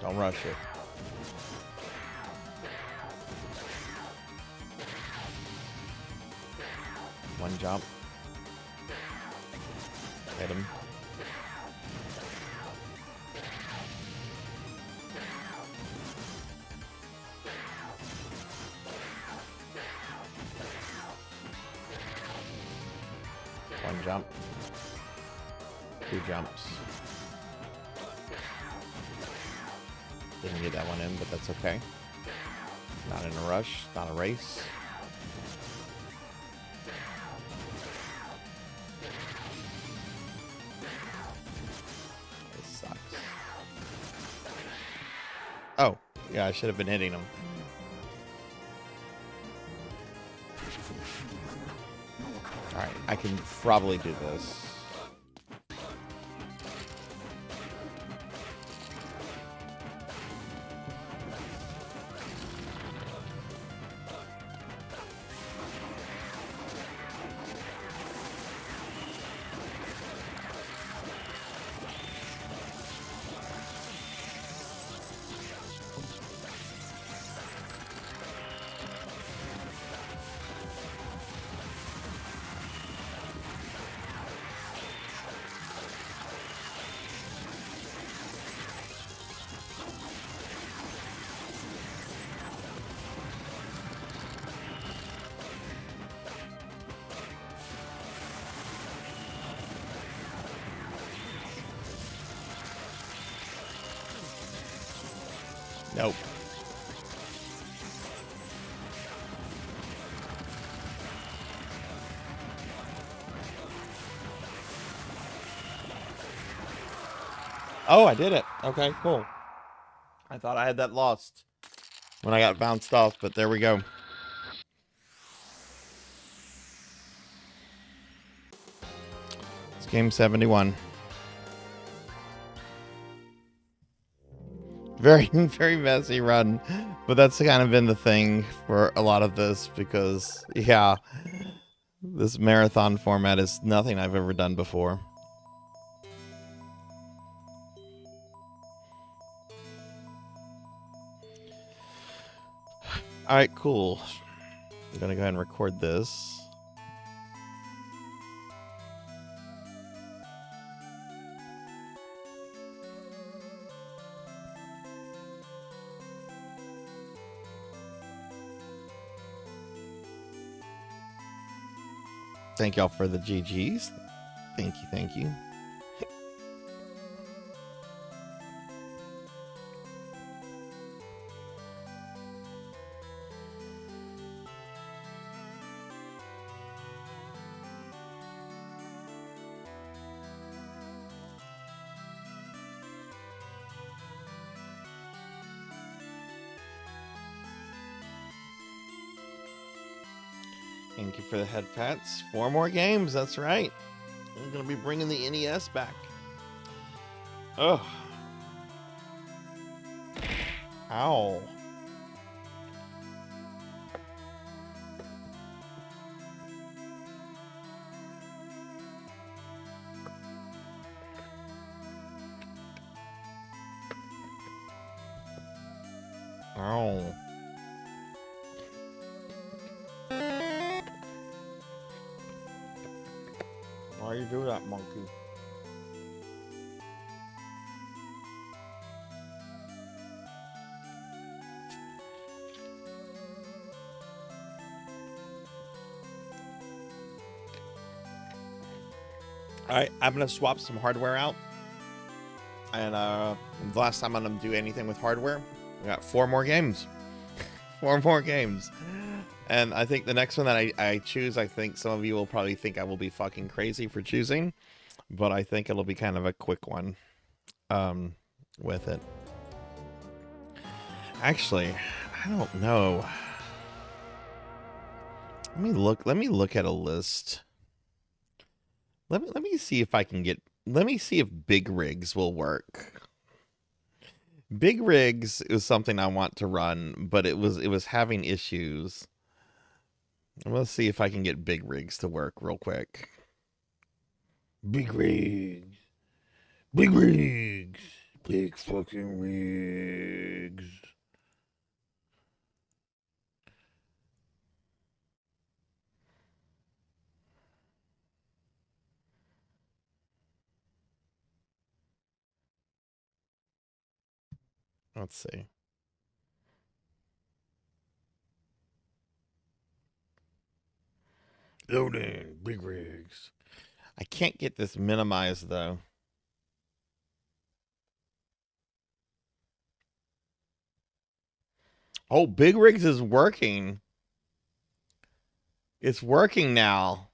Don't rush it. One jump. Hit him. One jump. Two jumps. Didn't get that one in, but that's okay. Not in a rush, not a race. This sucks. Oh, yeah, I should have been hitting him. Alright, I can probably do this. Nope. Oh, I did it. Okay, cool. I thought I had that lost when I got bounced off, but there we go. It's game 71. Very, very messy run, but that's kind of been the thing for a lot of this because, yeah, this marathon format is nothing I've ever done before. All right, cool. I'm gonna go ahead and record this. Thank y'all for the GGs. Thank you, thank you. Thank you for the head pats. 4 more games, that's right. I'm going to be bringing the NES back. Oh. Ow. Ow. Why you do that, monkey? Alright, I'm gonna swap some hardware out. And the last time I'm gonna do anything with hardware, we got 4 more games. 4 more games. And I think the next one that I choose, I think some of you will probably think I will be fucking crazy for choosing. But I think it'll be kind of a quick one with it. Actually, I don't know. Let me look at a list. Let me see if I can get, let me see if big rigs will work. Big rigs is something I want to run, but it was having issues. Let's see if I can get big rigs to work real quick. Big rigs. Big rigs. Big fucking rigs. Let's see. Loading big rigs. I can't get this minimized though. Oh, big rigs is working. It's working now.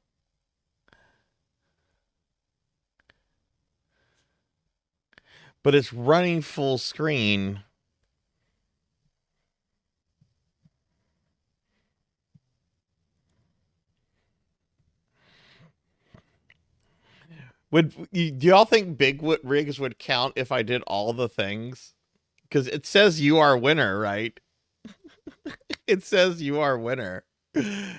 But it's running full screen. Do y'all think big rigs would count if I did all the things? Because it says you are winner, right? It says you are winner. Okay,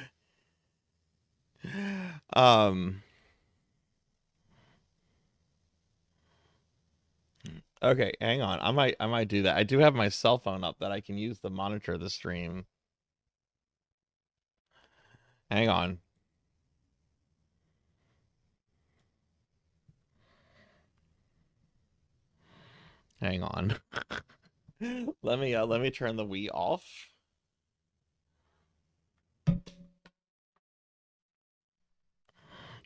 hang on. I might do that. I do have my cell phone up that I can use to monitor the stream. Hang on. Hang on. Let me turn the Wii off.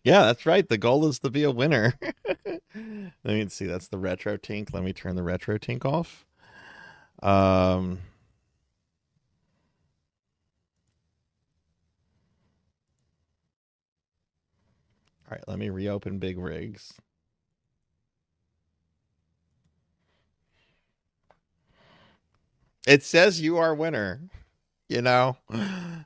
Yeah, that's right. The goal is to be a winner. Let me see. That's the retro tink. Let me turn the retro tink off. All right, let me reopen Big Rigs. It says you are winner, you know? All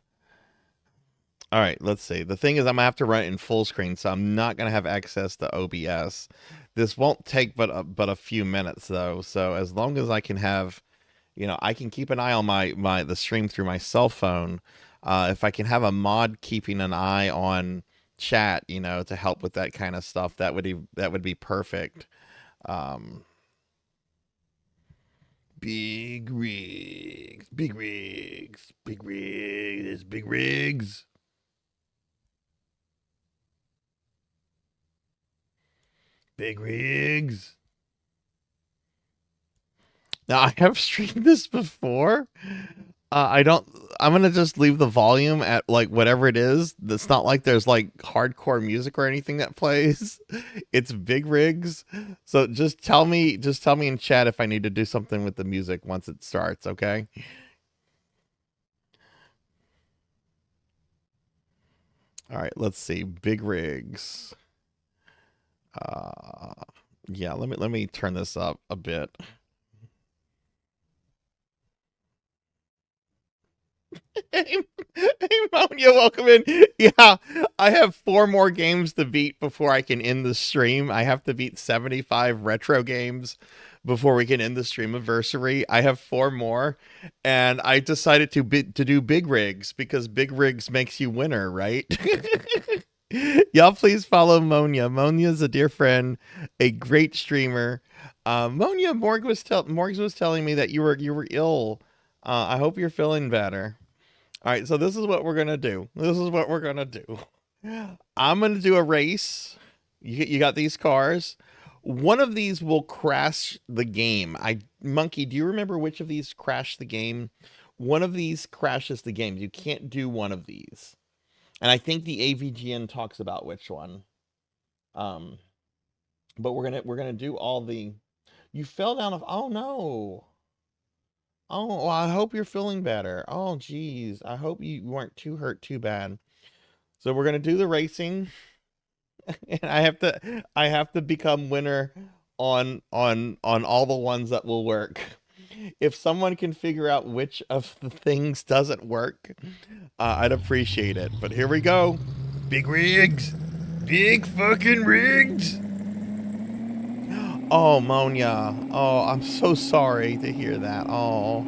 right, let's see. The thing is, I'm going to have to run it in full screen, so I'm not going to have access to OBS. This won't take but a few minutes, though. So as long as I can have, you know, I can keep an eye on the stream through my cell phone. If I can have a mod keeping an eye on chat, you know, to help with that kind of stuff, that would be perfect. Big rigs, big rigs, big rigs, big rigs. Big rigs. Now, I have streamed this before. I'm going to just leave the volume at like whatever it is. It's not like there's like hardcore music or anything that plays. It's big rigs. So just tell me in chat if I need to do something with the music once it starts, okay? All right, let's see. Big rigs. Yeah, let me turn this up a bit. Hey, Monia, welcome in. Yeah, I have 4 more games to beat before I can end the stream. I have to beat 75 retro games before we can end the Streamiversary. I have 4 more, and I decided to do big rigs because big rigs makes you winner, right? Y'all please follow Monia. Monia's a dear friend, a great streamer. Monia, Morgs was telling me that you were ill. I hope you're feeling better. All right, so this is what we're gonna do. I'm gonna do a race. You got these cars. One of these will crash the game. Monkey, do you remember which of these crashed the game? One of these crashes the game. You can't do one of these. And I think the AVGN talks about which one. But we're gonna do all the. You fell down. Oh no. Oh, well, I hope you're feeling better. Oh, geez. I hope you weren't too hurt too bad. So we're gonna do the racing, and I have to become winner on all the ones that will work. If someone can figure out which of the things doesn't work, I'd appreciate it. But here we go. Big rigs. Big fucking rigs. Oh, Monia. Oh, I'm so sorry to hear that. Oh.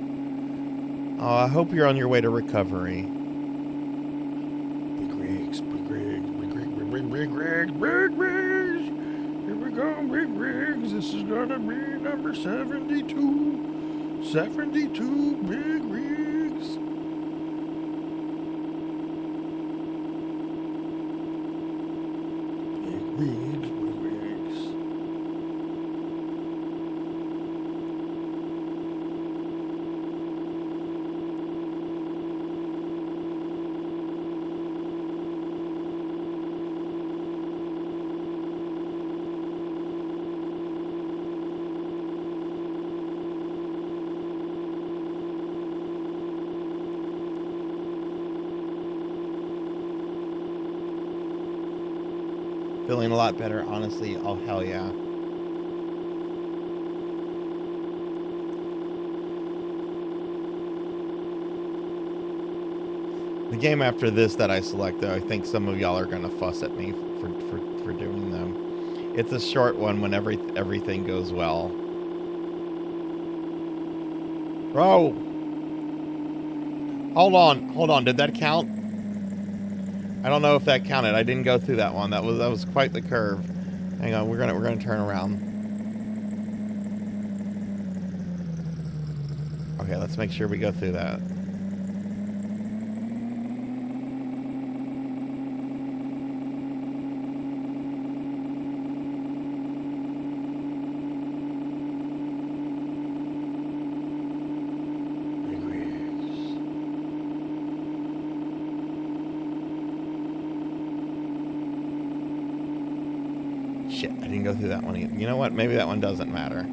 Oh, I hope you're on your way to recovery. Big rigs, big rigs, big rigs, big rigs, big rigs. Here we go, big rigs. This is gonna be number 72. 72 big rigs. Big rigs, big rigs. Feeling a lot better, honestly. Oh, hell yeah. The game after this that I select, though, I think some of y'all are going to fuss at me for doing them. It's a short one when everything goes well. Bro! Hold on. Did that count? I don't know if that counted. I didn't go through that one. That was quite the curve. Hang on, we're gonna turn around. Okay, let's make sure we go through that. Shit, I didn't go through that one either. You know what? Maybe that one doesn't matter.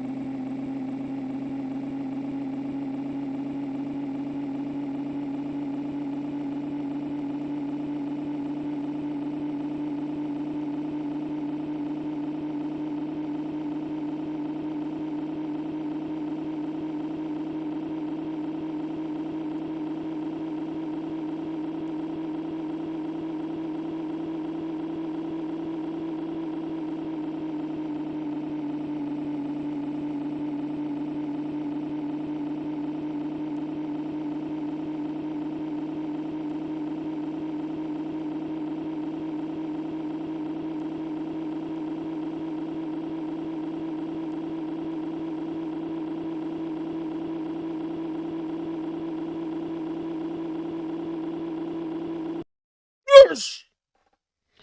Yes!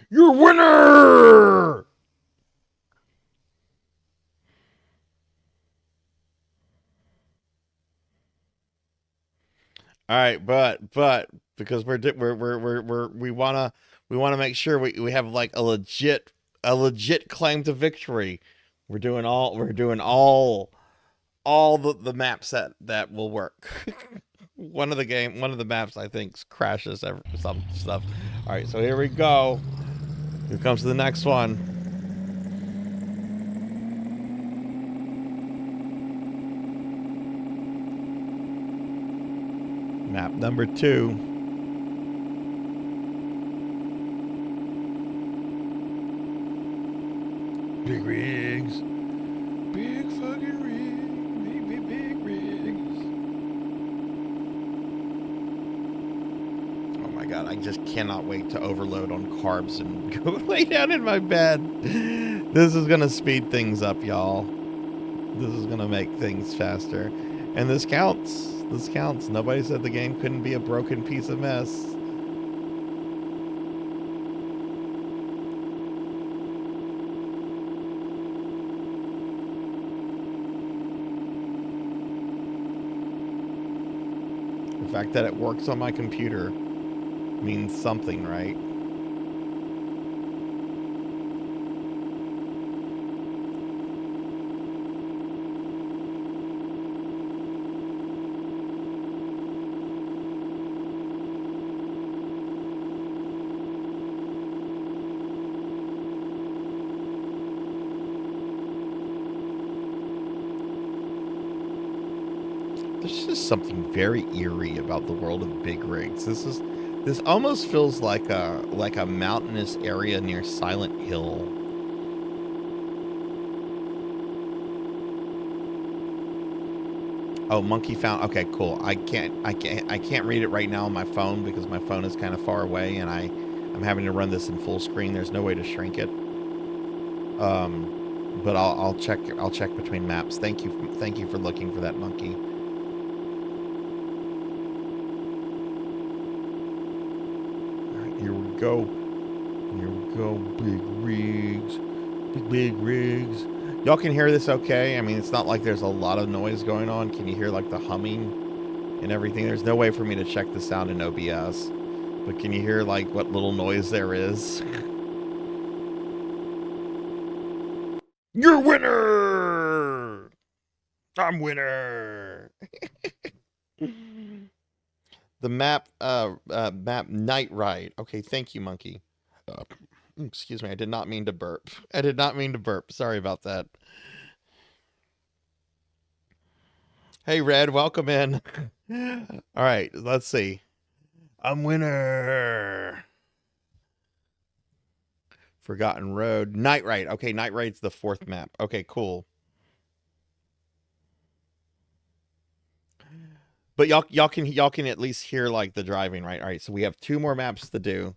You're winner! All right, but because we wanna make sure we have like a legit claim to victory. We're doing all the maps that will work. one of the maps I think crashes some stuff. All right, so here we go. Here comes the next one. Map number 2. Big rigs. Big fucking rig. Big rigs. Oh my god, I just cannot wait to overload on carbs and go lay down in my bed. This is gonna speed things up, y'all. This is gonna make things faster. And this counts. This counts. Nobody said the game couldn't be a broken piece of mess. The fact that it works on my computer means something, right? There's just something very eerie about the world of big rigs. This almost feels like a mountainous area near Silent Hill. Oh, monkey found. Okay, cool. I can't read it right now on my phone because my phone is kind of far away and I'm having to run this in full screen. There's no way to shrink it. But I'll check between maps. Thank you for looking for that monkey. Here we go. Here we go. Big rigs. Big rigs. Y'all can hear this okay? I mean, it's not like there's a lot of noise going on. Can you hear like the humming and everything? There's no way for me to check the sound in OBS. But can you hear like what little noise there is? You're winner! I'm winner! The map Night Ride. Okay, thank you, monkey. Excuse me, I did not mean to burp. I did not mean to burp. Sorry about that. Hey, Red, welcome in. All right, let's see. I'm winner. Forgotten Road. Night Ride. Okay, Night Ride's the 4th map. Okay, cool. But y'all can at least hear like the driving, right? All right, so we have 2 more maps to do.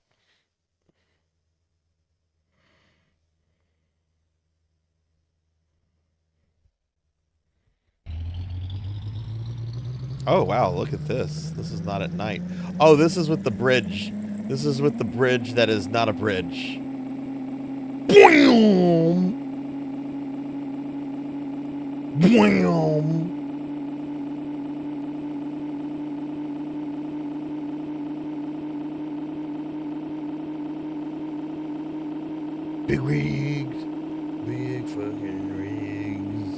Oh wow, look at this. This is not at night. Oh, this is with the bridge. This is with the bridge that is not a bridge. Boom! Boom! Big rigs. Big fucking rigs.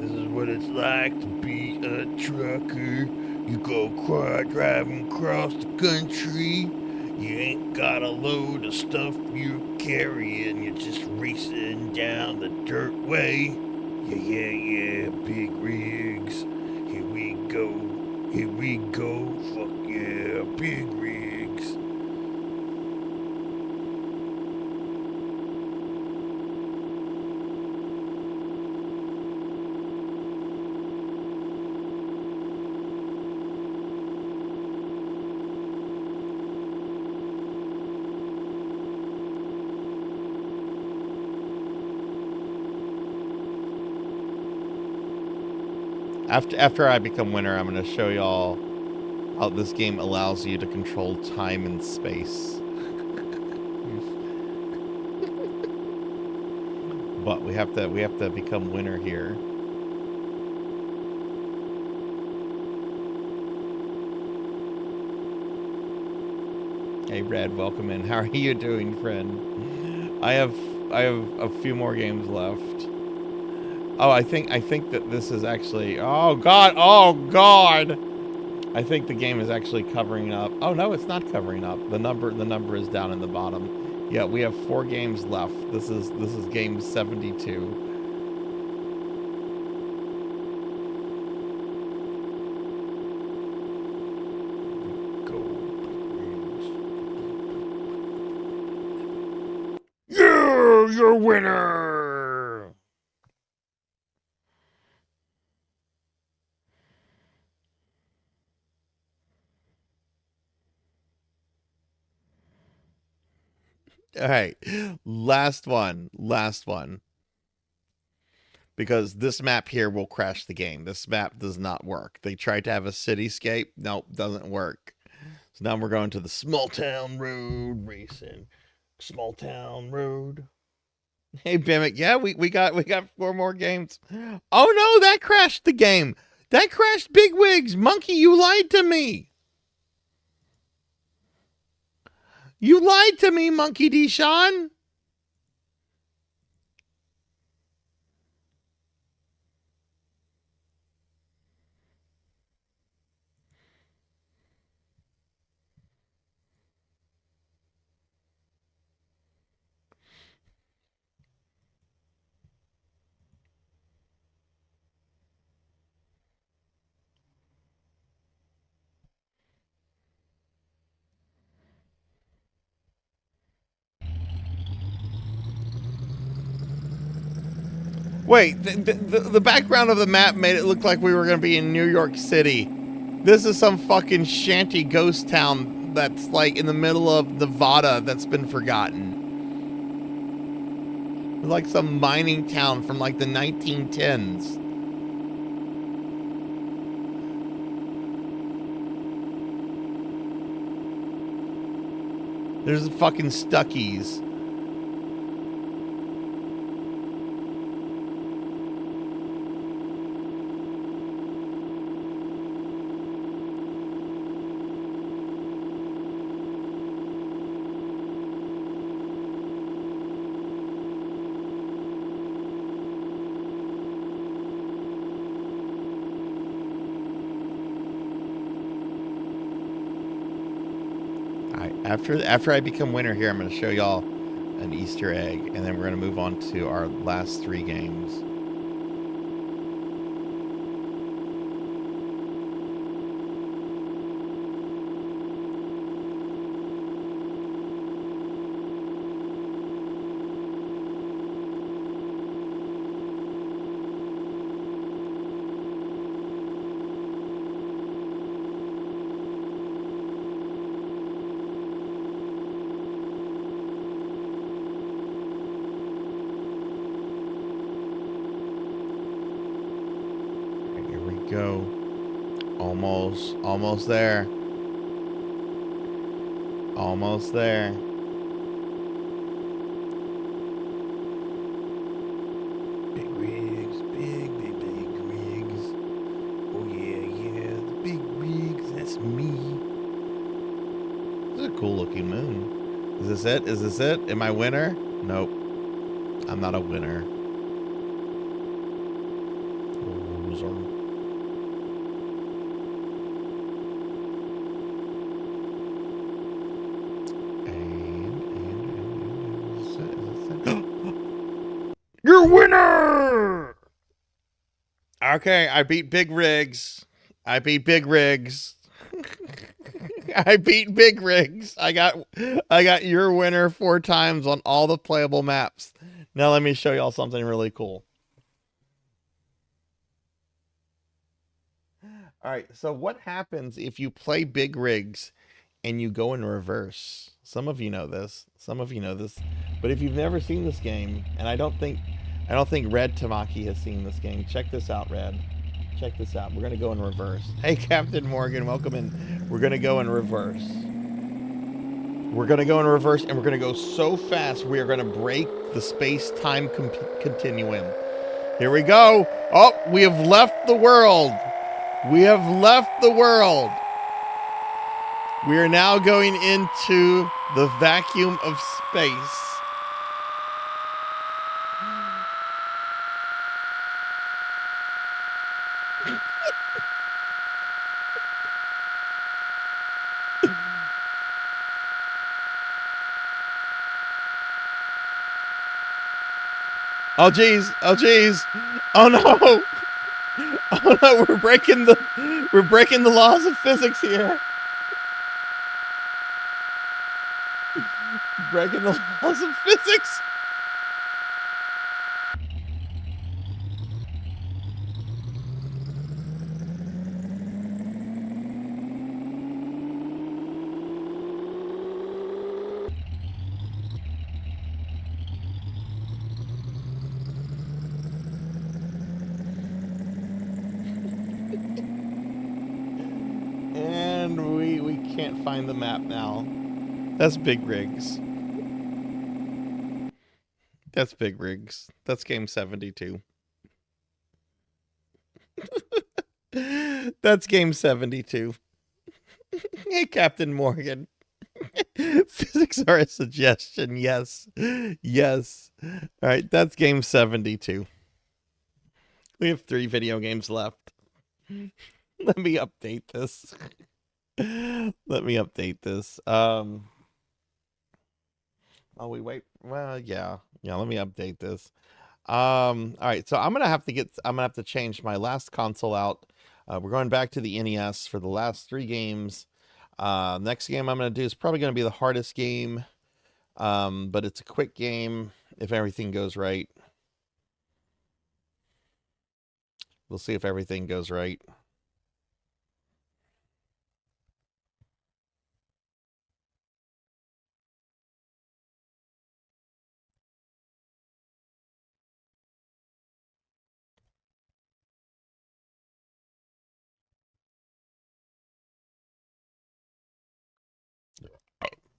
This is what it's like to be a trucker. You go driving across the country. You ain't got a load of stuff you're carrying. You're just racing down the dirt way. Yeah, big rigs. Here we go. Here we go. Fuck yeah, big rigs. After I become winner, I'm going to show y'all how this game allows you to control time and space. But we have to become winner here. Hey Red, welcome in. How are you doing, friend? I have a few more games left. Oh, I think that this is actually. Oh God! I think the game is actually covering up. Oh no, it's not covering up. The number is down in the bottom. Yeah, we have 4 games left. This is game 72. Yeah, you're winner. All right. Last one. Last one. Because this map here will crash the game. This map does not work. They tried to have a cityscape. Nope, doesn't work. So now we're going to the small town road racing. Small town road. Hey Bimmick, yeah, we got 4 more games. Oh no, that crashed the game. That crashed Big Wigs. Monkey, you lied to me. You lied to me, Monkey D. Sean. Wait, the background of the map made it look like we were going to be in New York City. This is some fucking shanty ghost town that's like in the middle of Nevada that's been forgotten. Like some mining town from like the 1910s. There's the fucking Stuckies. After I become winner here, I'm going to show y'all an Easter egg, and then we're going to move on to our last 3 games. Go. Almost there. Almost there. Big rigs, big rigs. Oh yeah, the big rigs, that's me. This is a cool looking moon. Is this it? Is this it? Am I winner? Nope. I'm not a winner. Loser. You're winner! Okay, I beat Big Rigs. I beat Big Rigs. I beat Big Rigs. I got your winner 4 times on all the playable maps. Now let me show y'all something really cool. All right, so what happens if you play Big Rigs and you go in reverse? Some of you know this. Some of you know this. But if you've never seen this game, and I don't think Red Tamaki has seen this game. Check this out, Red. Check this out. We're going to go in reverse. Hey, Captain Morgan, welcome in. We're going to go in reverse. We're going to go in reverse, and we're going to go so fast, we are going to break the space-time continuum. Here we go. Oh, we have left the world. We have left the world. We are now going into the vacuum of space. Oh geez, oh geez, oh no, oh no, we're breaking the laws of physics here. Breaking the laws of physics. can't find the map now. That's Big Rigs. That's Big Rigs. That's game 72. That's game 72. Hey, Captain Morgan. Physics are a suggestion. Yes. Yes. All right, that's game 72. We have 3 video games left. Let me update this. Let me update this. Oh, we wait. Well, yeah. Yeah, let me update this. All right, so I'm gonna have to change my last console out. We're going back to the NES for the last 3 games. Next game I'm gonna do is probably gonna be the hardest game. But it's a quick game if everything goes right. We'll see if everything goes right.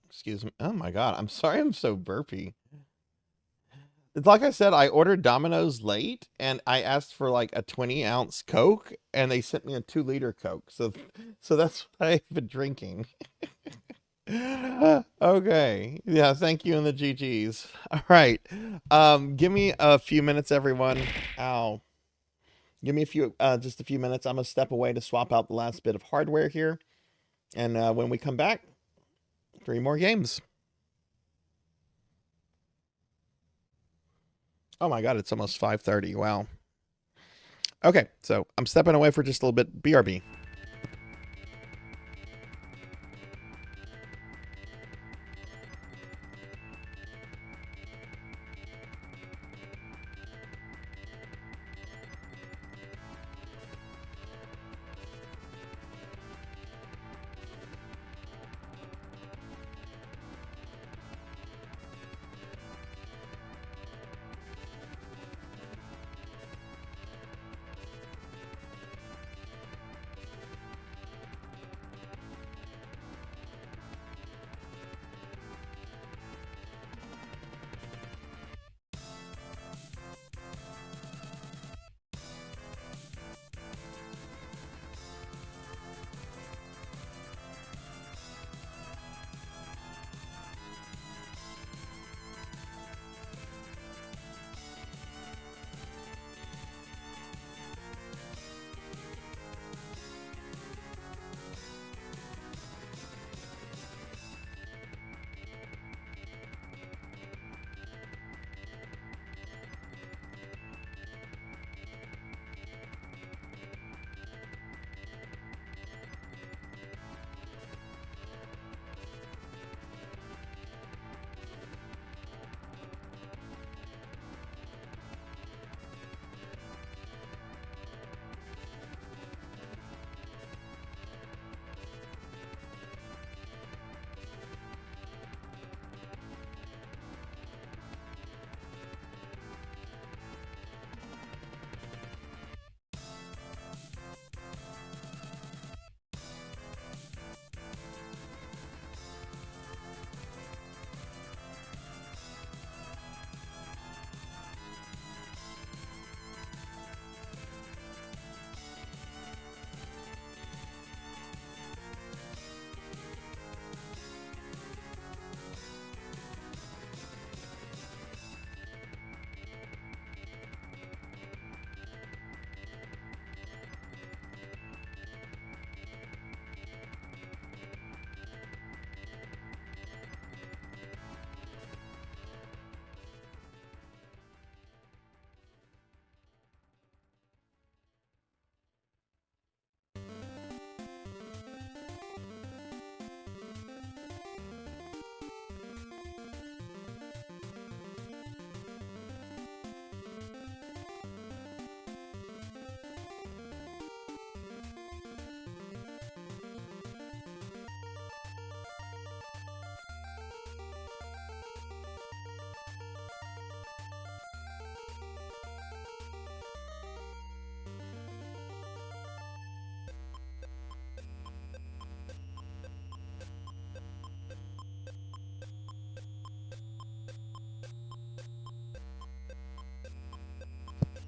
Excuse me. Oh my God. I'm sorry I'm so burpy. It's like I said, I ordered Domino's late and I asked for like a 20-ounce Coke and they sent me a 2-liter Coke. So that's what I've been drinking. Okay. Yeah, thank you in the GGs. All right. Give me a few minutes, everyone. Ow. Give me just a few minutes. I'm gonna step away to swap out the last bit of hardware here. And when we come back, 3 more games. Oh my God, it's almost 5:30. Wow. Okay, so I'm stepping away for just a little bit. BRB.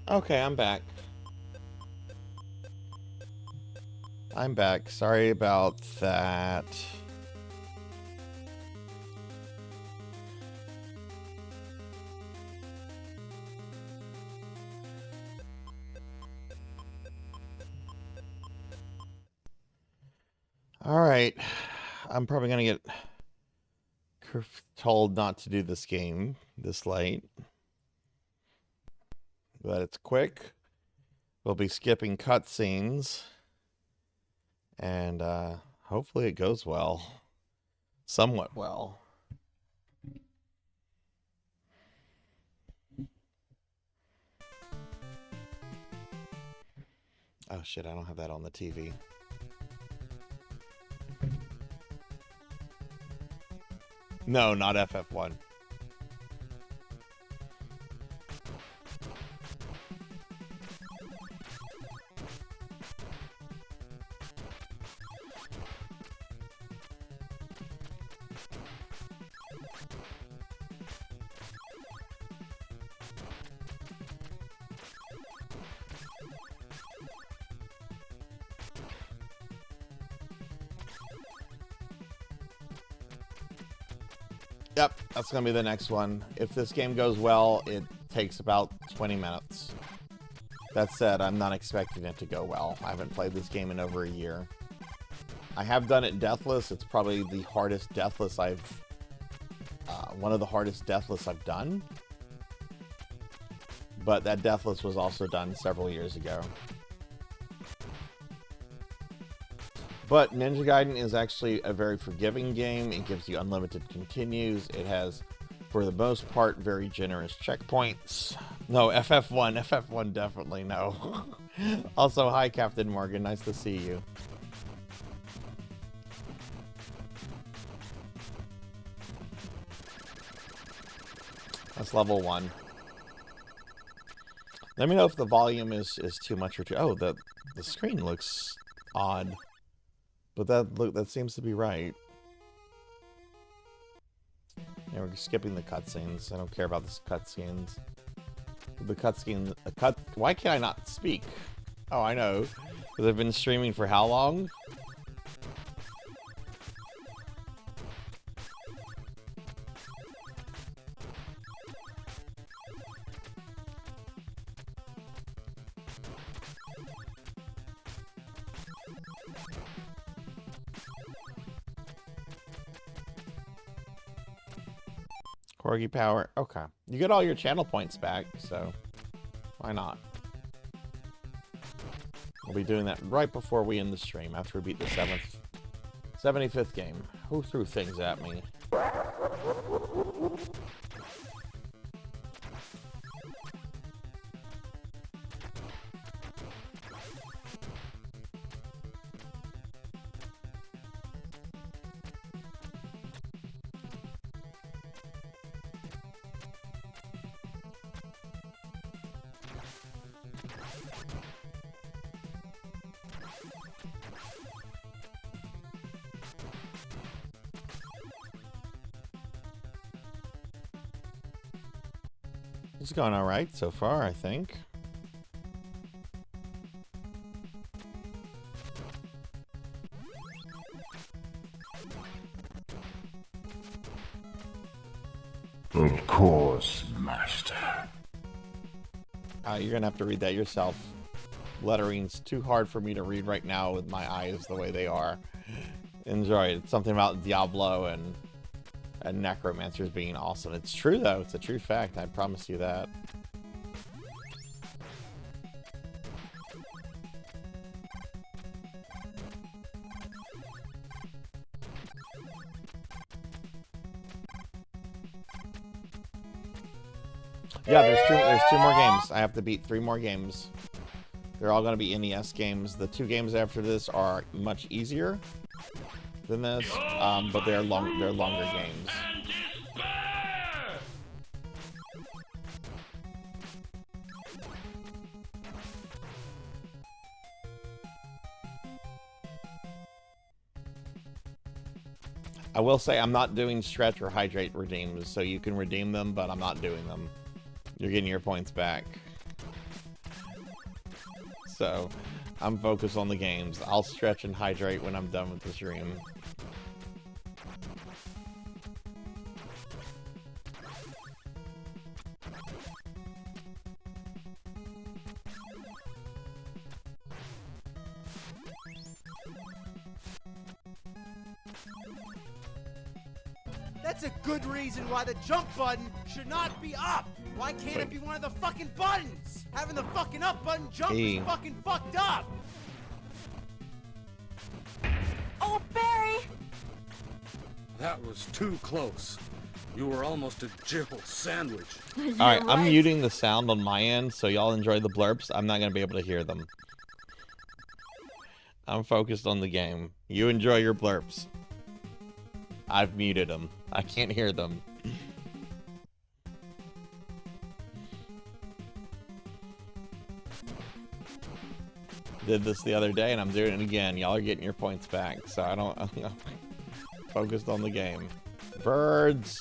Okay, I'm back. I'm back. Sorry about that. All right. I'm probably going to get told not to do this game this late. But it's quick. We'll be skipping cutscenes. And hopefully it goes well. Somewhat well. Oh shit, I don't have that on the TV. No, not FF1. Yep, that's going to be the next one. If this game goes well, it takes about 20 minutes. That said, I'm not expecting it to go well. I haven't played this game in over a year. I have done it deathless. It's probably the hardest deathless one of the hardest deathless I've done. But that deathless was also done several years ago. But Ninja Gaiden is actually a very forgiving game. It gives you unlimited continues. It has, for the most part, very generous checkpoints. No, FF1. FF1 definitely no. Also, hi, Captain Morgan. Nice to see you. That's level 1. Let me know if the volume is too much or too... Oh, the screen looks odd. But that seems to be right. Yeah, we're skipping the cutscenes. I don't care about the cutscenes. Why can't I not speak? Oh, I know. Because I've been streaming for how long? Corgi power. Okay. You get all your channel points back, so why not? We'll be doing that right before we end the stream, after we beat the 75th game. Who threw things at me? It's going all right so far, I think. Of course, Master. You're gonna have to read that yourself. Lettering's too hard for me to read right now with my eyes the way they are. Enjoy it. It's something about Diablo and necromancers being awesome. It's true though. It's a true fact. I promise you that. Yeah, there's two more games. I have to beat 3 more games. They're all going to be NES games. The 2 games after this are much easier than this, but they're longer games. I will say I'm not doing stretch or hydrate redeems, so you can redeem them, but I'm not doing them. You're getting your points back. so I'm focused on the games. I'll stretch and hydrate when I'm done with the stream. That's a good reason why the jump button should not be up. Why can't it be one of the fucking buttons? Having the fucking up button jump is fucking fucked up. Oh, Barry! That was too close. You were almost a jibble sandwich. Alright, I'm muting the sound on my end, so y'all enjoy the blurps. I'm not going to be able to hear them. I'm focused on the game. You enjoy your blurps. I've muted them. I can't hear them. Did this the other day, and I'm doing it again. Y'all are getting your points back, so I'm focused on the game. Birds!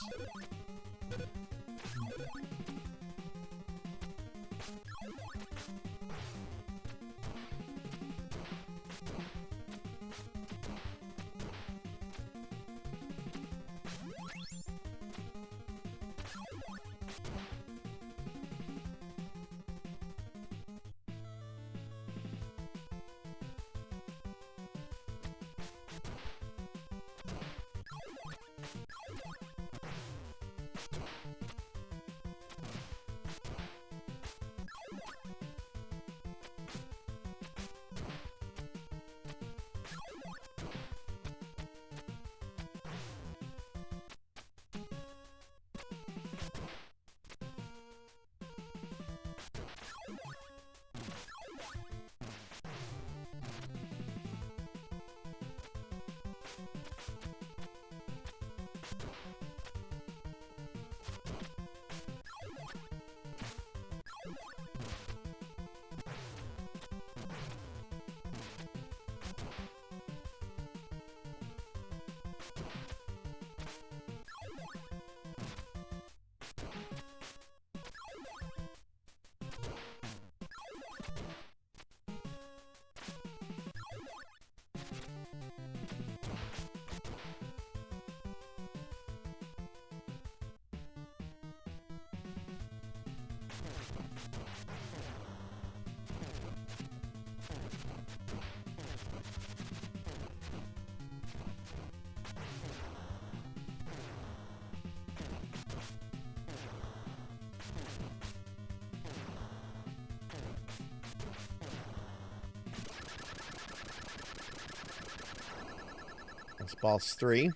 That's boss 3.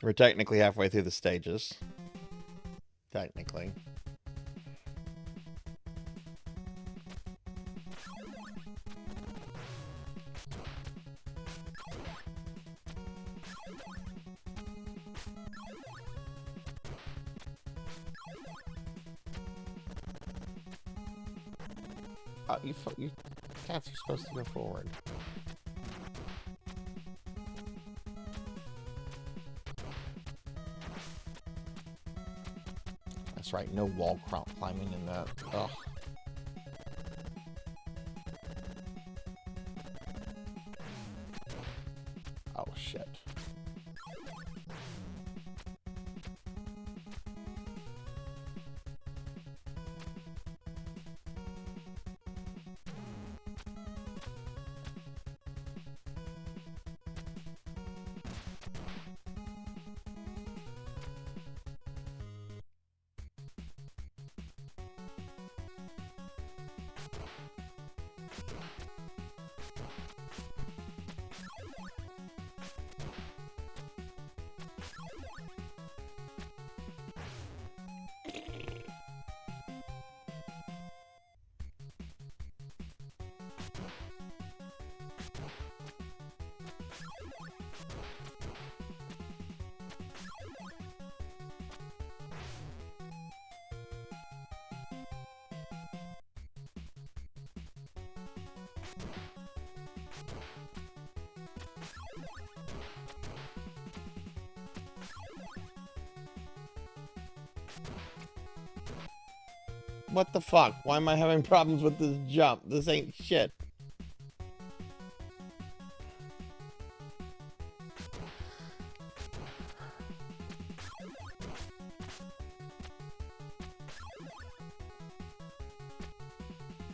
We're technically halfway through the stages. Technically. You cats are supposed to go forward. That's right, no wall climbing in that. Ugh. Oh shit. What the fuck? Why am I having problems with this jump? This ain't shit.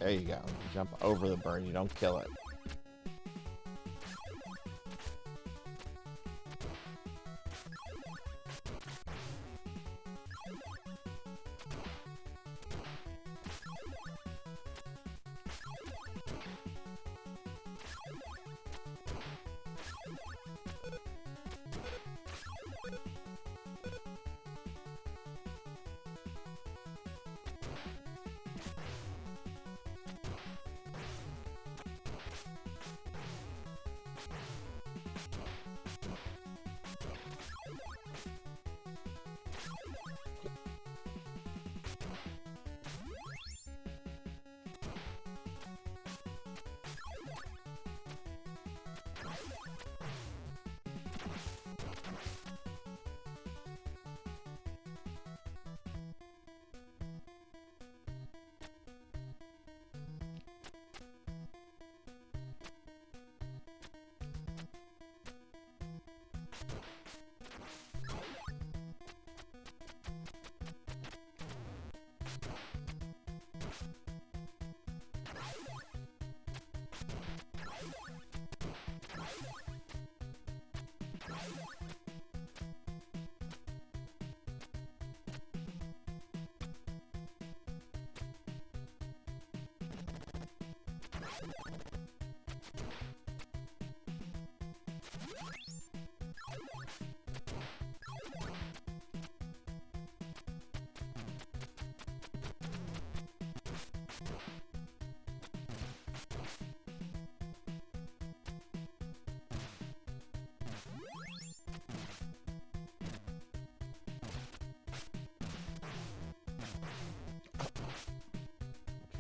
There you go. Jump over the bird. You don't kill it.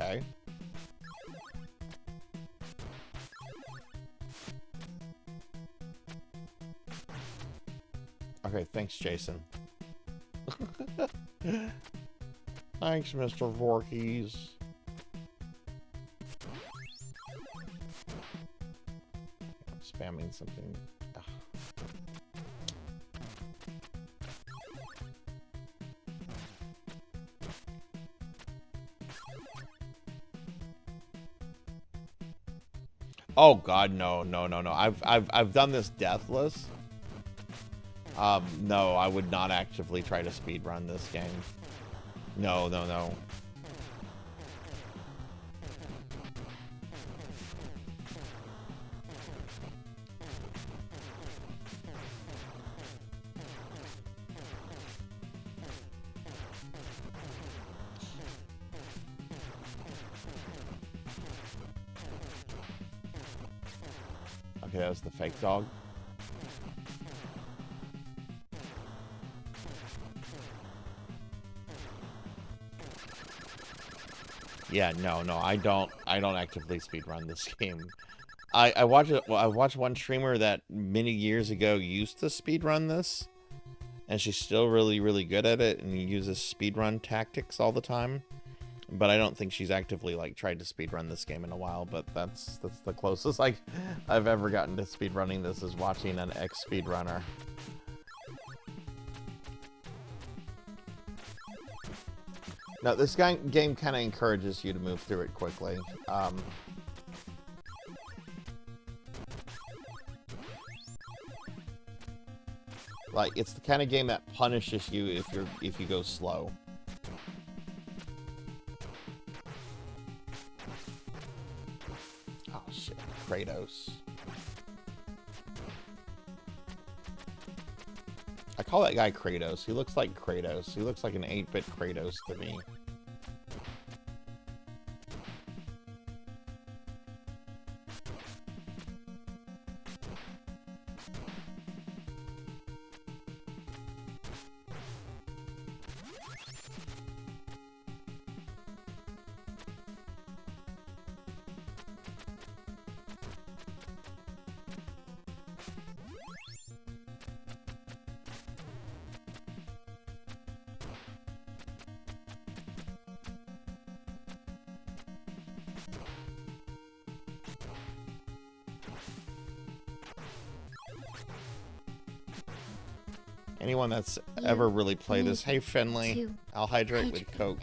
Okay. Okay, thanks, Jason. Thanks, Mr. Voorhees. I'm spamming something. Ugh. Oh God, no. I've done this deathless. No, I would not actively try to speedrun this game. No. Okay, that was the fake dog. Yeah, no, I don't actively speedrun this game. I watch it. Well, I watched one streamer that many years ago used to speedrun this, and she's still really good at it and uses speedrun tactics all the time. But I don't think she's actively like tried to speedrun this game in a while. But that's the closest I've ever gotten to speedrunning this is watching an ex-speedrunner. Now, this game kind of encourages you to move through it quickly. Like, it's the kind of game that punishes you if you go slow. Oh shit, Kratos. I call that guy Kratos. He looks like Kratos. He looks like an 8-bit Kratos to me. Anyone that's ever really played this. Hey, Finley. I'll hydrate with Coke.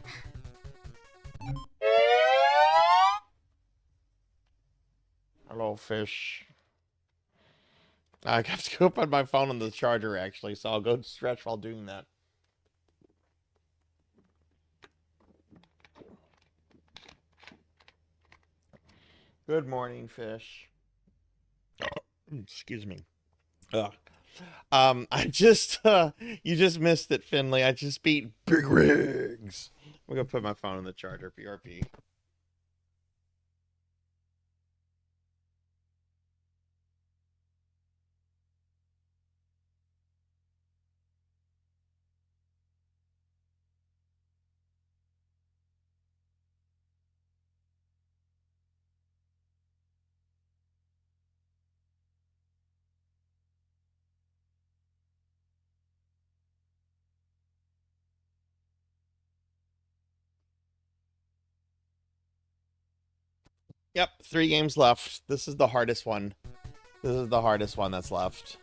Hello, fish. I have to go put my phone on the charger, actually, so I'll go stretch while doing that. Good morning, fish. Excuse me. I just, you just missed it, Finley. I just beat Big Rigs. I'm gonna put my phone on the charger, PRP. Yep, 3 games left. This is the hardest one. This is the hardest one that's left.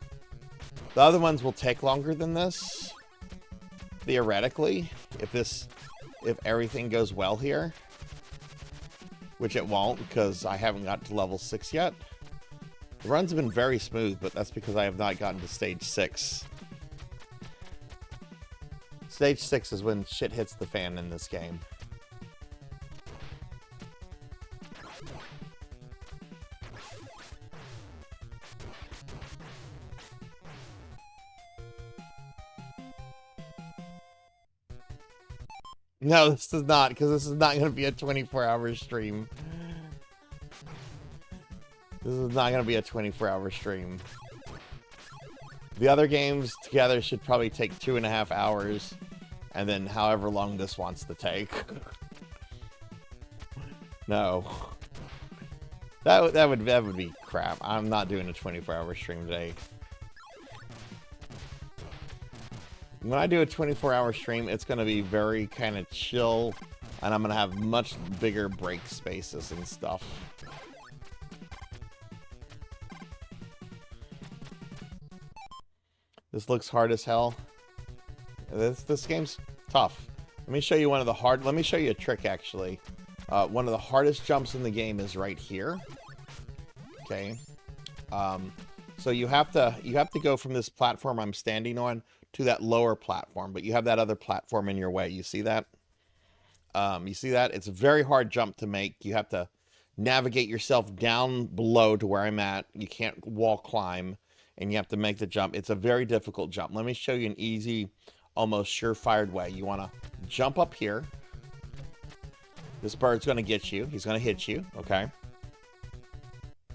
The other ones will take longer than this. Theoretically, if everything goes well here. Which it won't, because I haven't got to level 6 yet. The runs have been very smooth, but that's because I have not gotten to stage 6. Stage 6 is when shit hits the fan in this game. No, this is not, because this is not going to be a 24-hour stream. This is not going to be a 24-hour stream. The other games together should probably take 2.5 hours, and then however long this wants to take. No. That would be crap. I'm not doing a 24-hour stream today. When I do a 24-hour stream, it's going to be very kind of chill, and I'm going to have much bigger break spaces and stuff. This looks hard as hell. This game's tough. Let me show you let me show you a trick, actually. One of the hardest jumps in the game is right here. Okay. So you have to go from this platform I'm standing on to that lower platform, but you have that other platform in your way. You see that? You see that? It's a very hard jump to make. You have to navigate yourself down below to where I'm at. You can't wall climb, and you have to make the jump. It's a very difficult jump. Let me show you an easy, almost surefire way. You want to jump up here. This bird's going to get you. He's going to hit you, okay?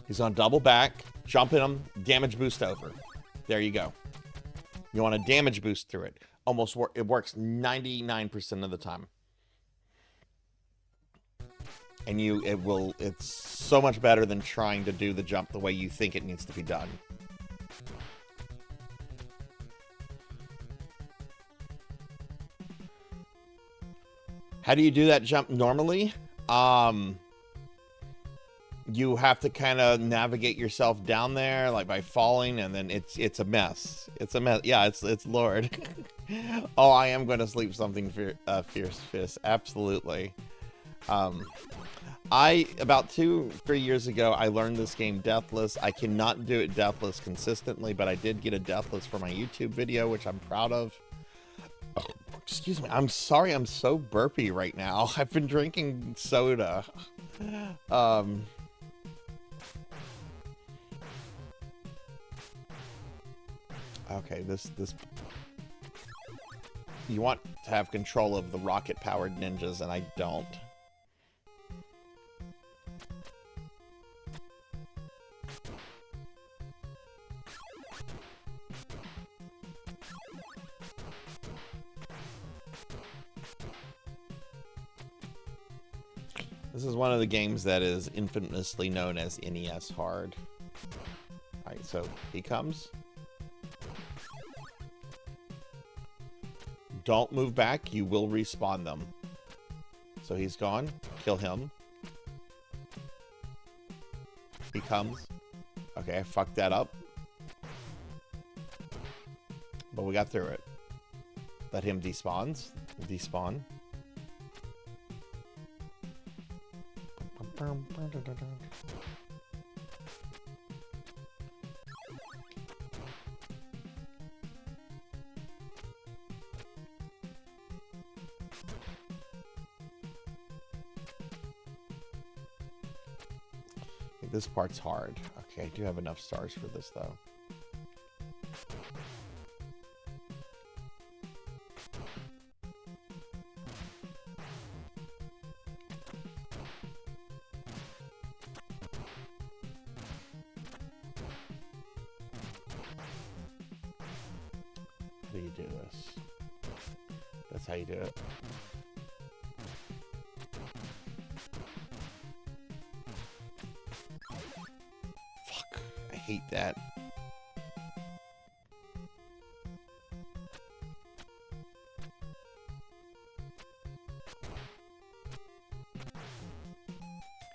He's going to double back, jump in him, damage boost over. There you go. You want a damage boost through it. It works 99% of the time. And it's so much better than trying to do the jump the way you think it needs to be done. How do you do that jump normally? You have to kind of navigate yourself down there, like by falling, and then it's a mess. It's a mess. Yeah, it's Lord. Oh, I am going to sleep something fierce fist. Absolutely. About 2-3 years ago, I learned this game deathless. I cannot do it deathless consistently, but I did get a deathless for my YouTube video, which I'm proud of. Oh, excuse me. I'm sorry. I'm so burpy right now. I've been drinking soda. Okay, this you want to have control of the rocket-powered ninjas, and I don't. This is one of the games that is infamously known as NES hard. Alright, so he comes. Don't move back, you will respawn them. So he's gone. Kill him. He comes. Okay, I fucked that up. But we got through it. Let him despawn. This part's hard. Okay, I do have enough stars for this, though. How do you do this? That's how you do it. I hate that.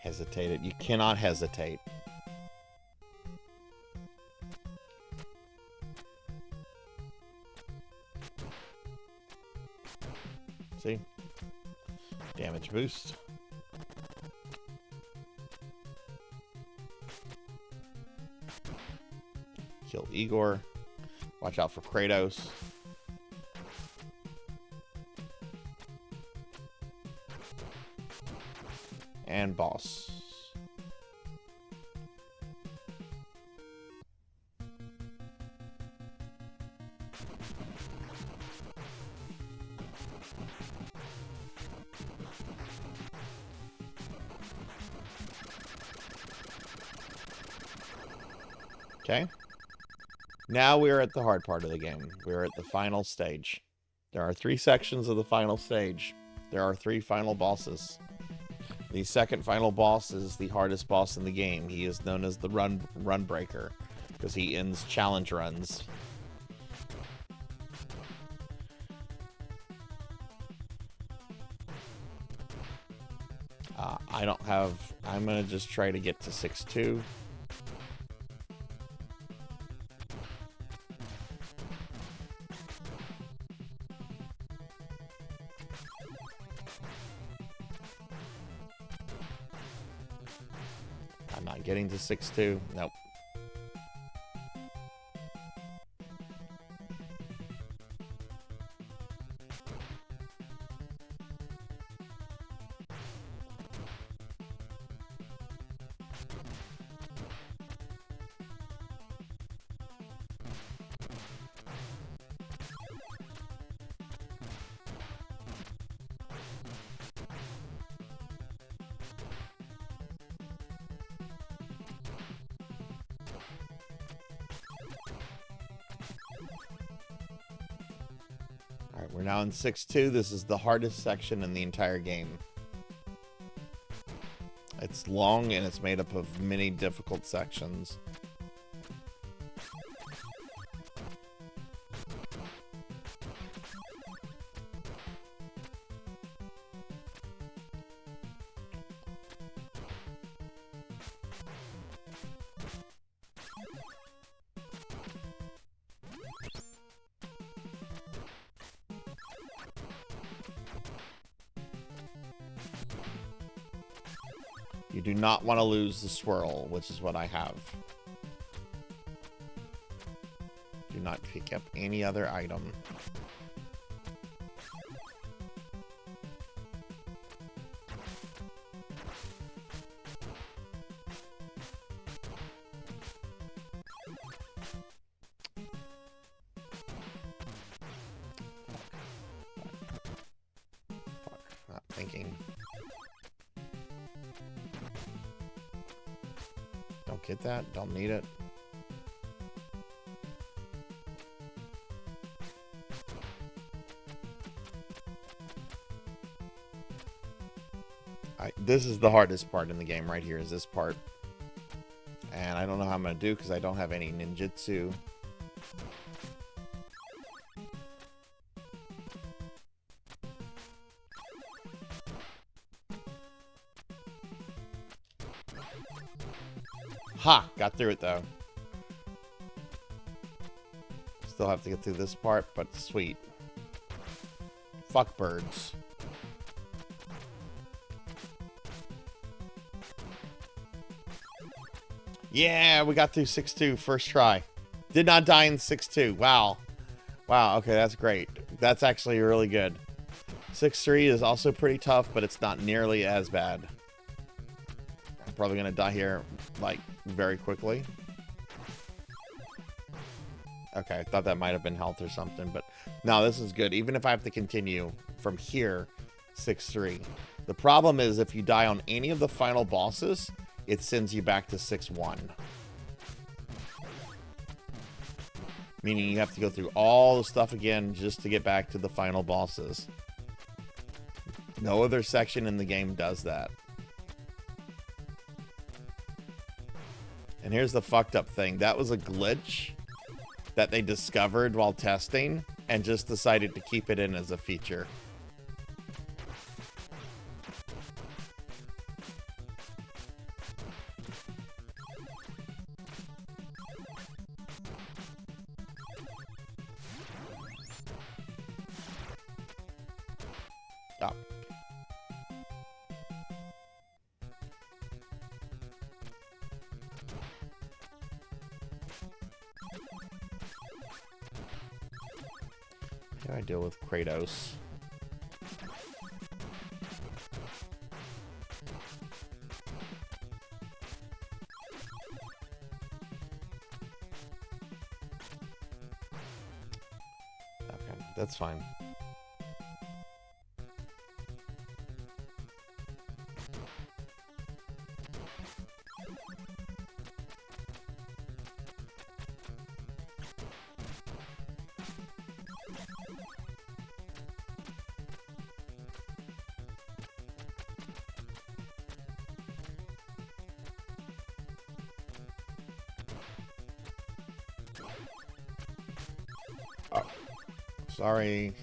Hesitate it. You cannot hesitate. See? Damage boost. Kill Igor. Watch out for Kratos. And boss. Okay. Now we're at the hard part of the game. We're at the final stage. There are 3 sections of the final stage. There are 3 final bosses. The second final boss is the hardest boss in the game. He is known as the run breaker because he ends challenge runs. I don't have... I'm going to just try to get to 6-2. I'm not getting to 6-2. Nope. Alright, we're now in 6-2. This is the hardest section in the entire game. It's long and it's made up of many difficult sections. You do not want to lose the swirl, which is what I have. Do not pick up any other item. Fuck, not thinking. Don't get that. Don't need it. This is the hardest part in the game right here, is this part. And I don't know how I'm going to do because I don't have any ninjutsu. Ha! Got through it, though. Still have to get through this part, but sweet. Fuck birds. Yeah, we got through 6-2 first try. Did not die in 6-2. Wow. Wow, okay, that's great. That's actually really good. 6-3 is also pretty tough, but it's not nearly as bad. I'm probably going to die here, like, very quickly. Okay, I thought that might have been health or something, but no, this is good. Even if I have to continue from here, 6-3. The problem is if you die on any of the final bosses, it sends you back to 6-1. Meaning you have to go through all the stuff again just to get back to the final bosses. No other section in the game does that. And here's the fucked up thing. That was a glitch that they discovered while testing and just decided to keep it in as a feature. Oh. How do I deal with Kratos? Okay, that's fine. Oh, sorry.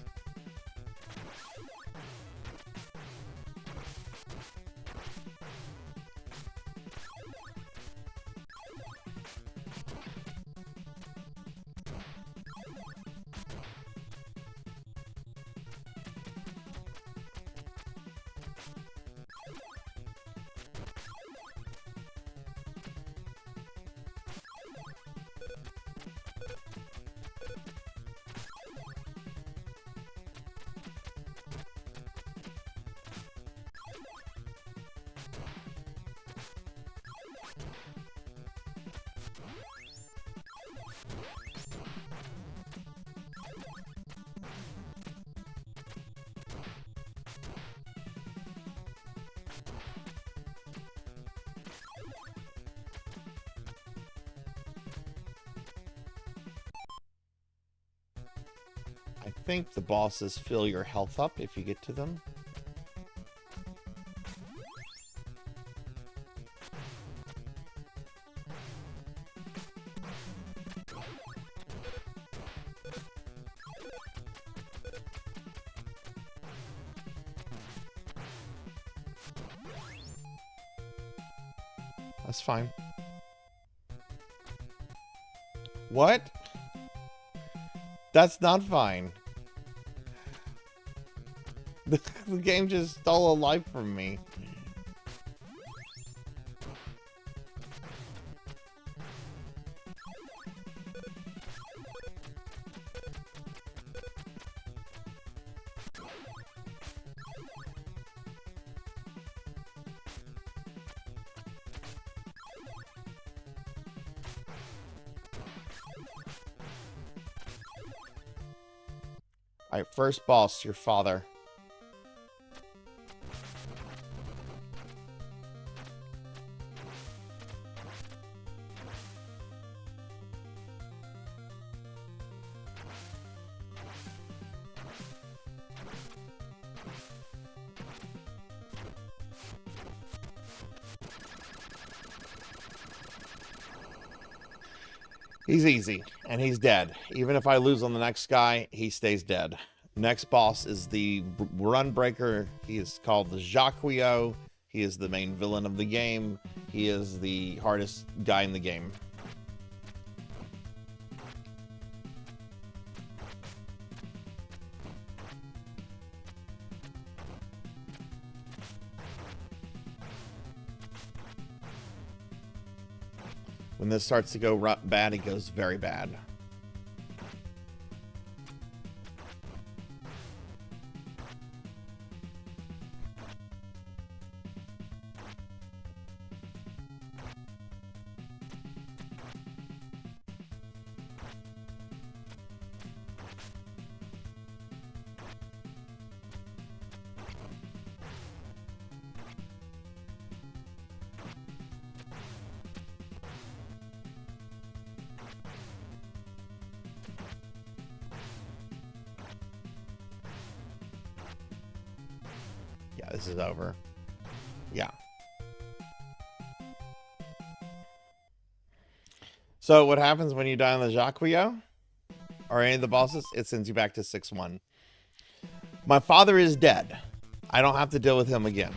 I think the bosses fill your health up if you get to them. That's fine. What? That's not fine. The game just stole a life from me. Alright, first boss, your father. He's easy, and he's dead. Even if I lose on the next guy, he stays dead. Next boss is the Run Breaker. He is called the Jacquio. He is the main villain of the game. He is the hardest guy in the game. When this starts to go bad, it goes very bad. Yeah, this is over. Yeah. So what happens when you die on the Jacquio or any of the bosses? It sends you back to 6-1. My father is dead. I don't have to deal with him again.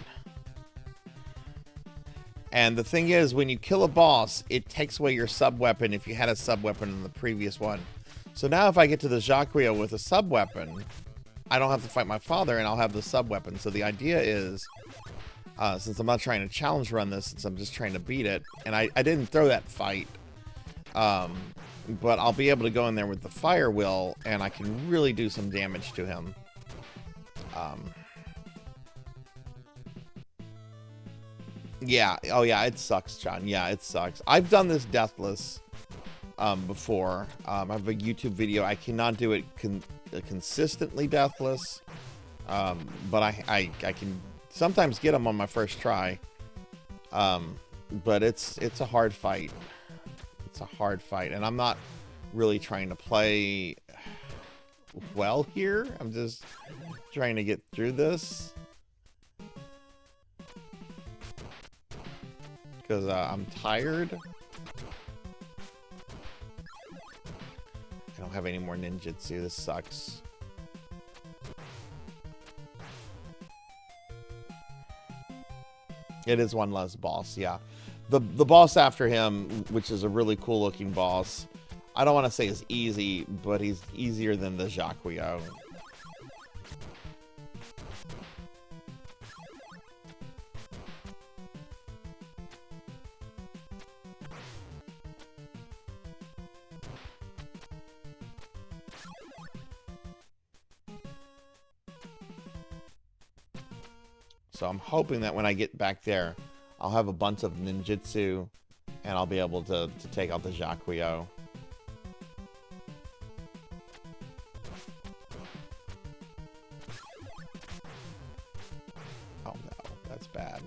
And the thing is, when you kill a boss, it takes away your sub-weapon if you had a sub-weapon in the previous one. So now if I get to the Jacquio with a sub-weapon, I don't have to fight my father, and I'll have the sub-weapon. So the idea is, since I'm not trying to challenge run this, since I'm just trying to beat it, and I didn't throw that fight, but I'll be able to go in there with the fire will, and I can really do some damage to him. Yeah, oh yeah, it sucks, John. Yeah, it sucks. I've done this deathless before. I have a YouTube video. I cannot do it consistently deathless, but I can sometimes get them on my first try, but it's a hard fight. It's a hard fight, and I'm not really trying to play well here. I'm just trying to get through this because I'm tired. I don't have any more ninjutsu. This sucks. It is one less boss, yeah. The boss after him, which is a really cool looking boss, I don't want to say is easy, but he's easier than the Jacquio. So I'm hoping that when I get back there, I'll have a bunch of ninjutsu, and I'll be able to take out the Jacquio. Oh no, that's bad.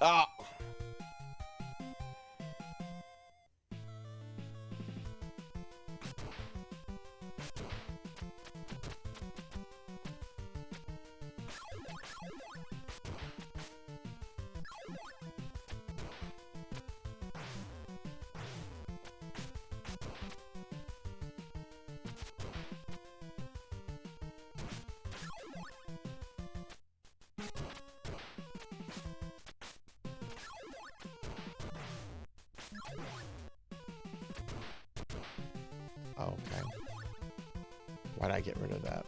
Ah! Okay. Why'd I get rid of that?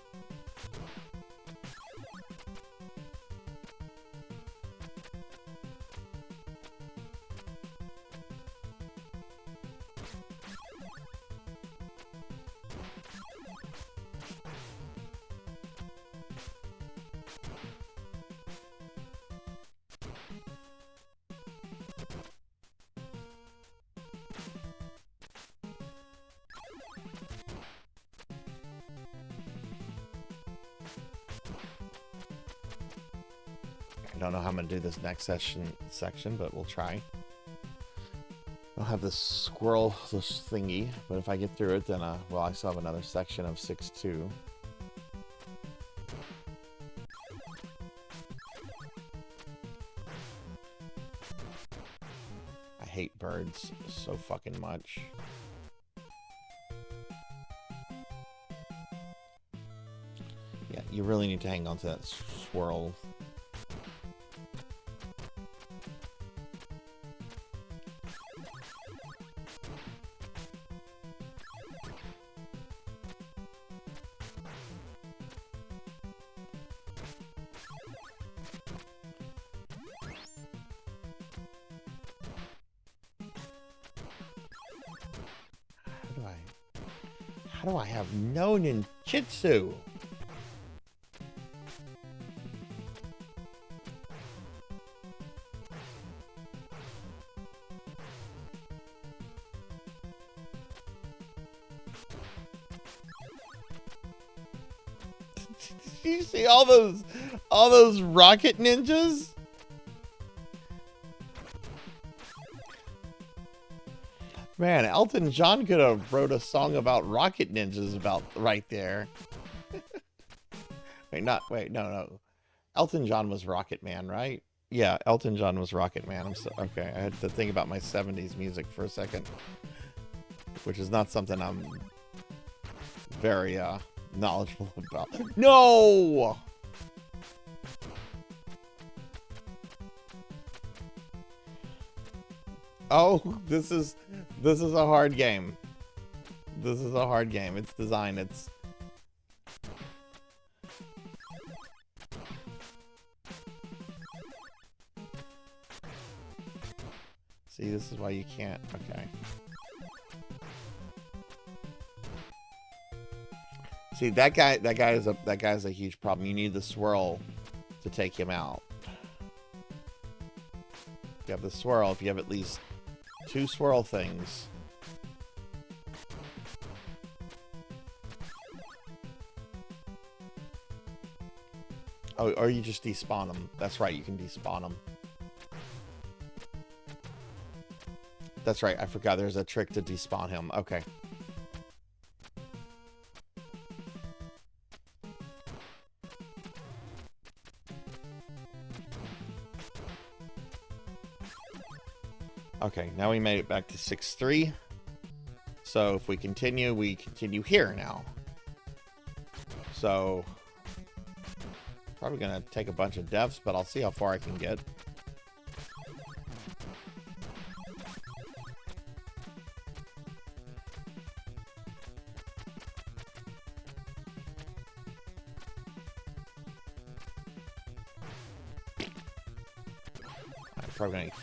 I don't know how I'm gonna do this next section, but we'll try. I'll have this squirrel, this thingy, but if I get through it, then well, I still have another section of 6-2. I hate birds so fucking much. Yeah, you really need to hang on to that swirl. How do I have no ninjutsu? Do you see all those rocket ninjas? Man, Elton John could have wrote a song about rocket ninjas about right there. No. Elton John was Rocket Man, right? Yeah, Elton John was Rocket Man. Okay, I had to think about my 70s music for a second, which is not something I'm very knowledgeable about. No! Oh, this is a hard game. This is a hard game. It's designed. See, this is why you can't. Okay. See, that guy's a huge problem. You need the swirl to take him out. You have the swirl. If you have at least 2 swirl things. Oh, or you just despawn them. That's right, you can despawn them. That's right, I forgot there's a trick to despawn him. Okay. Okay, now we made it back to 6-3. So if we continue here now. So probably gonna take a bunch of deaths, but I'll see how far I can get.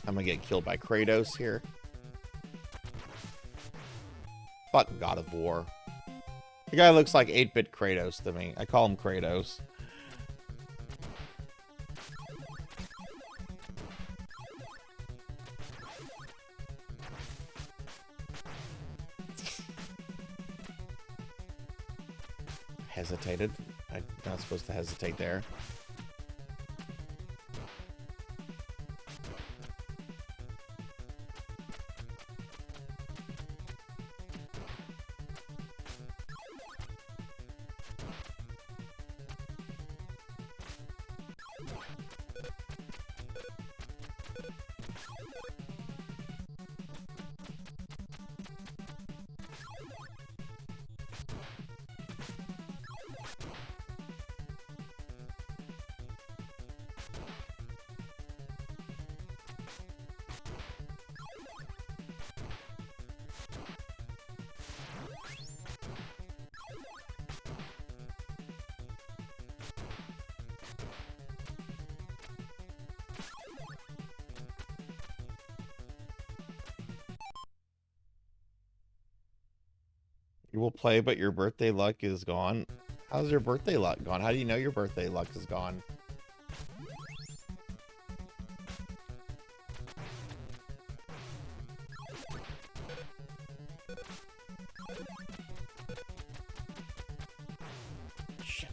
I'm gonna get killed by Kratos here. Fuck God of War. The guy looks like 8-bit Kratos to me. I call him Kratos. Hesitated. I'm not supposed to hesitate there. You will play, but your birthday luck is gone. How's your birthday luck gone? How do you know your birthday luck is gone? Shit.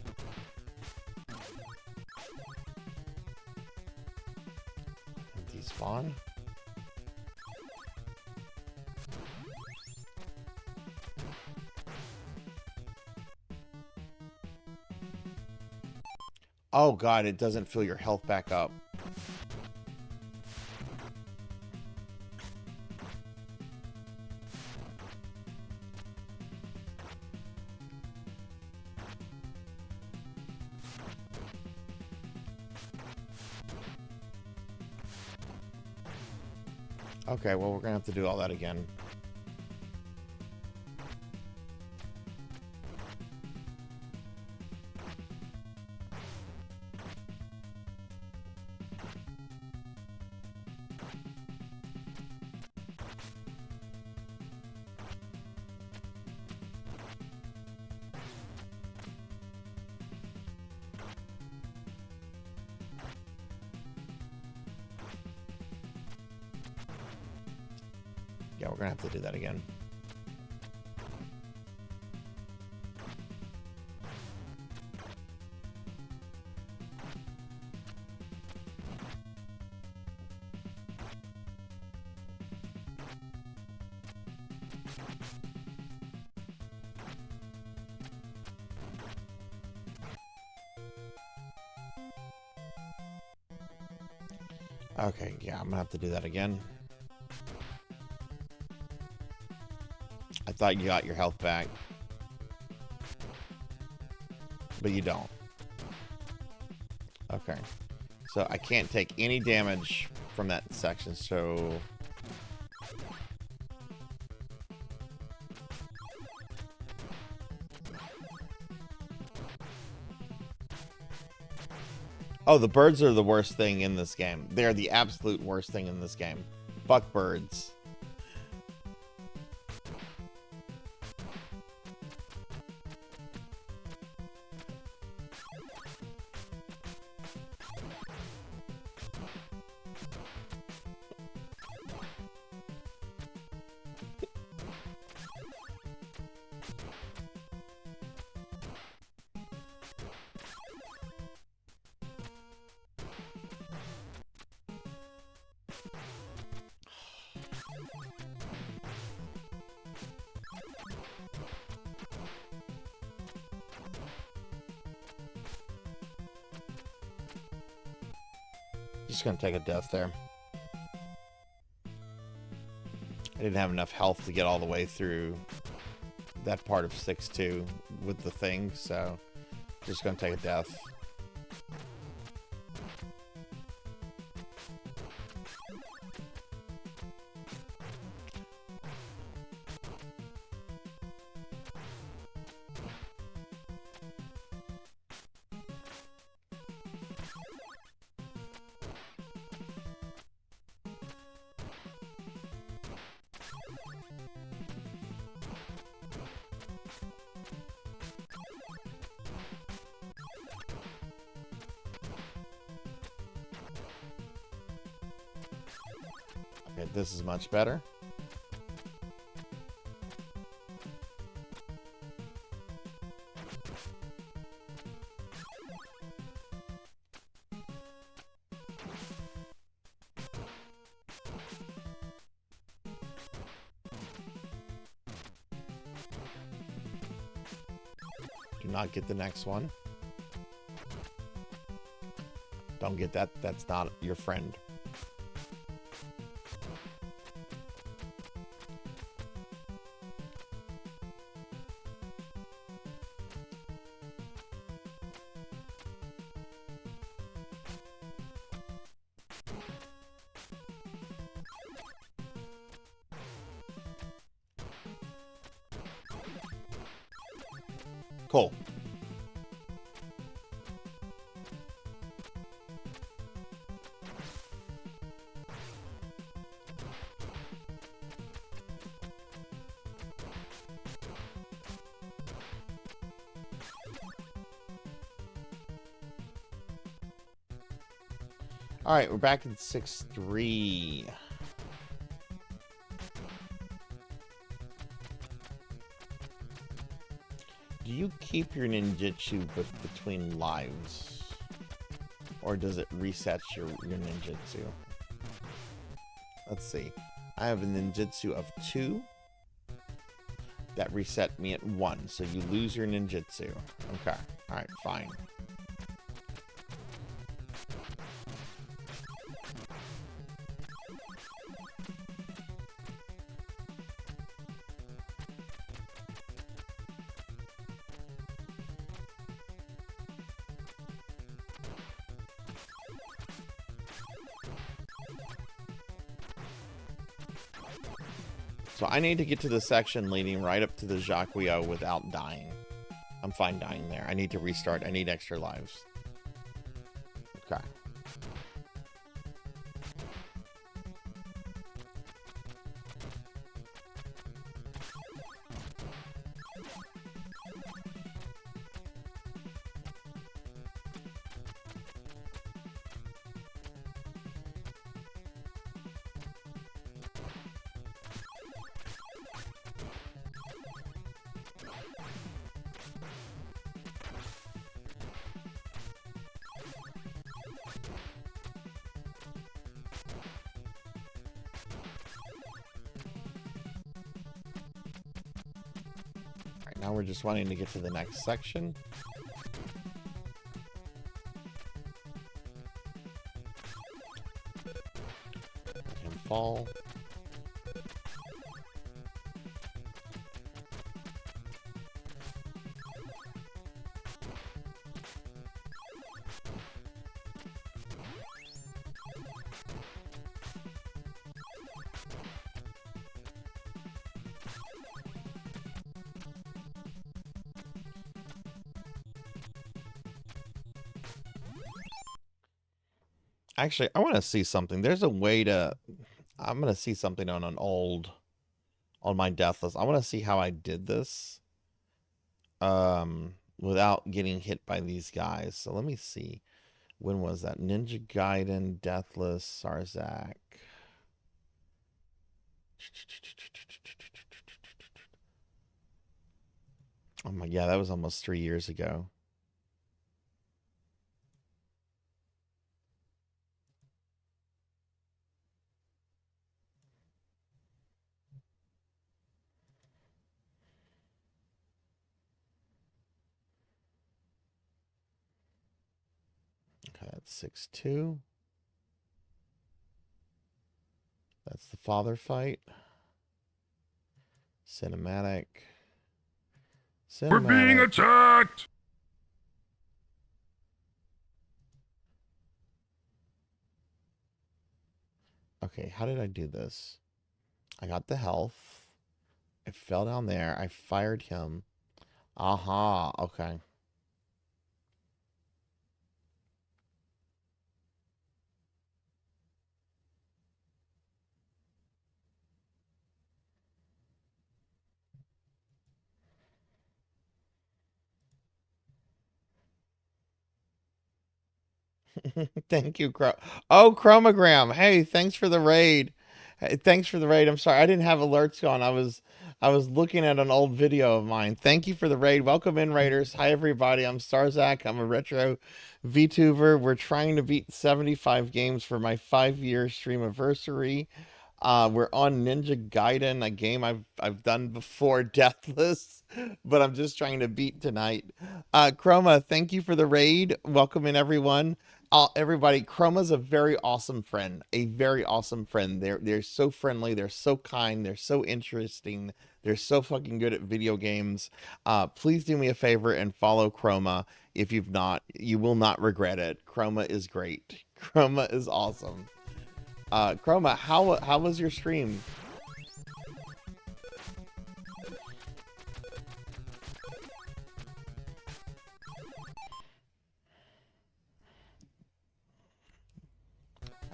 Despawn? Oh God, it doesn't fill your health back up. Okay, well, we're gonna have to do all that again. Yeah, we're gonna have to do that again. Okay, yeah, I'm gonna have to do that again. I thought you got your health back, but you don't. Okay, so I can't take any damage from that section, so... Oh, the birds are the worst thing in this game. They're the absolute worst thing in this game. Fuck birds. Just gonna take a death there. I didn't have enough health to get all the way through that part of 6-2 with the thing, so just gonna take a death. Okay, this is much better. Do not get the next one. Don't get that. That's not your friend. Cool. All right, we're back in 6-3. Do you keep your ninjutsu between lives? Or does it reset your ninjutsu? Let's see. I have a ninjutsu of 2. That reset me at 1, so you lose your ninjutsu. Okay, alright, fine. So I need to get to the section leading right up to the Jacquio without dying. I'm fine dying there. I need to restart. I need extra lives. Okay. Now we're just wanting to get to the next section. And fall. Actually, I want to see something. There's a way to... I'm going to see something on an old... on my death list. I want to see how I did this. Without getting hit by these guys. So let me see. When was that? Ninja Gaiden, Deathless, Sarzac. Oh my, yeah, that was almost 3 years ago. Okay, that's 6-2. That's the father fight. Cinematic. We're being attacked! Okay, how did I do this? I got the health. I fell down there. I fired him. Aha, okay. Thank you, Chromogram. Hey, thanks for the raid. Hey, thanks for the raid. I'm sorry, I didn't have alerts on. I was looking at an old video of mine. Thank you for the raid. Welcome in, raiders. Hi, everybody. I'm Sarzac. I'm a retro VTuber. We're trying to beat 75 games for my 5-year streamiversary. We're on Ninja Gaiden, a game I've done before, Deathless, but I'm just trying to beat tonight. Chroma, thank you for the raid. Welcome in, everyone. Everybody, Chroma's a very awesome friend. A very awesome friend. They're so friendly. They're so kind. They're so interesting. They're so fucking good at video games. Please do me a favor and follow Chroma. If you've not, you will not regret it. Chroma is great. Chroma is awesome. Chroma, how was your stream?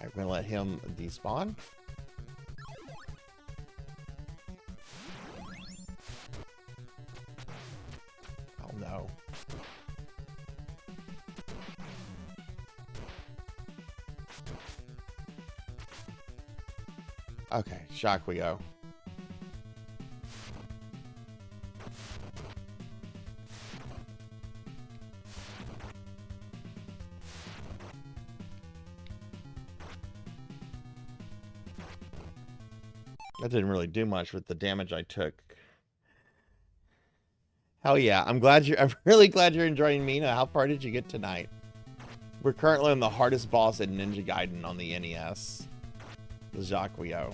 I'm gonna let him despawn. Oh no. Okay, shock we go. That didn't really do much with the damage I took. Hell yeah, I'm really glad you're enjoying Mina. How far did you get tonight? We're currently on the hardest boss in Ninja Gaiden on the NES. The Jacquio.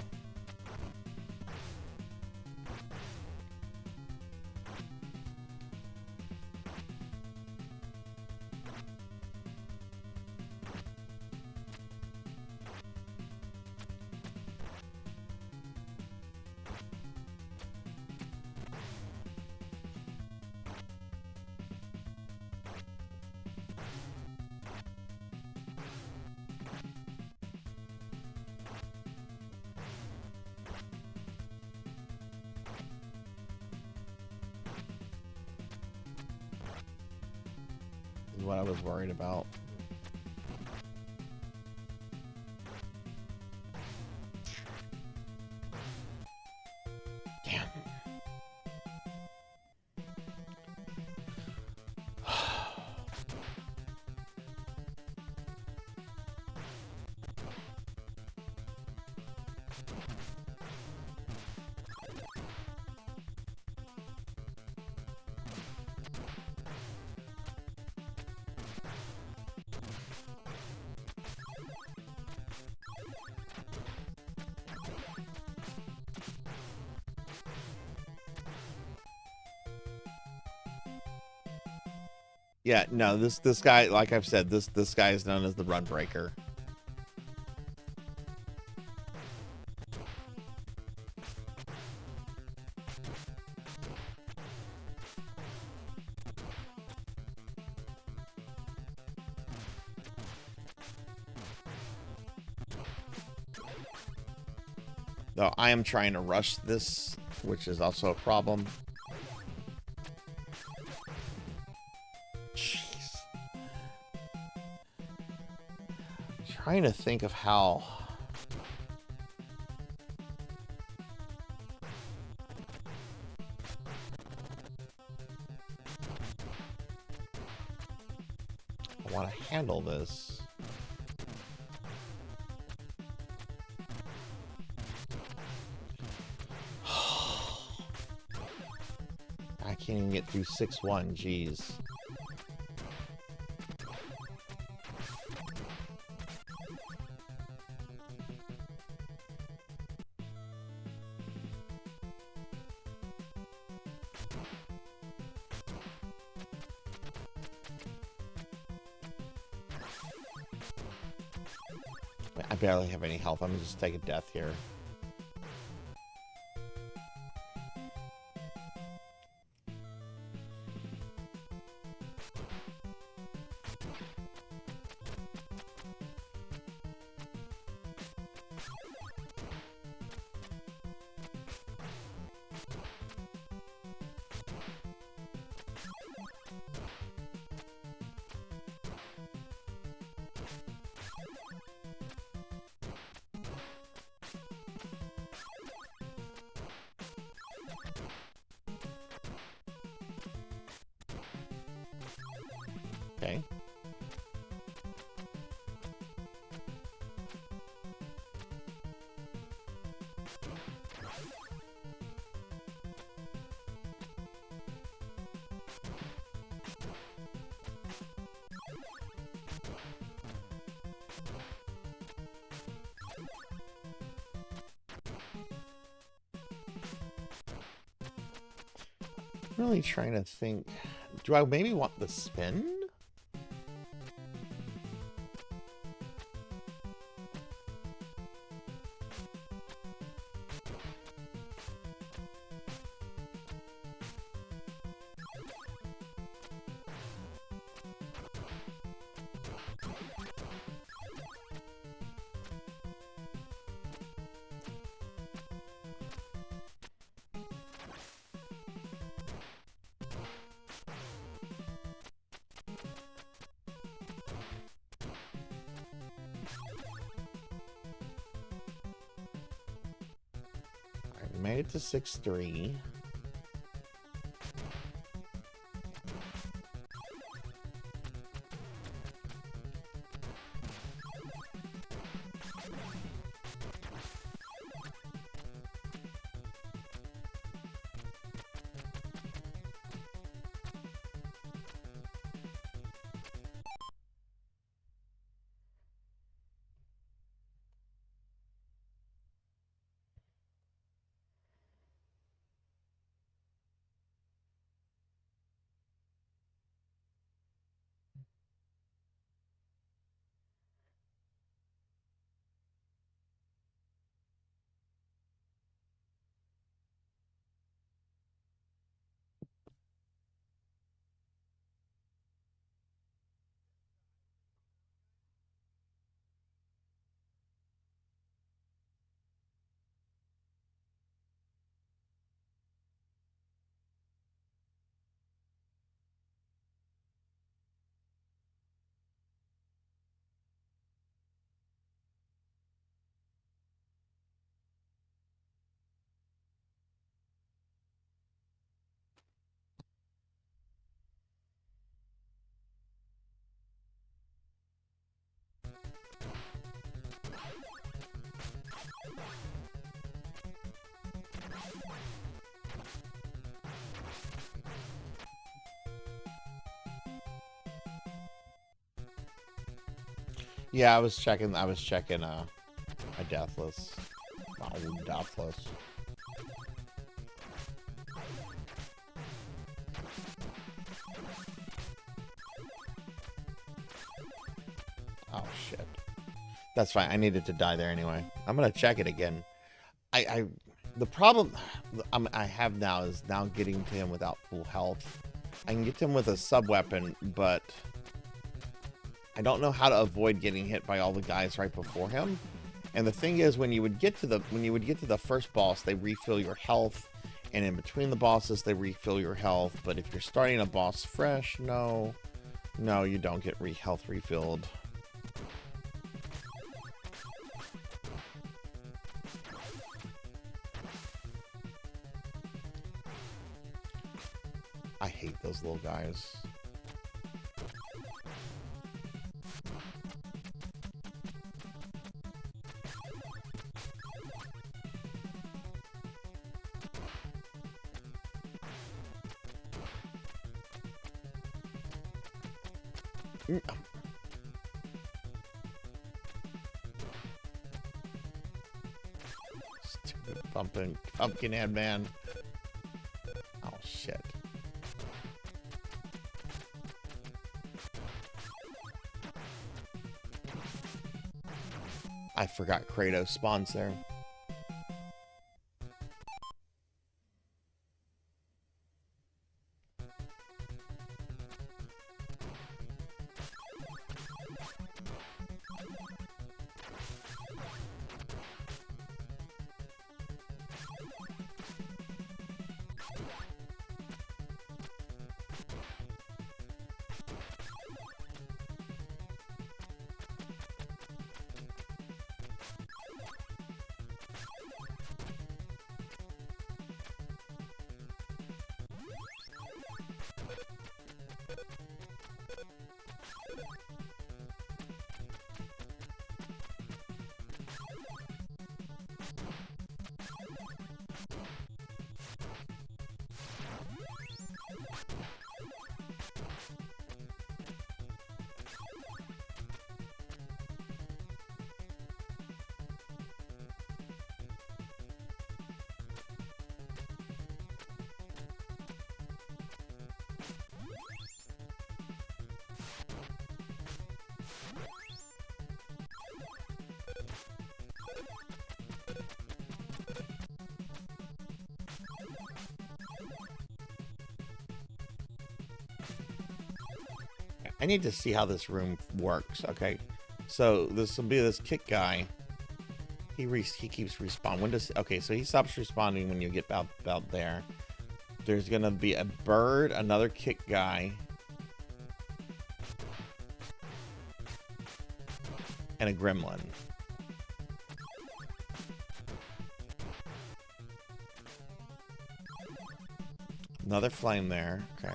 Is what I was worried about. Damn. Yeah, no, this guy, like I've said, this guy is known as the run breaker. Though I am trying to rush this, which is also a problem. Jeez. Trying to think of how... I want to handle this. I can't even get through 6-1, jeez. I barely have any health. I'm gonna just take a death here. Okay. Really trying to think. Do I maybe want the spin? Made it to 6-3. Yeah, I was checking a deathless. Oh, deathless. shit. That's fine. I needed to die there anyway. I'm gonna check it again. The problem I have now is now getting to him without full health. I can get to him with a sub weapon, but I don't know how to avoid getting hit by all the guys right before him. And the thing is, when you would get to the first boss, they refill your health, and in between the bosses, they refill your health. But if you're starting a boss fresh, no, you don't get health refilled. I hate those little guys. Stupid pumpkin-head man. Oh shit. I forgot Kratos spawns there. I need to see how this room works. Okay, so this will be this kick guy. He keeps respawning. When does okay? So he stops responding when you get about there. There's gonna be a bird, another kick guy, and a gremlin. Another flame there. Okay.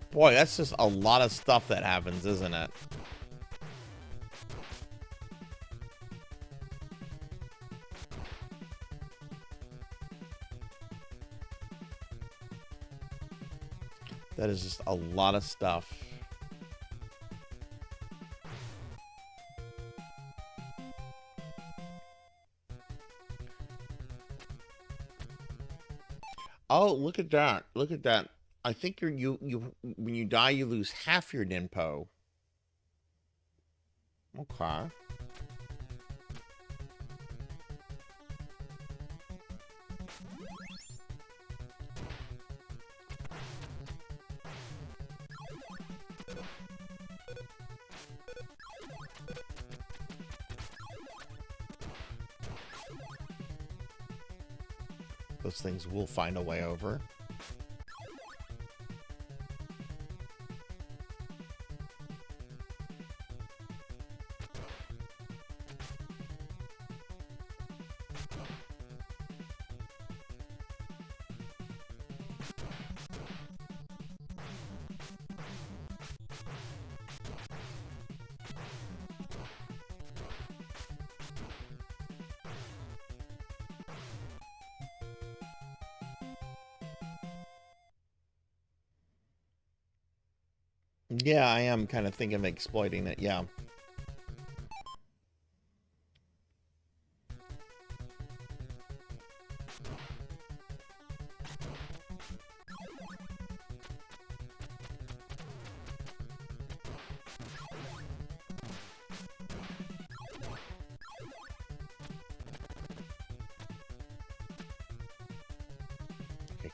Boy, that's just a lot of stuff that happens, isn't it? That is just a lot of stuff. Oh, look at that. Look at that. I think you when you die you lose half your Ninpo. Okay. Those things will find a way over. Yeah, I am kind of thinking of exploiting it, yeah.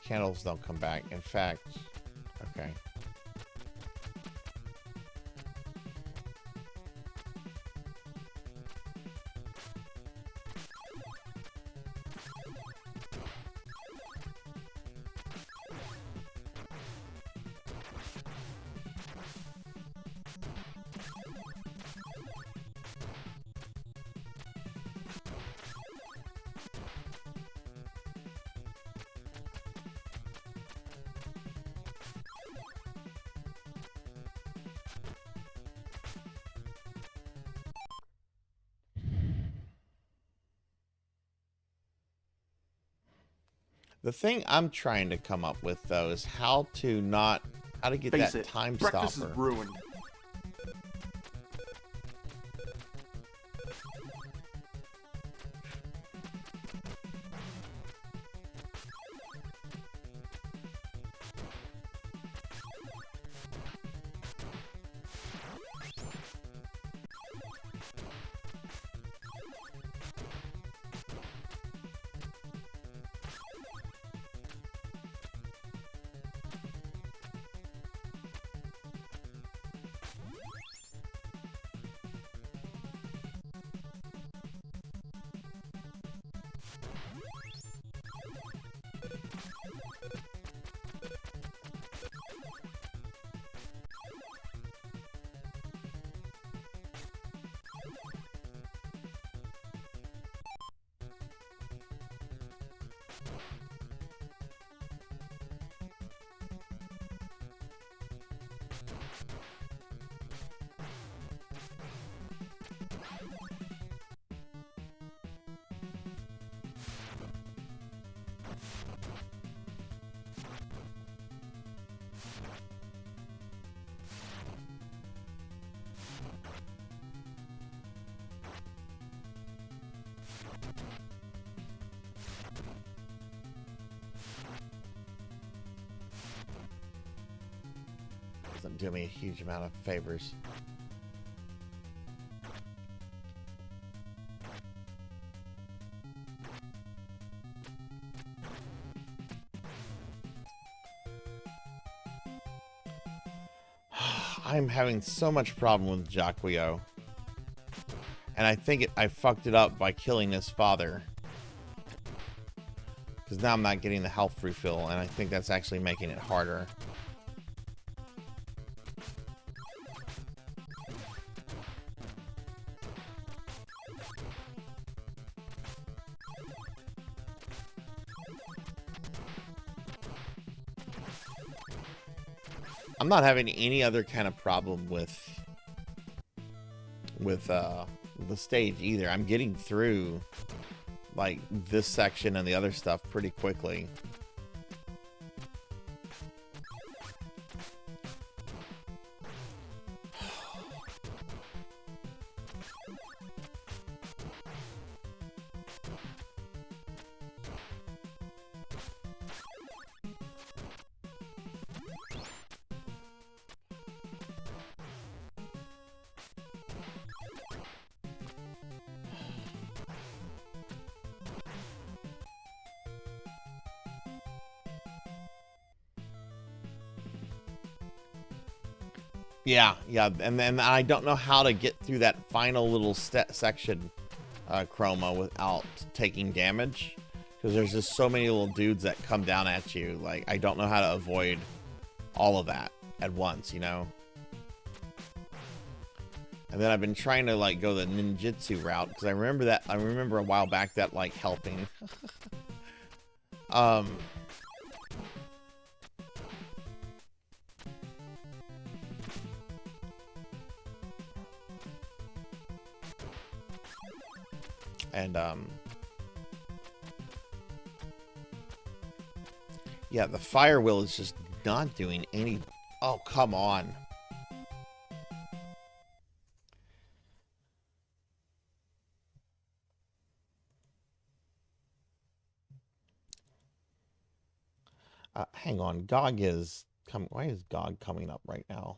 candles don't come back. In fact, okay. The thing I'm trying to come up with, though, is how to get that time stopper. Breakfast is ruined. Doesn't do me a huge amount of favors. I'm having so much problem with Jacquio. And I think I fucked it up by killing his father. Because now I'm not getting the health refill, and I think that's actually making it harder. I'm not having any other kind of problem with the stage either. I'm getting through like this section and the other stuff pretty quickly. Yeah, and then I don't know how to get through that final little section, Chroma, without taking damage, because there's just so many little dudes that come down at you. Like, I don't know how to avoid all of that at once, you know? And then I've been trying to, like, go the ninjutsu route, because I remember a while back that, like, helping. And, yeah, the fire wheel is just not doing any... Oh, come on. Hang on. GOG is... Why is GOG coming up right now?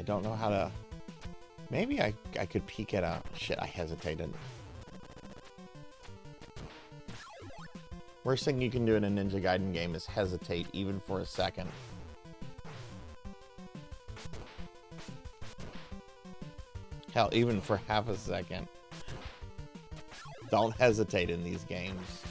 I don't know how to... Maybe I could peek at a... Shit, I hesitated. Worst thing you can do in a Ninja Gaiden game is hesitate, even for a second. Hell, even for half a second. Don't hesitate in these games.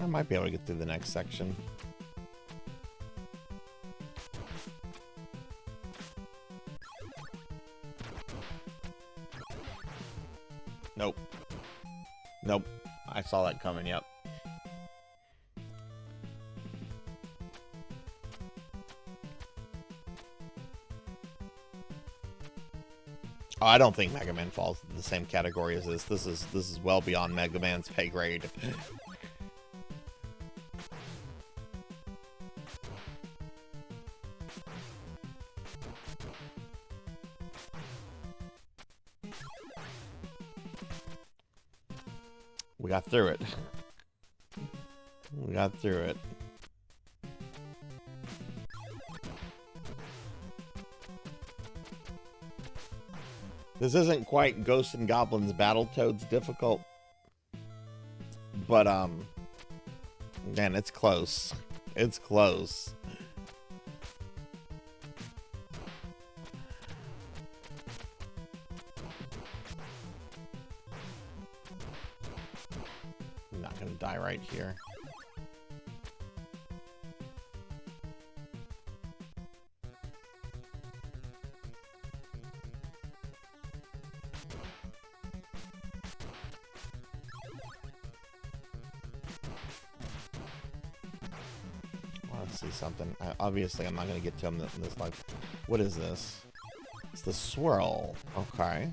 I might be able to get through the next section. Nope. Nope. I saw that coming, yep. Oh, I don't think Mega Man falls in the same category as this. This is well beyond Mega Man's pay grade. We got through it. We got through it. This isn't quite Ghosts and Goblins Battletoads difficult, but man, it's close. It's close. I'm not gonna die right here. Something. Obviously, I'm not going to get to him in this life. What is this? It's the swirl. Okay.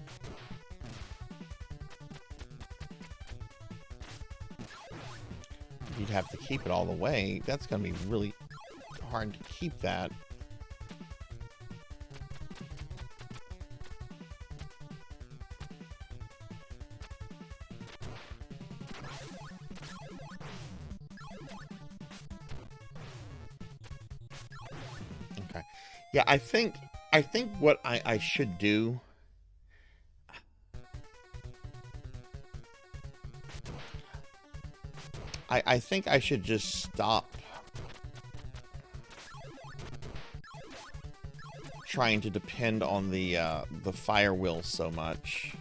You'd have to keep it all the way. That's going to be really hard to keep that. Yeah, I think what I should do, I think I should just stop trying to depend on the fire wheel so much.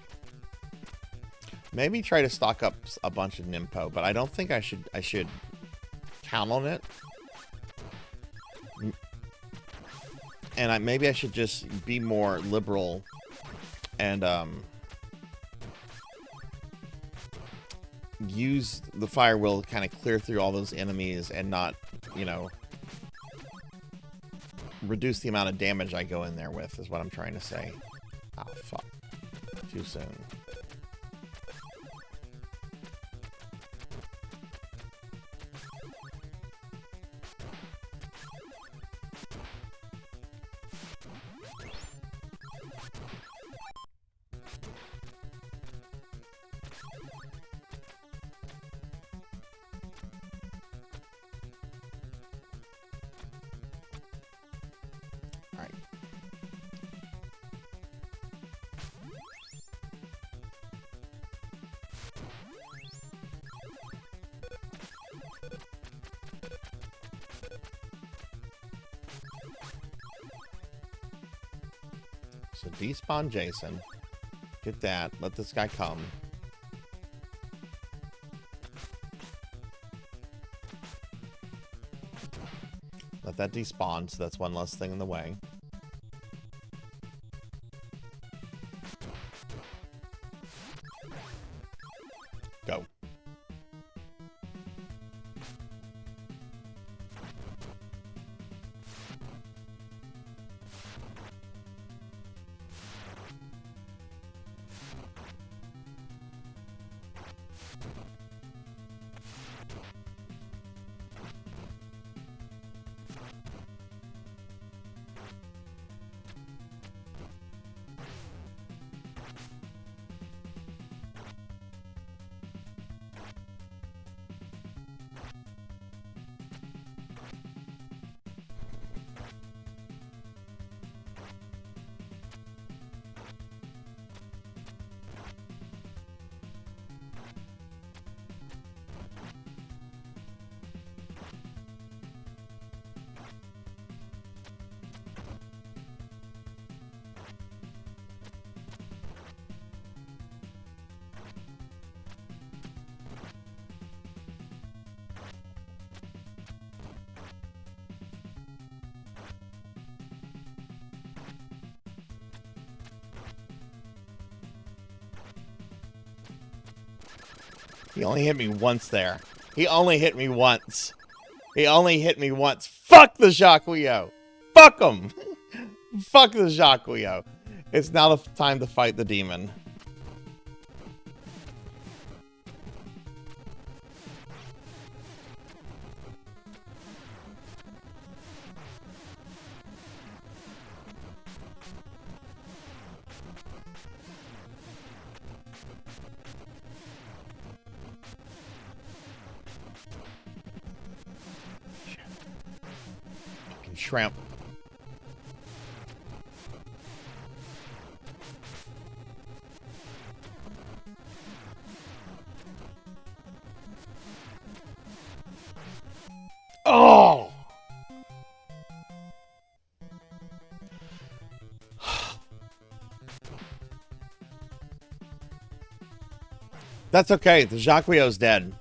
Maybe try to stock up a bunch of Nimpo, but I don't think I should count on it. And maybe I should just be more liberal and use the fire wheel to kind of clear through all those enemies and not, you know, reduce the amount of damage I go in there with, is what I'm trying to say. Oh, fuck. Too soon. So despawn Jason. Get that. Let this guy come. Let that despawn, so that's one less thing in the way. Go. He only hit me once there. He only hit me once. He only hit me once. Fuck the Jacquio. Fuck him. Fuck the Jacquio. It's now the time to fight the demon. Fucking shrimp. Oh! That's okay. The Jacquio's dead.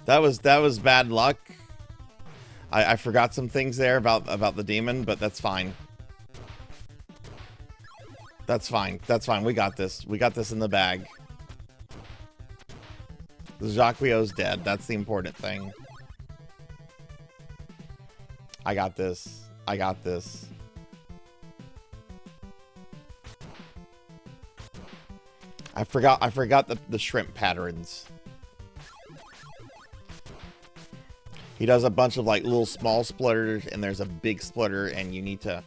That was bad luck. I forgot some things there about the demon, but that's fine. That's fine. That's fine. We got this. We got this in the bag. The Jacquio's dead. That's the important thing. I got this. I got this. I forgot the shrimp patterns. He does a bunch of like little small splitters, and there's a big splitter, and you need to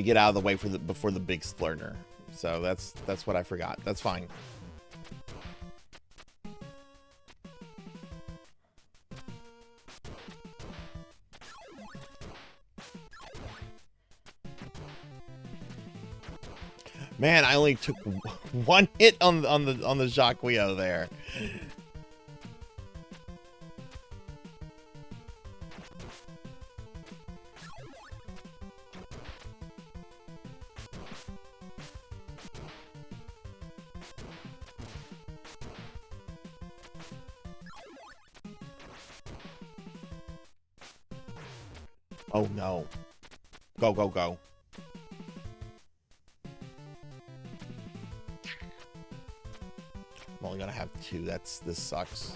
get out of the way before the big splitter. So that's what I forgot. That's fine. Man, I only took one hit on the Jacquio there. Oh no. Go, go, go. I'm only gonna have 2. This sucks.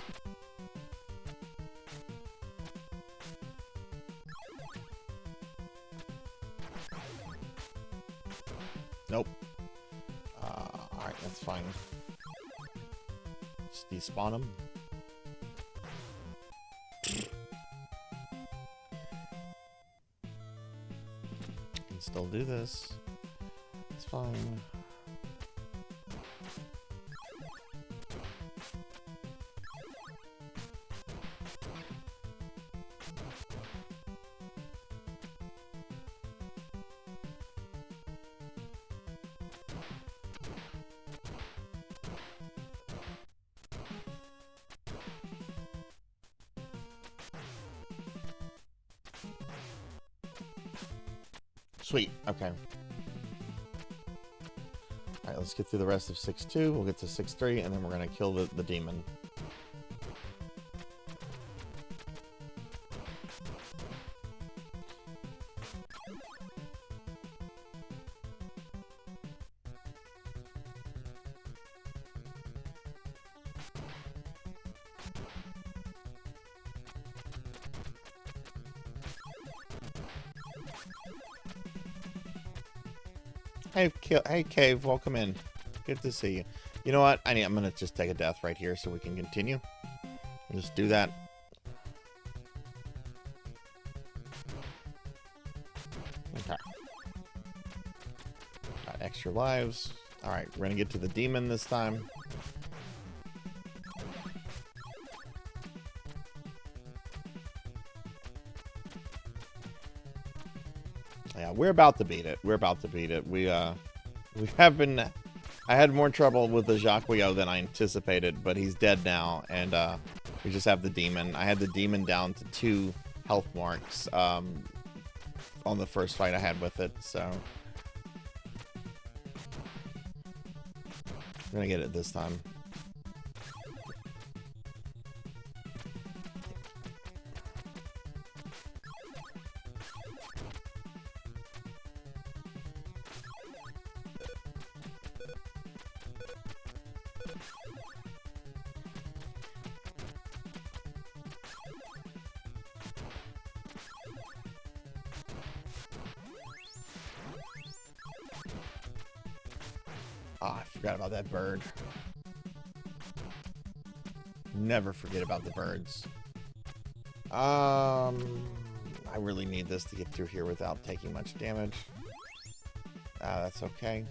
Nope. Alright, that's fine. Just despawn him. Can still do this. It's fine. Sweet. Okay. Alright, let's get through the rest of 6-2. We'll get to 6-3, and then we're going to kill the demon. Hey, Cave, welcome in. Good to see you. You know what? I'm gonna just take a death right here so we can continue. Just do that. Okay. Got extra lives. Alright, we're gonna get to the demon this time. Yeah, we're about to beat it. We're about to beat it. We have been... I had more trouble with the Jacquio than I anticipated, but he's dead now, and we just have the demon. I had the demon down to 2 health marks on the first fight I had with it, so... I'm gonna get it this time. Ah, I forgot about that bird. Never forget about the birds. I really need this to get through here without taking much damage. That's okay.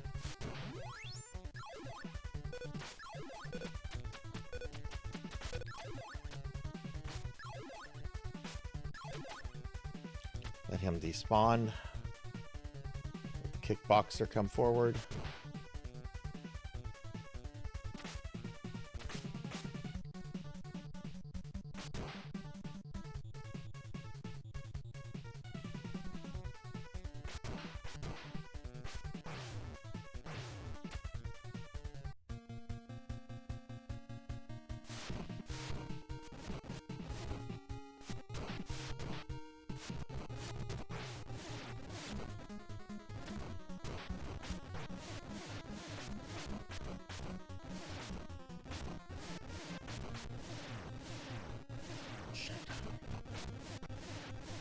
Let him despawn. Let the kickboxer come forward.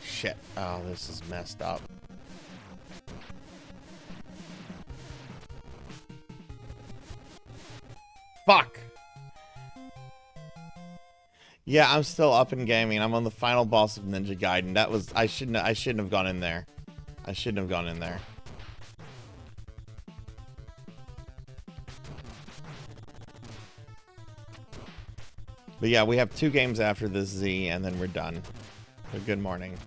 Shit. Oh, this is messed up. Fuck! Yeah, I'm still up in gaming. I'm on the final boss of Ninja Gaiden. That was... I shouldn't have gone in there. I shouldn't have gone in there. But yeah, we have 2 games after this Z, and then we're done. So good morning.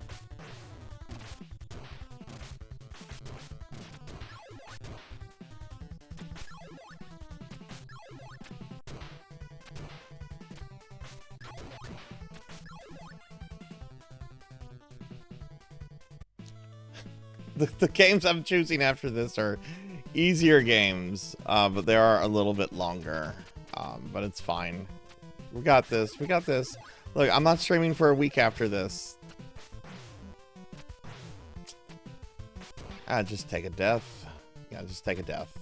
The games I'm choosing after this are easier games, but they are a little bit longer. But it's fine. We got this. We got this. Look, I'm not streaming for a week after this. Just take a death. Yeah, just take a death.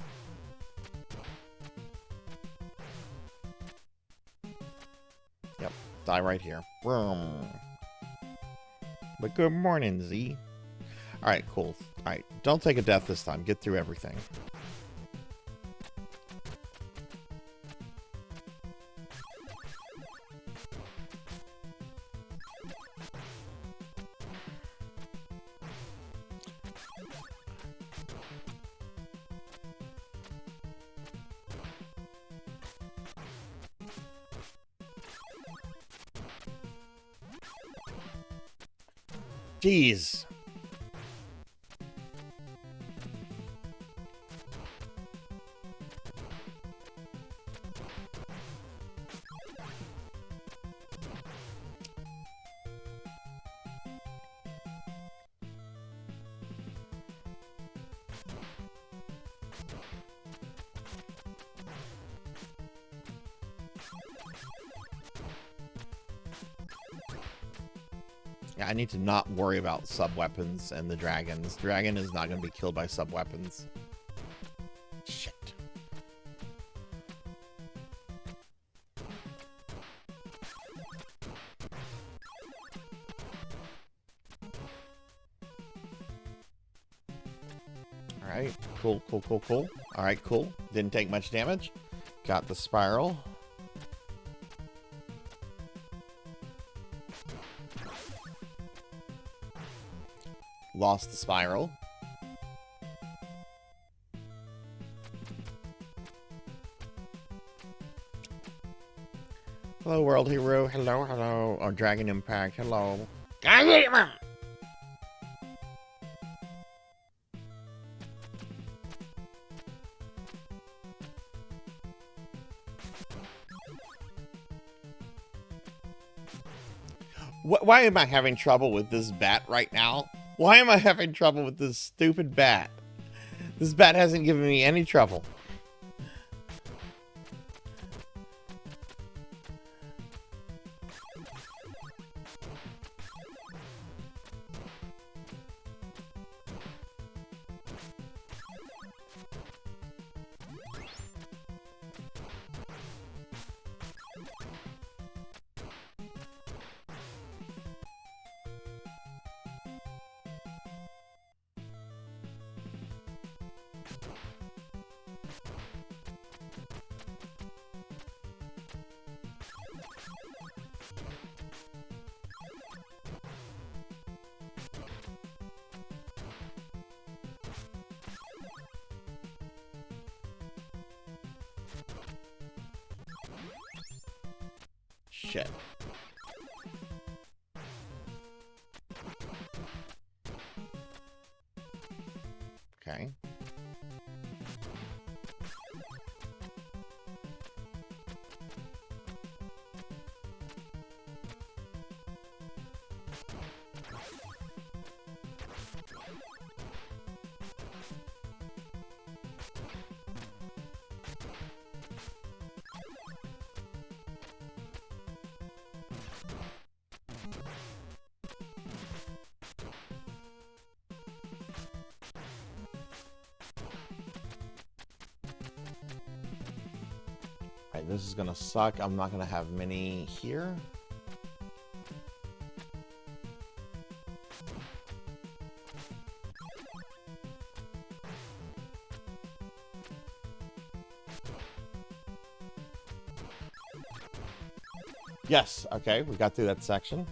Yep, die right here. Vroom. But good morning, Z. Alright, cool. Alright, don't take a death this time. Get through everything. Jeez. Yeah, I need to not worry about sub-weapons and the dragons. Dragon is not going to be killed by sub-weapons. Shit. Alright, cool, cool, cool, cool. Alright, cool. Didn't take much damage. Got the spiral. Lost the spiral. Hello, World Hero. Hello, hello. Oh, Dragon Impact. Hello. Why am I having trouble with this bat right now? Why am I having trouble with this stupid bat? This bat hasn't given me any trouble. shit. Okay. Alright, this is gonna suck. I'm not gonna have many here. Yes, okay, we got through that section.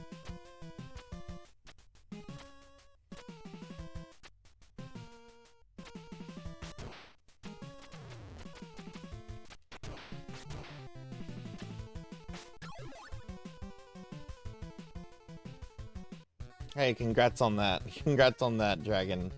Hey, congrats on that. Congrats on that, dragon.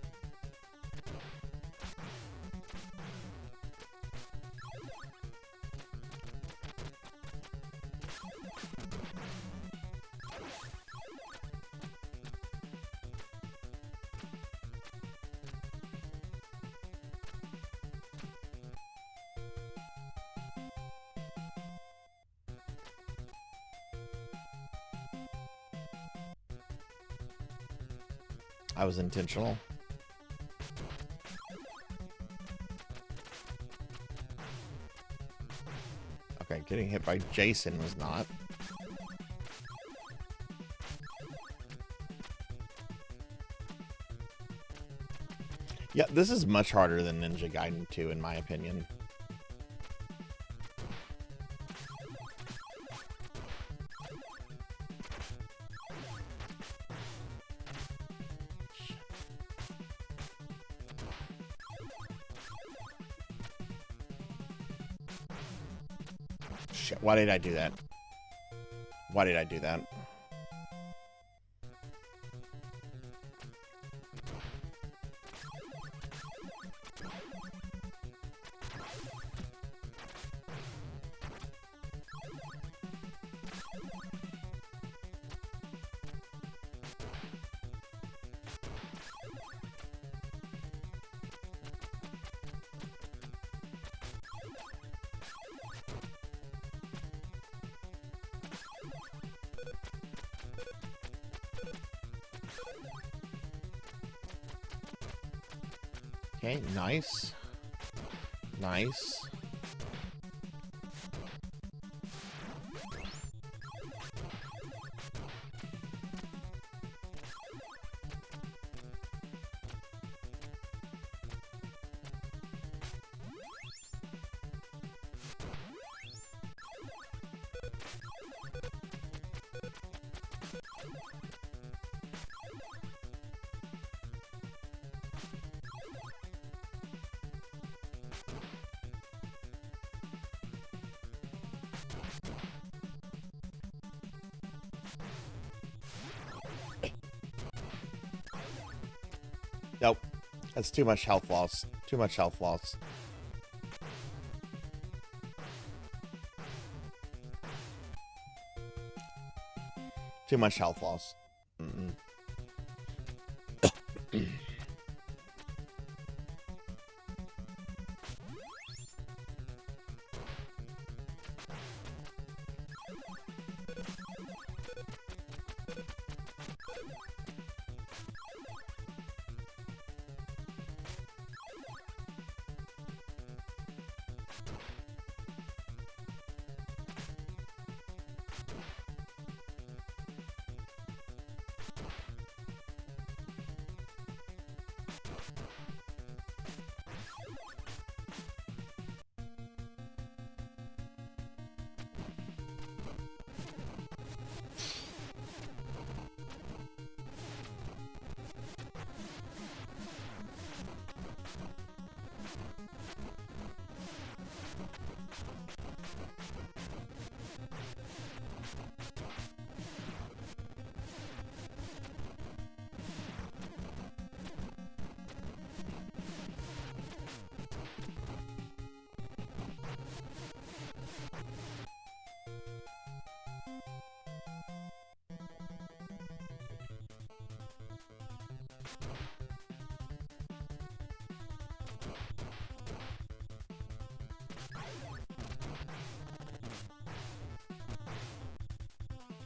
I was intentional. Okay, getting hit by Jason was not. Yeah, this is much harder than Ninja Gaiden 2, in my opinion. Shit, why did I do that? Why did I do that? Okay, nice. Nice. Nope. That's too much health loss. Too much health loss. Too much health loss. Mm-mm.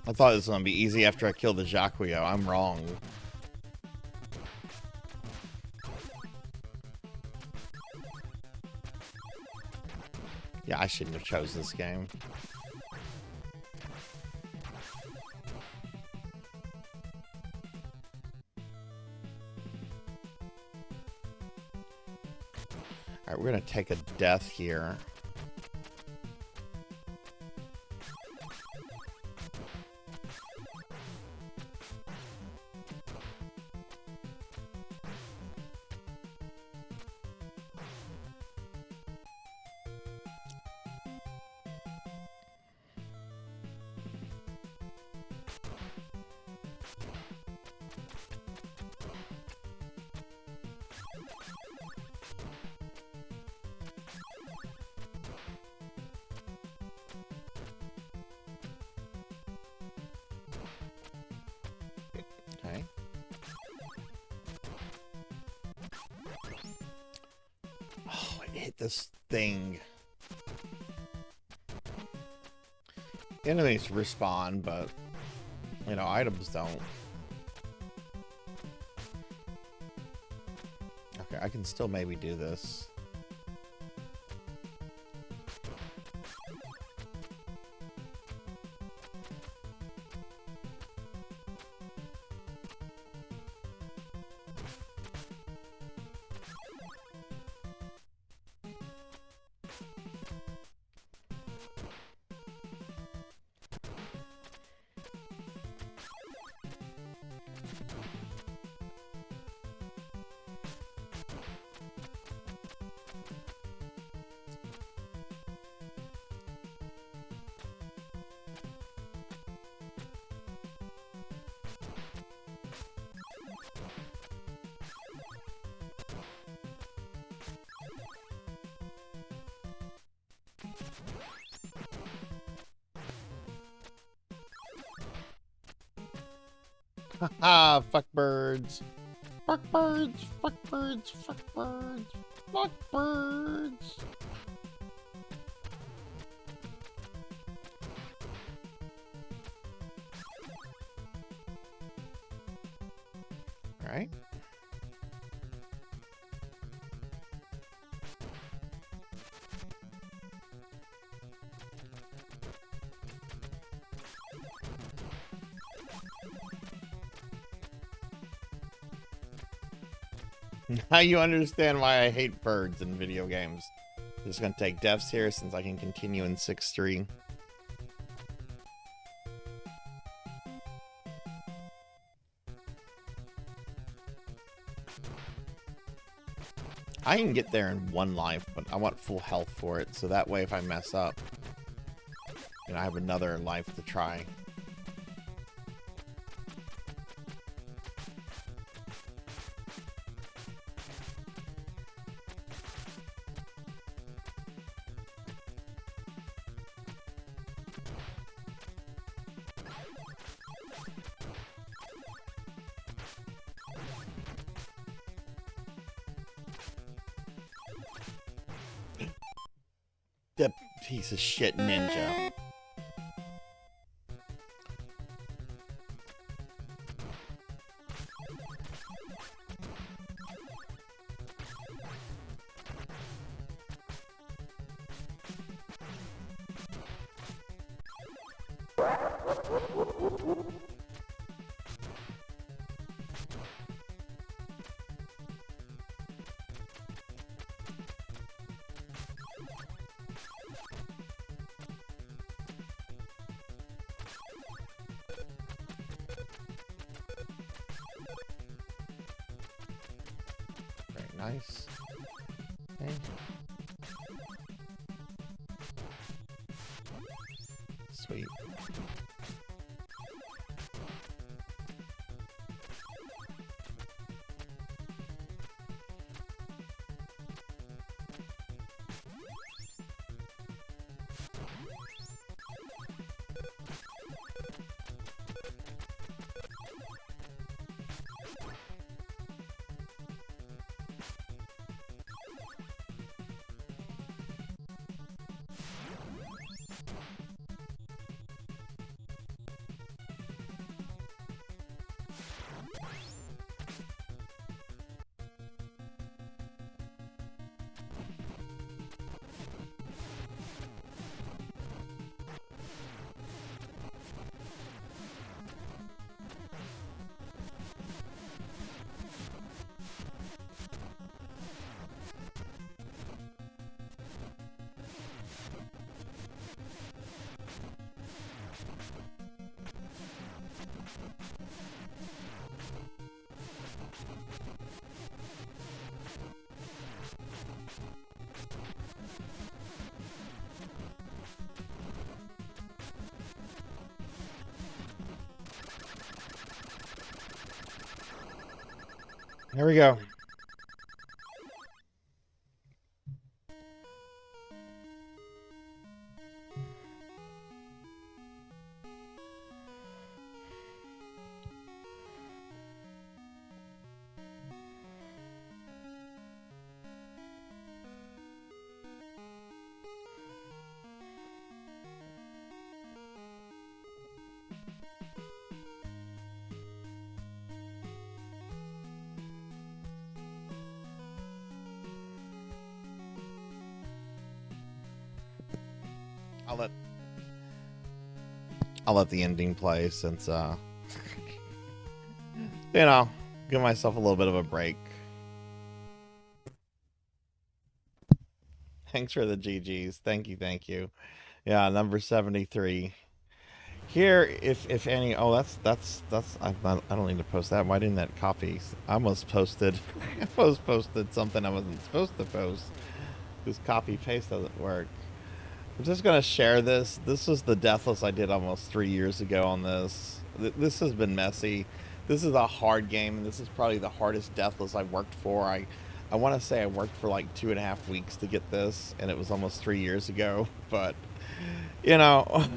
I thought it was going to be easy after I killed the Jacquio. I'm wrong. Yeah, I shouldn't have chose this game. Alright, we're going to take a death here. Okay. Oh, I hit this thing. Enemies respawn, but, you know, items don't. Okay, I can still maybe do this. Haha, fuck birds. Fuck birds, fuck birds, fuck birds, fuck birds. All right. Now you understand why I hate birds in video games. Just gonna take deaths here since I can continue in 6-3. I can get there in 1 life, but I want full health for it, so that way if I mess up, you know, I have another life to try. The piece of shit ninja. Nice. Okay. Sweet. Here we go. I'll let the ending play since you know, give myself a little bit of a break. Thanks for the GGs. Thank you, thank you. Yeah, number 73. Here, if any, oh, that's I don't need to post that. Why didn't that copy? I almost posted, I almost posted something I wasn't supposed to post. This copy paste doesn't work. I'm just gonna share this. This was the deathless I did almost 3 years ago on this. This has been messy. This is a hard game, and this is probably the hardest deathless I've worked for. I want to say I worked for like 2.5 weeks to get this, and it was almost 3 years ago. But you know, if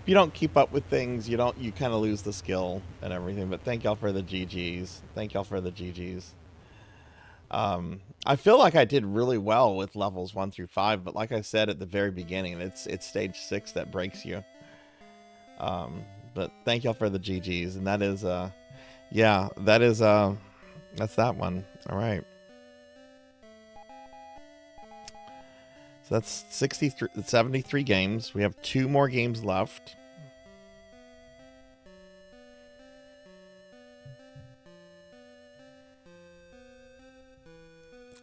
you don't keep up with things, you kind of lose the skill and everything. But thank y'all for the GGs. Thank y'all for the GGs. I feel like I did really well with levels 1 through 5, but like I said at the very beginning, it's stage 6 that breaks you. But thank y'all for the GGs, and that is yeah, that is that's that one. All right. So that's 73 games. We have 2 more games left.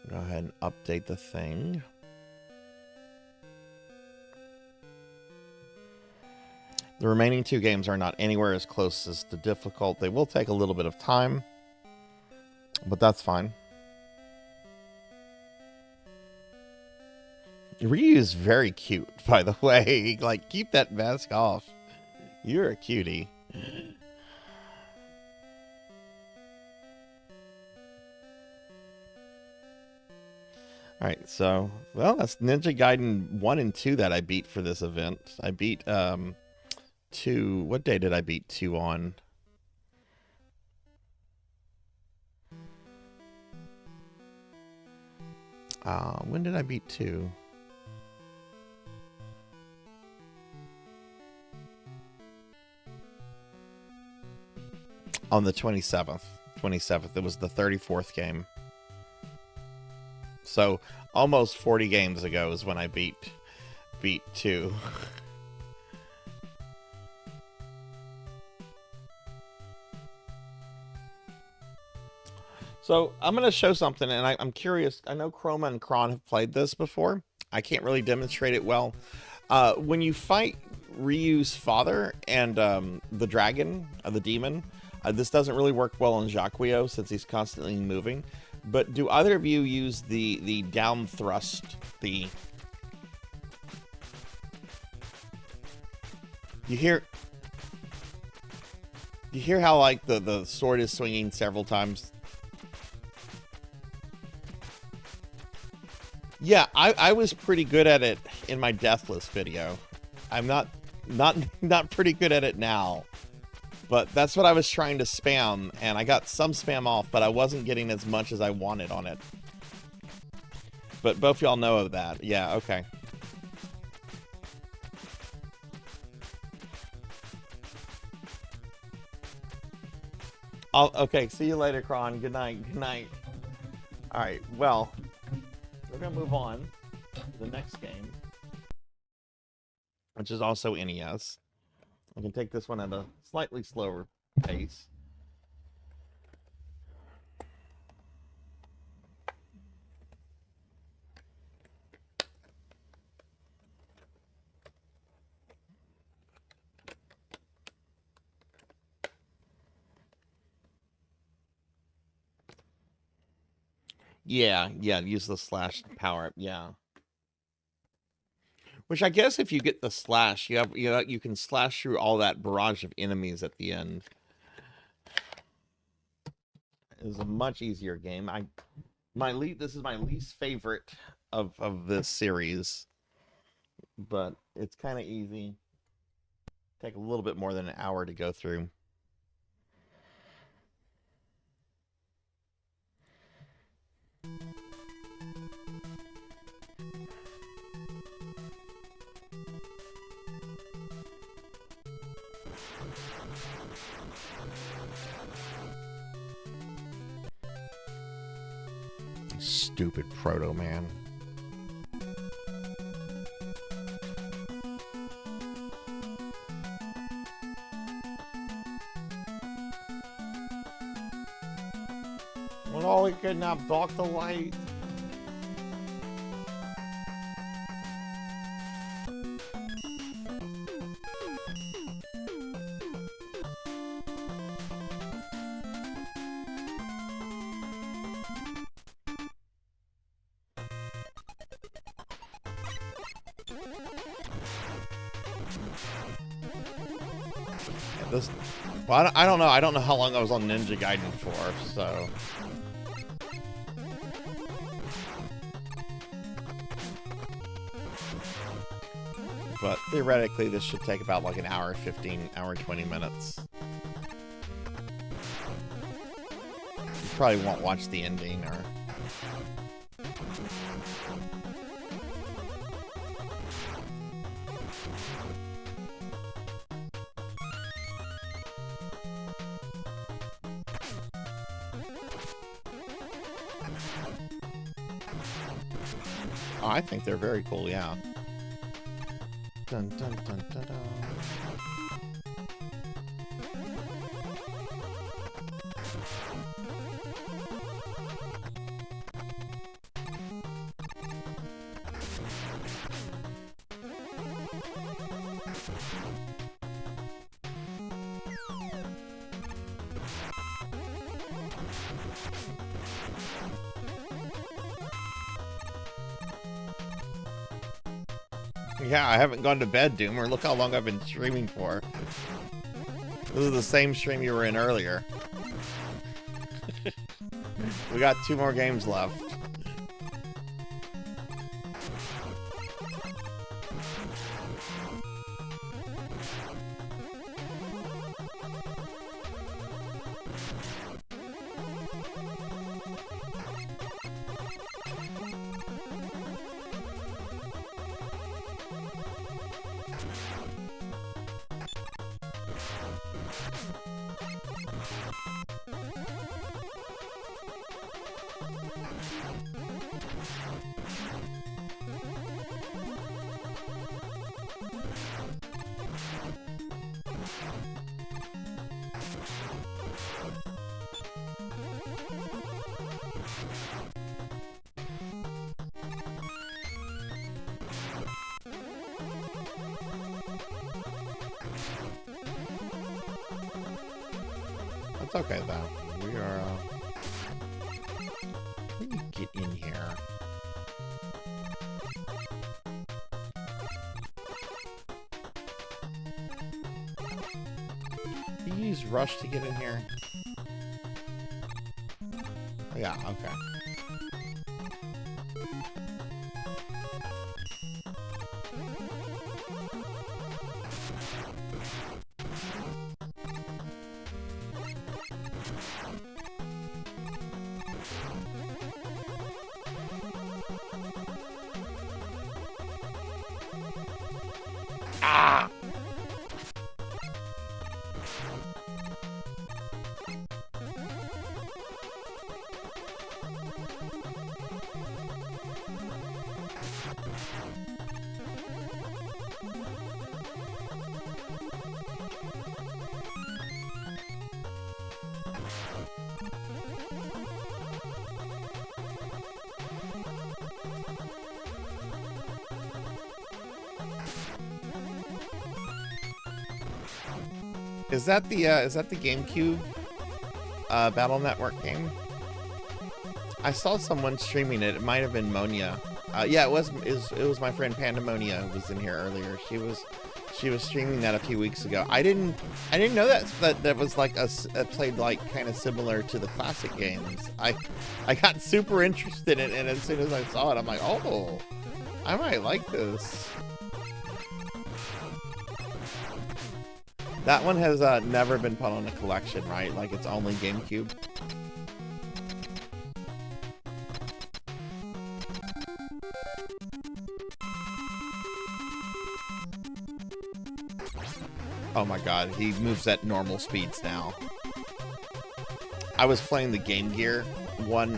Go ahead and update the thing. The remaining 2 games are not anywhere as close as the difficult. They will take a little bit of time, but that's fine. Ryu is very cute, by the way. Like, keep that mask off. You're a cutie. Alright, so, well, that's Ninja Gaiden 1 and 2 that I beat for this event. I beat, 2, what day did I beat 2 on? When did I beat 2? On the 27th. 27th. It was the 34th game. So, almost 40 games ago is when I beat 2. So, I'm going to show something, and I'm curious. I know Chroma and Kron have played this before. I can't really demonstrate it well. When you fight Ryu's father and the dragon, the demon, this doesn't really work well on Jacquio since he's constantly moving. But do either of you use the down thrust, You hear how, like, the sword is swinging several times? Yeah, I was pretty good at it in my Deathless video. I'm not pretty good at it now. But that's what I was trying to spam, and I got some spam off, but I wasn't getting as much as I wanted on it. But both y'all know of that. Yeah, okay. Okay, see you later, Kron. Good night. Good night. Alright, well, we're going to move on to the next game, which is also NES. I can take this one at a slightly slower pace. Yeah, use the slash power up, yeah. Which I guess if you get the slash, you can slash through all that barrage of enemies at the end. is a much easier game. This is my least favorite of this series, but it's kind of easy. Take a little bit more than an hour to go through. Stupid Proto Man. Well, we could not block the light. Well, I don't know. I don't know how long I was on Ninja Gaiden for, so. But theoretically, this should take about like an hour 15, hour 20 minutes. You probably won't watch the ending or. Oh, I think they're very cool, yeah. Dun, dun, dun, dun, dun. Yeah, I haven't gone to bed, Doomer. Look how long I've been streaming for. This is the same stream you were in earlier. We got 2 more games left. It's okay though. We are. Let me get in here. Do you use Rush to get in here? Oh, yeah. Okay. Is that the Gamecube Battle Network game? I saw someone streaming it. It might have been Monia. Yeah, it was my friend Pandamonia who was in here earlier. She was streaming that a few weeks ago. I didn't know that was like played like kind of similar to the classic games. I got super interested in it, and as soon as I saw it, I'm like, oh, I might like this. That one has never been put on a collection, right? Like it's only GameCube. Oh my god, he moves at normal speeds now. I was playing the Game Gear one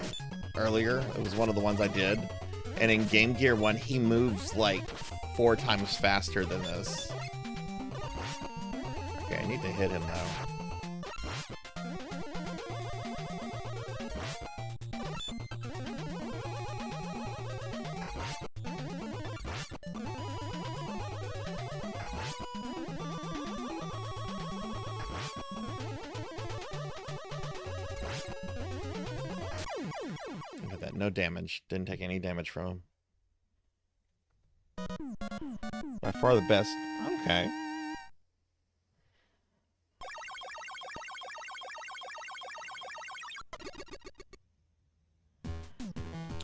earlier. It was one of the ones I did. And in Game Gear 1, he moves like 4 times faster than this. Okay, I need to hit him though. Look at that, no damage. Didn't take any damage from him. By far the best. Okay.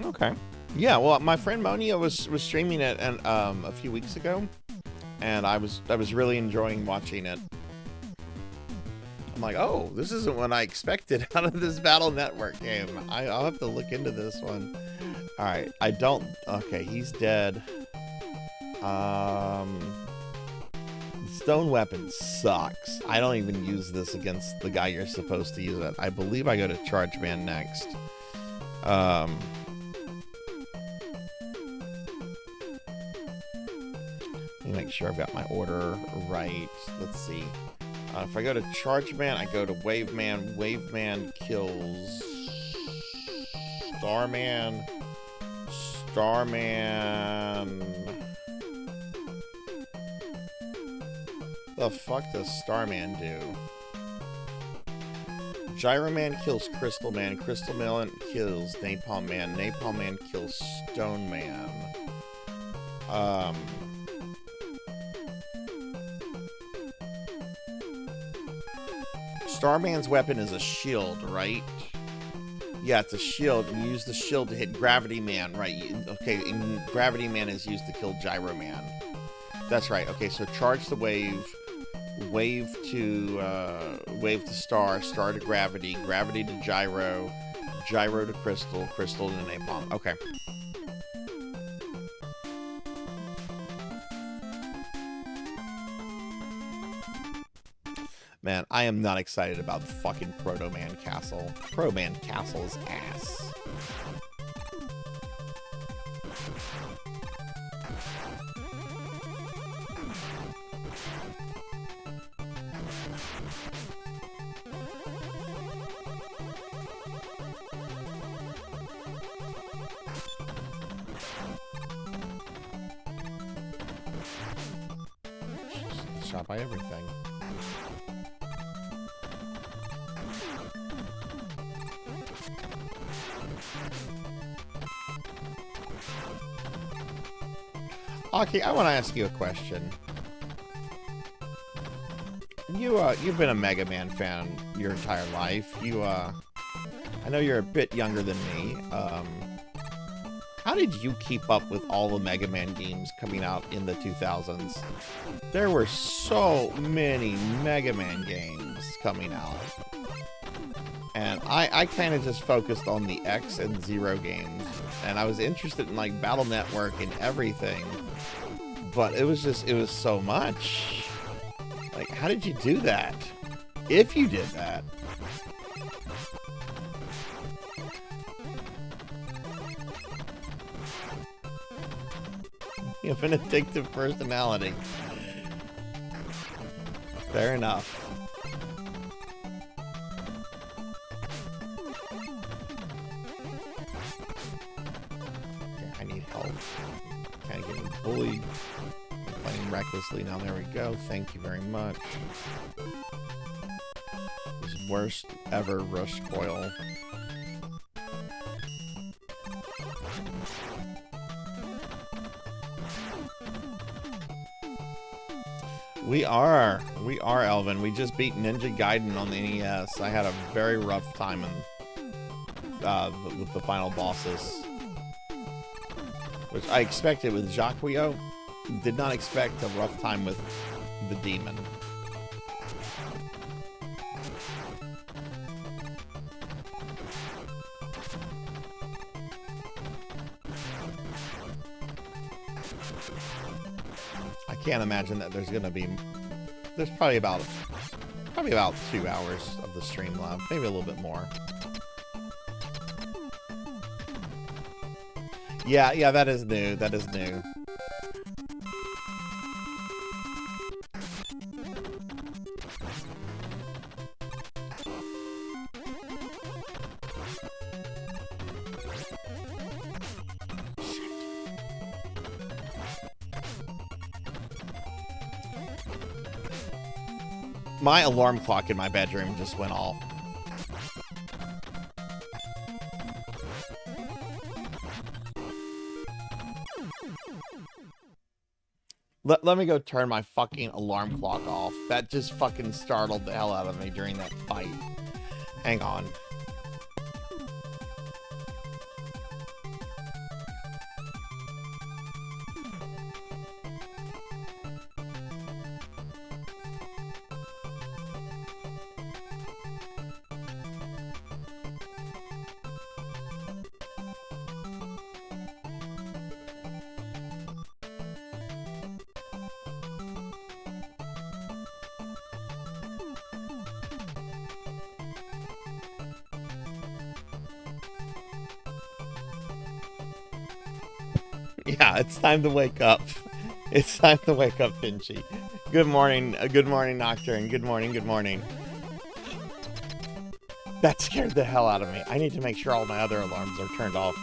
Okay. Yeah, well, my friend Monia was streaming it and a few weeks ago, and I was really enjoying watching it. I'm like, oh, this isn't what I expected out of this Battle Network game. I'll have to look into this one. All right, I don't. Okay, he's dead. Stone weapon sucks. I don't even use this against the guy you're supposed to use it. I believe I go to Charge Man next. Let me make sure I've got my order right. Let's see. If I go to Charge Man, I go to Wave Man. Wave Man kills Starman. Starman. The fuck does Starman do? Gyro Man kills Crystal Man. Crystal Man kills Napalm Man. Napalm Man kills Stone Man. Starman's weapon is a shield, right? Yeah, it's a shield, and you use the shield to hit Gravity Man, right? Okay, and Gravity Man is used to kill Gyro Man. That's right. Okay, so charge the wave, wave to Star, Star to Gravity, Gravity to Gyro, Gyro to Crystal, Crystal to Napalm. Okay. Man, I am not excited about the fucking Proto Man Castle. Proto Man Castle's ass. Shot by everything. Okay, I want to ask you a question. You've been a Mega Man fan your entire life. I know you're a bit younger than me. How did you keep up with all the Mega Man games coming out in the 2000s? There were so many Mega Man games coming out. And I kind of just focused on the X and Zero games. And I was interested in like Battle Network and everything. But it was so much. Like, how did you do that? If you did that. You have an addictive personality. Fair enough. Okay, I need help. Kind of getting bullied. Playing recklessly. Now there we go. Thank you very much. This worst ever rush coil. We are, Elvin. We just beat Ninja Gaiden on the NES. I had a very rough time with the final bosses, which I expected with Jacquio. Did not expect a rough time with the demon. I can't imagine that there's gonna be. There's probably about 2 hours of the stream left, maybe a little bit more. Yeah, that is new. That is new. My alarm clock in my bedroom just went off. Let me go turn my fucking alarm clock off. That just fucking startled the hell out of me during that fight. Hang on. Yeah, it's time to wake up. It's time to wake up, Pinchy. Good morning, Nocturne. Good morning. That scared the hell out of me. I need to make sure all my other alarms are turned off.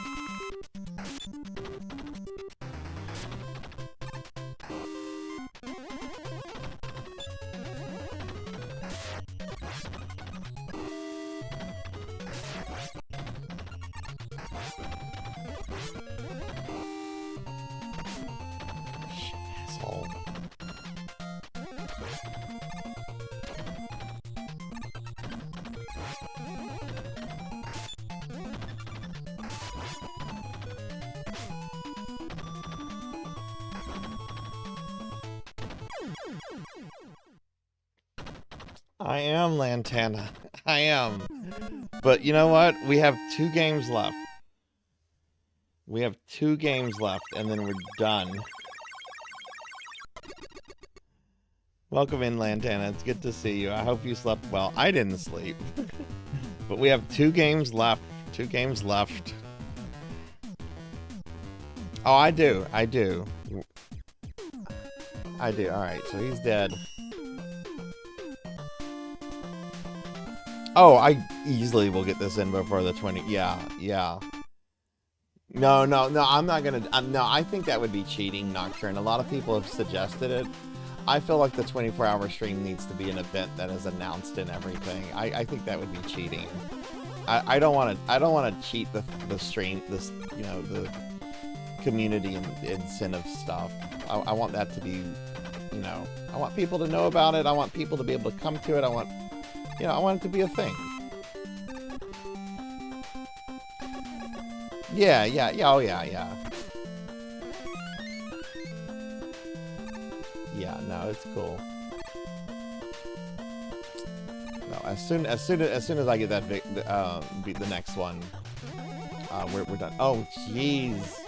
I am, Lantana. I am. But you know what? We have 2 games left. We have 2 games left, and then we're done. Welcome in, Lantana. It's good to see you. I hope you slept well. I didn't sleep. But we have 2 games left. 2 games left. Oh, I do. Alright, so he's dead. Oh, I easily will get this in before the 20. Yeah. No, I'm not gonna. No, I think that would be cheating, Nocturne. A lot of people have suggested it. I feel like the 24-hour stream needs to be an event that is announced and everything. I think that would be cheating. I don't want to cheat the stream. This, you know, the community and incentive stuff. I want that to be, you know, I want people to know about it. I want people to be able to come to it. I want it to be a thing. Yeah, oh yeah. Yeah, no, it's cool. No, as soon as I get that beat the next one, we're done. Oh, jeez.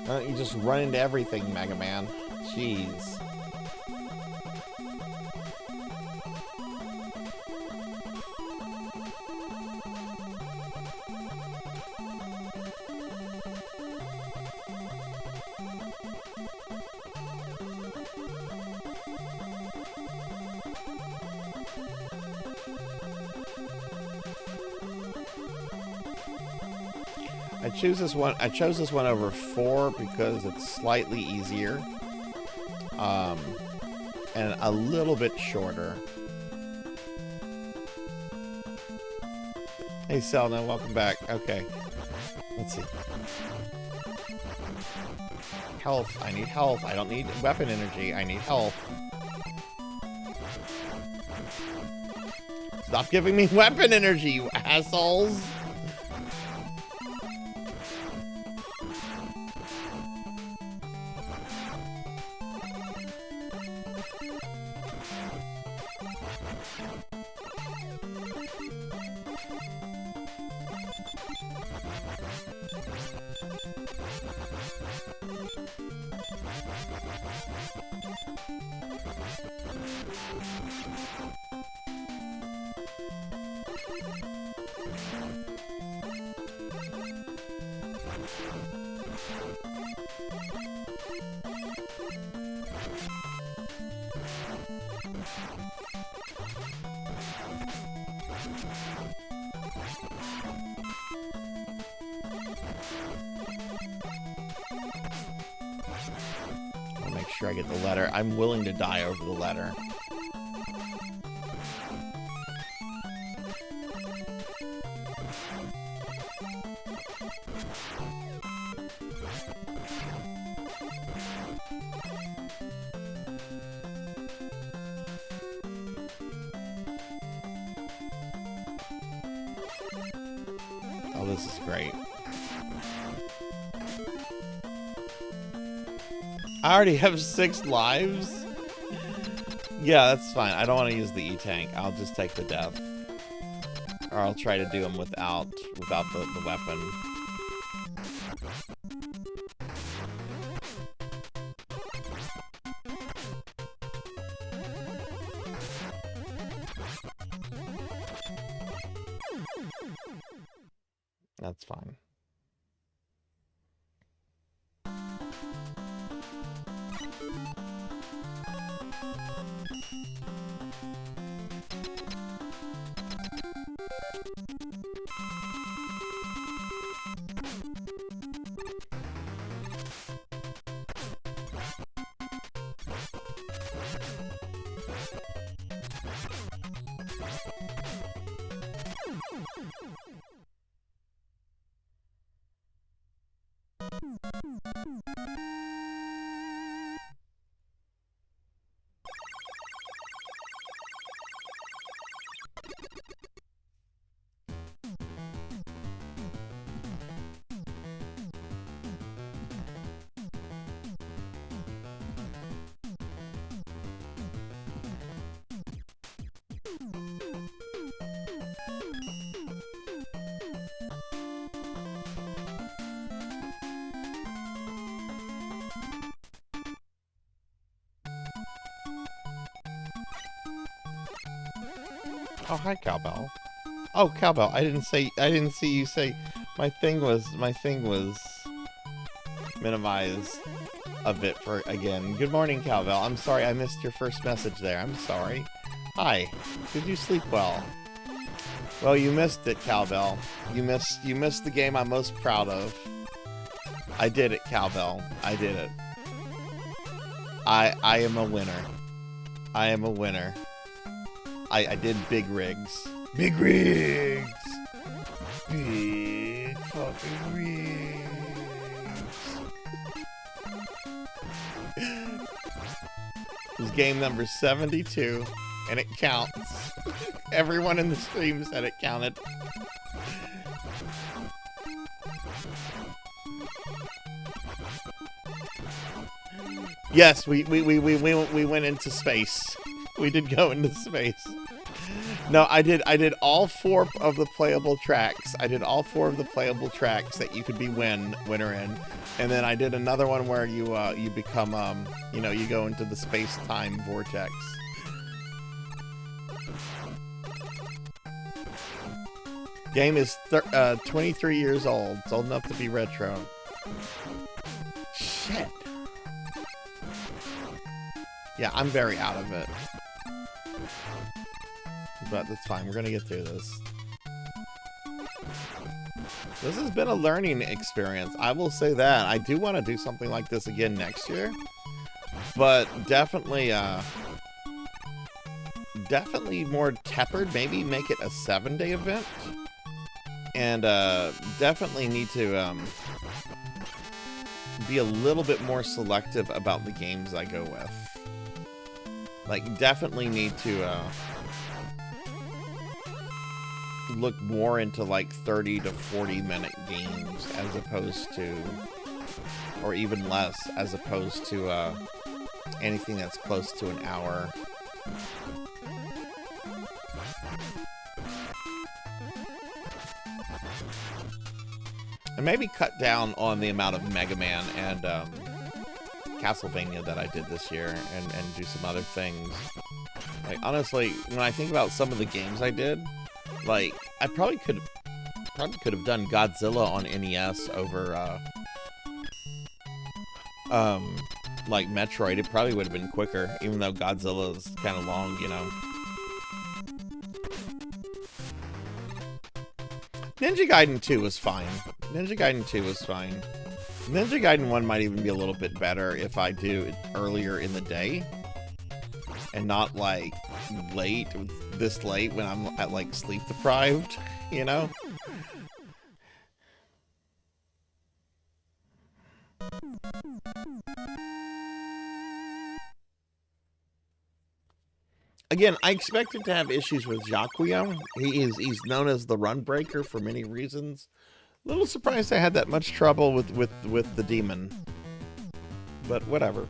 You just run into everything, Mega Man. Jeez. I chose this one over 4 because it's slightly easier, and a little bit shorter. Hey, Selna, welcome back. Okay, let's see. Health. I need health. I don't need weapon energy. I need health. Stop giving me weapon energy, you assholes! I'll make sure I get the letter. I'm willing to die over the letter. Oh, this is great. I already have 6 lives? Yeah, that's fine. I don't want to use the E-Tank. I'll just take the death. Or I'll try to do them without the weapon. That's fine. Oh, hi, Cowbell. Oh, Cowbell, I didn't see you say my thing was minimized a bit for again. Good morning, Cowbell. I'm sorry I missed your first message there. I'm sorry. Hi. Did you sleep well? Well, you missed it, Cowbell. You missed the game I'm most proud of. I did it, Cowbell. I did it. I am a winner. I am a winner. I did big rigs. Big rigs! Big fucking rigs. It was game number 72, and it counts. Everyone in the stream said it counted. Yes, we went into space. We did go into space. No, I did all 4 of the playable tracks. I did all 4 of the playable tracks that you could be winner in. And then I did another one where you become you know, you go into the space-time vortex. Game is 23 years old. It's old enough to be retro. Shit. Yeah, I'm very out of it. But that's fine. We're gonna get through this. This has been a learning experience. I will say that. I do want to do something like this again next year. But definitely, definitely more tempered. Maybe make it a 7-day event. And definitely need to be a little bit more selective about the games I go with. Like, definitely need to look more into like 30 to 40 minute games as opposed to, or even less, as opposed to anything that's close to an hour. And maybe cut down on the amount of Mega Man and Castlevania that I did this year, and do some other things. Like, honestly, when I think about some of the games I did, like, I probably could have done Godzilla on NES over like Metroid. It probably would have been quicker, even though Godzilla is kind of long, you know. Ninja Gaiden 2 was fine. Ninja Gaiden 2 was fine. Ninja Gaiden 1 might even be a little bit better if I do it earlier in the day. And not, like, this late when I'm at, like, sleep deprived, you know? Again, I expected to have issues with Jacquio. He's known as the run breaker for many reasons. A little surprised I had that much trouble with the demon. But whatever.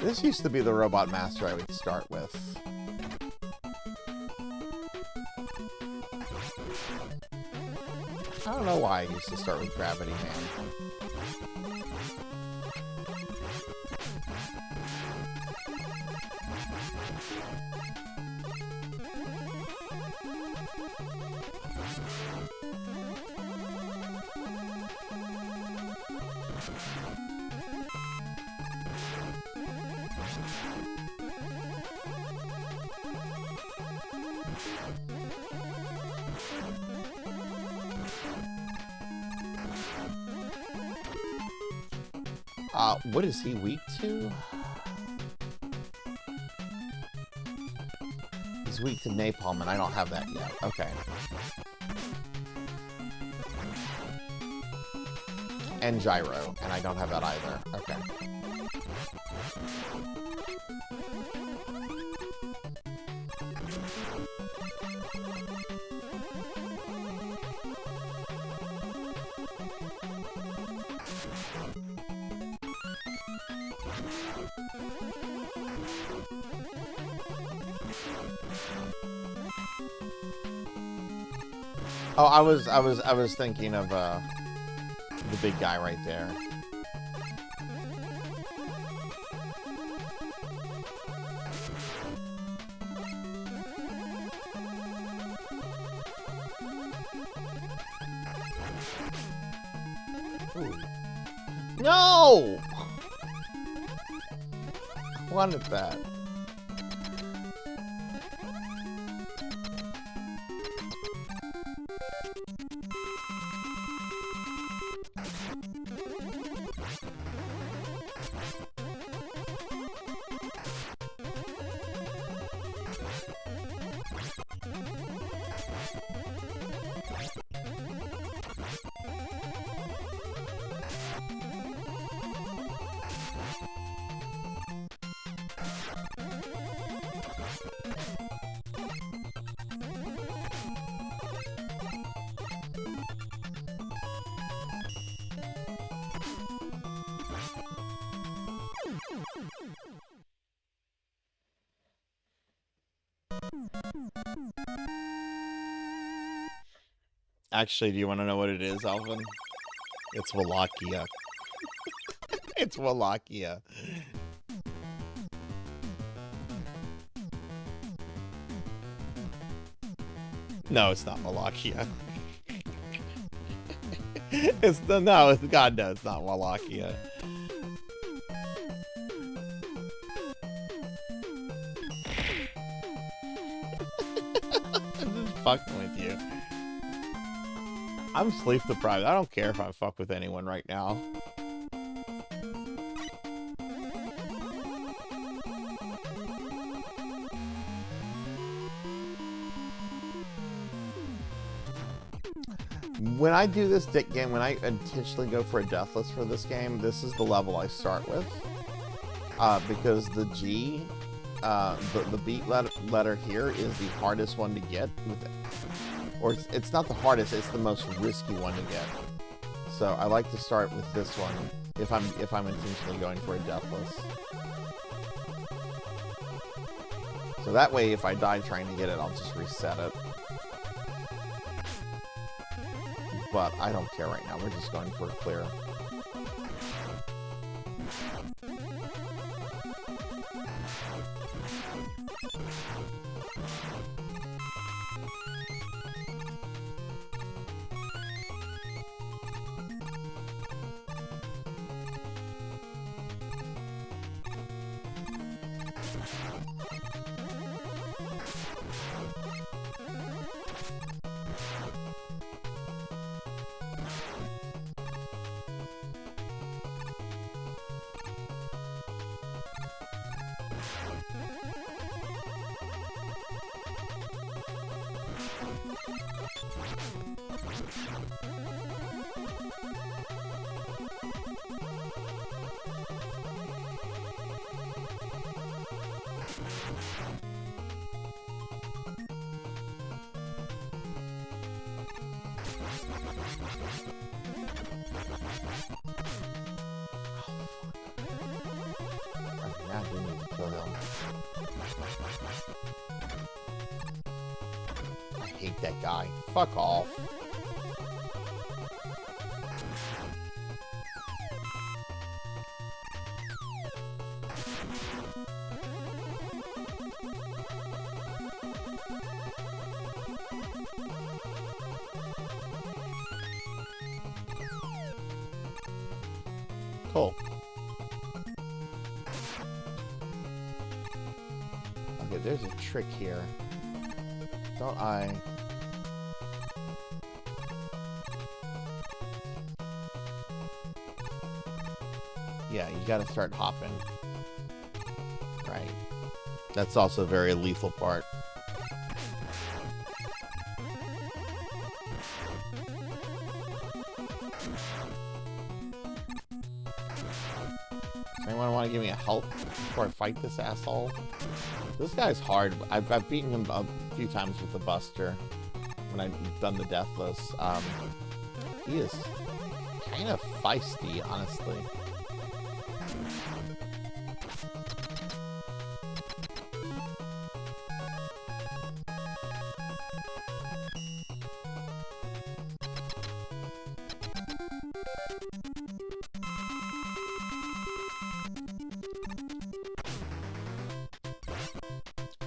This used to be the Robot Master I would start with. I don't know why I used to start with Gravity Man. What is he weak to? He's weak to napalm, and I don't have that yet. Okay. And gyro, and I don't have that either. Okay. Oh, I was thinking of the big guy right there. Ooh. No! I wanted that. Actually, do you want to know what it is, Alvin? It's Wallachia. It's Wallachia. No, it's not Wallachia. God no, it's not Wallachia. I'm just fucking with you. I'm sleep deprived. I don't care if I fuck with anyone right now. When I do this game, when I intentionally go for a deathless for this game, this is the level I start with. Because the G, the beat letter here is the hardest one to get. Or it's not the hardest, it's the most risky one to get. So I like to start with this one if I'm intentionally going for a deathless. So that way, if I die trying to get it, I'll just reset it. But I don't care right now. We're just going for a clear. I hate that guy. Fuck off. Cool. Okay, there's a trick here. Don't I... Yeah, you gotta start hopping. Right. That's also a very lethal part. Anyone want to give me a help before I fight this asshole? This guy's hard. I've beaten him a few times with the Buster when I've done the Deathless. He is kind of feisty, honestly.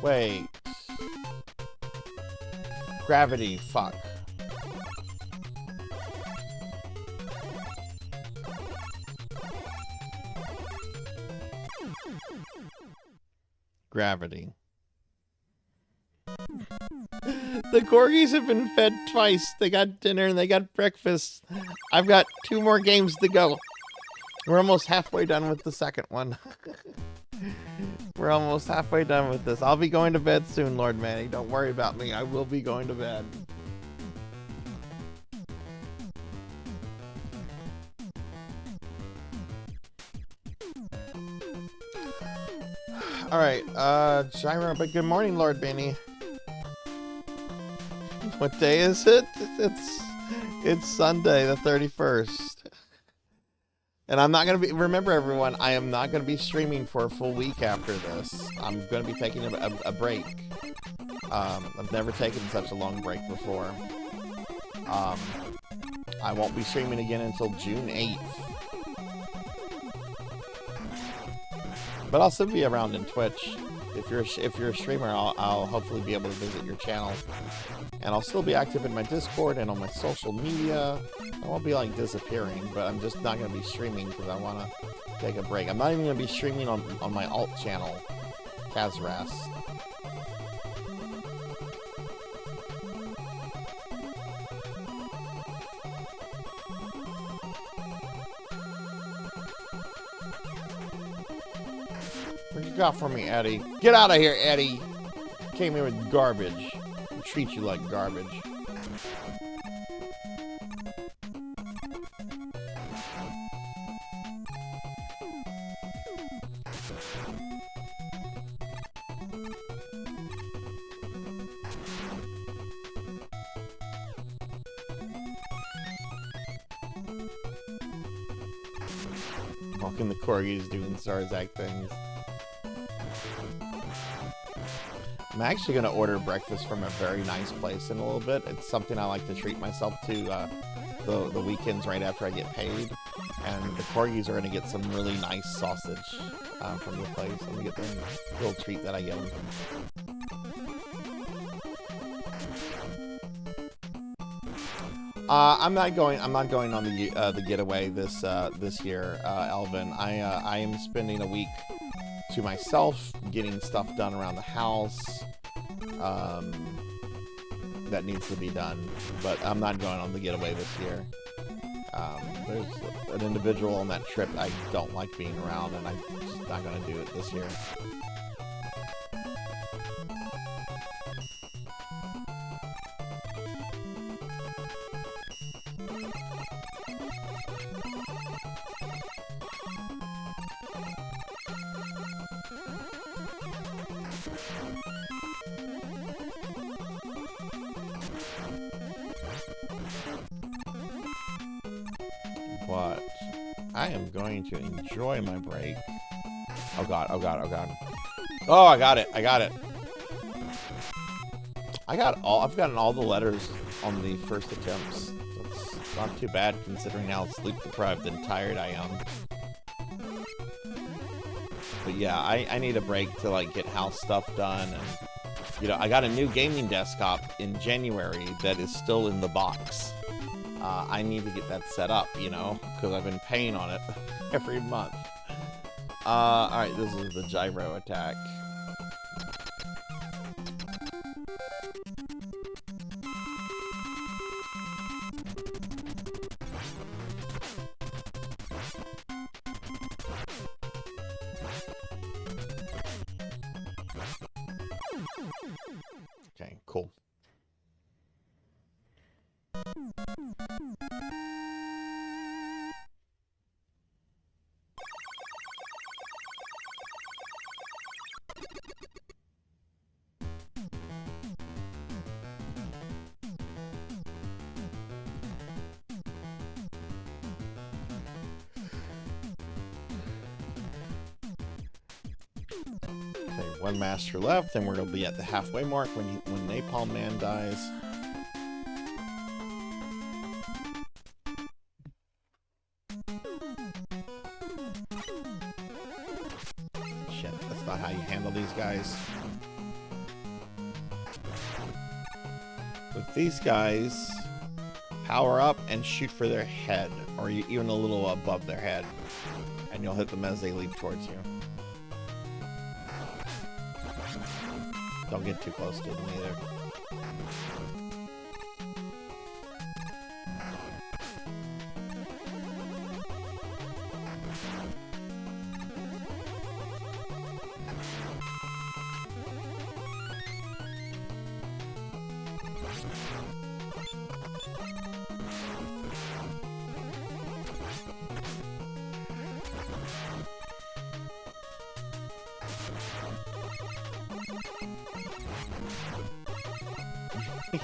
Wait. Gravity, fuck. Gravity. The corgis have been fed twice. They got dinner and they got breakfast. I've got 2 more games to go. We're almost halfway done with the second one. We're almost halfway done with this. I'll be going to bed soon, Lord Manny. Don't worry about me. I will be going to bed. Alright, Gyro, but good morning, Lord Manny. What day is it? It's Sunday, the 31st. And I'm not going to be, remember everyone, I am not going to be streaming for a full week after this. I'm going to be taking a break. I've never taken such a long break before. I won't be streaming again until June 8th. But I'll still be around in Twitch. if you're a streamer, I'll hopefully be able to visit your channel, and I'll still be active in my Discord and on my social media. I won't be like disappearing, but I'm just not gonna be streaming because I want to take a break. I'm not even gonna be streaming on my alt channel, Kazras. What you got for me, Eddie? Get out of here, Eddie! Came here with garbage. I treat you like garbage. Walking the corgis doing Sarzac things. I'm actually going to order breakfast from a very nice place in a little bit. It's something I like to treat myself to the weekends right after I get paid. And the corgis are going to get some really nice sausage from the place. I'm going to get them a little treat that I get them. I'm not going on the getaway this year, Elvin. I am spending a week to myself, getting stuff done around the house that needs to be done, but I'm not going on the getaway this year. There's an individual on that trip I don't like being around, and I'm just not going to do it this year. But I am going to enjoy my break. Oh god, oh god, oh god. Oh, I got it, I got it. I've gotten all the letters on the first attempts. That's not too bad considering how sleep deprived and tired I am. But yeah, I need a break to like get house stuff done, and you know, I got a new gaming desktop in January that is still in the box. I need to get that set up, you know, because I've been paying on it every month. Alright, this is the gyro attack. Okay, cool. One master left, and we're gonna be at the halfway mark when Napalm Man dies. Shit, that's not how you handle these guys. With these guys, power up and shoot for their head, or even a little above their head, and you'll hit them as they leap towards you. Don't get too close to them either.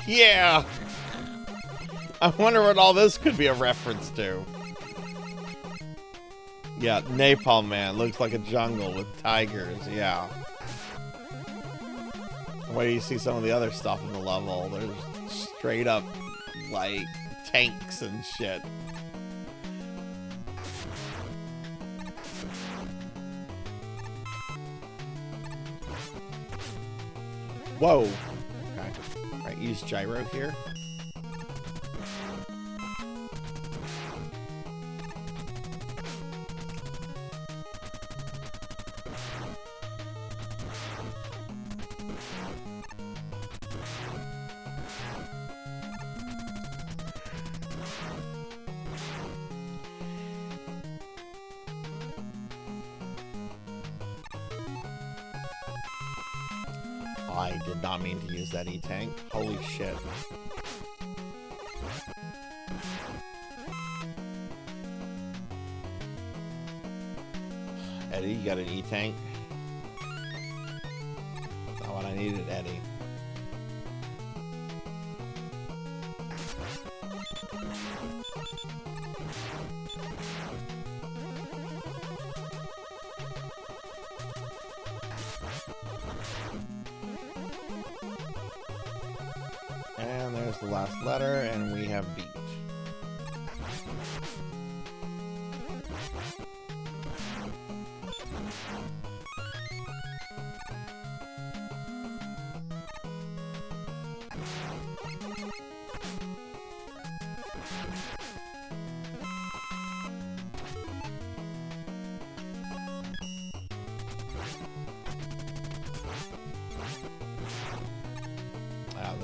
Yeah! I wonder what all this could be a reference to. Yeah, Napalm Man looks like a jungle with tigers, yeah. Wait till you see some of the other stuff in the level. There's straight up, like, tanks and shit. Whoa. Okay. Alright, use gyro here. I did not mean to use that E-Tank. Holy shit. Eddie, you got an E-Tank? Not what I needed, Eddie. And there's the last letter, and we have beat.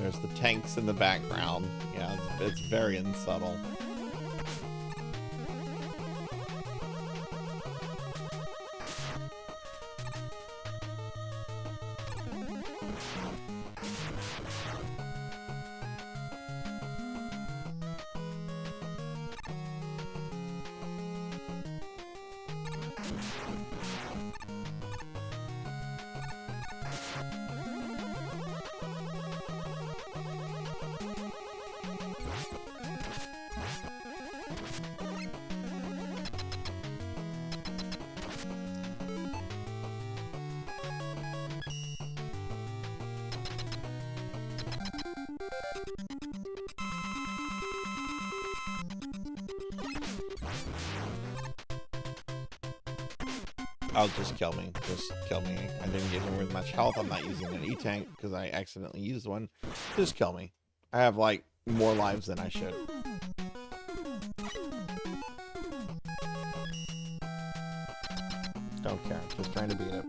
There's the tanks in the background. Yeah, it's very unsubtle. Oh, just kill me. Just kill me. I didn't get him with much health. I'm not using an E-Tank because I accidentally used one. Just kill me. I have, like, more lives than I should. Don't care. Just trying to beat it.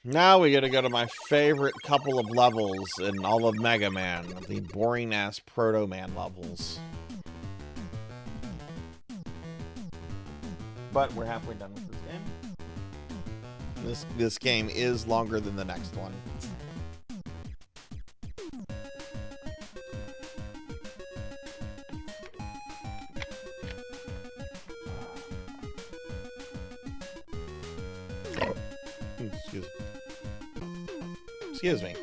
Now we gotta go to my favorite couple of levels in all of Mega Man, the boring-ass Proto Man levels. But we're halfway done with this game. This game is longer than the next one. Excuse me.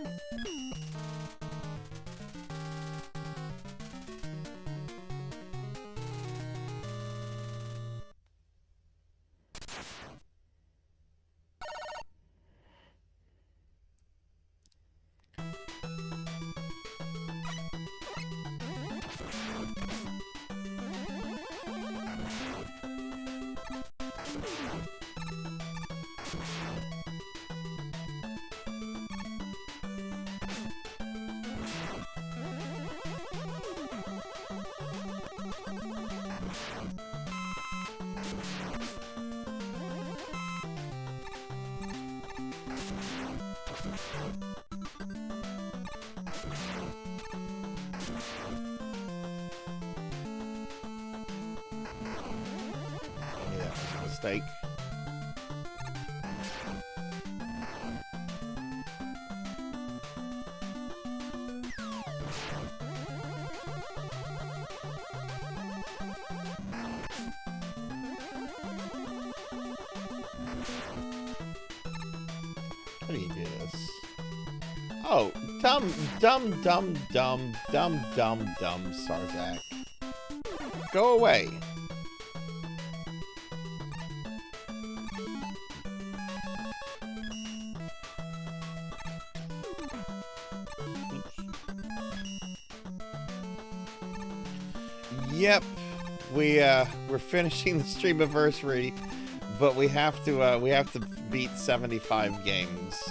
Mistake. How do you do this? Oh, dumb Sarzac. Go away. Yep, we're finishing the Streamiversary, but we have to beat 75 games,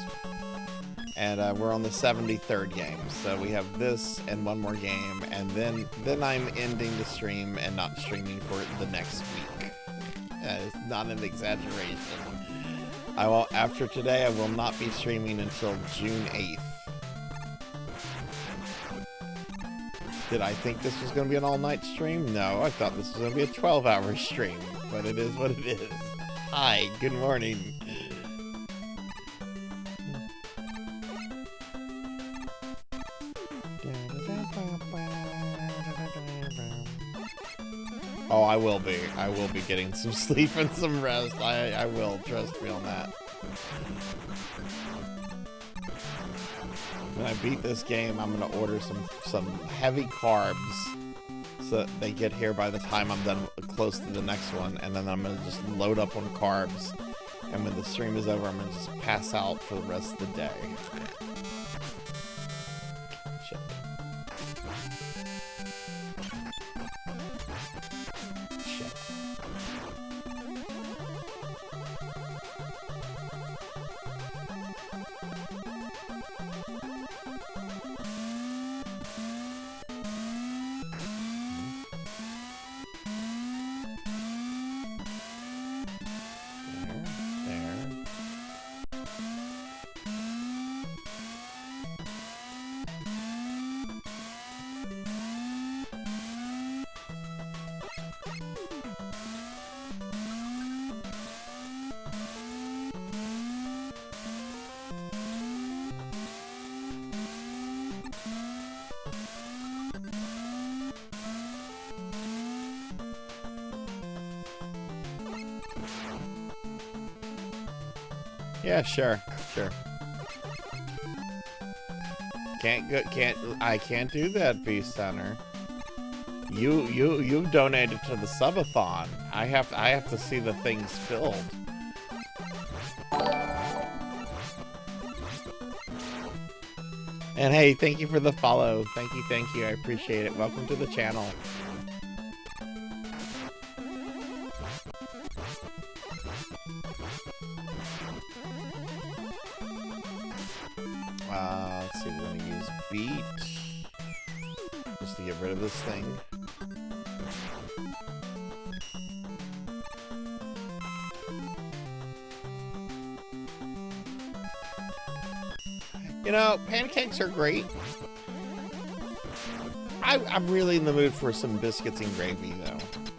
and we're on the 73rd game. So we have this and one more game, and then I'm ending the stream and not streaming for the next week. It's not an exaggeration. After today, I will not be streaming until June 8th. Did I think this was going to be an all-night stream? No, I thought this was going to be a 12-hour stream, but it is what it is. Hi, good morning. Oh, I will be. I will be getting some sleep and some rest. I will. Trust me on that. When I beat this game, I'm going to order some heavy carbs so that they get here by the time I'm done close to the next one, and then I'm going to just load up on carbs, and when the stream is over, I'm going to just pass out for the rest of the day. Shit. Shit. Yeah, sure. I can't do that, Beast Center. You donated to the Subathon. I have to see the things filled. And hey, thank you for the follow. Thank you. I appreciate it. Welcome to the channel. Let's see, we're going to use beat just to get rid of this thing. You know, pancakes are great. I'm really in the mood for some biscuits and gravy, though.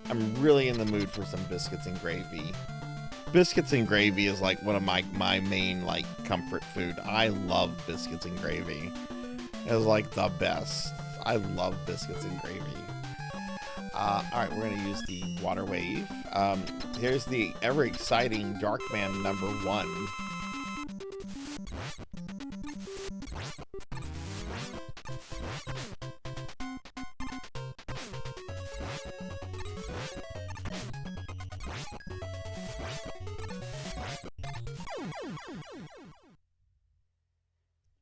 I'm really in the mood for some biscuits and gravy. Biscuits and gravy is like one of my main like comfort food. I love biscuits and gravy. It's like the best. I love biscuits and gravy. Alright, we're gonna use the water wave. Here's the ever exciting Darkman #1.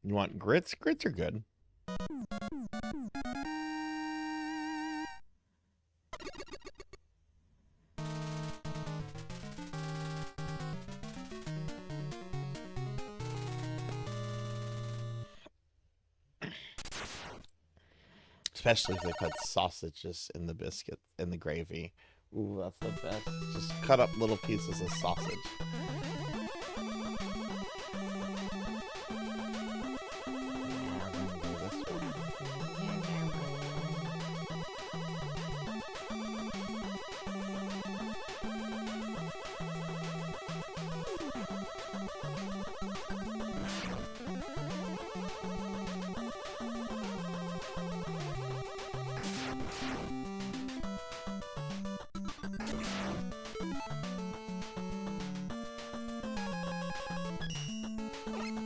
You want grits? Grits are good. Especially if they put sausages in the biscuit, in the gravy. Ooh, that's the best. Just cut up little pieces of sausage.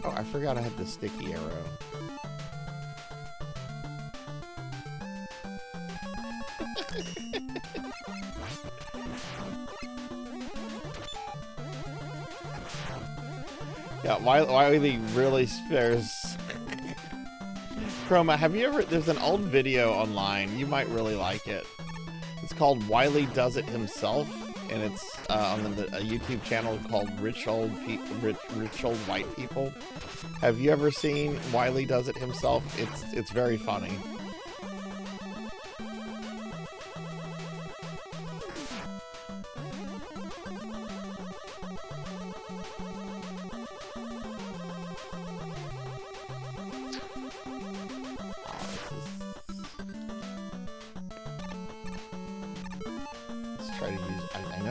Oh, I forgot I had the sticky arrow. Yeah, Wiley really spares. Chroma, have you ever... There's an old video online. You might really like it. It's called Wiley Does It Himself, and it's on a YouTube channel called Rich Old White People. Have you ever seen Wiley Does It Himself? It's very funny.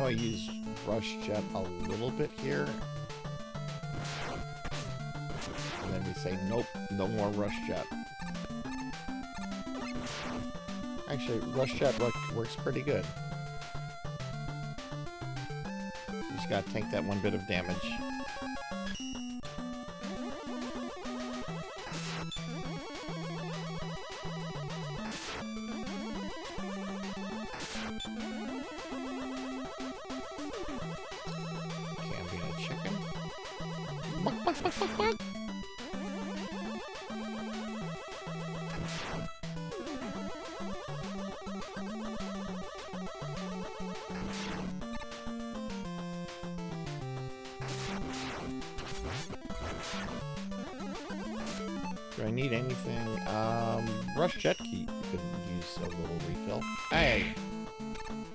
I use Rush Jet a little bit here. And then we say, nope, no more Rush Jet. Actually, Rush Jet works pretty good. You just gotta tank that one bit of damage. Do I need anything? Rush Jet Key could use a little refill. Hey!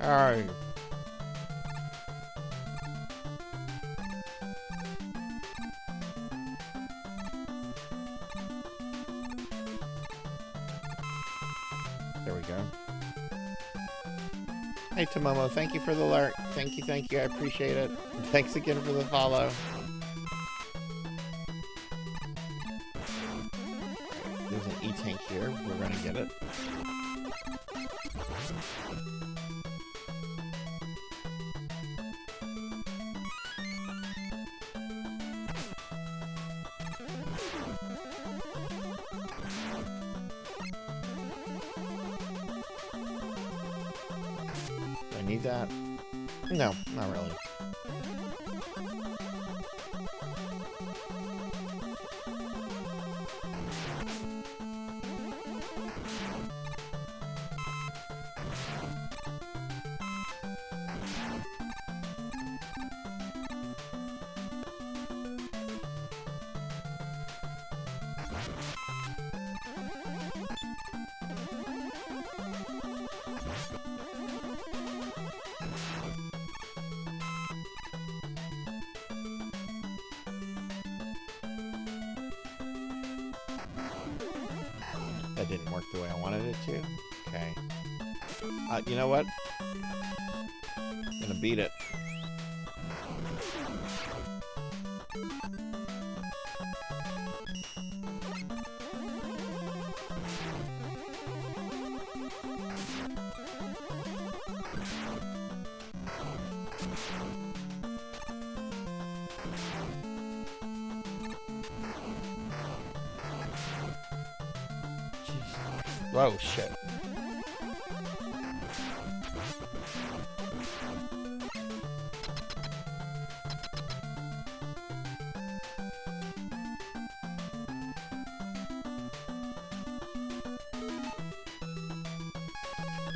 Alright. There we go. Hey Tomomo, thank you for the alert. Thank you, I appreciate it. Thanks again for the follow. There's an E-tank here. We're gonna get it. Do I need that? No, not really. That didn't work the way I wanted it to. Okay. You know what? I'm gonna beat it. Whoa, shit.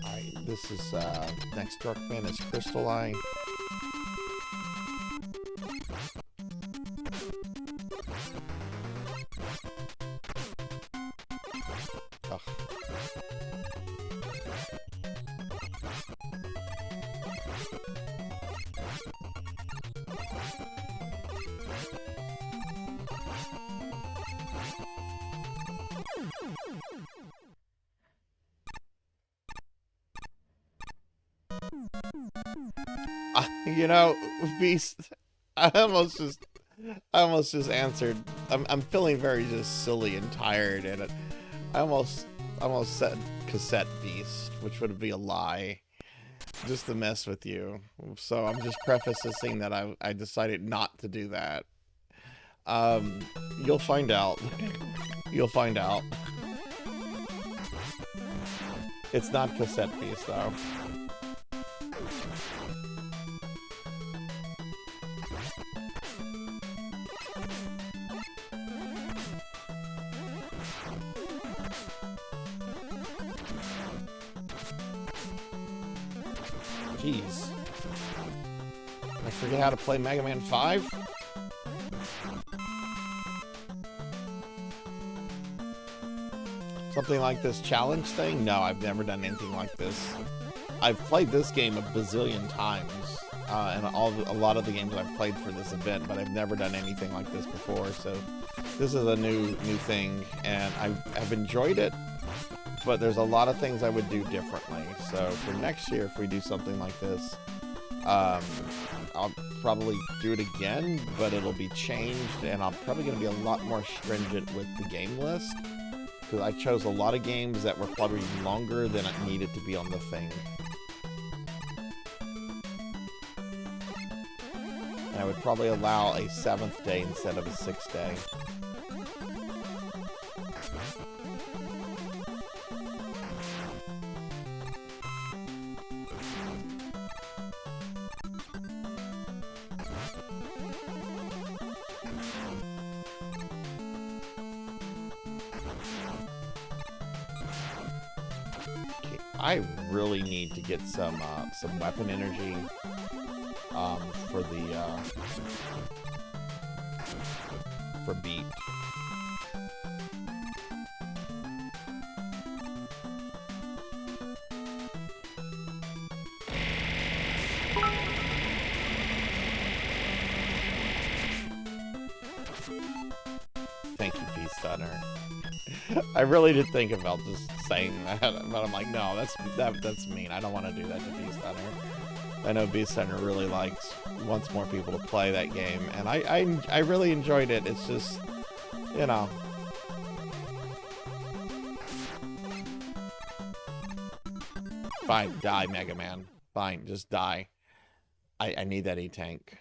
Alright, this is, next Darkman is Crystal Eye. You know, Beast, I almost just answered. I'm feeling very just silly and tired, and I almost said Cassette Beast, which would be a lie, just to mess with you. So I'm just prefacing that I decided not to do that. You'll find out. You'll find out. It's not Cassette Beast though. Jeez. I forget how to play Mega Man 5? Something like this challenge thing? No, I've never done anything like this. I've played this game a bazillion times, and a lot of the games I've played for this event, but I've never done anything like this before, so this is a new thing, and I've enjoyed it, but there's a lot of things I would do differently. So for next year, if we do something like this, I'll probably do it again, but it'll be changed, and I'm probably going to be a lot more stringent with the game list, because I chose a lot of games that were probably longer than it needed to be on the thing. And I would probably allow a 7th day instead of a 6th day. I really need to get some weapon energy for the for beat. Thank you, Peace Stunner. I really did think about just saying that, but I'm like, no, that's mean. I don't want to do that to Beast Hunter. I know Beast Hunter really wants more people to play that game, and I really enjoyed it. It's just, you know. Fine, die, Mega Man. Fine, just die. I need that E-Tank.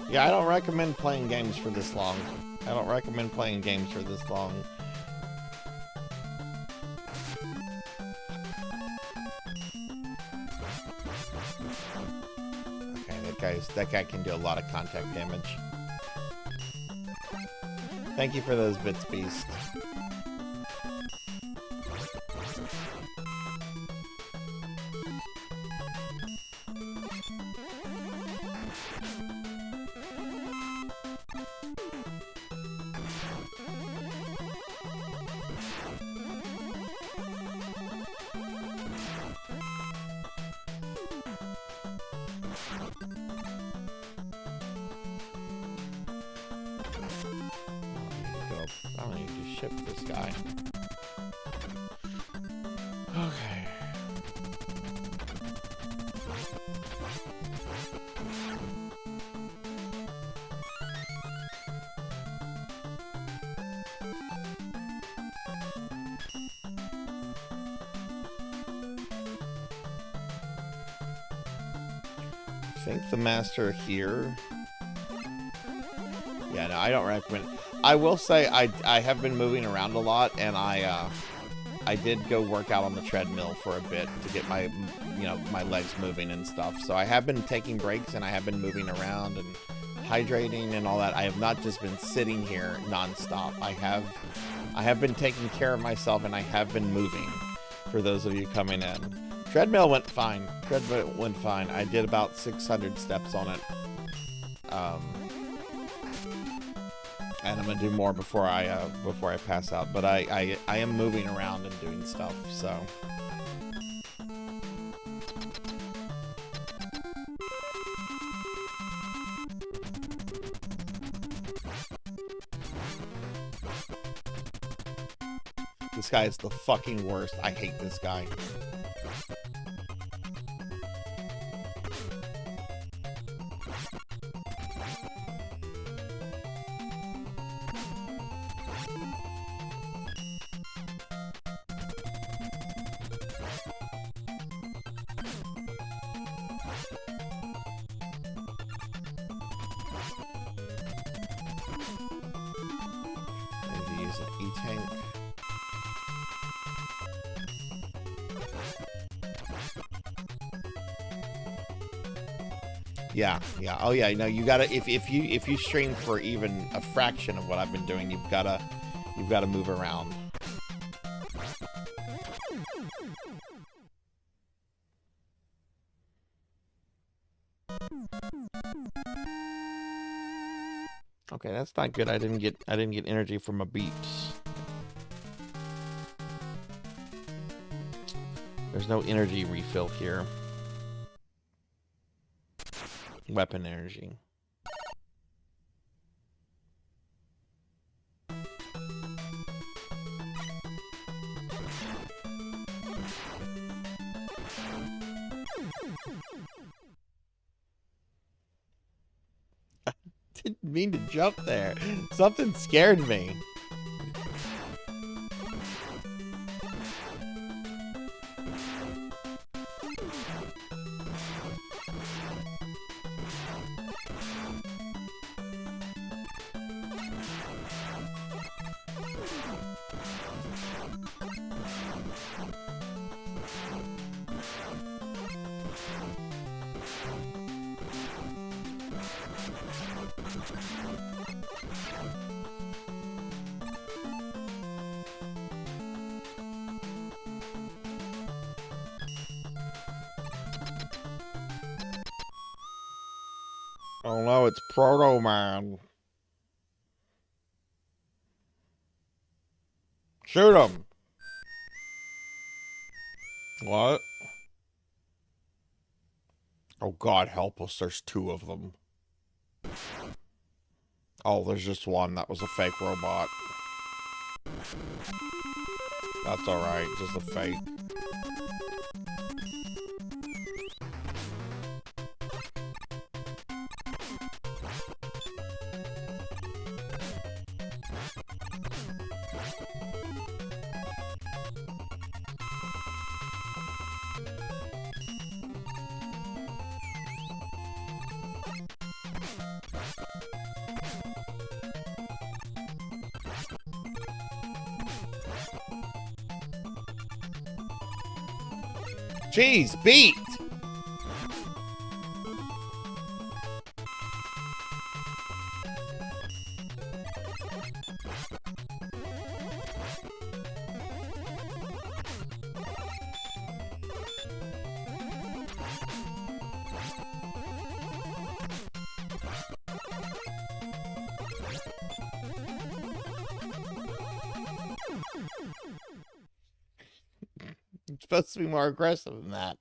Yeah, I don't recommend playing games for this long. I don't recommend playing games for this long. Okay, that guy can do a lot of contact damage. Thank you for those bits, Beast. I need to ship this guy. Okay. I think the master here. Yeah, no, I don't recommend it. I will say I have been moving around a lot, and I did go work out on the treadmill for a bit to get my my legs moving and stuff. So I have been taking breaks, and I have been moving around and hydrating and all that. I have not just been sitting here nonstop. I have been taking care of myself, and I have been moving. For those of you coming in, treadmill went fine. Treadmill went fine. I did about 600 steps on it. And I'm gonna do more before I pass out. But I am moving around and doing stuff, so. This guy is the fucking worst. I hate this guy. tank. Yeah, yeah. Oh yeah, no, you gotta if you stream for even a fraction of what I've been doing, you've gotta move around. Okay, that's not good. I didn't get energy from my beeps. There's no energy refill here. Weapon energy. Didn't mean to jump there. Something scared me. Oh no, it's Proto Man. Shoot him. What? Oh God, help us. There's two of them. Oh, there's just one. That was a fake robot. That's alright, just a fake. Jeez, beat! It's supposed to be more aggressive than that.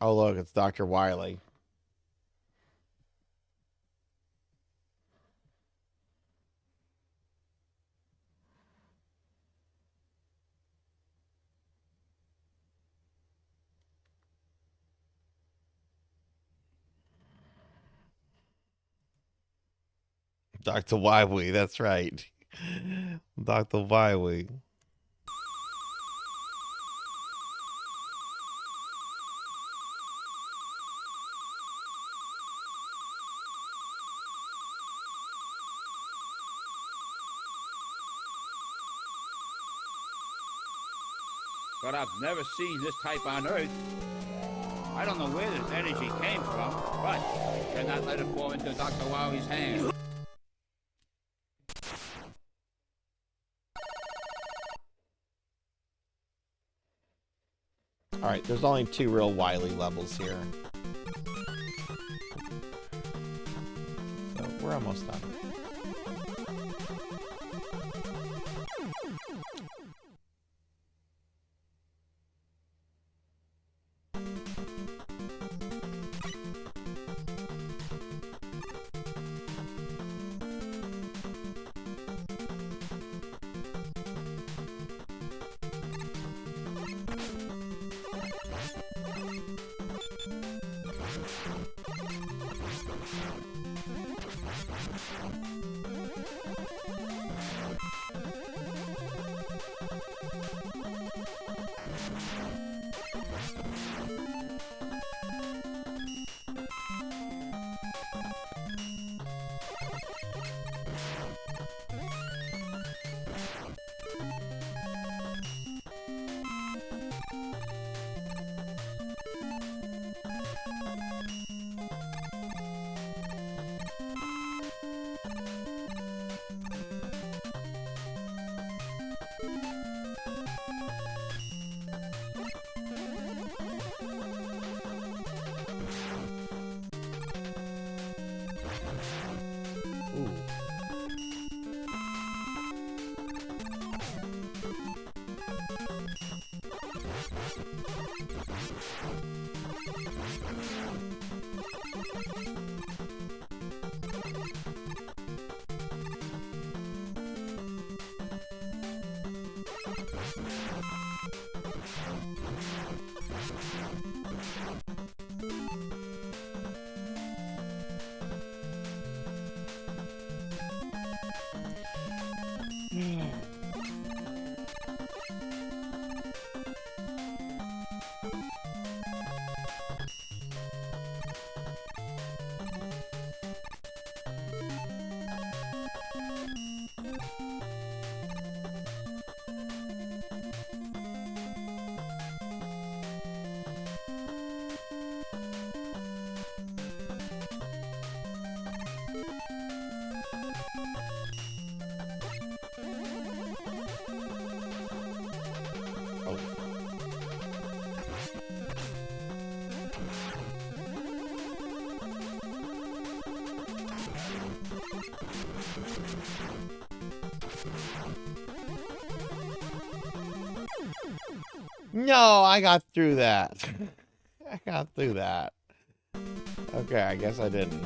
Oh look, it's Dr. Wily. Dr. Wily, that's right. Dr. Wily. But I've never seen this type on Earth. I don't know where this energy came from, but cannot let it fall into Dr. Wily's hands. Alright, there's only 2 real Wily levels here. So we're almost done. No, I got through that. I got through that. Okay, I guess I didn't.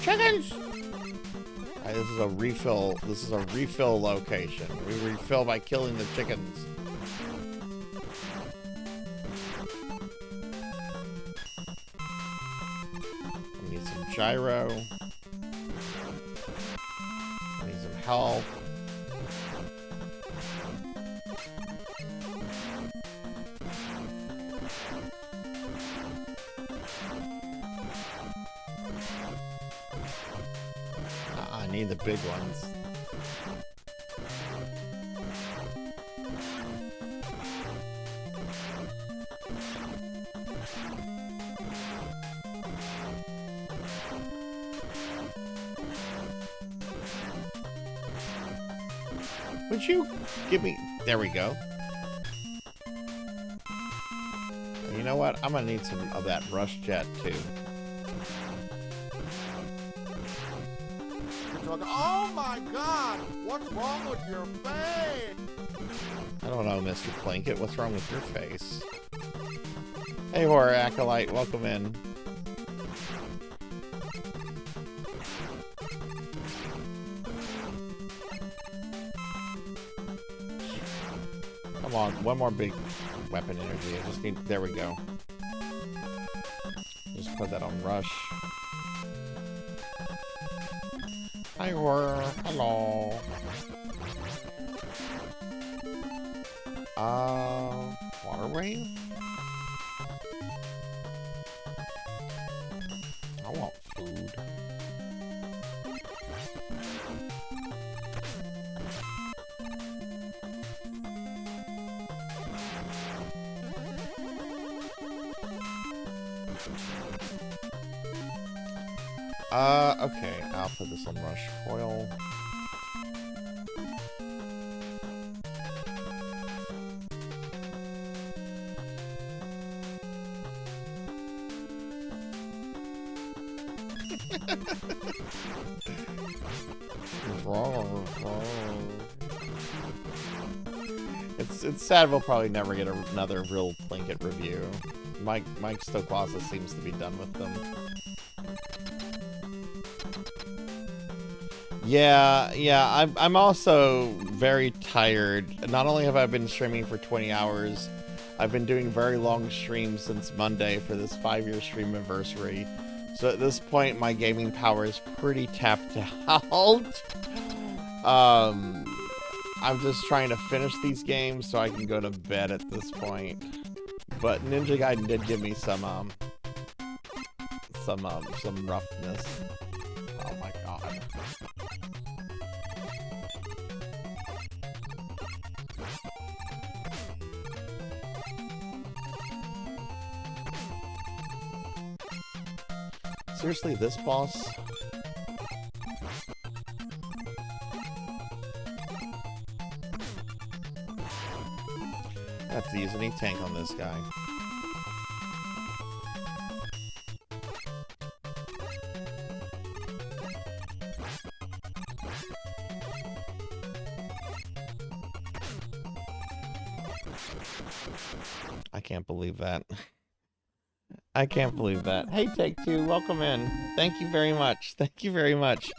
Chickens! Alright, this is a refill. This is a refill location. We refill by killing the chickens. I need some gyro. I need some help. I need the big ones. Would you give me... There we go. You know what? I'm gonna need some of that rush jet too. Oh my God! What's wrong with your face? I don't know, Mr. Plinkett. What's wrong with your face? Hey, Horror Acolyte. Welcome in. Come on. One more big weapon energy. I just need... There we go. Just put that on rush. Hi, Horror. Hello. Waterway? I want food. Okay, I'll put this on Rush Coil. It's sad we'll probably never get another real blanket review. Mike Stoklasa seems to be done with them. Yeah, I'm also very tired. Not only have I been streaming for 20 hours, I've been doing very long streams since Monday for this 5-year-Streamiversary. So at this point, my gaming power is pretty tapped out. I'm just trying to finish these games so I can go to bed at this point. But Ninja Gaiden did give me some roughness. Oh my god. Seriously, this boss? I have to use any tank on this guy. I can't believe that. I can't believe that. Hey, Take-Two, welcome in. Thank you very much. Thank you very much.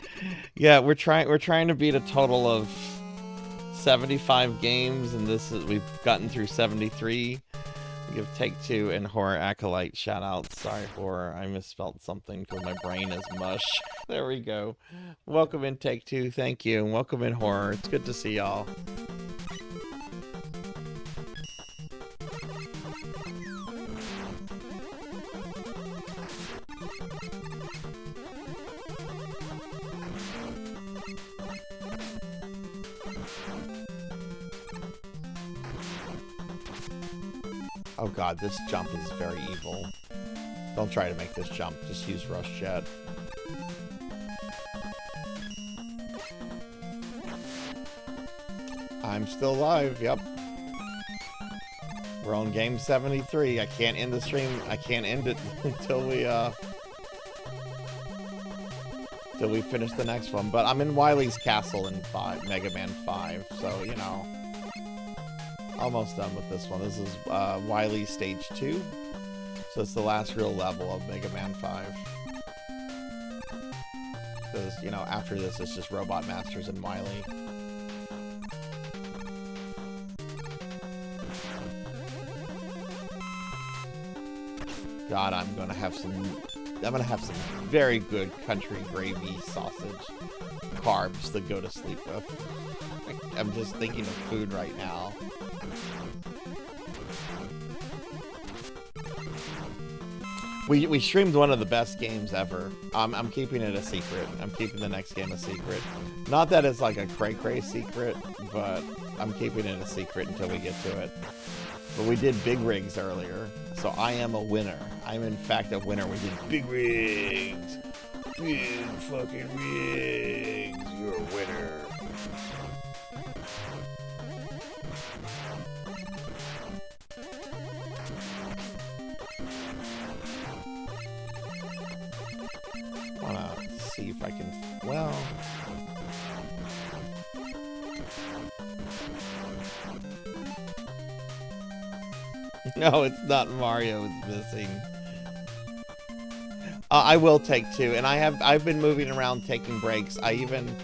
Yeah, we're trying to beat a total of 75 games, and we've gotten through 73. We give Take-Two and Horror Acolyte shout-outs. Sorry, Horror, I misspelled something because my brain is mush. There we go. Welcome in, Take-Two. Thank you, and welcome in, Horror. It's good to see y'all. Oh god, this jump is very evil. Don't try to make this jump, just use Rush Jet. I'm still alive, yep. We're on game 73. I can't end the stream. I can't end it until we finish the next one. But I'm in Wily's Castle in Mega Man 5, so you know. Almost done with this one. This is Wily Stage 2. So it's the last real level of Mega Man 5. Because, you know, after this it's just Robot Masters and Wily. God, I'm gonna have some very good country gravy sausage carbs to go to sleep with. I'm just thinking of food right now. We streamed one of the best games ever. I'm keeping it a secret. I'm keeping the next game a secret. Not that it's like a cray-cray secret, but I'm keeping it a secret until we get to it. But we did Big Rigs earlier, so I am a winner. I'm in fact a winner. We did Big Rigs. Big fucking rigs. You're a winner. Wanna see if I can, well... No, it's not Mario, it's missing. I will take two, and I've been moving around taking breaks. I even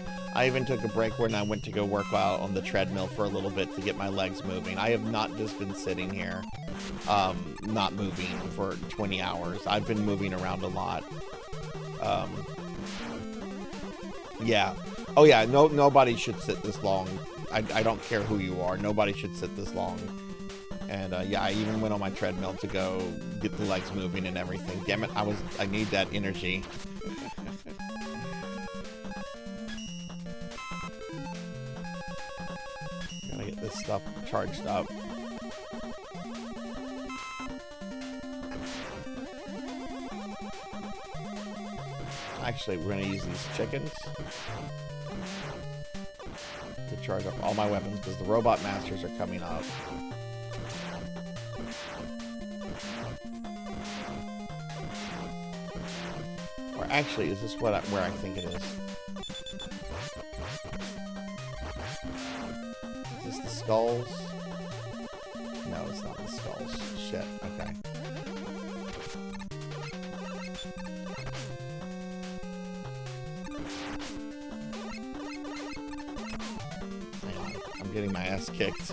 took a break when I went to go work out on the treadmill for a little bit to get my legs moving. I have not just been sitting here, not moving for 20 hours. I've been moving around a lot. Yeah. Oh yeah, nobody should sit this long. I don't care who you are. Nobody should sit this long And yeah, I even went on my treadmill to go get the legs moving and everything. Damn it, I need that energy. Gotta get this stuff charged up. Actually, we're gonna use these chickens to charge up all my weapons because the robot masters are coming up. Or actually, is this where I think it is? Is this the skulls? No, it's not the skulls. Shit, okay. Hang on, I'm getting my ass kicked.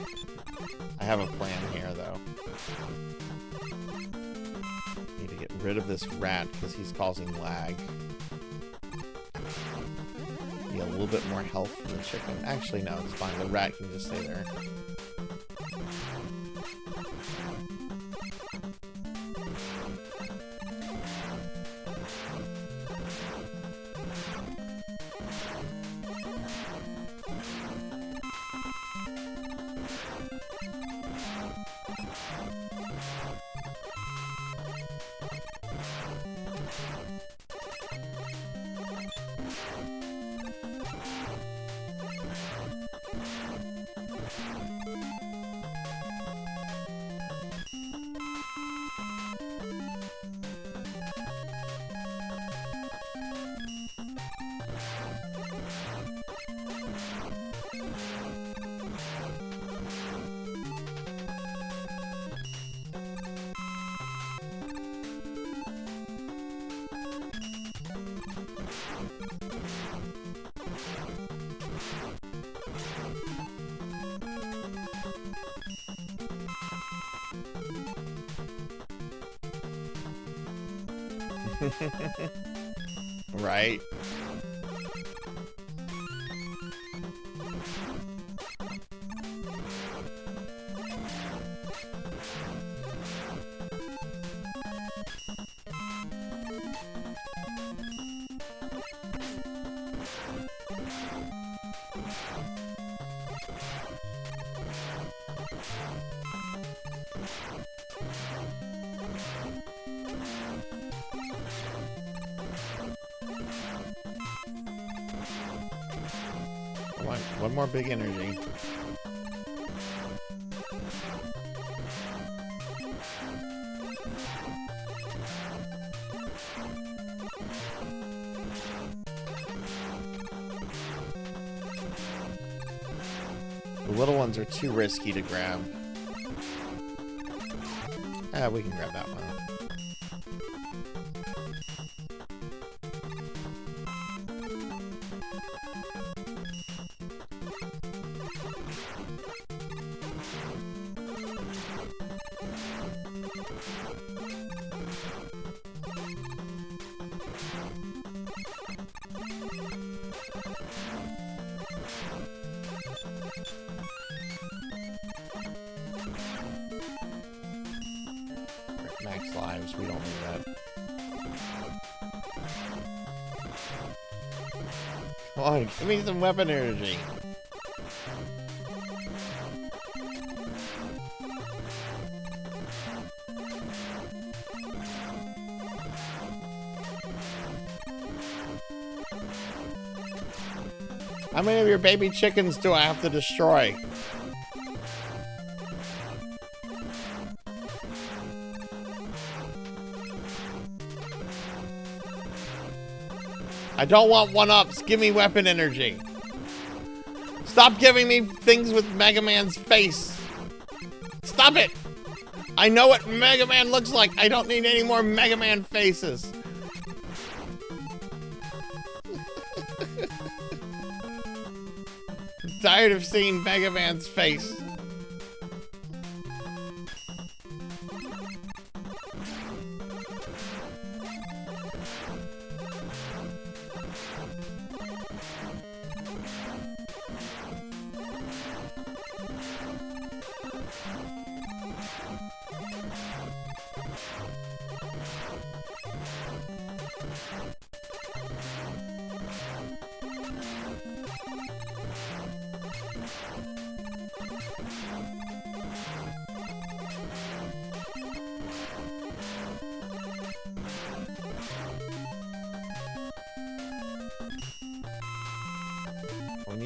I have a plan here, though. Need to get rid of this rat because he's causing lag. Need a little bit more health from the chicken. Actually, no, it's fine. The rat can just stay there. Right? One more big energy. The little ones are too risky to grab. Ah, we can grab that one. Max lives, we don't need that. Come on, give me some weapon energy. How many of your baby chickens do I have to destroy? I don't want one-ups. Give me weapon energy. Stop giving me things with Mega Man's face. Stop it. I know what Mega Man looks like. I don't need any more Mega Man faces. I'm tired of seeing Mega Man's face.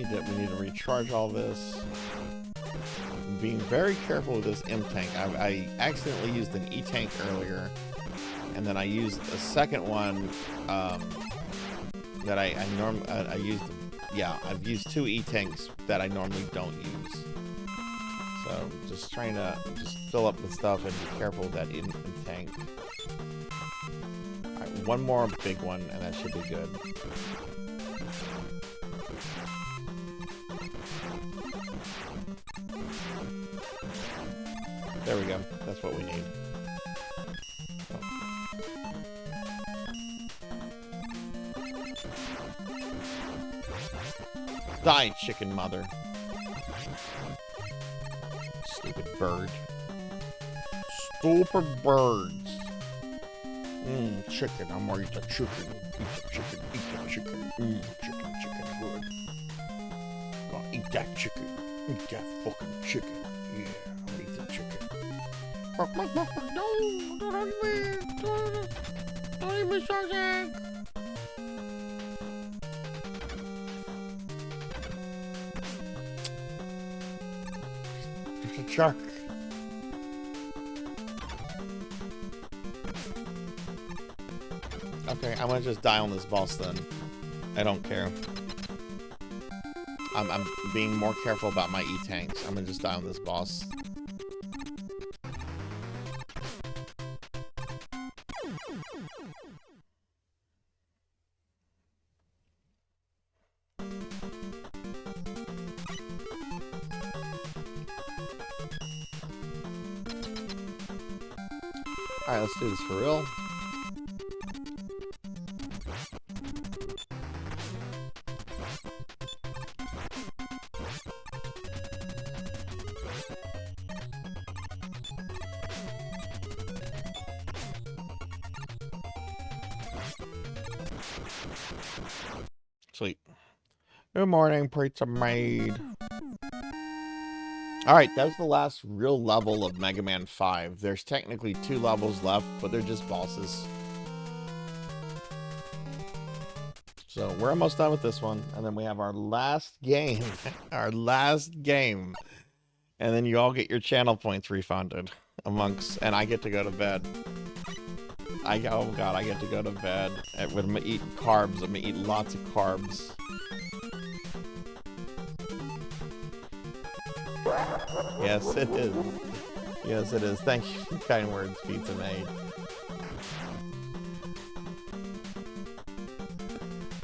we need to recharge all this. I'm being very careful with this M tank. I accidentally used an E tank earlier, and then I used a second one that I used. Yeah, I've used 2 E tanks that I normally don't use. So just trying to just fill up the stuff and be careful with that in tank. All right, one more big one, and that should be good. There we go. That's what we need. Die, chicken mother. Stupid bird. Stupid birds. Chicken. I'm gonna eat the chicken. Eat the chicken. Eat the chicken. Chicken, chicken, good. Gonna eat that chicken. Eat that fucking chicken. Yeah, I'll eat the chicken. No, don't eat me. Don't eat me, Sarzac. Shark. Okay, I'm gonna just die on this boss then. I don't care. I'm being more careful about my E-tanks. I'm gonna just die on this boss. Alright, let's do this for real. Sweet. Good morning, pizza maid. Alright, that was the last real level of Mega Man 5. There's technically 2 levels left, but they're just bosses. So we're almost done with this one, and then we have our last game. Our last game. And then you all get your channel points refunded amongst, and I get to go to bed. Oh god, I get to go to bed. I'm gonna eat carbs. I'm gonna eat lots of carbs. Yes, it is. Yes, it is. Thank you for kind words, Pizza Maid.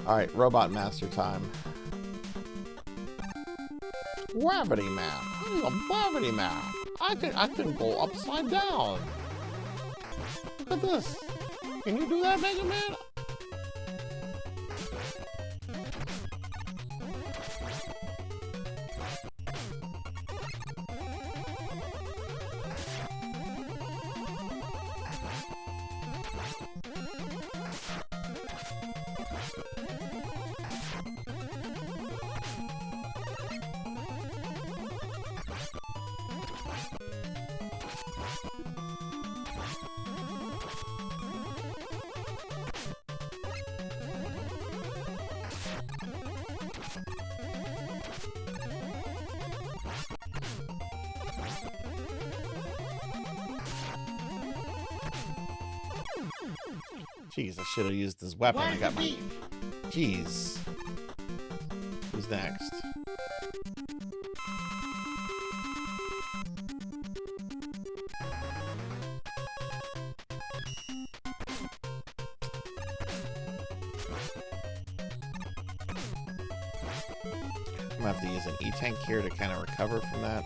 Alright, Robot Master time. Gravity Man. I'm a gravity man. I can go upside down. Look at this. Can you do that, Mega Man? Jeez, I should have used this weapon. I got my... Jeez. Who's next? I'm gonna have to use an E-tank here to kind of recover from that.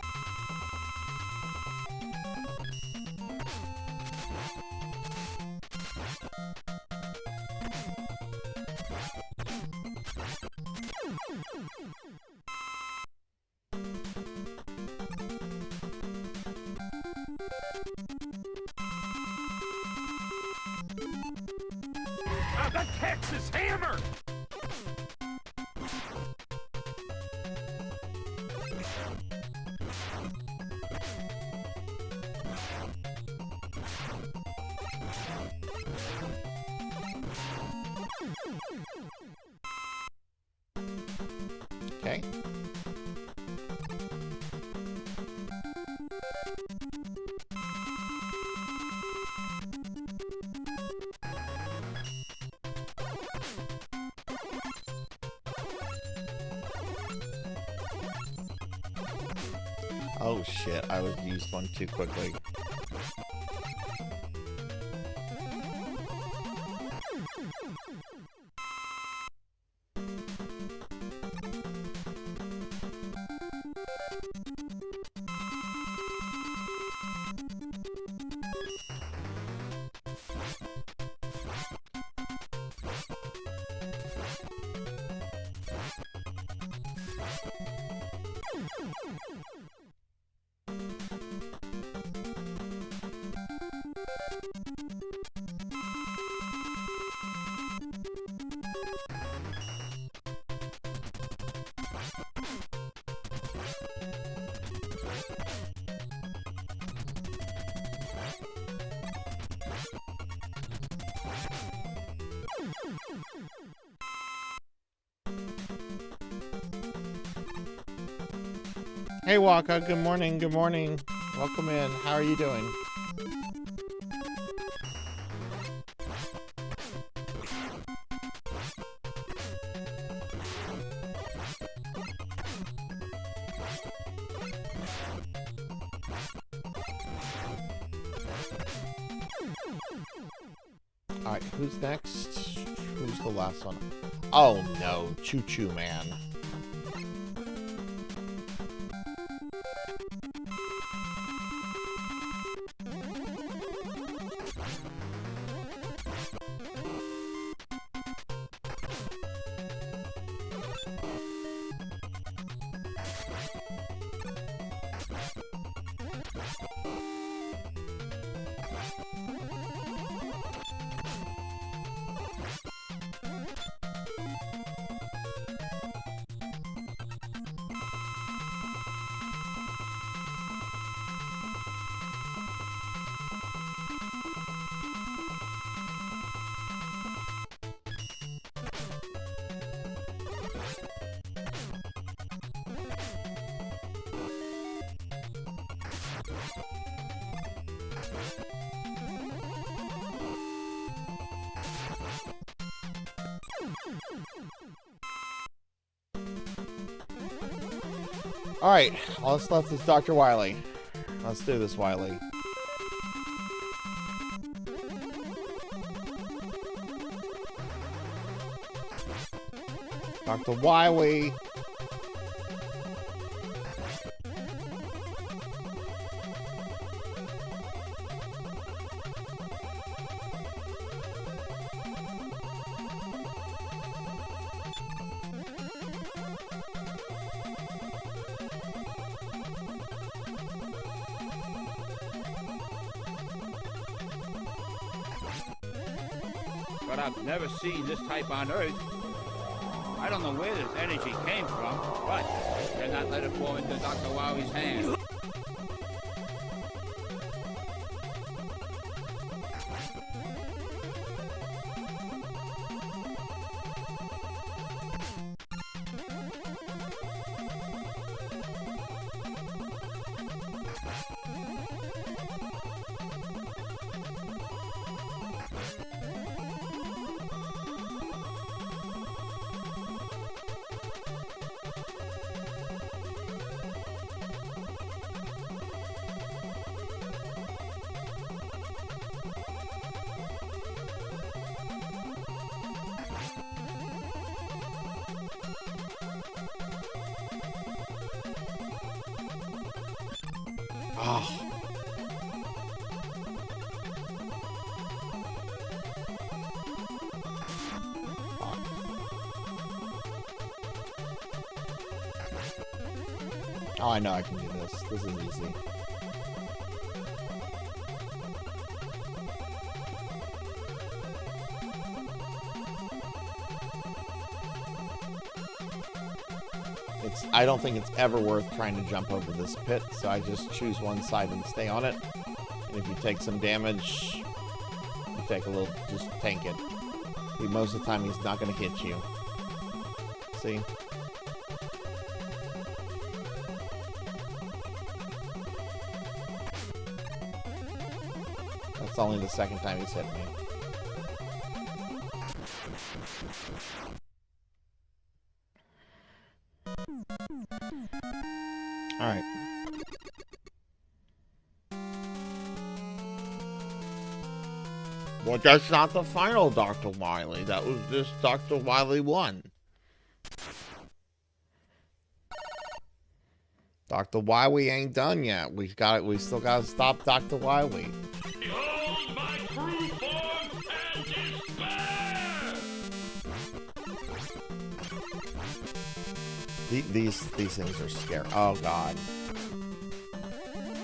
The Texas Hammer! Okay. Oh shit, I was used one too quickly. Hey Waka, good morning, good morning. Welcome in. How are you doing? Alright, who's next? Who's the last one? Oh no, Choo Choo Man. Alright, all that's left is Dr. Wily. Let's do this, Wily. Dr. Wily. But I've never seen this type on Earth. I don't know where this energy came from, but cannot let it fall into Dr. Wowie's hands. Oh, I know I can do this. This is easy. I don't think it's ever worth trying to jump over this pit, so I just choose one side and stay on it. And if you take some damage, you take a little, just tank it. Most of the time he's not going to hit you. See? It's only the second time he's hit me. Alright. Well, that's not the final Dr. Wily. That was just Dr. Wily 1. Dr. Wily ain't done yet. We still gotta stop Dr. Wily. Behold my true form and despair! These things are scary. Oh god.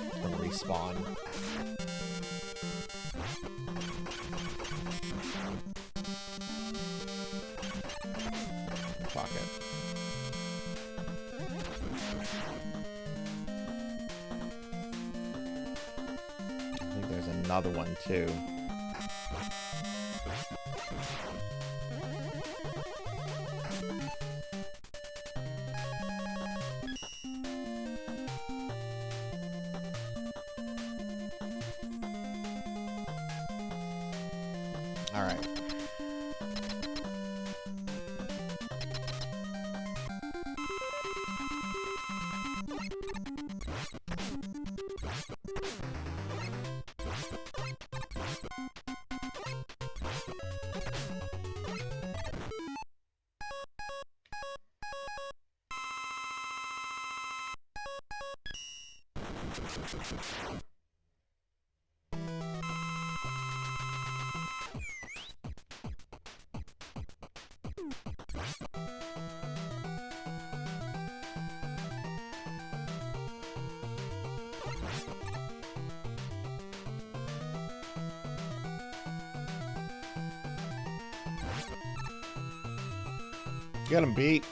It's gonna respawn. Fuck it. I think there's another one too. All right. Get him beat.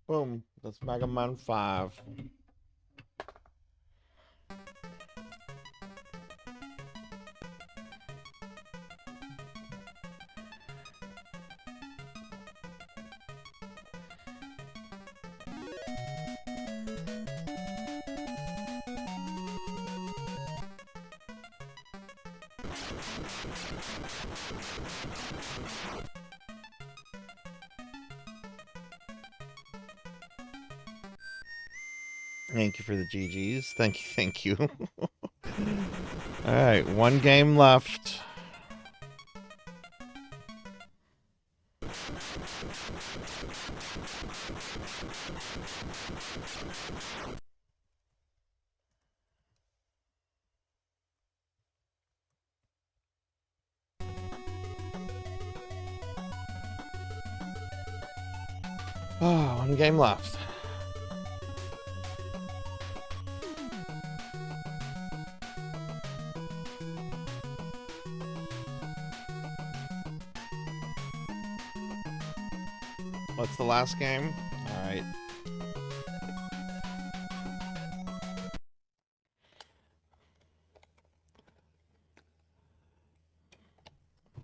Boom. That's Mega Man 5. Thank you for the GGs. Thank you. Alright, one game left. Oh, one game left. What's the last game? All right.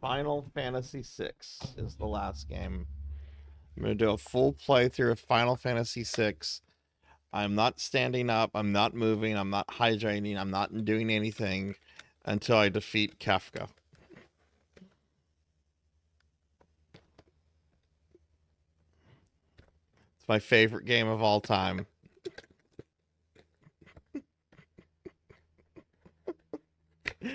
Final Fantasy VI is the last game. I'm going to do a full playthrough of Final Fantasy VI. I'm not standing up. I'm not moving. I'm not hydrating. I'm not doing anything until I defeat Kefka. It's my favorite game of all time. So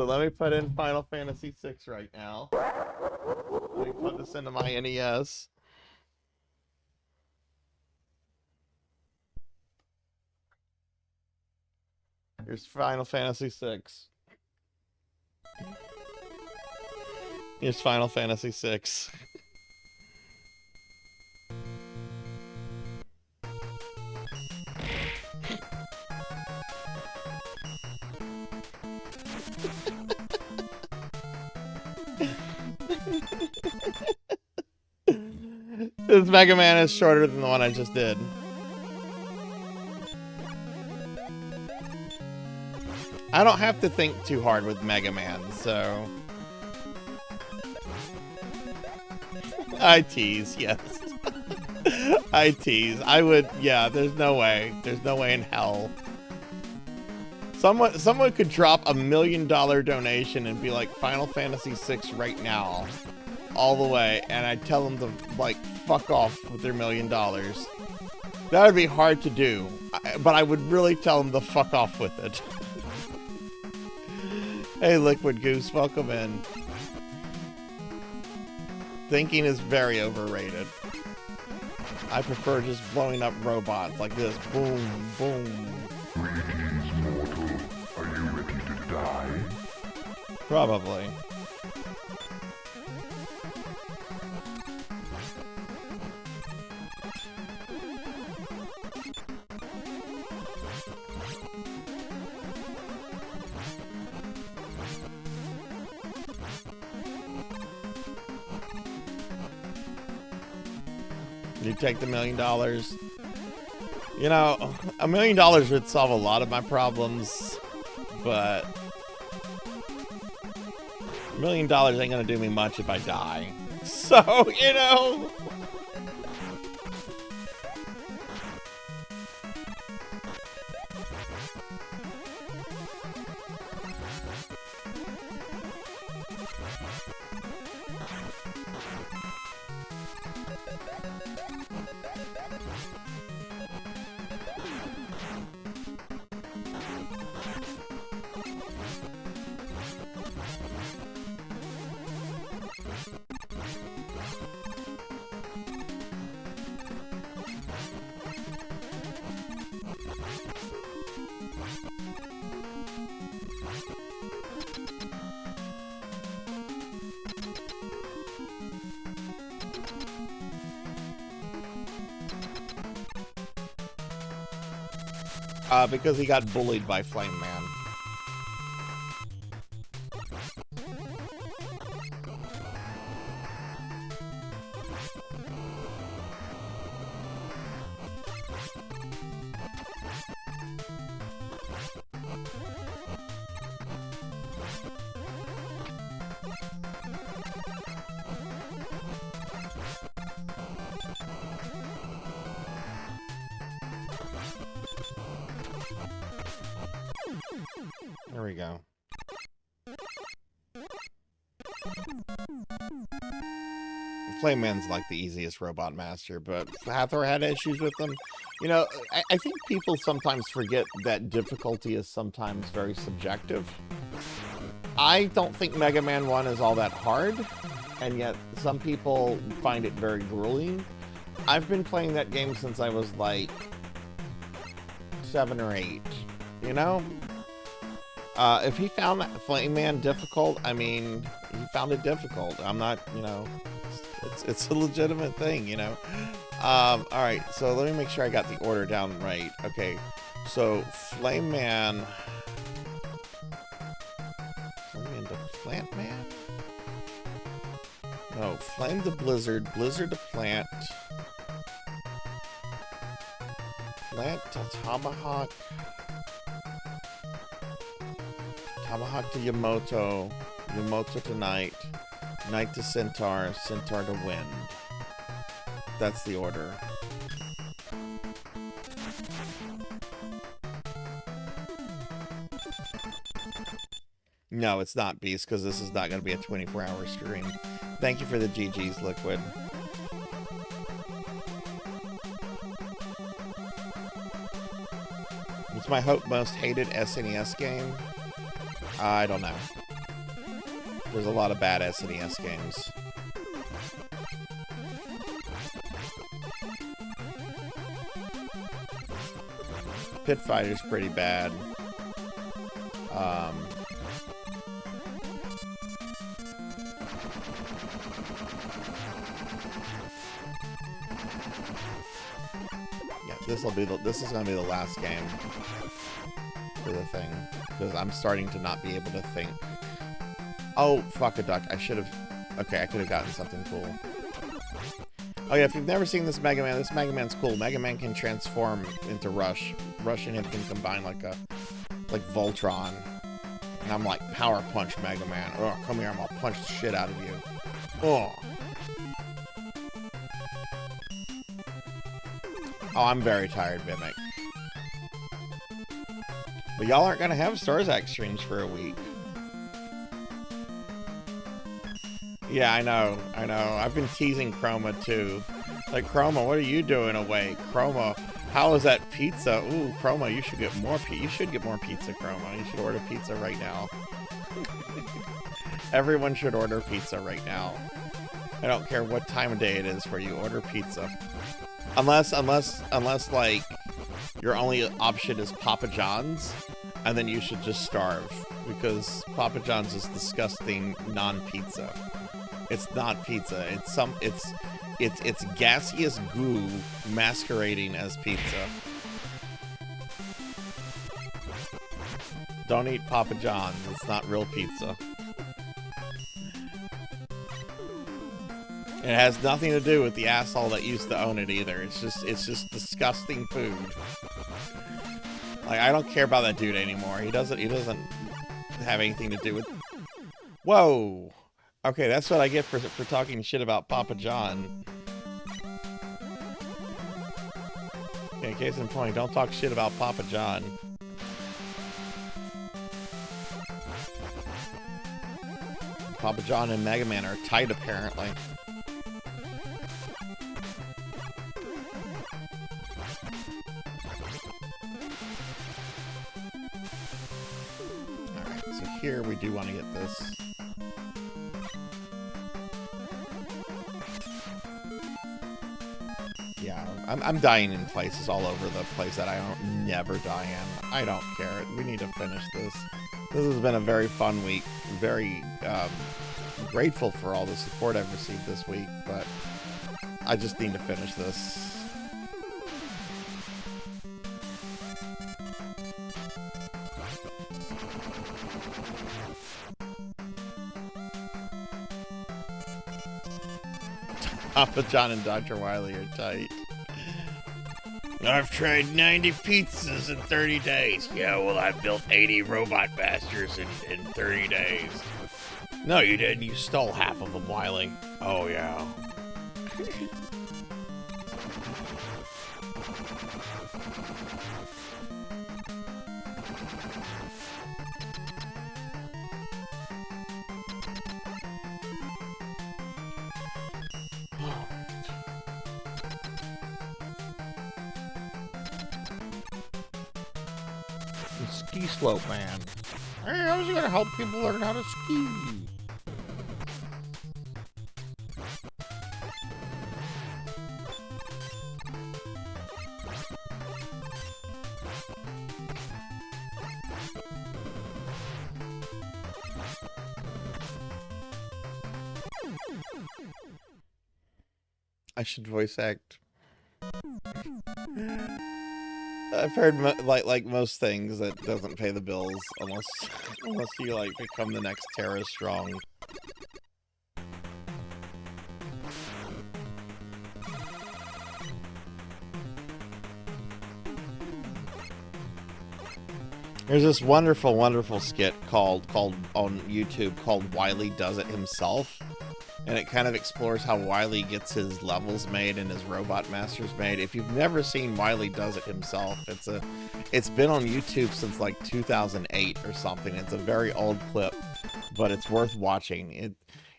let me put in Final Fantasy VI right now. Let me put this into my NES. Here's Final Fantasy VI. Here's Final Fantasy VI. This Mega Man is shorter than the one I just did. I don't have to think too hard with Mega Man, so... I tease, yes. I tease. I would, yeah, there's no way. There's no way in hell. Someone could drop $1 million donation and be like, Final Fantasy VI right now. All the way, and I'd tell them to, like, fuck off with their $1 million. That would be hard to do, but I would really tell them to fuck off with it. Hey, Liquid Goose, welcome in. Thinking is very overrated. I prefer just blowing up robots like this. Boom, boom. Greetings, mortal. Are you ready to die? Probably. You take the $1 million. You know, $1 million would solve a lot of my problems, but $1 million ain't gonna do me much if I die. So, you know. Because he got bullied by Flame Man. There we go. Flame Man's like the easiest robot master, but Hathor had issues with them. You know, I think people sometimes forget that difficulty is sometimes very subjective. I don't think Mega Man 1 is all that hard, and yet some people find it very grueling. I've been playing that game since I was like 7 or 8, you know? If he found that Flame Man difficult, I mean, he found it difficult. I'm not, you know, it's a legitimate thing, you know? Alright, so let me make sure I got the order down right. Okay, so Flame Man... Flame Man to Plant Man? No, Flame to Blizzard, Blizzard to Plant... Plant to Tomahawk... Tomahawk to Yamoto, Yamoto to Knight, Knight to Centaur, Centaur to Wind. That's the order. No, it's not Beast, because this is not going to be a 24-hour stream. Thank you for the GGs, Liquid. What's my most hated SNES game? I don't know. There's a lot of bad SNES games. Pit Fighter's pretty bad. Yeah, this is gonna be the last game for the thing, because I'm starting to not be able to think. Oh, fuck a duck. I should have... Okay, I could have gotten something cool. Oh yeah, if you've never seen this Mega Man's cool. Mega Man can transform into Rush. Rush and him can combine like Voltron. And I'm like, Power Punch Mega Man. Oh, come here, I'm gonna punch the shit out of you. Oh. Oh, I'm very tired, Mimic. But y'all aren't gonna have Sarzac streams for a week. Yeah, I know. I've been teasing Chroma too. Like, Chroma, what are you doing awake? Chroma, how is that pizza? Ooh, Chroma, you should get more pizza, Chroma. You should order pizza right now. Everyone should order pizza right now. I don't care what time of day it is for you, order pizza. Unless like your only option is Papa John's, and then you should just starve, because Papa John's is disgusting non-pizza. It's not pizza. It's gaseous goo masquerading as pizza. Don't eat Papa John's. It's not real pizza. It has nothing to do with the asshole that used to own it either. It's just disgusting food. Like, I don't care about that dude anymore. He doesn't have anything to do with... Whoa! Okay, that's what I get for talking shit about Papa John. Okay, case in point, don't talk shit about Papa John. Papa John and Mega Man are tight, apparently. Alright, so here we do want to get this. Yeah, I'm dying in places all over the place that I don't never die in. I don't care. We need to finish this. This has been a very fun week. Very grateful for all the support I've received this week, but I just need to finish this. Papa John and Dr. Wily are tight. I've tried 90 pizzas in 30 days. Yeah, well, I built 80 robot masters in 30 days. No, you didn't. You stole half of them, Wily. Oh, yeah. Ski slope man. Hey, I was gonna help people learn how to ski. I should voice act. I've heard like most things that doesn't pay the bills unless you like become the next Terra Strong. There's this wonderful skit called on YouTube called Wily Does It Himself. And it kind of explores how Wily gets his levels made and his robot masters made. If you've never seen Wily Does It Himself, it's been on YouTube since like 2008 or something. It's a very old clip, but it's worth watching.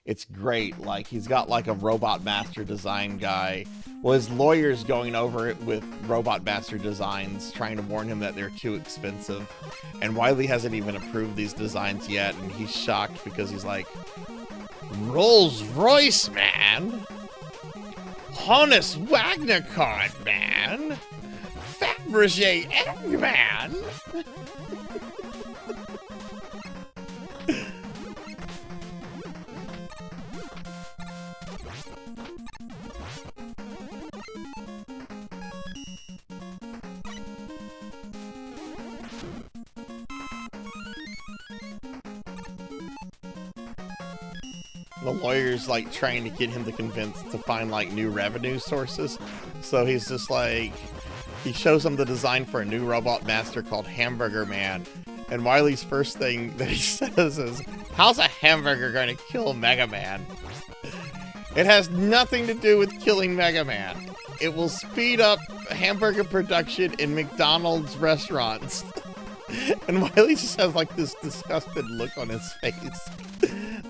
It's great. Like, he's got like a Robot Master design guy. Well, his lawyer's going over it with Robot Master designs, trying to warn him that they're too expensive. And Wily hasn't even approved these designs yet, and he's shocked because he's like, Rolls Royce, man! Honest Wagner card, man! Fabergé egg, man! The lawyer's like trying to get him to find like new revenue sources. So he's just like, he shows him the design for a new Robot Master called Hamburger Man. And Wily's first thing that he says is, how's a hamburger going to kill Mega Man? It has nothing to do with killing Mega Man. It will speed up hamburger production in McDonald's restaurants. And Wily just has like this disgusted look on his face.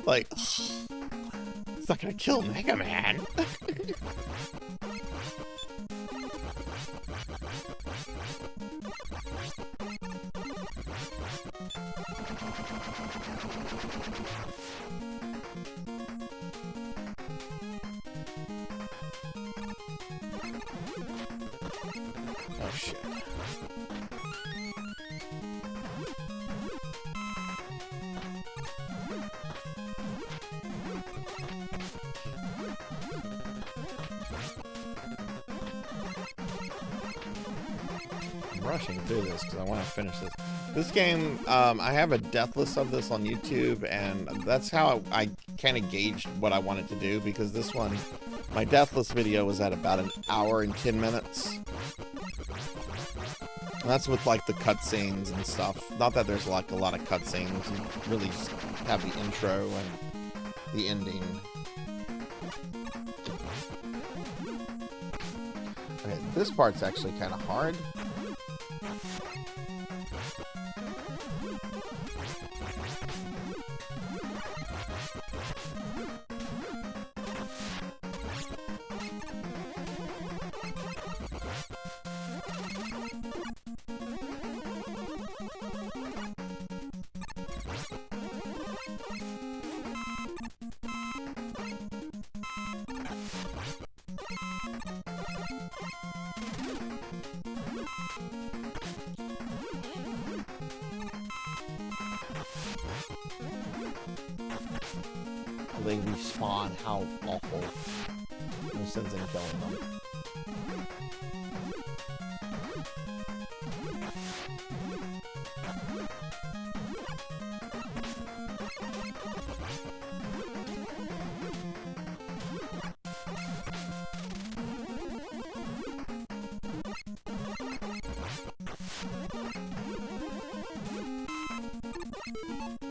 Like, it's not gonna kill Mega Man. Oh shit. Rushing through this because I want to finish this. This game, I have a death list of this on YouTube, and that's how I kind of gauged what I wanted to do, because this one, my death list video was at about an hour and 10 minutes. And that's with like the cutscenes and stuff. Not that there's like a lot of cutscenes. You really just have the intro and the ending. Okay, this part's actually kind of hard. They respawn, how awful. No sense in killing them.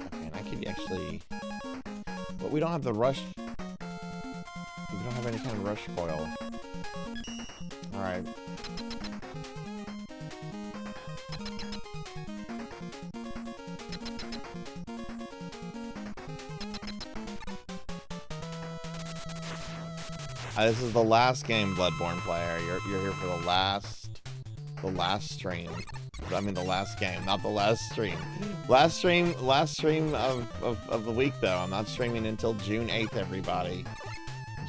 Okay, and I could actually... But we don't have the rush. We don't have any kind of rush coil. Alright. This is the last game, Bloodborne player. You're here for the last stream. I mean the last game, not the last stream. Last stream of the week though. I'm not streaming until June 8th, everybody.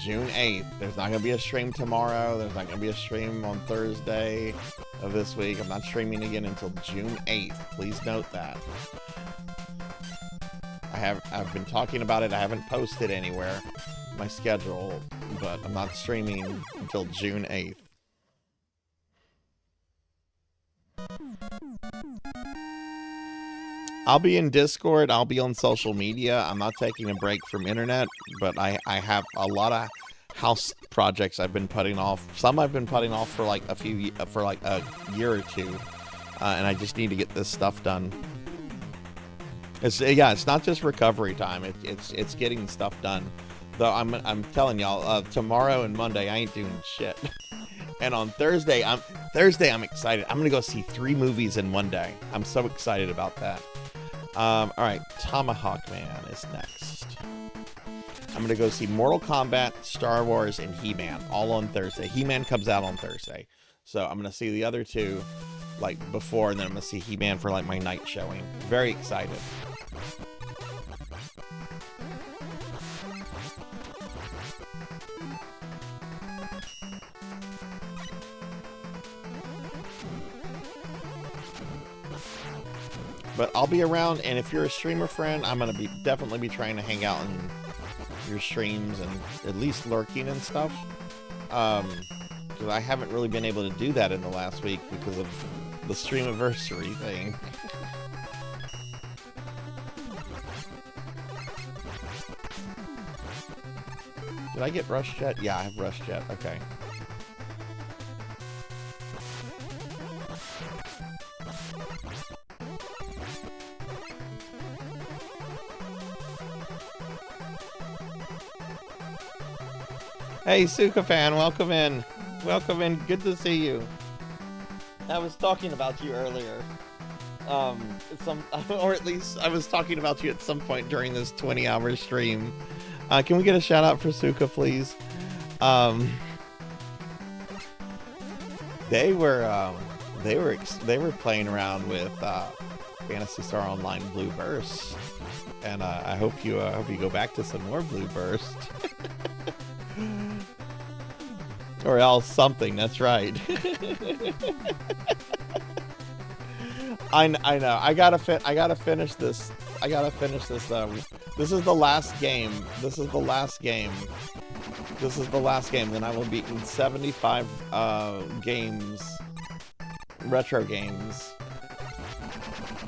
June 8th. There's not gonna be a stream tomorrow. There's not gonna be a stream on Thursday of this week. I'm not streaming again until June 8th. Please note that. I've been talking about it. I haven't posted anywhere my schedule, but I'm not streaming until June 8th. I'll be in Discord, I'll be on social media. I'm not taking a break from internet, but I have a lot of house projects I've been putting off. Some I've been putting off for like a year or two, and I just need to get this stuff done. It's not just recovery time. It's getting stuff done. Though I'm telling y'all, tomorrow and Monday I ain't doing shit. And on Thursday I'm excited. I'm gonna go see 3 movies in one day. I'm so excited about that. All right, Tomahawk Man is next. I'm going to go see Mortal Kombat, Star Wars, and He-Man all on Thursday. He-Man comes out on Thursday. So I'm going to see the other two like before, and then I'm going to see He-Man for like my night showing. Very excited. But I'll be around, and if you're a streamer friend, I'm gonna definitely be trying to hang out in your streams and at least lurking and stuff. Because I haven't really been able to do that in the last week because of the Streamiversary thing. Did I get Rush Jet? Yeah, I have Rush Jet. Okay. Hey, Suka fan, welcome in. Welcome in. Good to see you. I was talking about you earlier. Or at least I was talking about you at some point during this 20-hour stream. Can we get a shout out for Suka, please? They were playing around with Phantasy Star Online Blue Burst, and I hope you go back to some more Blue Burst. Or else something, that's right. I know. I gotta finish this. This is the last game. This is the last game. Then I will be in 75 games. Retro games.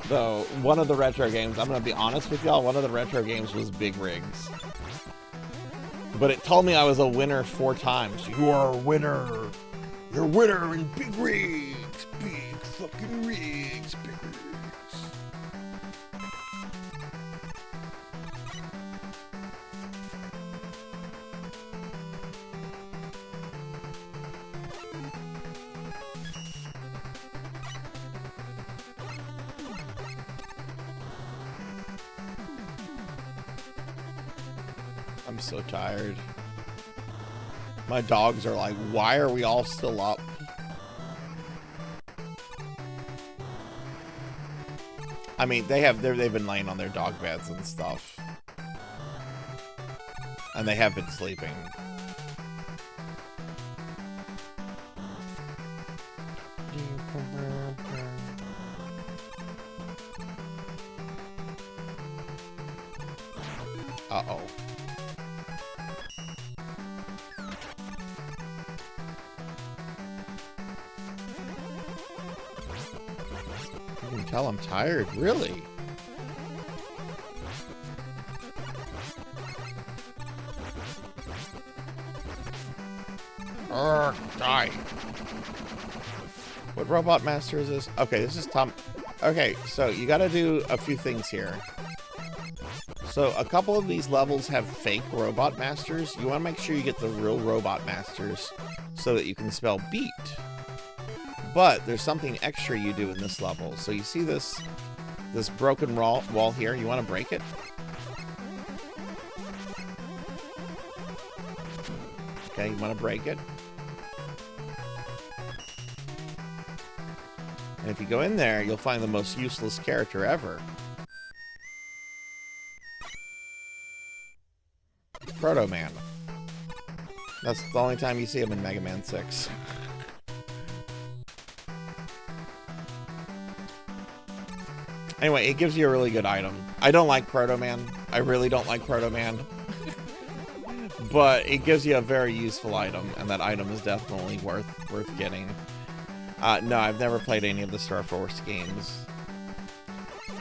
Though one of the retro games, I'm gonna be honest with y'all, one of the retro games was Big Rigs. But it told me I was a winner 4 times. You are a winner. You're a winner in Big Rigs. Big fucking rigs. Big rigs. I'm so tired. My dogs are like, why are we all still up? I mean, they've been laying on their dog beds and stuff. And they have been sleeping. Uh-oh. You can tell I'm tired, really. Die. What Robot Master is this? Okay, this is Tom. Okay, so you gotta do a few things here. So a couple of these levels have fake Robot Masters. You want to make sure you get the real Robot Masters so that you can spell beat. But there's something extra you do in this level. So you see this broken wall here? You want to break it? Okay, you want to break it? And if you go in there, you'll find the most useless character ever. Proto Man. That's the only time you see him in Mega Man 6. Anyway, it gives you a really good item. I don't like Proto Man. I really don't like Proto Man. But it gives you a very useful item, and that item is definitely worth getting. No, I've never played any of the Star Force games.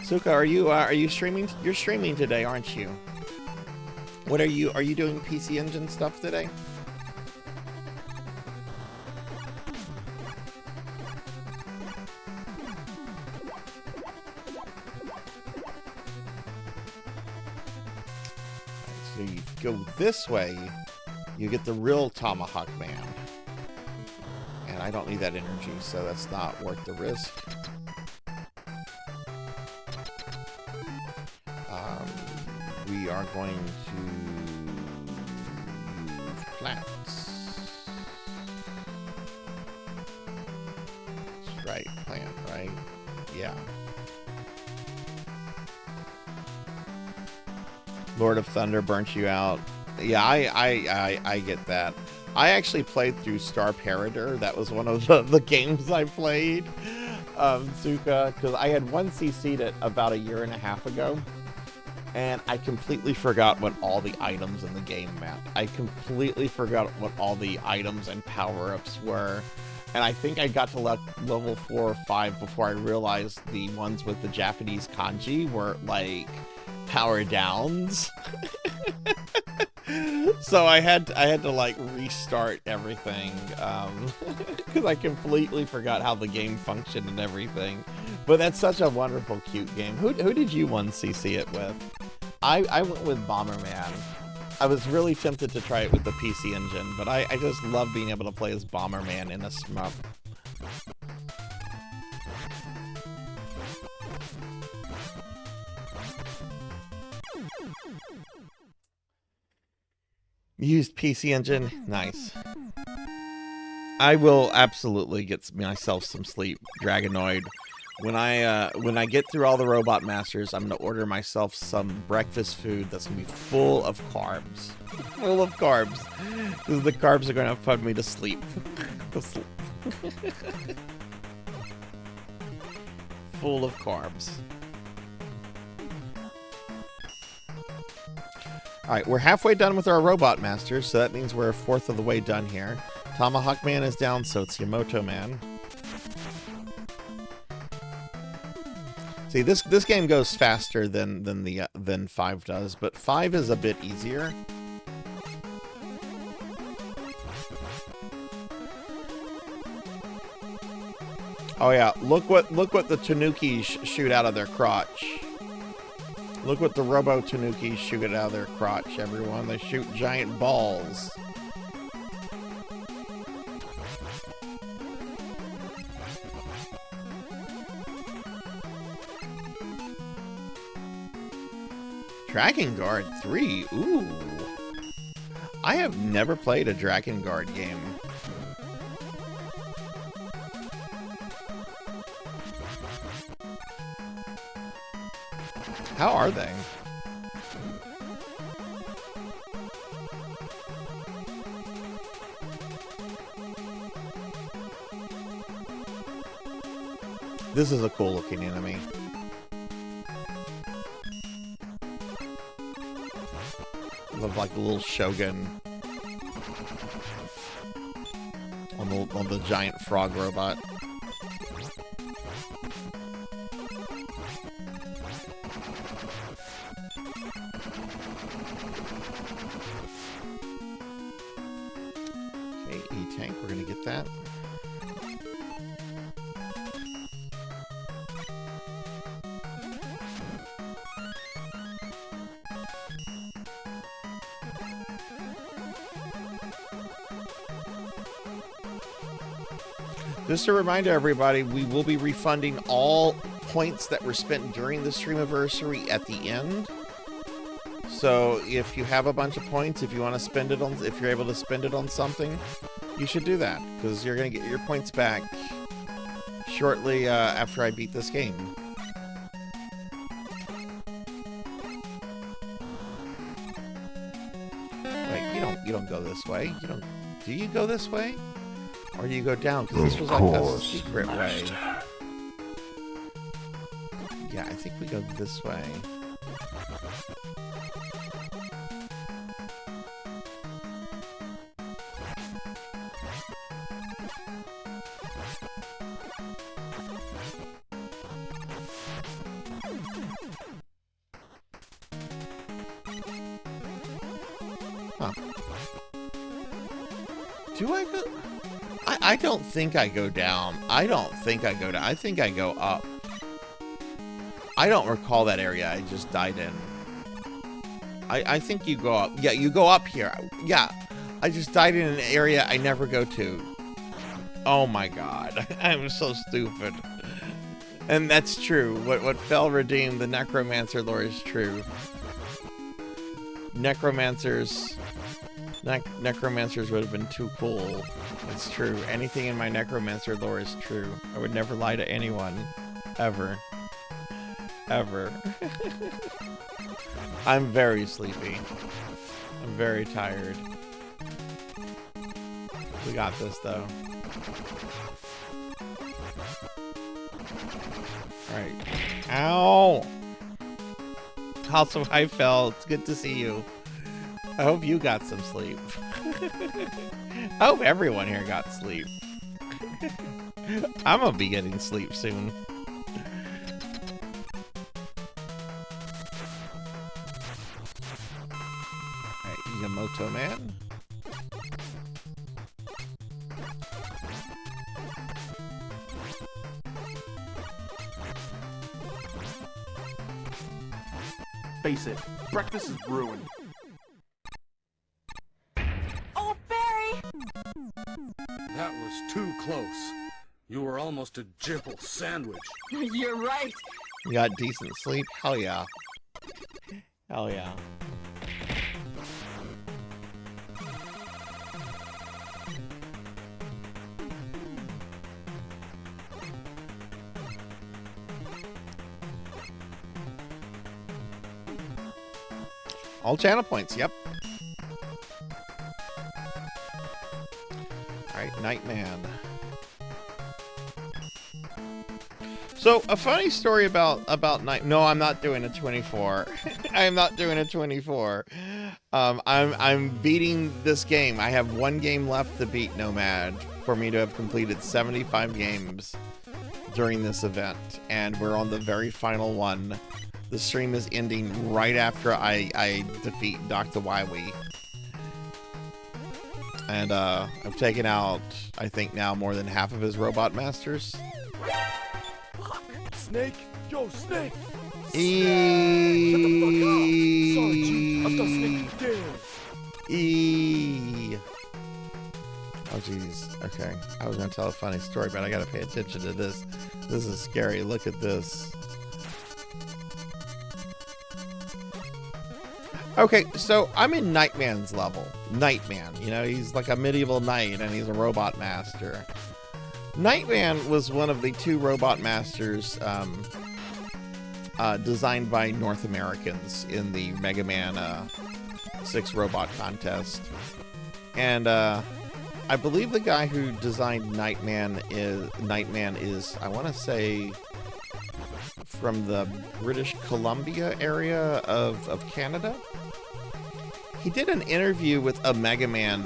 Suka, are you streaming? You're streaming today, aren't you? What are you doing PC Engine stuff today? So you go this way, you get the real Tomahawk Man. And I don't need that energy, so that's not worth the risk. We are going to plants. That's right, plant, right? Yeah. Lord of Thunder burnt you out. Yeah, I get that. I actually played through Star Parader. That was one of the games I played. Zuka, because I had 1cc'd it about 1.5 years ago. And I completely forgot what all the items in the game meant. I completely forgot what all the items and power-ups were. And I think I got to level 4 or 5 before I realized the ones with the Japanese kanji were, like, power downs. So I had to, like, restart everything. Because I completely forgot how the game functioned and everything. But that's such a wonderful, cute game. Who did you 1cc it with? I went with Bomberman. I was really tempted to try it with the PC Engine, but I just love being able to play as Bomberman in a shmup. Used PC Engine? Nice. I will absolutely get myself some sleep, Dragonoid. When I get through all the Robot Masters, I'm gonna order myself some breakfast food that's gonna be full of carbs. Full of carbs. Because the carbs are gonna put me to sleep. Full of carbs. Alright, we're halfway done with our Robot Masters, so that means we're 1/4 of the way done here. Tomahawk Man is down, so it's Yamoto Man. See, this game goes faster than 5 does, but 5 is a bit easier. Oh yeah, look what the Tanukis shoot out of their crotch. Look what the Robo Tanukis shoot out of their crotch, everyone. They shoot giant balls. Dragon Guard 3? Ooh. I have never played a Dragon Guard game. How are they? This is a cool looking enemy. Look like a little Shogun on the giant frog robot. Okay, E-Tank, we're gonna get that. Just a reminder, everybody, we will be refunding all points that were spent during the Streamiversary at the end. So if you have a bunch of points, if you want to spend it on, if you're able to spend it on something, you should do that, because you're going to get your points back shortly after I beat this game. Wait, you don't go this way. Do you go this way? Or do you go down? Because this was like a secret way. Yeah, I think we go this way. Huh. Do I go... I don't think I go down. I don't think I go down. I think I go up. I don't recall that area I just died in. I think you go up. Yeah, you go up here. Yeah, I just died in an area I never go to. Oh my god. I'm so stupid. And that's true. What Fel redeemed, the Necromancer lore is true. Necromancers Necromancers would have been too cool. It's true. Anything in my Necromancer lore is true. I would never lie to anyone. Ever. Ever. I'm very sleepy. I'm very tired. We got this, though. Alright. Ow! Also, hi, Phil. It's good to see you. I hope you got some sleep. I hope everyone here got sleep. I'm gonna be getting sleep soon. Alright, Yamoto Man. Face it, breakfast is ruined. Oh, Barry! That was too close. You were almost a jibble sandwich. You're right. You got decent sleep? Hell yeah. Hell yeah. All channel points, yep. Alright, Nightman. So, a funny story about Night... No, I'm not doing a 24. I'm not doing a 24. I'm beating this game. I have one game left to beat Nomad for me to have completed 75 games during this event. And we're on the very final one. The stream is ending right after I defeat Dr. Wiwi. And I've taken out, I think now, more than half of his robot masters. Snake? Yo, Snake! Shut the fuck up! Sorry, G. I've done Snake dead. Oh, jeez. Okay. I was going to tell a funny story, but I got to pay attention to this. This is scary. Look at this. Okay, so I'm in Nightman's level. Nightman, you know, he's like a medieval knight and he's a robot master. Nightman was one of the 2 robot masters designed by North Americans in the Mega Man 6 robot contest. And I believe the guy who designed Nightman is I want to say from the British Columbia area of Canada. He did an interview with a Mega Man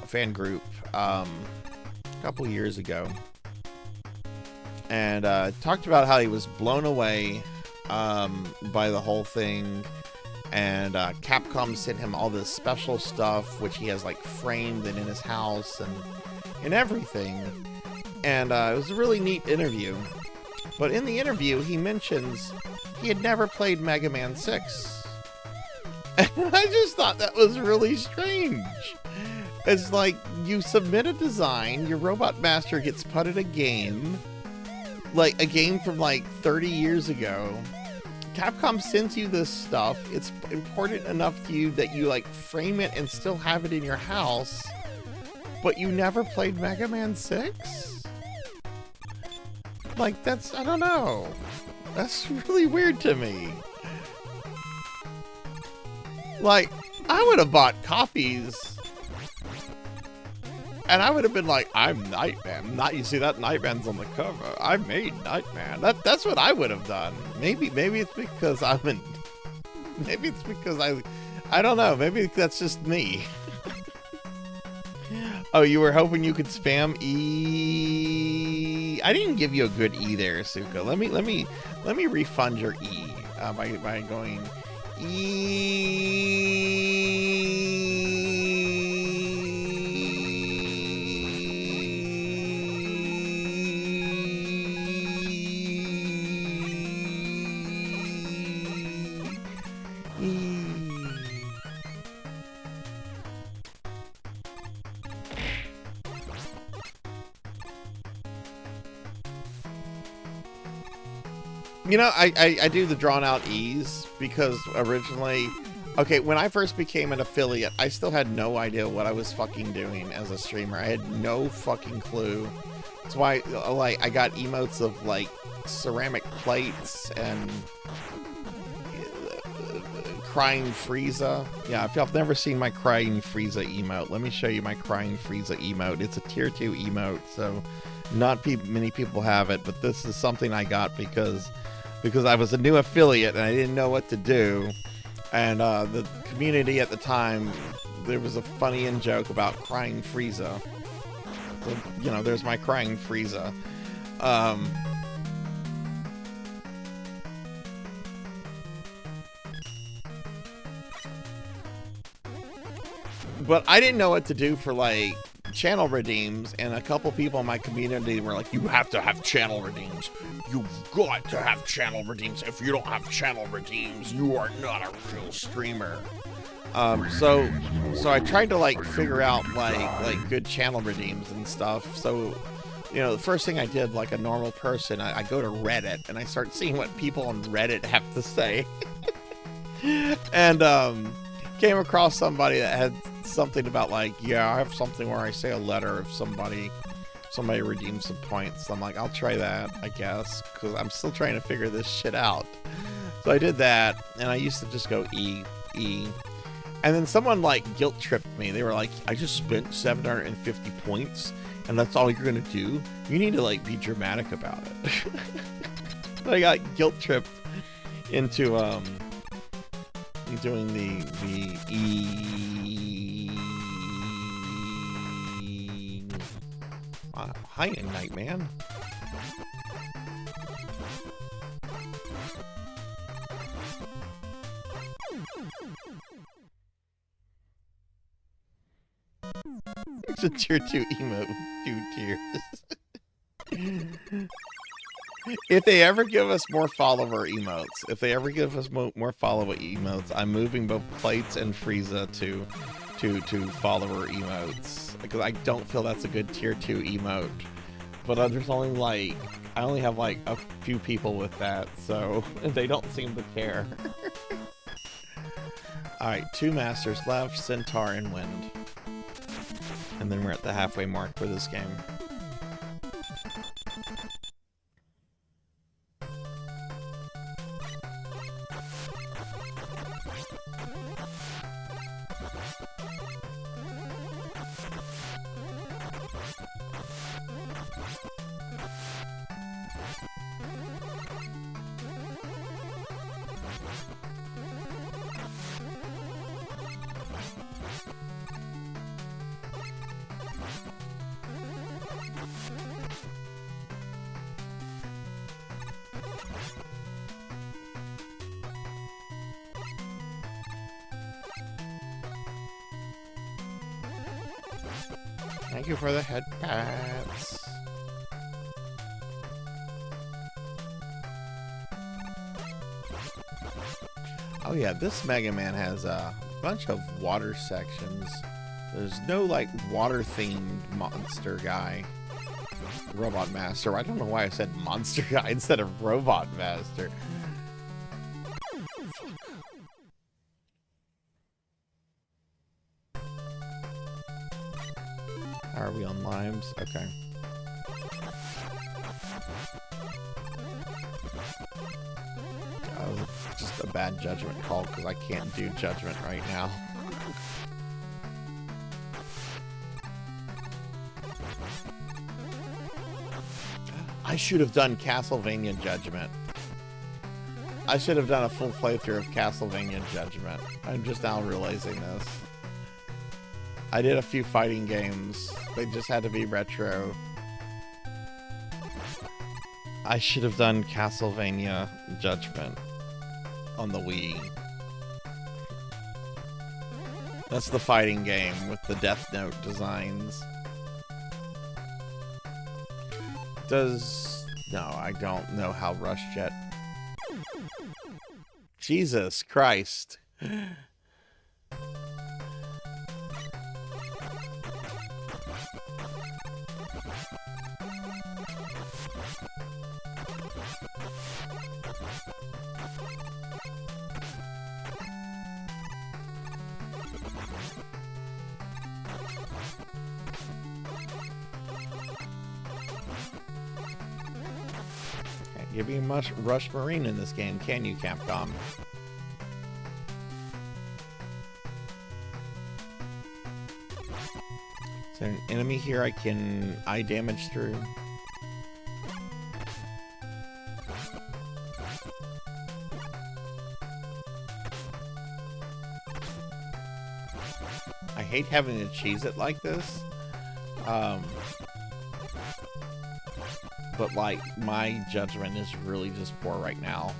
fan group a couple years ago, and talked about how he was blown away by the whole thing, and Capcom sent him all this special stuff which he has like framed and in his house and everything, and it was a really neat interview. But in the interview he mentions he had never played Mega Man 6. And I just thought that was really strange. It's like, you submit a design, your Robot Master gets put in a game, like a game from like 30 years ago. Capcom sends you this stuff, it's important enough to you that you like frame it and still have it in your house, but you never played Mega Man 6? Like, that's, I don't know. That's really weird to me. Like, I would have bought copies, and I would have been like, I'm Nightman. Not, you see that Nightman's on the cover. I made Nightman. That's what I would have done. Maybe it's because I'm in. Maybe it's because I don't know. Maybe that's just me. Oh, you were hoping you could spam E. I didn't give you a good E there, Suka. Let me refund your E by going You know, I do the drawn out E's because originally Okay, when I first became an affiliate, I still had no idea what I was fucking doing as a streamer. I had no fucking clue. That's why, like, I got emotes of, like, ceramic plates and Crying Frieza. Yeah, if y'all have never seen my Crying Frieza emote, let me show you my Crying Frieza emote. It's a tier 2 emote, so not many people have it, but this is something I got because I was a new affiliate and I didn't know what to do. And the community at the time, there was a funny in joke about Crying Frieza. So, you know, there's my Crying Frieza. But I didn't know what to do for, like, channel redeems, and a couple people in my community were like, you have to have channel redeems. You've got to have channel redeems. If you don't have channel redeems, you are not a real streamer. So I tried to, like, figure out, like good channel redeems and stuff. So, you know, the first thing I did, like a normal person, I go to Reddit, and I start seeing what people on Reddit have to say. And, came across somebody that had something about, like, yeah, I have something where I say a letter if somebody redeems some points. So I'm like, I'll try that, I guess, because I'm still trying to figure this shit out. So I did that, and I used to just go E. And then someone, like, guilt tripped me. They were like, I just spent 750 points, and that's all you're gonna do? You need to, like, be dramatic about it. So I got guilt tripped into, doing the E. Hi, Night Man. It's a tier 2 emote with 2 tiers. If they ever give us more follower emotes, more follower emotes, I'm moving both plates and Frieza to follower emotes, because I don't feel that's a good tier 2 emote. But there's only, like, I only have, like, a few people with that, so they don't seem to care. Alright, 2 masters left, Centaur and Wind. And then we're at the halfway mark for this game. Thank you for the head pats. Oh yeah, this Mega Man has a bunch of water sections. There's no, like, water-themed monster guy. Robot Master. I don't know why I said monster guy instead of Robot Master. Are we on limes? Okay. Just a bad judgment call because I can't do judgment right now. I should have done Castlevania Judgment. I should have done a full playthrough of Castlevania Judgment. I'm just now realizing this. I did a few fighting games. They just had to be retro. I should have done Castlevania Judgment on the Wii. That's the fighting game with the Death Note designs. No, I don't know how Rush Jet... Jesus Christ. give me much Rush Marine in this game, can you, Capcom? Is there an enemy here I can eye damage through? I hate having to cheese it like this. But like, my judgment is really just poor right now.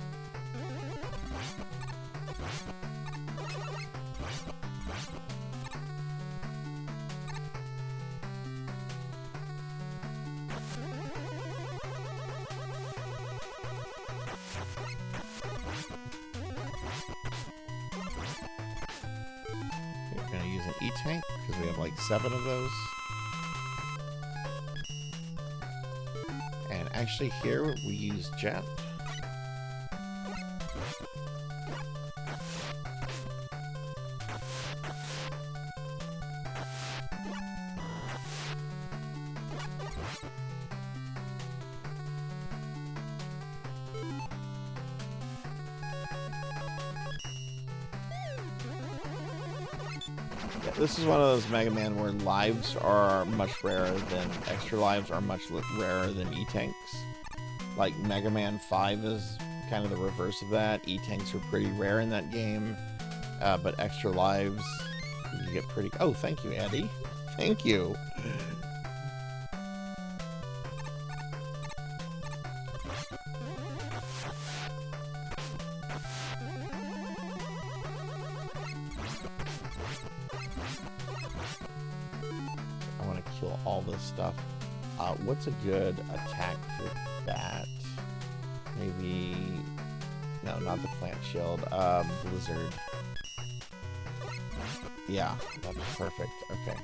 We're gonna use an E-tank because we have like 7 of those. Actually, here we use jet. Yeah, this is one of those Mega Man where lives are much rarer than extra lives are much rarer than E-tanks. Like Mega Man 5 is kind of the reverse of that. E-tanks are pretty rare in that game, but extra lives you get pretty. Oh, thank you, Eddie. Thank you. I want to kill all this stuff. What's a good attack for that? Maybe... No, not the plant shield. Blizzard. Yeah, that's perfect. Okay.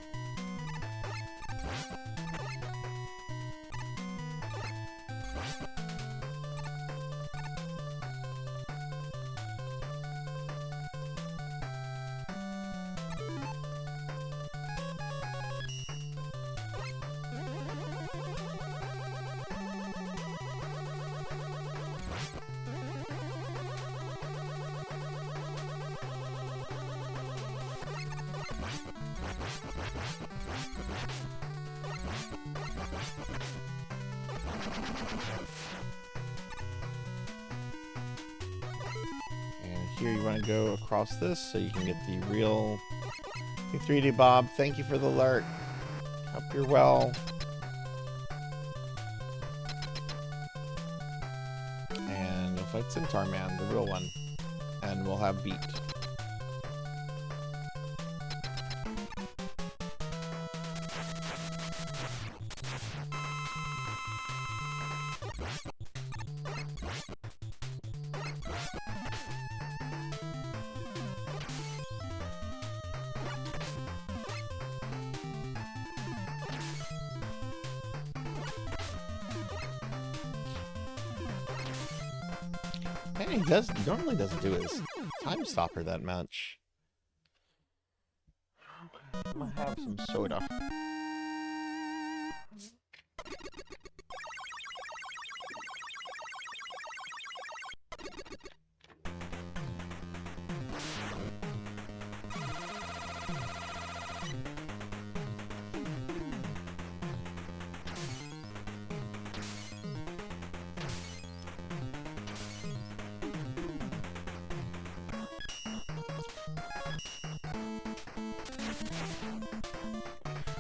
Here you want to go across this so you can get the real... Hey, 3D Bob, thank you for the alert. Hope you're well. And you'll fight Centaur Man, the real one. And we'll have beat. And he normally doesn't do his time stopper that much. I'm gonna have some soda.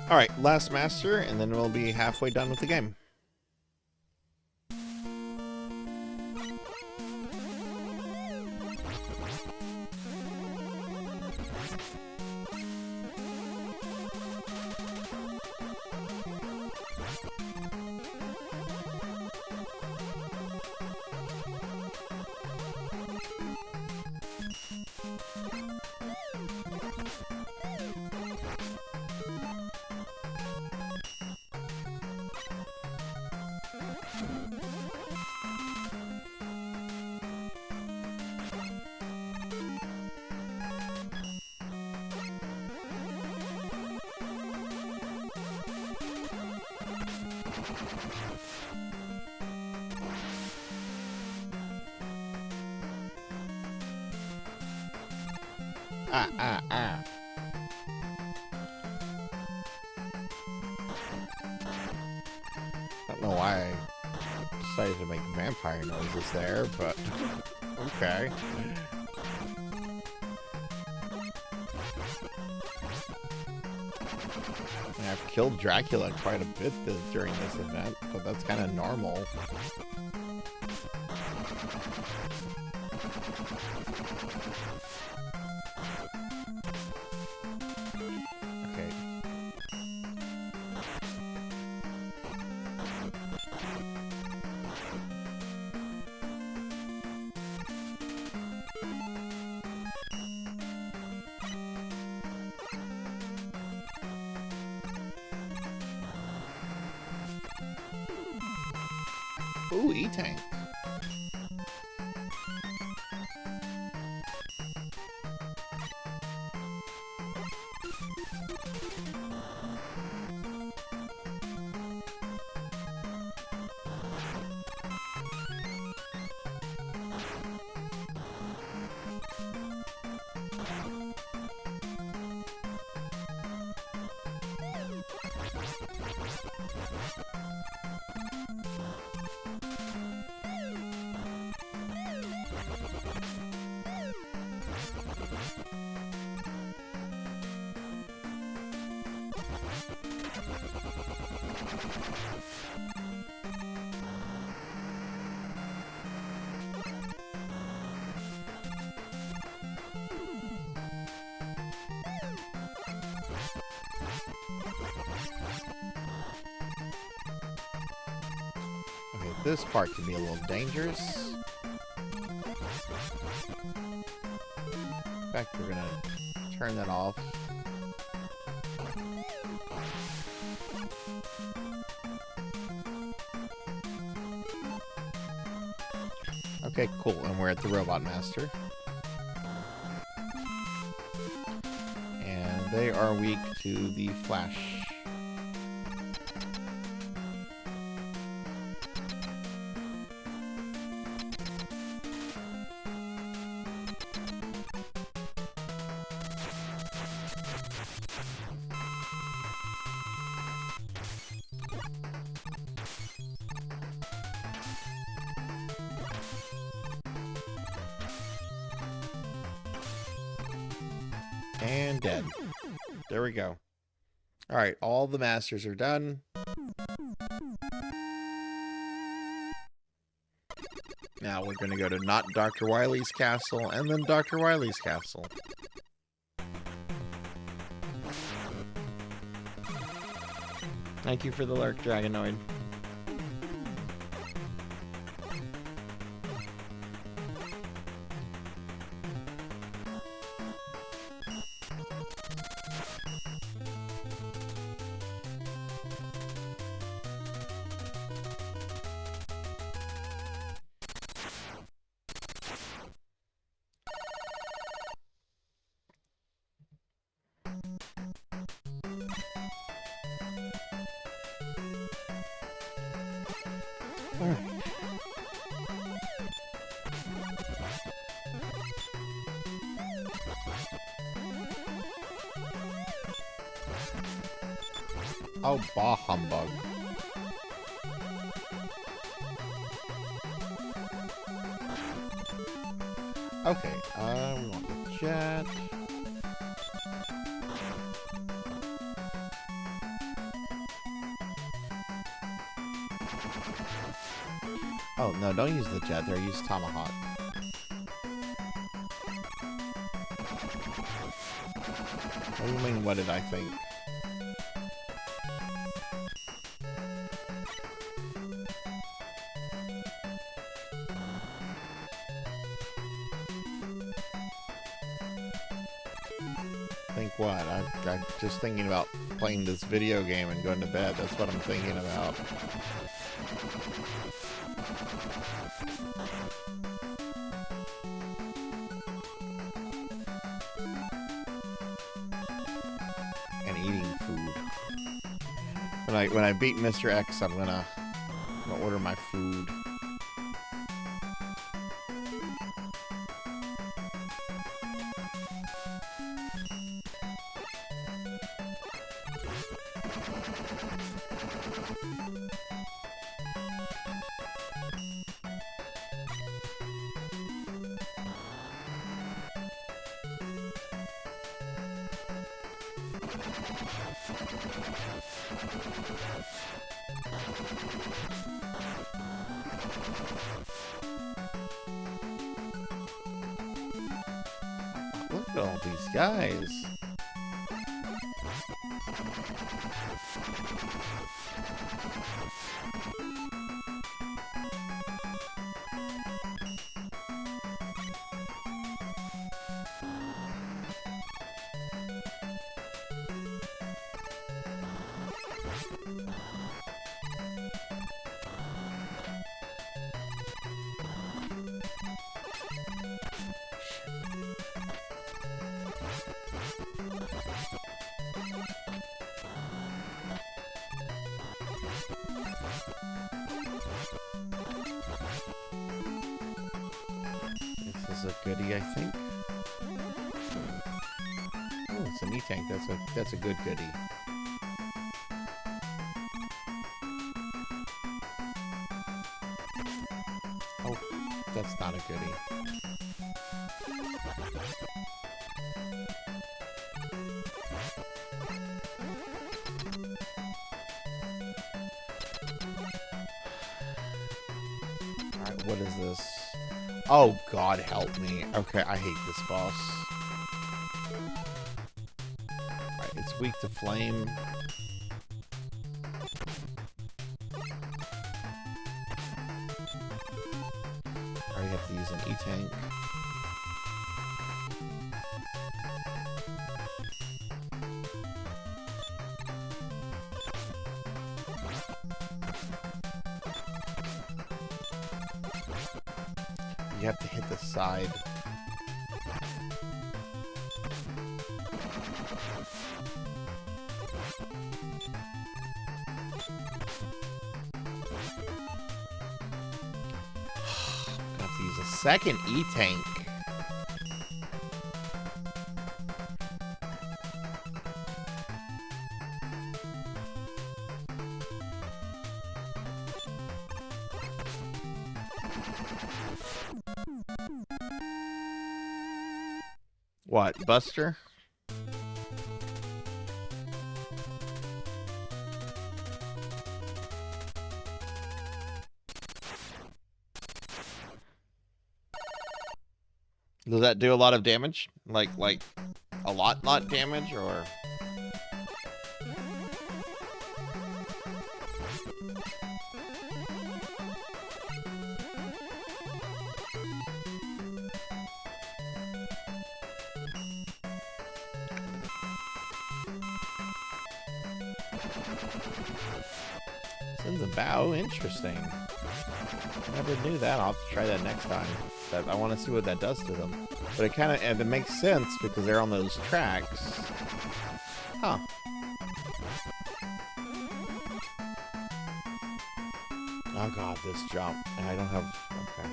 Alright, last master, and then we'll be halfway done with the game. Ah. I don't know why I decided to make vampire noises there, but okay. I've killed Dracula quite a bit during this event, but that's kind of normal. Okay. Ooh, E-Tank. Okay, this part can be a little dangerous. In fact, we're gonna turn that off. Okay, cool, and we're at the Robot Master. And they are weak to the Flash. And dead. There we go. Alright, all the masters are done. Now we're going to go to not Dr. Wily's castle, and then Dr. Wily's castle. Thank you for the lurk, Dragonoid. Oh, bah humbug. Okay, we want the jet. Oh, no, don't use the jet there, use Tomahawk. What do you mean, what did I think? Think what? I'm just thinking about playing this video game and going to bed. That's what I'm thinking about. And eating food. When I beat Mr. X, I'm gonna order my food. Look at all these guys. This is a goodie, I think. Oh, it's an E-Tank. That's a good goodie. Oh, that's not a goodie. Alright, what is this? Oh, God help me. Okay, I hate this boss. Alright, it's weak to flame. Alright, you have to use an E-Tank. You have to hit the side. Got to use a second E-Tank. What, Buster? Does that do a lot of damage? Like a lot damage, or? Sends a bow. Interesting. Never knew that. I'll have to try that next time. I want to see what that does to them. But it kind of, and it makes sense because they're on those tracks. Huh. Oh God, this jump. And I don't have. Okay.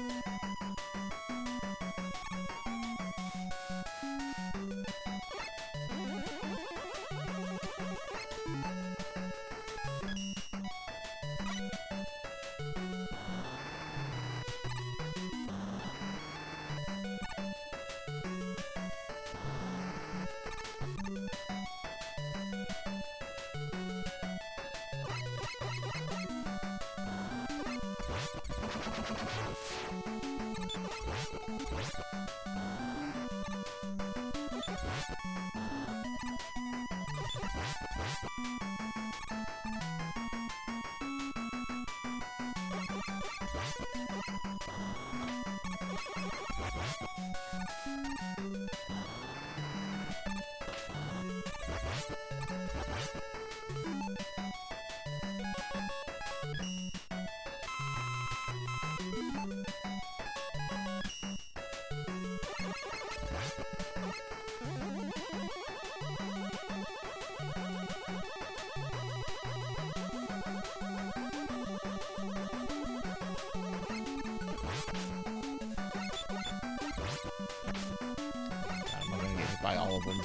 by all of them.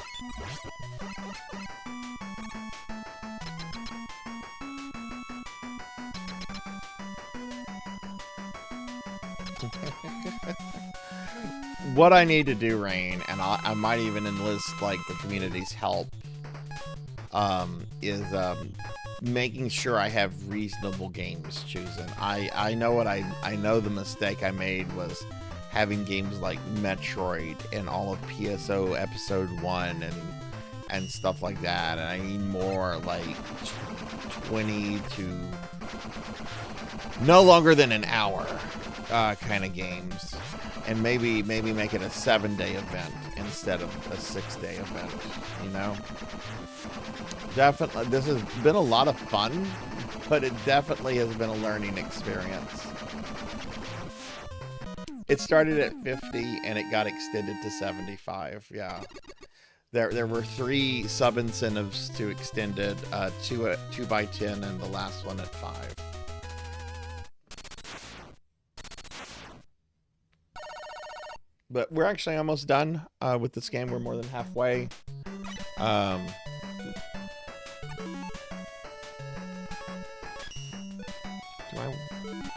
what I need to do, Rain, and I might even enlist like the community's help, is making sure I have reasonable games chosen. I know what I know the mistake I made was having games like Metroid and all of PSO Episode 1 and stuff like that, and I need more like 20 to no longer than an hour kind of games, and maybe make it a 7-day event instead of a 6-day event, you know? Definitely, this has been a lot of fun, but it definitely has been a learning experience. It started at 50 and it got extended to 75. Yeah, there were 3 sub incentives to extend it, 2 at 2x10, and the last one at 5. But we're actually almost done with this game. We're more than halfway.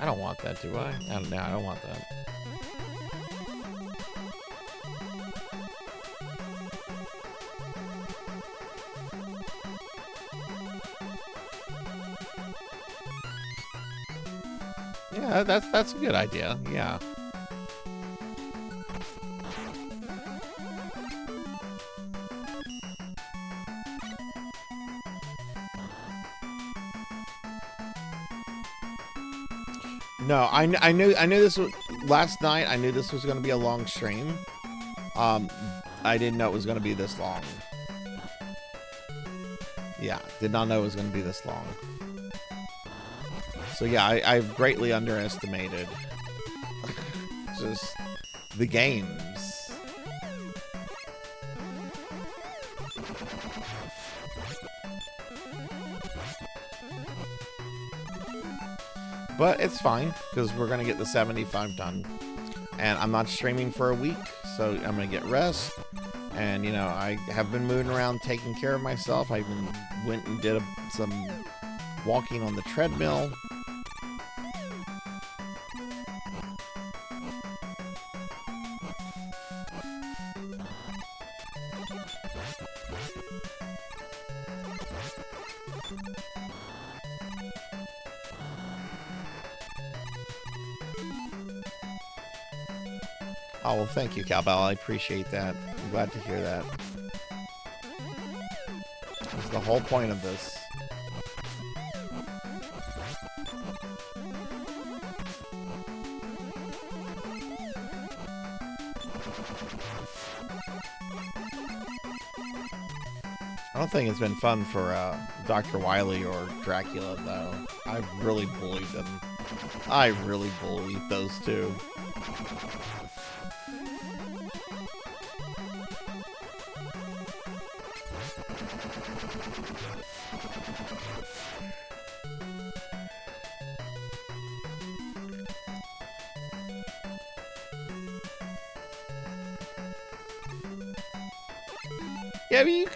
I don't want that, do I? I don't want that. Yeah, that's a good idea. Yeah. No, I knew this was last night. I knew this was going to be a long stream. I didn't know it was going to be this long. Yeah, did not know it was going to be this long. So yeah, I've greatly underestimated just the games. But it's fine, because we're going to get the 75 done. And I'm not streaming for a week, so I'm going to get rest. And, you know, I have been moving around taking care of myself. I even went and did some walking on the treadmill. Oh, well, thank you, Cowbell. I appreciate that. I'm glad to hear that. That's the whole point of this. I don't think it's been fun for Dr. Wily or Dracula, though. I've really bullied them. I really bullied those two. Yeah, I mean, you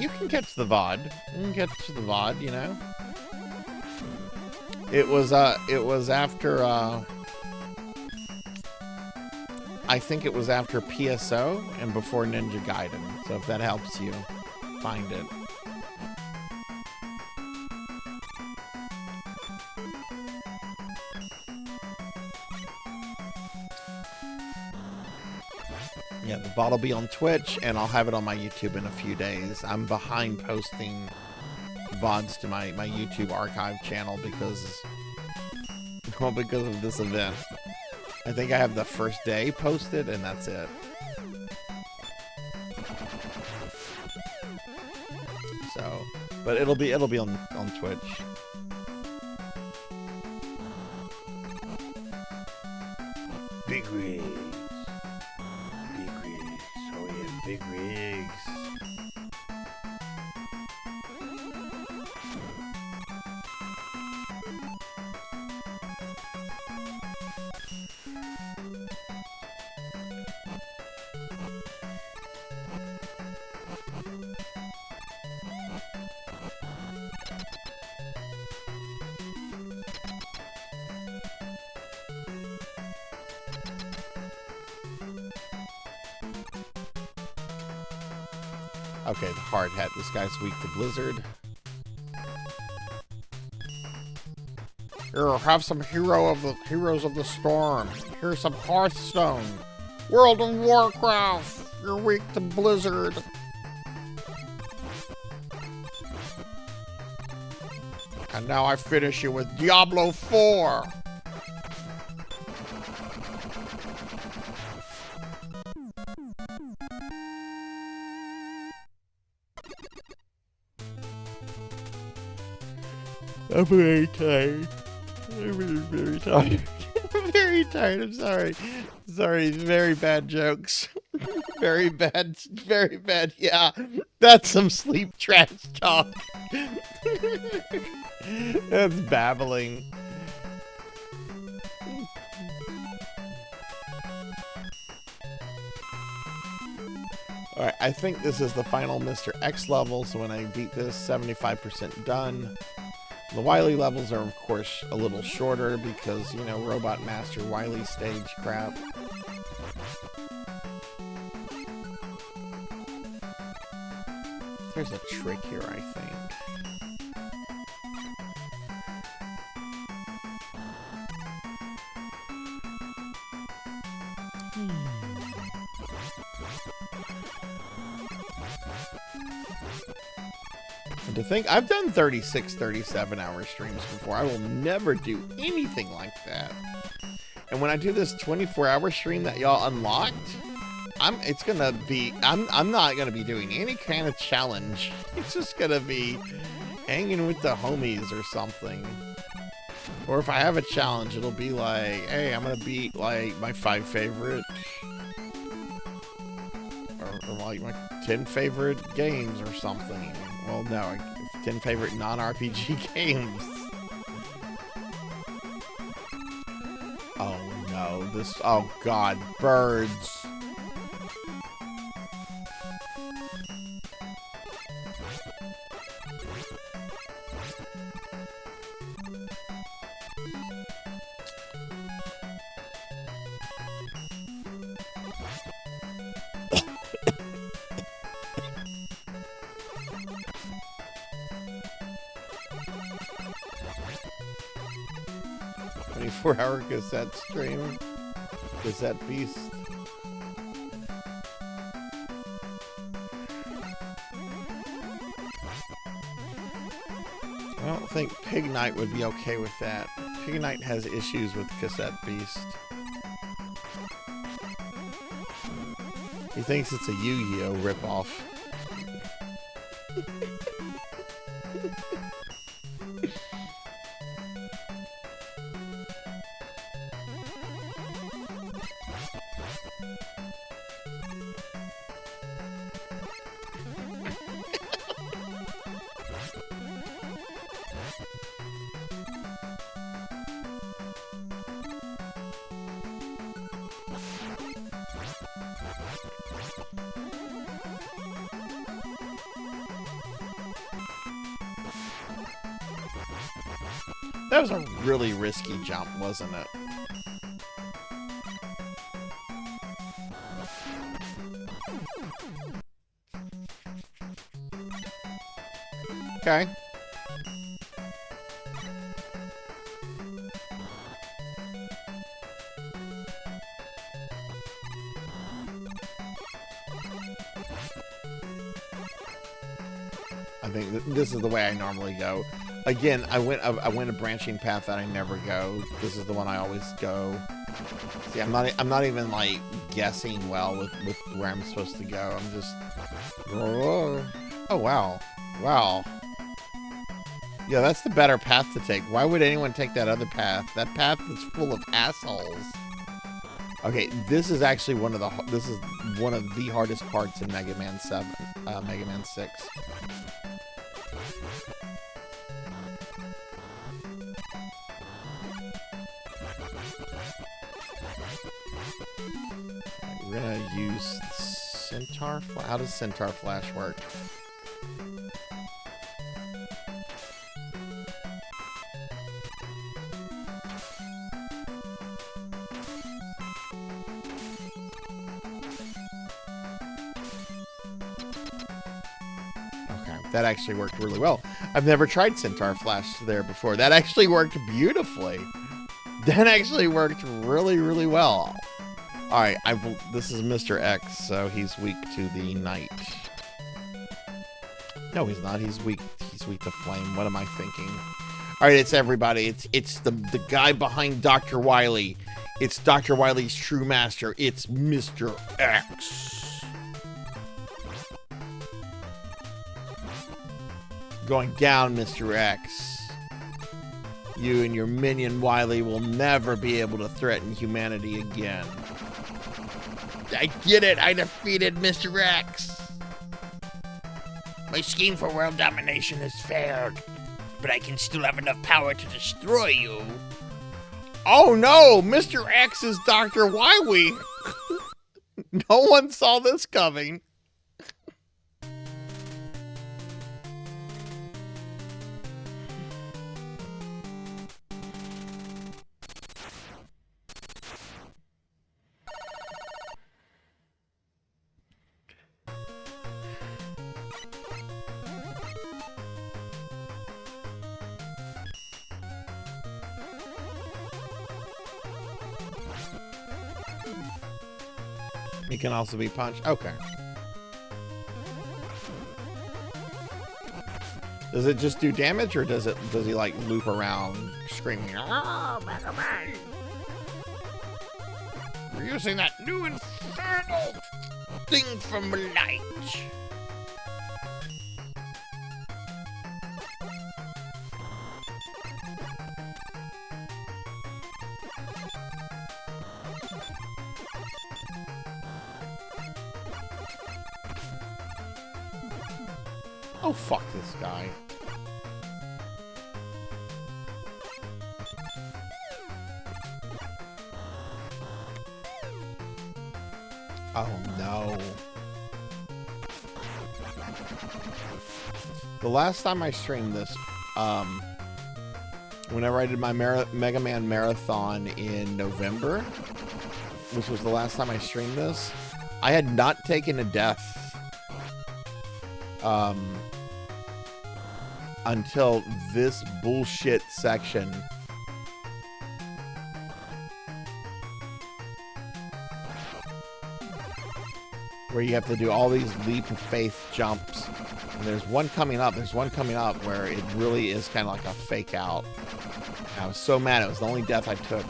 can catch the VOD. You can catch the VOD, you know. It was after I think it was after PSO and before Ninja Gaiden. So if that helps you find it. Yeah, the VOD will be on Twitch, and I'll have it on my YouTube in a few days. I'm behind posting VODs to my YouTube archive channel because of this event. I think I have the first day posted, and that's it. So, but it'll be on Twitch. Big rigs. Oh yeah, big rigs. Okay, the hard hat. This guy's weak to Blizzard. Here, have some Heroes of the Storm. Here's some Hearthstone. World of Warcraft. You're weak to Blizzard. And now I finish you with Diablo 4. I'm very tired. I'm very tired. I'm very tired. I'm sorry. Sorry. Very bad jokes. Very bad. Very bad. Yeah. That's some sleep trash talk. That's babbling. Alright, I think this is the final Mr. X level, so when I beat this, 75% done. The Wily levels are, of course, a little shorter because, you know, Robot Master Wily stage crap. There's a trick here, I think. And to think, I've done 36, 37-hour streams before. I will never do anything like that. And when I do this 24-hour stream that y'all unlocked, I'm not gonna be doing any kind of challenge. It's just gonna be hanging with the homies or something. Or if I have a challenge, it'll be like, hey, I'm gonna beat like my 5 favorite, or like my 10 favorite games or something. Well, no, 10 favorite non-RPG games. Oh no, oh god, birds. Hour Gazette stream. Gazette Beast. I don't think Pig Knight would be okay with that. Pig Knight has issues with Gazette Beast. He thinks it's a Yu-Gi-Oh! Ripoff. That was a really risky jump, wasn't it? Okay. I think this is the way I normally go. Again, I went a branching path that I never go. This is the one I always go. See, I'm not even like guessing well with where I'm supposed to go. I'm just, oh wow, wow. Yeah, that's the better path to take. Why would anyone take that other path? That path is full of assholes. Okay, this is actually one of the hardest parts in Mega Man 7, Mega Man 6. We're gonna use Centaur Flash. How does Centaur Flash work? That actually worked really well. I've never tried Centaur Flash there before. That actually worked beautifully. That actually worked really, really well. All right, this is Mr. X, so he's weak to the night. No, he's not. He's weak to flame. What am I thinking? All right, it's everybody. It's the guy behind Dr. Wily. It's Dr. Wily's true master. It's Mr. X. Going down, Mr. X. You and your minion Wily will never be able to threaten humanity again. I did it! I defeated Mr. X! My scheme for world domination has failed, but I can still have enough power to destroy you. Oh no! Mr. X is Dr. Wily! No one saw this coming. He can also be punched. Okay. Does it just do damage, or does he like loop around screaming? Oh, Mega Man! We're using that new infernal thing from light. Oh, fuck this guy. Oh, no. The last time I streamed this, whenever I did my Mega Man Marathon in November, which was the last time I streamed this, I had not taken a death until this bullshit section. Where you have to do all these leap of faith jumps. And there's one coming up where it really is kind of like a fake out. And I was so mad. It was the only death I took.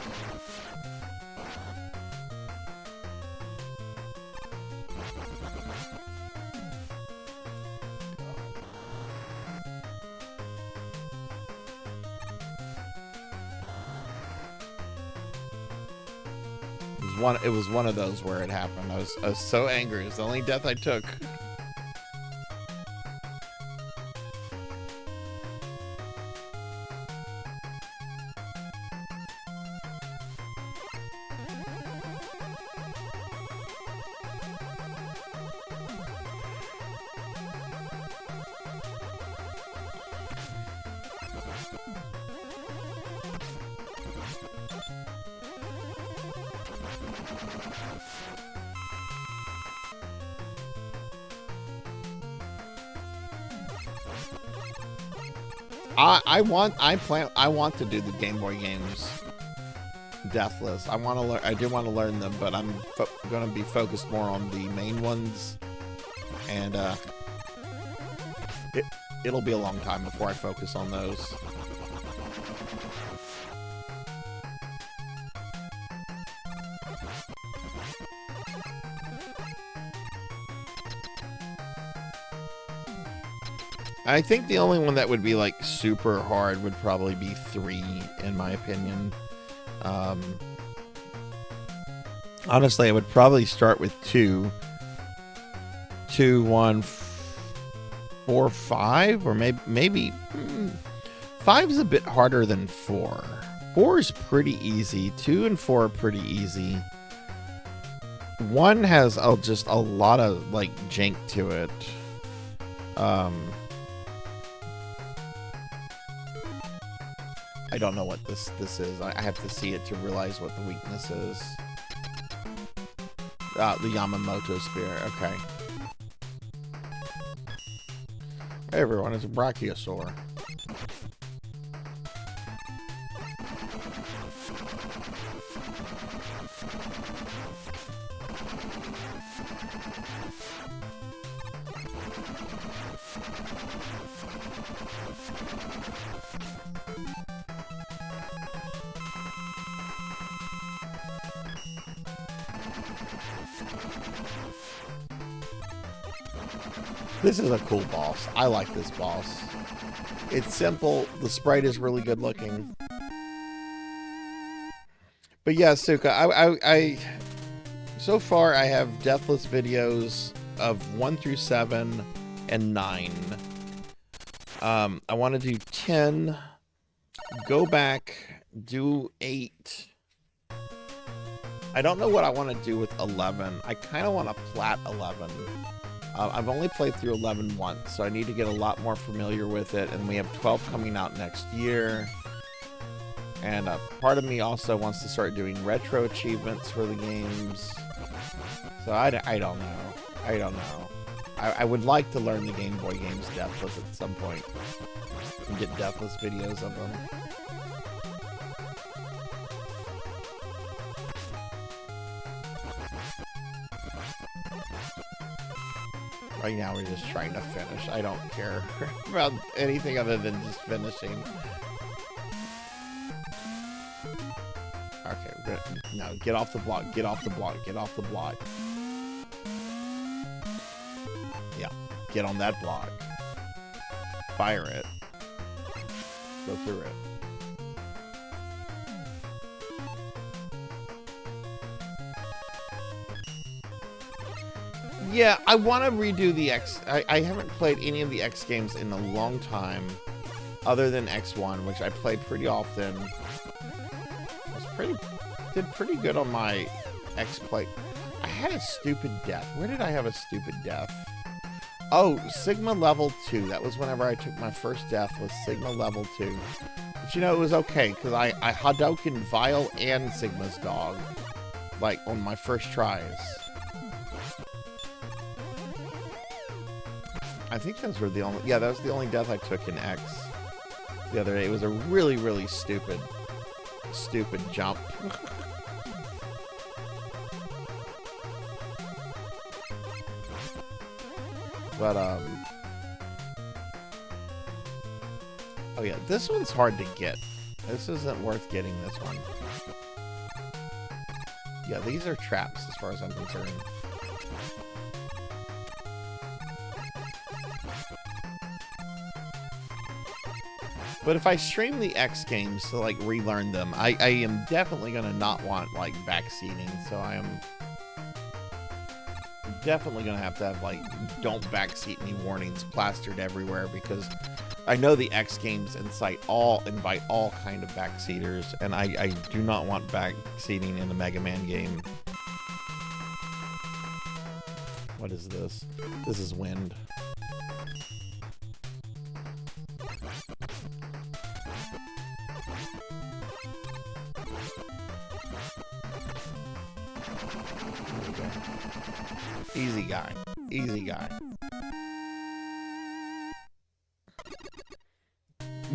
It was one of those where it happened. I was so angry. It was the only death I took. I want to do the Game Boy games deathless. I want to learn. I do want to learn them, but I'm going to be focused more on the main ones, and it'll be a long time before I focus on those. I think the only one that would be like super hard would probably be 3, in my opinion. Honestly, I would probably start with 2, 1, 4, 5, or maybe 5 is a bit harder than 4. 4 is pretty easy. 2 and 4 are pretty easy. 1 has just a lot of like jank to it. I don't know what this is. I have to see it to realize what the weakness is. The Yamamoto Spear. Okay. Hey everyone, it's a Brachiosaur. This is a cool boss. I like this boss. It's simple. The sprite is really good looking. But yeah, Suka, I so far I have deathless videos of 1 through 7 and 9. I want to do 10, go back, do 8. I don't know what I want to do with 11. I kind of want to plat 11. I've only played through 11 once, so I need to get a lot more familiar with it. And we have 12 coming out next year. And part of me also wants to start doing retro achievements for the games. So I don't know. I don't know. I would like to learn the Game Boy games deathless at some point. And get deathless videos of them. Right now we're just trying to finish. I don't care about anything other than just finishing. Okay, we're gonna, no, get off the block, get off the block, get off the block. Yeah, get on that block. Fire it. Go through it. Yeah, I want to redo the X. I haven't played any of the X games in a long time, other than X1, which I played pretty often. Did pretty good on my X play. I had a stupid death. Where did I have a stupid death? Oh, Sigma level 2. That was whenever I took my first death, was Sigma level 2. But you know, it was okay, because I Hadouken Vile and Sigma's dog, like, on my first tries. I think those were the only... Yeah, that was the only death I took in X the other day. It was a really, really stupid jump. But, oh yeah, this one's hard to get. This isn't worth getting, this one. Yeah, these are traps as far as I'm concerned. But if I stream the X games to, like, relearn them, I am definitely going to not want, like, backseating. So I am definitely going to have, like, don't backseat me warnings plastered everywhere, because I know the X games invite all kind of backseaters, and I do not want backseating in the Mega Man game. What is this? This is wind. Easy guy. Easy guy.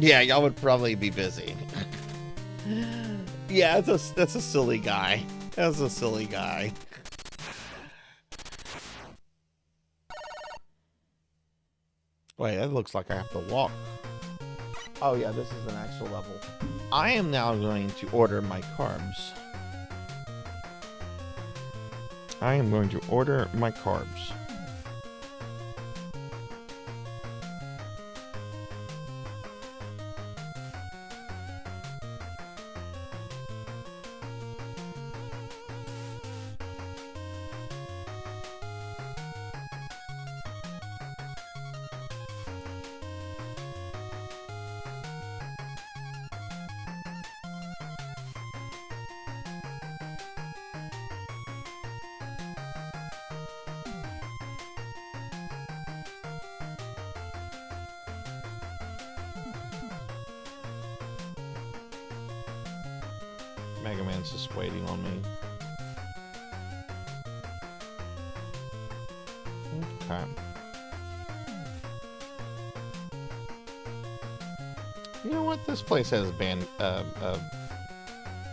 Yeah, y'all would probably be busy. Yeah, that's a silly guy. That's a silly guy. Wait, that looks like I have to walk. Oh yeah, this is an actual level. I am now going to order my carbs. I am going to order my carbs. Mega Man's just waiting on me. Okay. You know what? This place has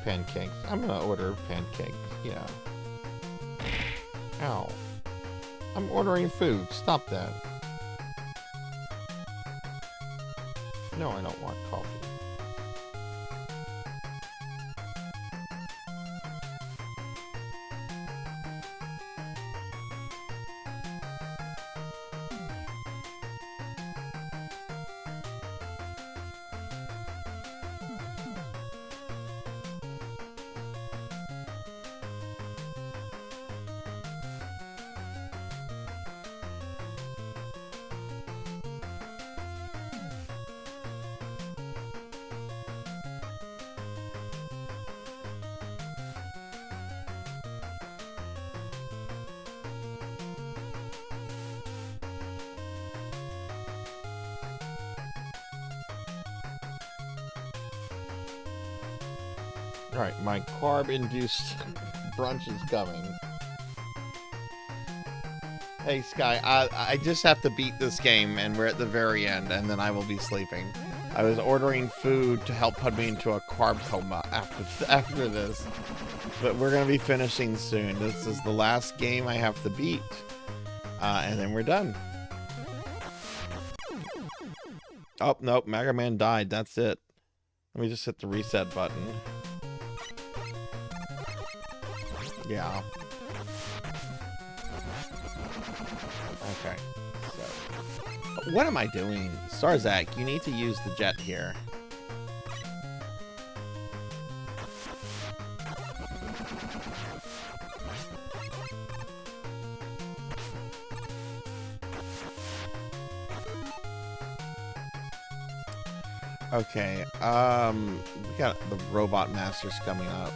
pancakes. I'm gonna order pancakes. Yeah. Ow. I'm ordering food. Stop that. No, I don't want coffee. Alright, my carb-induced brunch is coming. Hey, Sky, I just have to beat this game, and we're at the very end, and then I will be sleeping. I was ordering food to help put me into a carb coma after this. But we're going to be finishing soon. This is the last game I have to beat. And then we're done. Oh, nope, Mega Man died. That's it. Let me just hit the reset button. Yeah. Okay. So, what am I doing? Sarzac, you need to use the jet here. Okay, we got the Robot Masters coming up.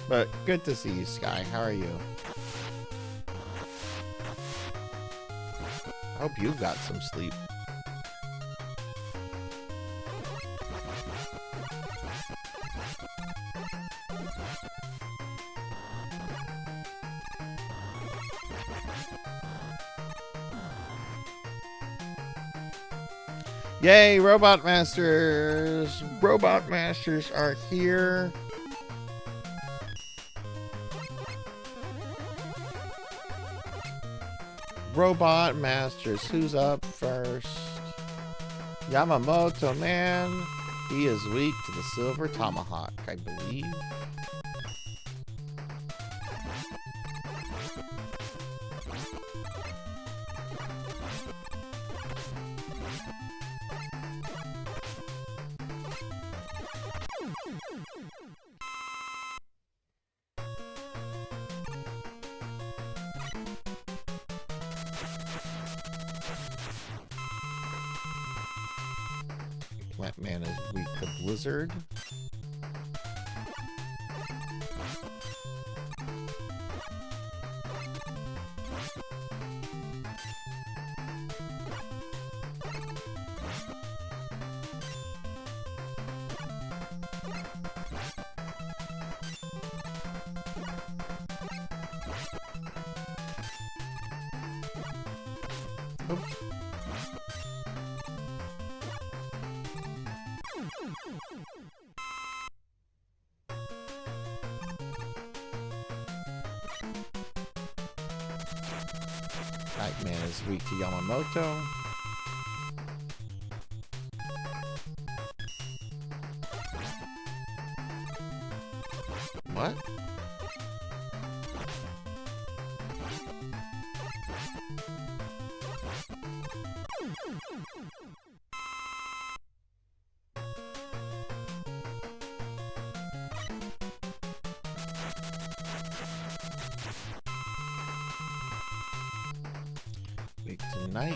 But good to see you, Sky. How are you? I hope you got some sleep. Yay, Robot Masters! Robot Masters are here. Robot Masters, who's up first? Yamamoto, man. He is weak to the Silver Tomahawk, I believe. Man is weak to Blizzard. Oops. Nightman is weak to Yamamoto. What? Weak to tonight.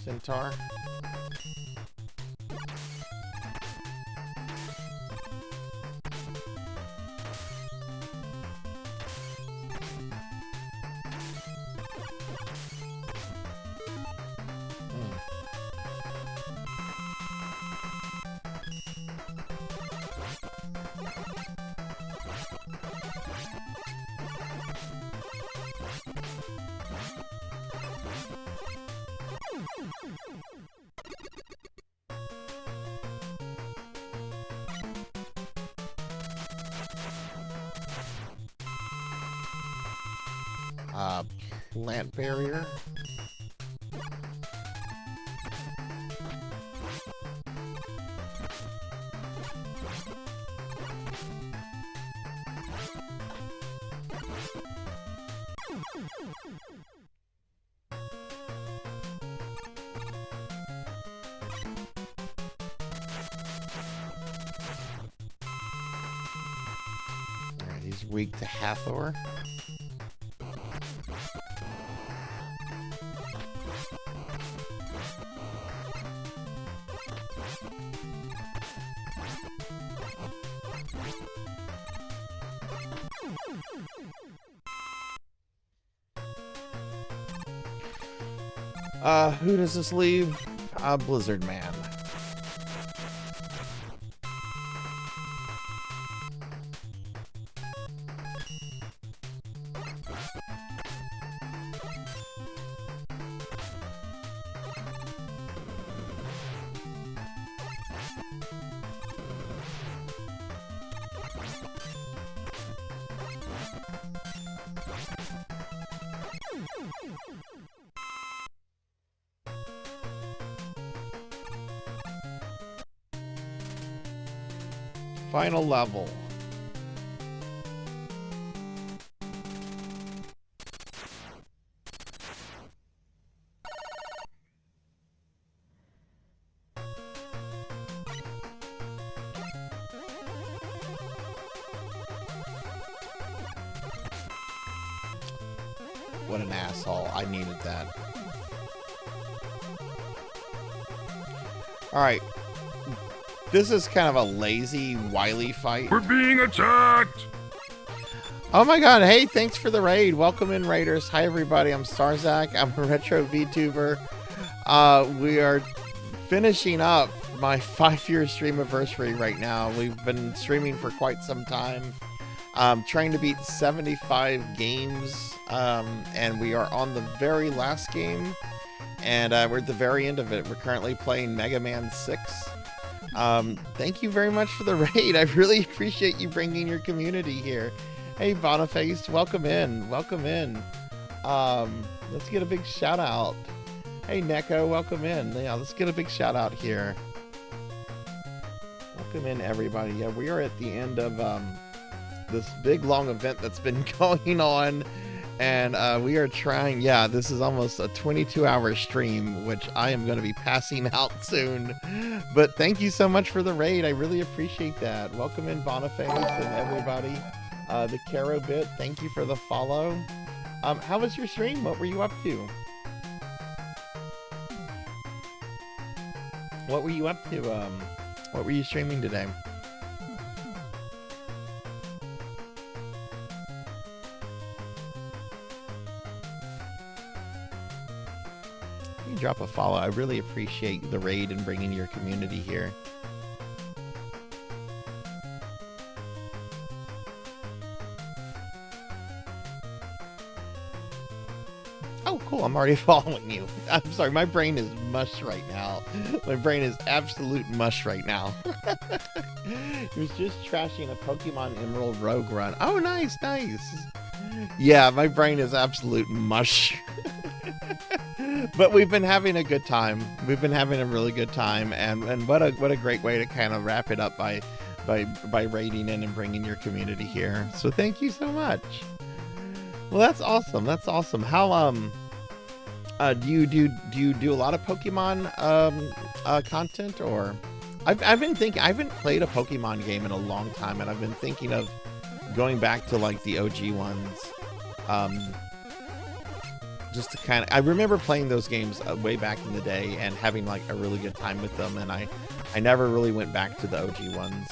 Centaur. Plant barrier. Alright, he's weak to Hathor. Who does this leave? Blizzard Man. Final level. What an asshole. I needed that. Alright. This is kind of a lazy, wily fight. We're being attacked! Oh my god, hey, thanks for the raid. Welcome in, raiders. Hi, everybody. I'm Sarzac. I'm a retro VTuber. We are finishing up my 5-year-streamiversary right now. We've been streaming for quite some time. Trying to beat 75 games, and we are on the very last game, and we're at the very end of it. We're currently playing Mega Man 6. Thank you very much for the raid. I really appreciate you bringing your community here. Hey, Boniface, welcome in. Welcome in. Let's get a big shout out. Hey, Neko, welcome in. Yeah, let's get a big shout out here. Welcome in, everybody. Yeah, we are at the end of this big long event that's been going on, and we are trying. Yeah, this is almost a 22-hour stream, which I am going to be passing out soon. But thank you so much for the raid. I really appreciate that. Welcome in, Boniface, and everybody. The Caro Bit, thank you for the follow. How was your stream? What were you up to? What were you up to? What were you streaming today? You drop a follow. I really appreciate the raid and bringing your community here. Oh, cool. I'm already following you. I'm sorry. My brain is mush right now. My brain is absolute mush right now. He was just trashing a Pokemon Emerald Rogue run. Oh, nice, nice. Yeah, my brain is absolute mush. But we've been having a good time. We've been having a really good time, and what a great way to kind of wrap it up by raiding in and bringing your community here. So thank you so much. Well, that's awesome. That's awesome. How do you do a lot of Pokemon content, or I've been thinking, I haven't played a Pokemon game in a long time, and I've been thinking of going back to like the OG ones. Just to kind of, I remember playing those games way back in the day and having like a really good time with them, and I never really went back to the OG ones.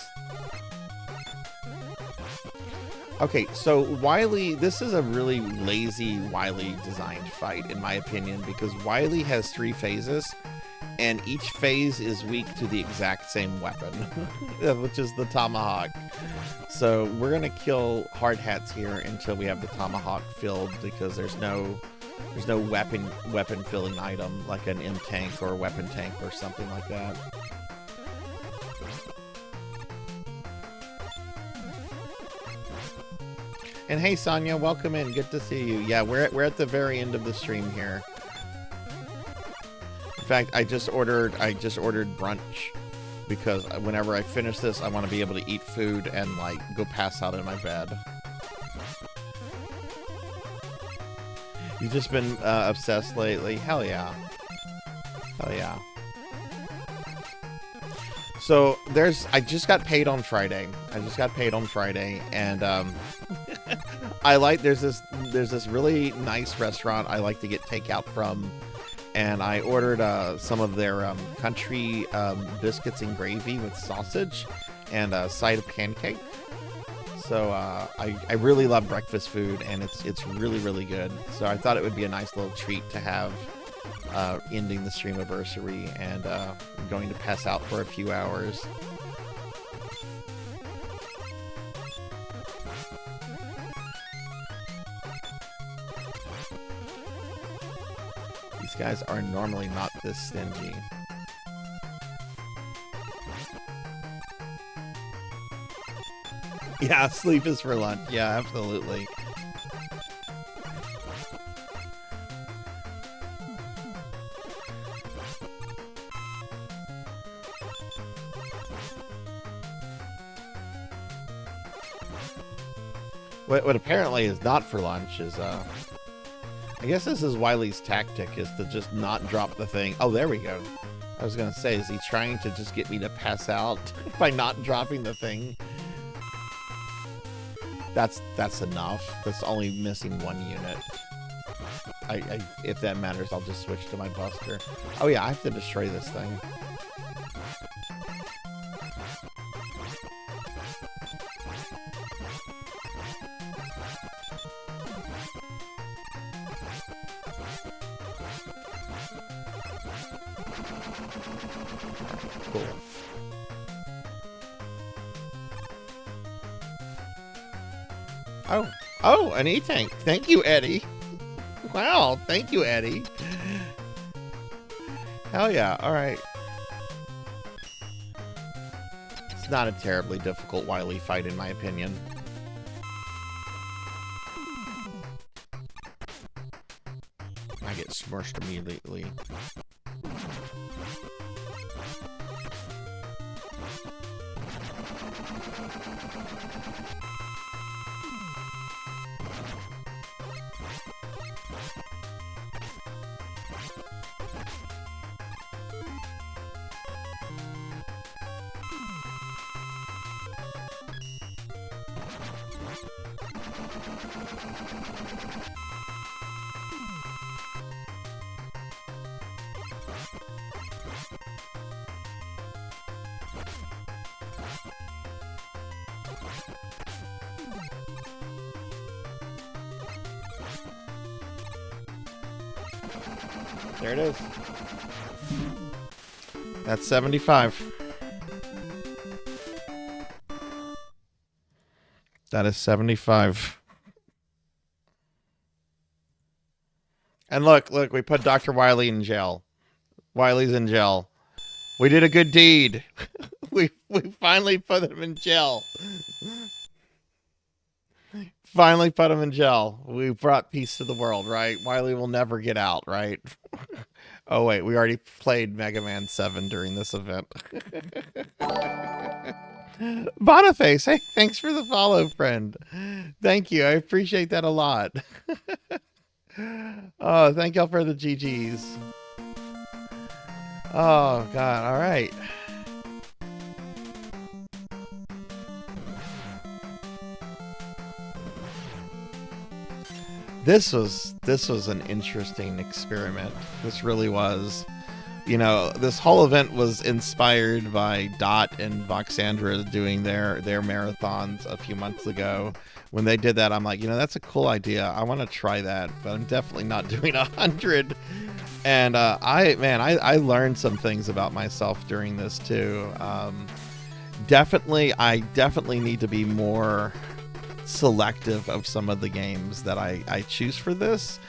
Okay, so Wily, this is a really lazy Wily designed fight in my opinion, because Wily has 3 phases, and each phase is weak to the exact same weapon, which is the Tomahawk. So we're gonna kill hard hats here until we have the Tomahawk filled, because there's no weapon filling item like an M tank or a weapon tank or something like that. And hey Sonia, welcome in. Good to see you. Yeah, we're at the very end of the stream here. In fact, I just ordered brunch, because whenever I finish this, I want to be able to eat food and like go pass out in my bed. You've just been obsessed lately. Hell yeah. Hell yeah. So I just got paid on Friday. And I like, there's this really nice restaurant I like to get takeout from, and I ordered some of their country biscuits and gravy with sausage and a side of pancake. So I really love breakfast food, and it's really, really good. So I thought it would be a nice little treat to have ending the Streamiversary and going to pass out for a few hours. These guys are normally not this stingy. Yeah, sleep is for lunch. Yeah, absolutely. What apparently is not for lunch is, I guess this is Wily's tactic, is to just not drop the thing. Oh, there we go. I was gonna say, is he trying to just get me to pass out by not dropping the thing? That's enough. That's only missing 1 unit. If that matters, I'll just switch to my Buster. Oh yeah, I have to destroy this thing. Cool. Oh, an E-Tank. Thank you, Eddie. Wow, thank you, Eddie. Hell yeah, alright. It's not a terribly difficult Wily fight, in my opinion. I get smushed immediately. There it is. That's 75. That is 75. And look, we put Dr. Wily in jail. Wily's in jail. We did a good deed. we finally put him in jail. Finally put him in jail. We brought peace to the world, right? Wily will never get out, right? Oh wait, we already played Mega Man 7 during this event. Boniface, hey, thanks for the follow, friend. Thank you, I appreciate that a lot. Oh, thank y'all for the GGs. Oh god, all right. This was an interesting experiment. This really was. You know, this whole event was inspired by Dot and Voxandra doing their marathons a few months ago. When they did that, I'm like, you know, that's a cool idea. I want to try that, but I'm definitely not doing 100. And I learned some things about myself during this too. I definitely need to be more selective of some of the games that I choose for this.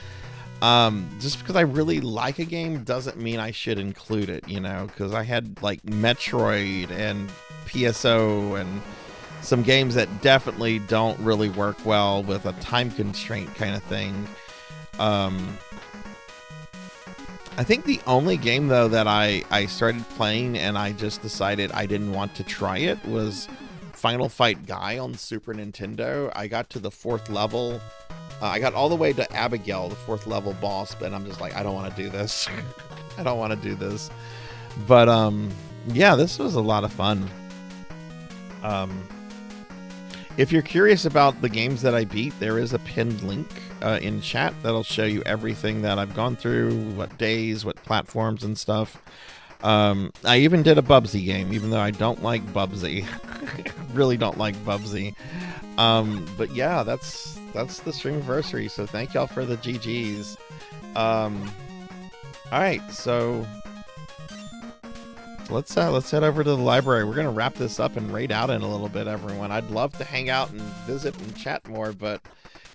Just because I really like a game doesn't mean I should include it, you know, because I had like Metroid and PSO and some games that definitely don't really work well with a time constraint kind of thing. I think the only game though that I started playing and I just decided I didn't want to try it was Final Fight Guy on Super Nintendo. I got to the 4th level. I got all the way to Abigail, the 4th level boss, but I'm just like, I don't want to do this. I don't want to do this. But yeah, this was a lot of fun. If you're curious about the games that I beat, there is a pinned link in chat that'll show you everything that I've gone through, what days, what platforms and stuff. I even did a Bubsy game, even though I don't like Bubsy. Really don't like Bubsy. But yeah, that's the Streamiversary, so thank y'all for the GGs. Alright, so let's head over to the library. We're gonna wrap this up and raid out in a little bit, everyone. I'd love to hang out and visit and chat more, but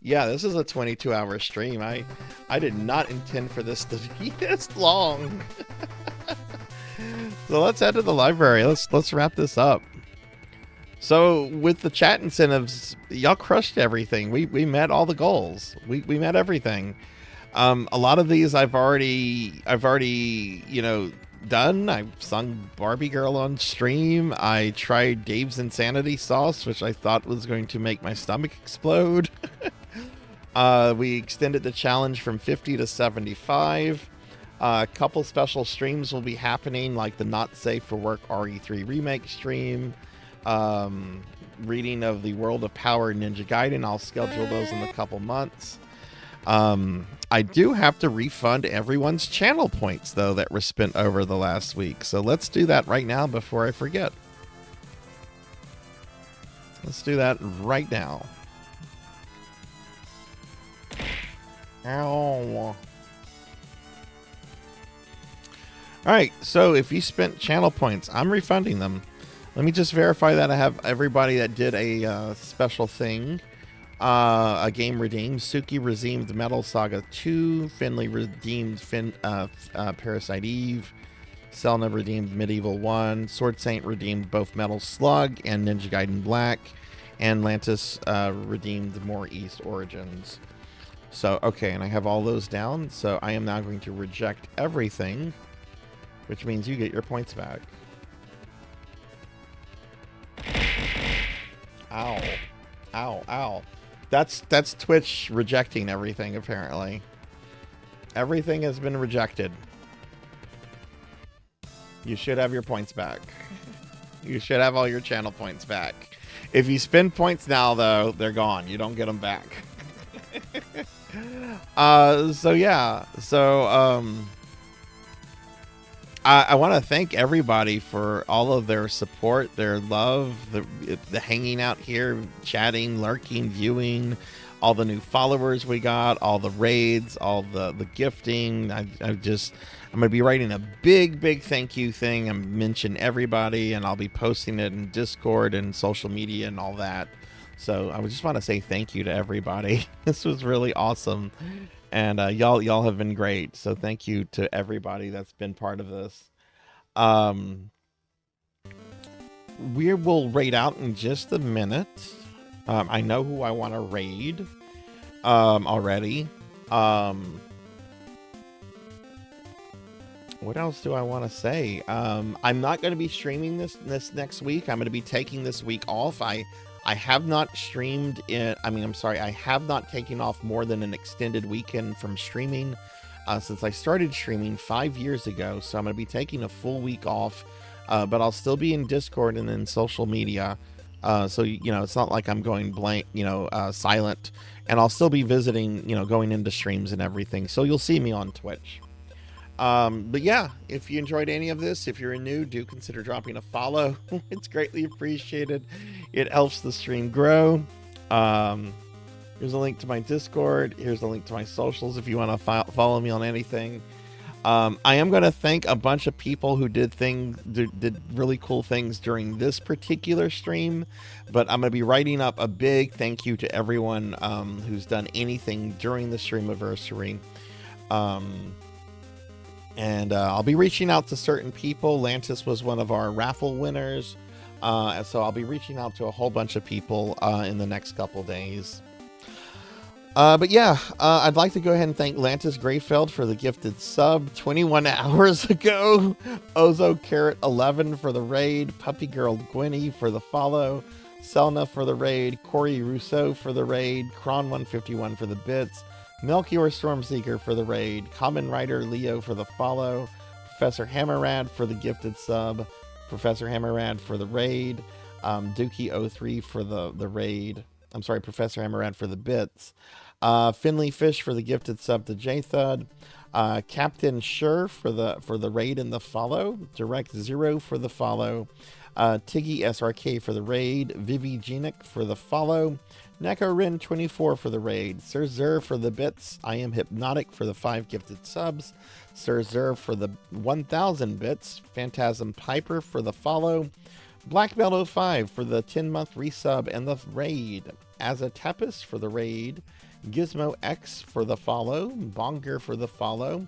yeah, this is a 22-hour stream. I did not intend for this to be this long. So let's head to the library. Let's wrap this up. So with the chat incentives, y'all crushed everything. We met all the goals. We met everything. A lot of these I've already you know done. I've sung Barbie Girl on stream. I tried Dave's Insanity Sauce, which I thought was going to make my stomach explode. We extended the challenge from 50 to 75. A couple special streams will be happening, like the Not Safe for Work RE3 remake stream. Reading of the World of Power Ninja Gaiden. I'll schedule those in a couple months. I do have to refund everyone's channel points, though, that were spent over the last week. So let's do that right now before I forget. Let's do that right now. Ow. Alright, so if you spent channel points, I'm refunding them. Let me just verify that I have everybody that did a special thing. A game redeemed. Suki redeemed Metal Saga 2. Finley redeemed Parasite Eve. Selna redeemed Medieval 1. Sword Saint redeemed both Metal Slug and Ninja Gaiden Black. And Lantis redeemed More East Origins. So, okay, and I have all those down. So I am now going to reject everything, which means you get your points back. Ow. Ow, ow. That's Twitch rejecting everything, apparently. Everything has been rejected. You should have your points back. You should have all your channel points back. If you spend points now, though, they're gone. You don't get them back. So, yeah. So, I want to thank everybody for all of their support, their love, the hanging out here, chatting, lurking, viewing, all the new followers we got, all the raids, all the gifting. I'm going to be writing a big thank you thing and mention everybody, and I'll be posting it in Discord and social media and all that. So I just want to say thank you to everybody. This was really awesome. And y'all have been great. So thank you to everybody that's been part of this. We will raid out in just a minute. I know who I want to raid already. What else do I want to say? I'm not going to be streaming this next week. I'm going to be taking this week off. I have not streamed in. I mean, I'm sorry. I have not taken off more than an extended weekend from streaming since I started streaming 5 years ago. So I'm going to be taking a full week off, but I'll still be in Discord and in social media. So, you know, it's not like I'm going blank, silent, and I'll still be visiting, going into streams and everything. So you'll see me on Twitch. But yeah, if you enjoyed any of this, if you're new, do consider dropping a follow. It's greatly appreciated. It helps the stream grow. Here's a link to my Discord. Here's a link to my socials if you want to follow me on anything. I am going to thank a bunch of people who did really cool things during this particular stream, but I'm going to be writing up a big thank you to everyone who's done anything during the Streamiversary. And I'll be reaching out to certain people. Lantis was one of our raffle winners. So I'll be reaching out to a whole bunch of people in the next couple days. But yeah, I'd like to go ahead and thank Lantis Grayfeld for the gifted sub 21 hours ago. Ozo Carrot 11 for the raid. Puppy Girl Gwynny for the follow. Selna for the raid. Corey Rousseau for the raid. Kron 151 for the bits. Melchior Stormseeker for the raid, Common Rider Leo for the follow, Professor Hammerrad for the gifted sub, Professor Hammerrad for the raid, Dookie03 for the raid, I'm sorry, Professor Hammerrad for the bits, Finley Fish for the gifted sub to J-Thud, Captain Sure for the raid and the follow, Direct Zero for the follow, Tiggy SRK for the raid, Vivi Genic for the follow, Nekorin 24 for the raid, Sir Zer for the bits, I Am Hypnotic for the 5 gifted subs, Sir Zer for the 1000 bits, Phantasm Piper for the follow, Black Belt 05 for the 10-month resub and the raid, Azatepis for the raid, Gizmo X for the follow, Bonger for the follow,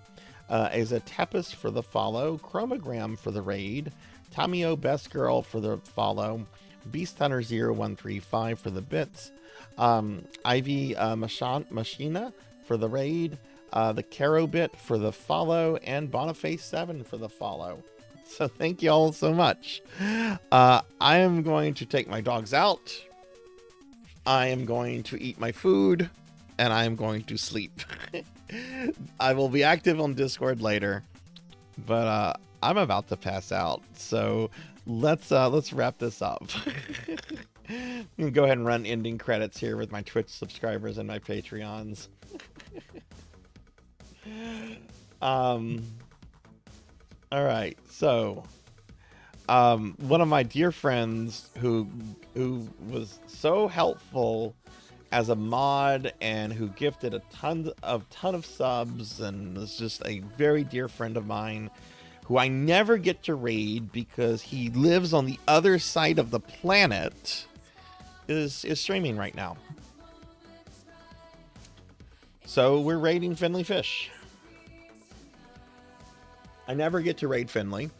Azatepis for the follow, Chromogram for the raid, Tamio Best Girl for the follow, Beast Hunter 0135 for the bits, Ivy Machina for the raid, the Caro Bit for the follow, and Boniface 7 for the follow. So thank you all so much. I am going to take my dogs out. I am going to eat my food, and I am going to sleep. I will be active on Discord later, but I'm about to pass out. So let's wrap this up. I'm gonna go ahead and run ending credits here with my Twitch subscribers and my Patreons. All right, so one of my dear friends who was so helpful as a mod and who gifted a ton of subs and is just a very dear friend of mine who I never get to raid because he lives on the other side of the planet, is streaming right now. So we're raiding Finley Fish. I never get to raid Finley.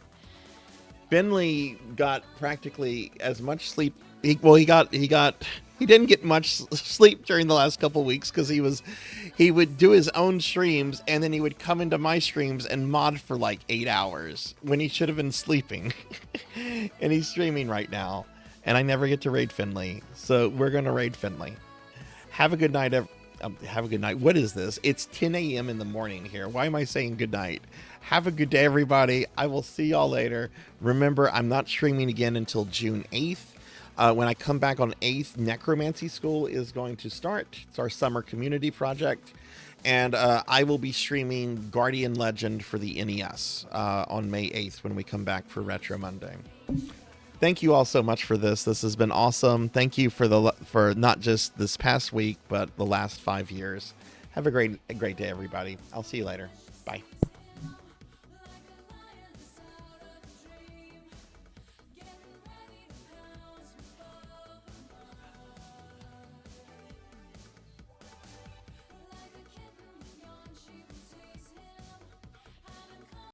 Finley got practically as much sleep. He didn't get much sleep during the last couple weeks because he would do his own streams and then he would come into my streams and mod for like 8 hours when he should have been sleeping. And he's streaming right now. And I never get to raid Finley. So we're going to raid Finley. Have a good night. Have a good night. What is this? It's 10 a.m. in the morning here. Why am I saying good night? Have a good day, everybody. I will see y'all later. Remember, I'm not streaming again until June 8th. When I come back on 8th, Necromancy School is going to start. It's our summer community project. And I will be streaming Guardian Legend for the NES on May 8th when we come back for Retro Monday. Thank you all so much for this. This has been awesome. Thank you for not just this past week, but the last 5 years. Have a great day, everybody. I'll see you later. Bye.